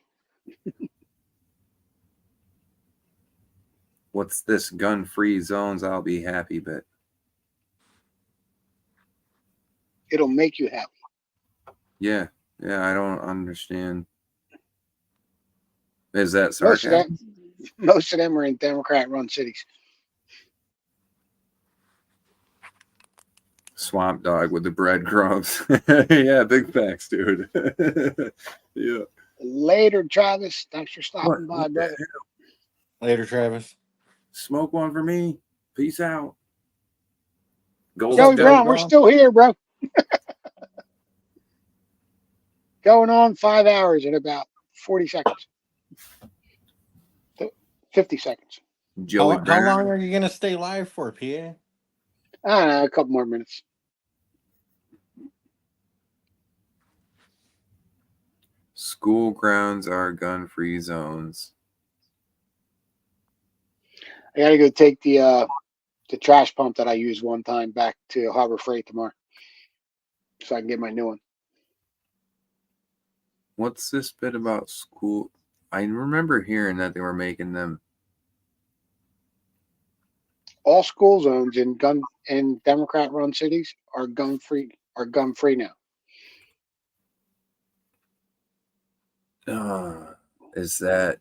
What's this gun-free zones? I'll be happy, but It'll make you happy. yeah, I don't understand. Is that Most of sarcasm? them are in Democrat-run cities. Swamp Dog with the breadcrumbs. Yeah, big facts, dude. Yeah. Later, Travis. Thanks for What? stopping by, What the brother. Later, Travis. Smoke one for me. Peace out. Gold Joey Joey Brown, we're Brown? still here, bro. Going on 5 hours in about 40 seconds. 50 seconds. Joey How Brown. long are you going to stay live for, PA? I don't know, a couple more minutes. School grounds are gun-free zones. I gotta go take the trash pump that I used one time back to Harbor Freight tomorrow, so I can get my new one. What's this bit about school? I remember hearing that they were making them. All school zones in Democrat-run cities are gun free now. Is that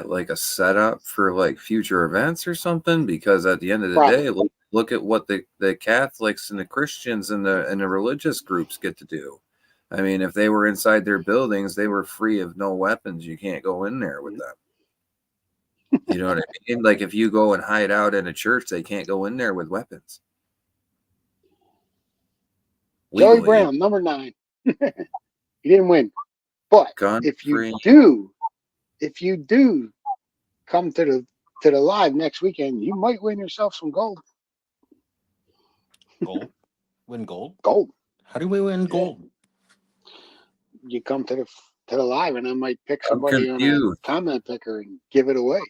like a setup for like future events or something? Because at the end of the Probably. day, look at what the Catholics and the Christians and the religious groups get to do. I mean, if they were inside their buildings, they were free of no weapons. You can't go in there with them. You know what I mean? Like if you go and hide out in a church, they can't go in there with weapons. Joey Legally. Brown, number 9. You didn't win, but if you do come to the live next weekend, you might win yourself some gold. Gold? Win gold? Gold. How do we win gold? You come to the live, and I might pick I'm somebody on a confused. comment picker and give it away.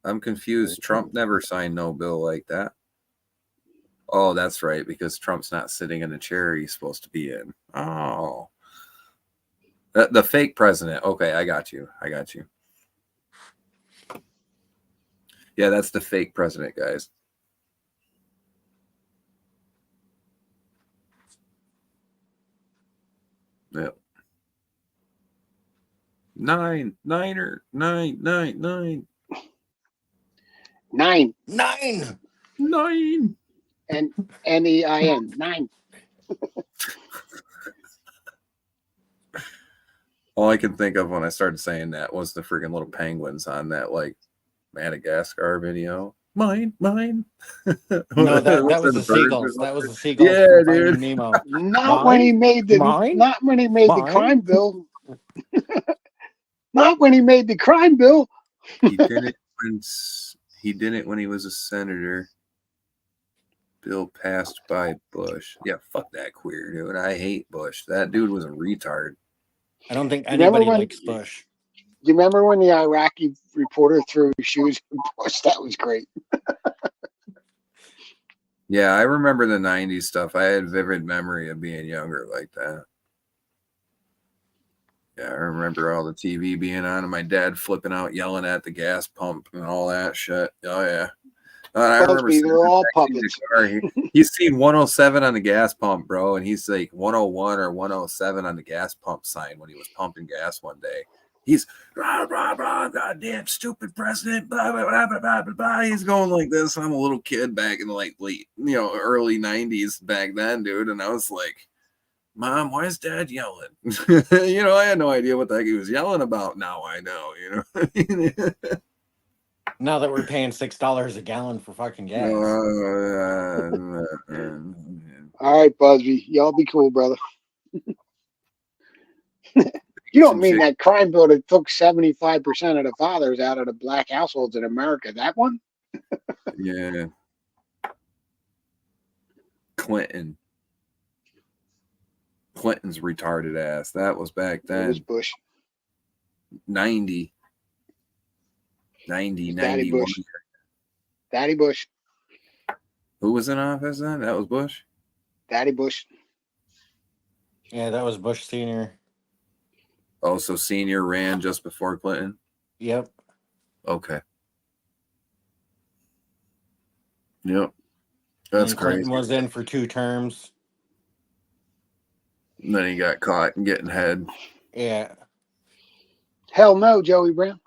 I'm confused. Trump never signed no bill like that. Oh, that's right, because Trump's not sitting in the chair he's supposed to be in. Oh. The fake president. Okay, I got you. Yeah, that's the fake president, guys. Yep. 9. 9. 9. And NEIN. 9. All I can think of when I started saying that was the freaking little penguins on that like Madagascar video. Mine. No, that was the seagulls. That was the seagulls. Yeah, from dude. Finding Nemo. Not when he made the crime bill. Not when he made the crime bill. He didn't when he was a senator. Bill passed by Bush. Yeah, fuck that queer dude. I hate Bush. That dude was a retard. I don't think Remember anybody when- likes Bush. Do you remember when the Iraqi reporter threw his shoes at Bush? That was great. Yeah, I remember the 90s stuff. I had vivid memory of being younger like that. Yeah, I remember all the TV being on and my dad flipping out, yelling at the gas pump and all that shit. Oh, yeah. I remember Busby, they're all sitting in the puppets. car. He's seen 107 on the gas pump, bro, and he's like 101 or 107 on the gas pump sign when he was pumping gas one day. He's blah, blah, blah, goddamn stupid president, blah, blah, blah, blah, blah, blah, blah. He's going like this. I'm a little kid back in the like late, early 90s back then, dude. And I was like, Mom, why is Dad yelling? I had no idea what the heck he was yelling about. Now I know, Now that we're paying $6 a gallon for fucking gas. All right, Busby. Y'all be cool, brother. You don't mean that crime bill that took 75% of the fathers out of the black households in America? That one? Yeah. Clinton's retarded ass. That was back It was then. Bush. 90, Daddy 91. Bush. Daddy Bush. Who was in office then? That was Bush? Daddy Bush. Yeah, that was Bush Sr. Oh, so Senior ran just before Clinton? Yep. Okay. Yep. That's And Clinton crazy. was in for 2 terms. And then he got caught and getting head. Yeah. Hell no, Joey Brown.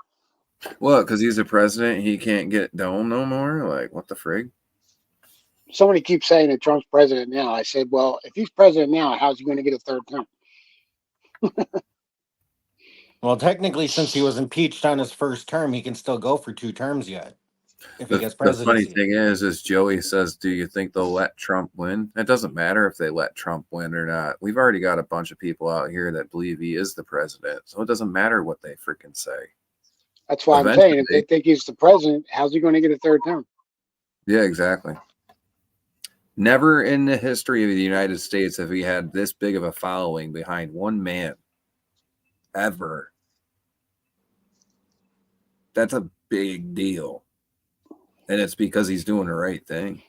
What? Because he's a president, he can't get dome no more? Like, what the frig? Somebody keeps saying that Trump's president now. I said, well, if he's president now, how's he going to get a third term? Well, technically, since he was impeached on his first term, he can still go for 2 terms yet. If he gets The funny presidency. thing is Joey says, do you think they'll let Trump win? It doesn't matter if they let Trump win or not. We've already got a bunch of people out here that believe he is the president. So it doesn't matter what they freaking say. That's why I'm saying if they think he's the president, how's he going to get a third term? Yeah, exactly. Never in the history of the United States have we had this big of a following behind one man. Ever. That's a big deal. And it's because he's doing the right thing.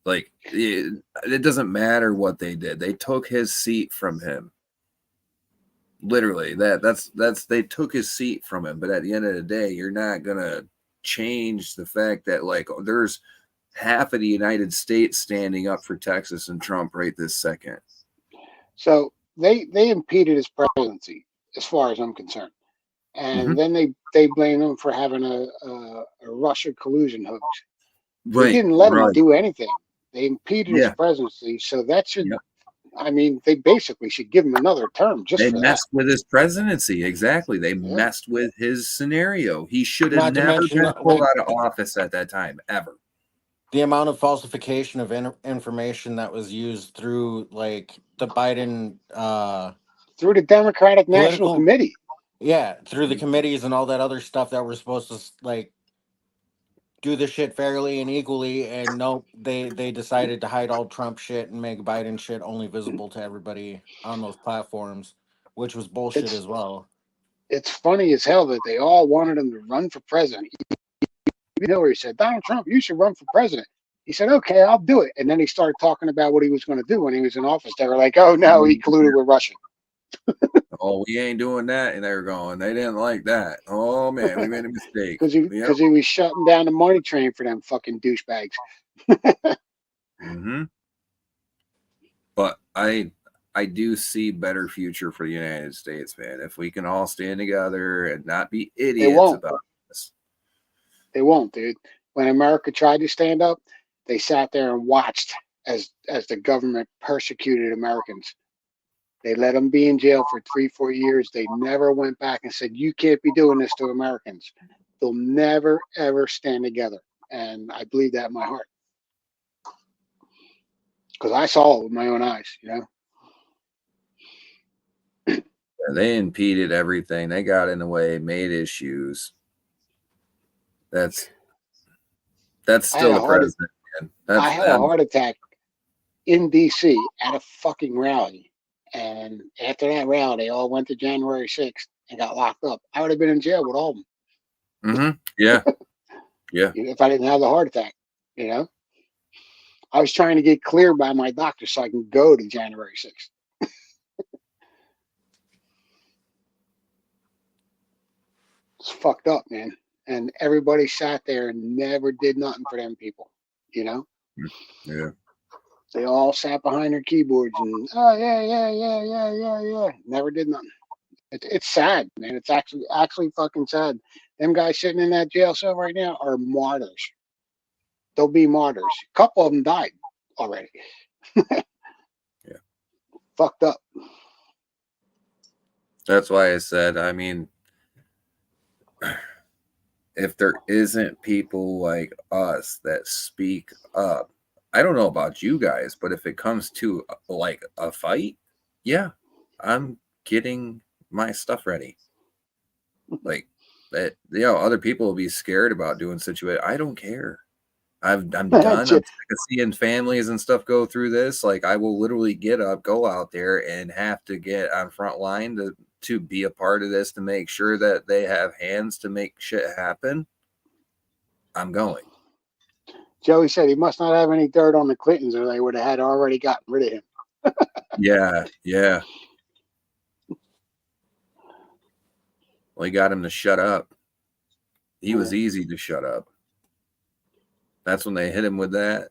Like, it doesn't matter what they did. They took his seat from him. Literally, that's they took his seat from him. But at the end of the day, you're not gonna change the fact that, like, there's half of the United States standing up for Texas and Trump right this second. So they impeded his presidency, as far as I'm concerned. And then they blame him for having a Russia collusion hoax. Right, They didn't let him do anything. They impeded his Yeah. presidency. So that should, Yeah. I mean, they basically should give him another term just They for that. messed with his presidency. Exactly. They messed with his scenario. He should have Not to never mention been pulled out of office at that time, ever. the amount of falsification of information that was used through, like, the Biden Through the Democratic National political Committee. Yeah, through the committees and all that other stuff that were supposed to, like, do the shit fairly and equally, and nope, they decided to hide all Trump shit and make Biden shit only visible to everybody on those platforms, which was bullshit as well. It's funny as hell that they all wanted him to run for president. Even Hillary said, Donald Trump, you should run for president. He said, okay, I'll do it. And then he started talking about what he was going to do when he was in office. They were like, oh, no, he colluded with Russia. Oh, we ain't doing that. And they were going, they didn't like that. Oh, man, we made a mistake. Because he was shutting down the money train for them fucking douchebags. But I do see better future for the United States, man. If we can all stand together and not be idiots about this. They won't, dude. When America tried to stand up, they sat there and watched as the government persecuted Americans. They let them be in jail for 3-4 years. They never went back and said, you can't be doing this to Americans. They'll never, ever stand together. And I believe that in my heart. Because I saw it with my own eyes, you know? They impeded everything. They got in the way, made issues. That's still the president, man. I had a heart attack in D.C. at a fucking rally. And after that rally, they all went to January 6th and got locked up. I would have been in jail with all of them. Yeah. Yeah. If I didn't have the heart attack, you know? I was trying to get cleared by my doctor so I can go to January 6th. It's fucked up, man. And everybody sat there and never did nothing for them people, you know? Yeah. They all sat behind their keyboards and, oh, yeah. Never did nothing. It's sad, man. It's actually fucking sad. Them guys sitting in that jail cell right now are martyrs. They'll be martyrs. A couple of them died already. Yeah. Fucked up. That's why I said, I mean, if there isn't people like us that speak up, I don't know about you guys, but if it comes to like a fight, yeah, I'm getting my stuff ready. Like that, other people will be scared about doing situation. I don't care. I'm done. I'm sick of seeing families and stuff go through this. Like, I will literally get up, go out there, and have to get on front line to be a part of this, to make sure that they have hands to make shit happen. I'm going. Joey said he must not have any dirt on the Clintons, or they would have had already gotten rid of him. Yeah. Well, he got him to shut up. He was easy to shut up. That's when they hit him with that.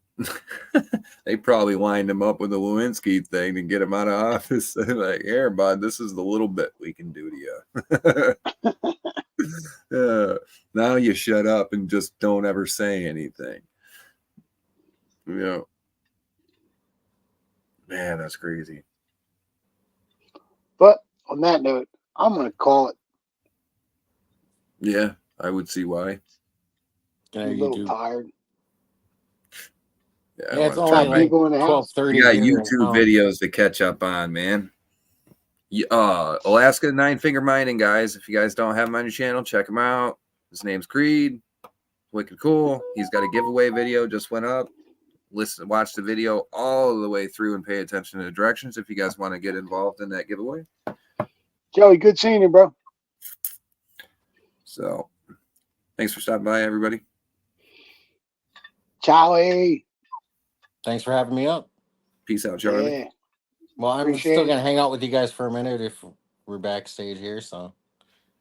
They probably lined him up with the Lewinsky thing to get him out of office. Like, here, bud, this is the little bit we can do to you. Now you shut up and just don't ever say anything. You know, man, that's crazy. But on that note, I'm going to call it. Yeah, I would see why. I'm a little tired. Yeah, it's only like 12:30. You got YouTube videos to catch up on, man. Alaska Nine Finger Mining, guys. If you guys don't have him on your channel, check him out. His name's Creed. Wicked cool. He's got a giveaway video just went up. Watch the video all the way through and pay attention to the directions if you guys want to get involved in that giveaway. Joey, good seeing you, bro. So, thanks for stopping by, everybody. Charlie. Thanks for having me up. Peace out, Charlie. Yeah. Well, I'm still going to hang out with you guys for a minute if we're backstage here, so.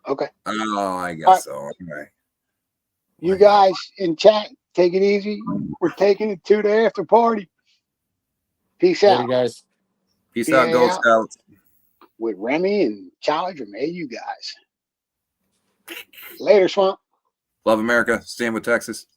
Okay. Oh, I guess so. All right. You guys in chat, take it easy. We're taking it to the after party. Peace out. Later, guys. Peace out, Gold Scouts. With Remy and Charlie from you guys. Later, Swamp. Love America. Stand with Texas.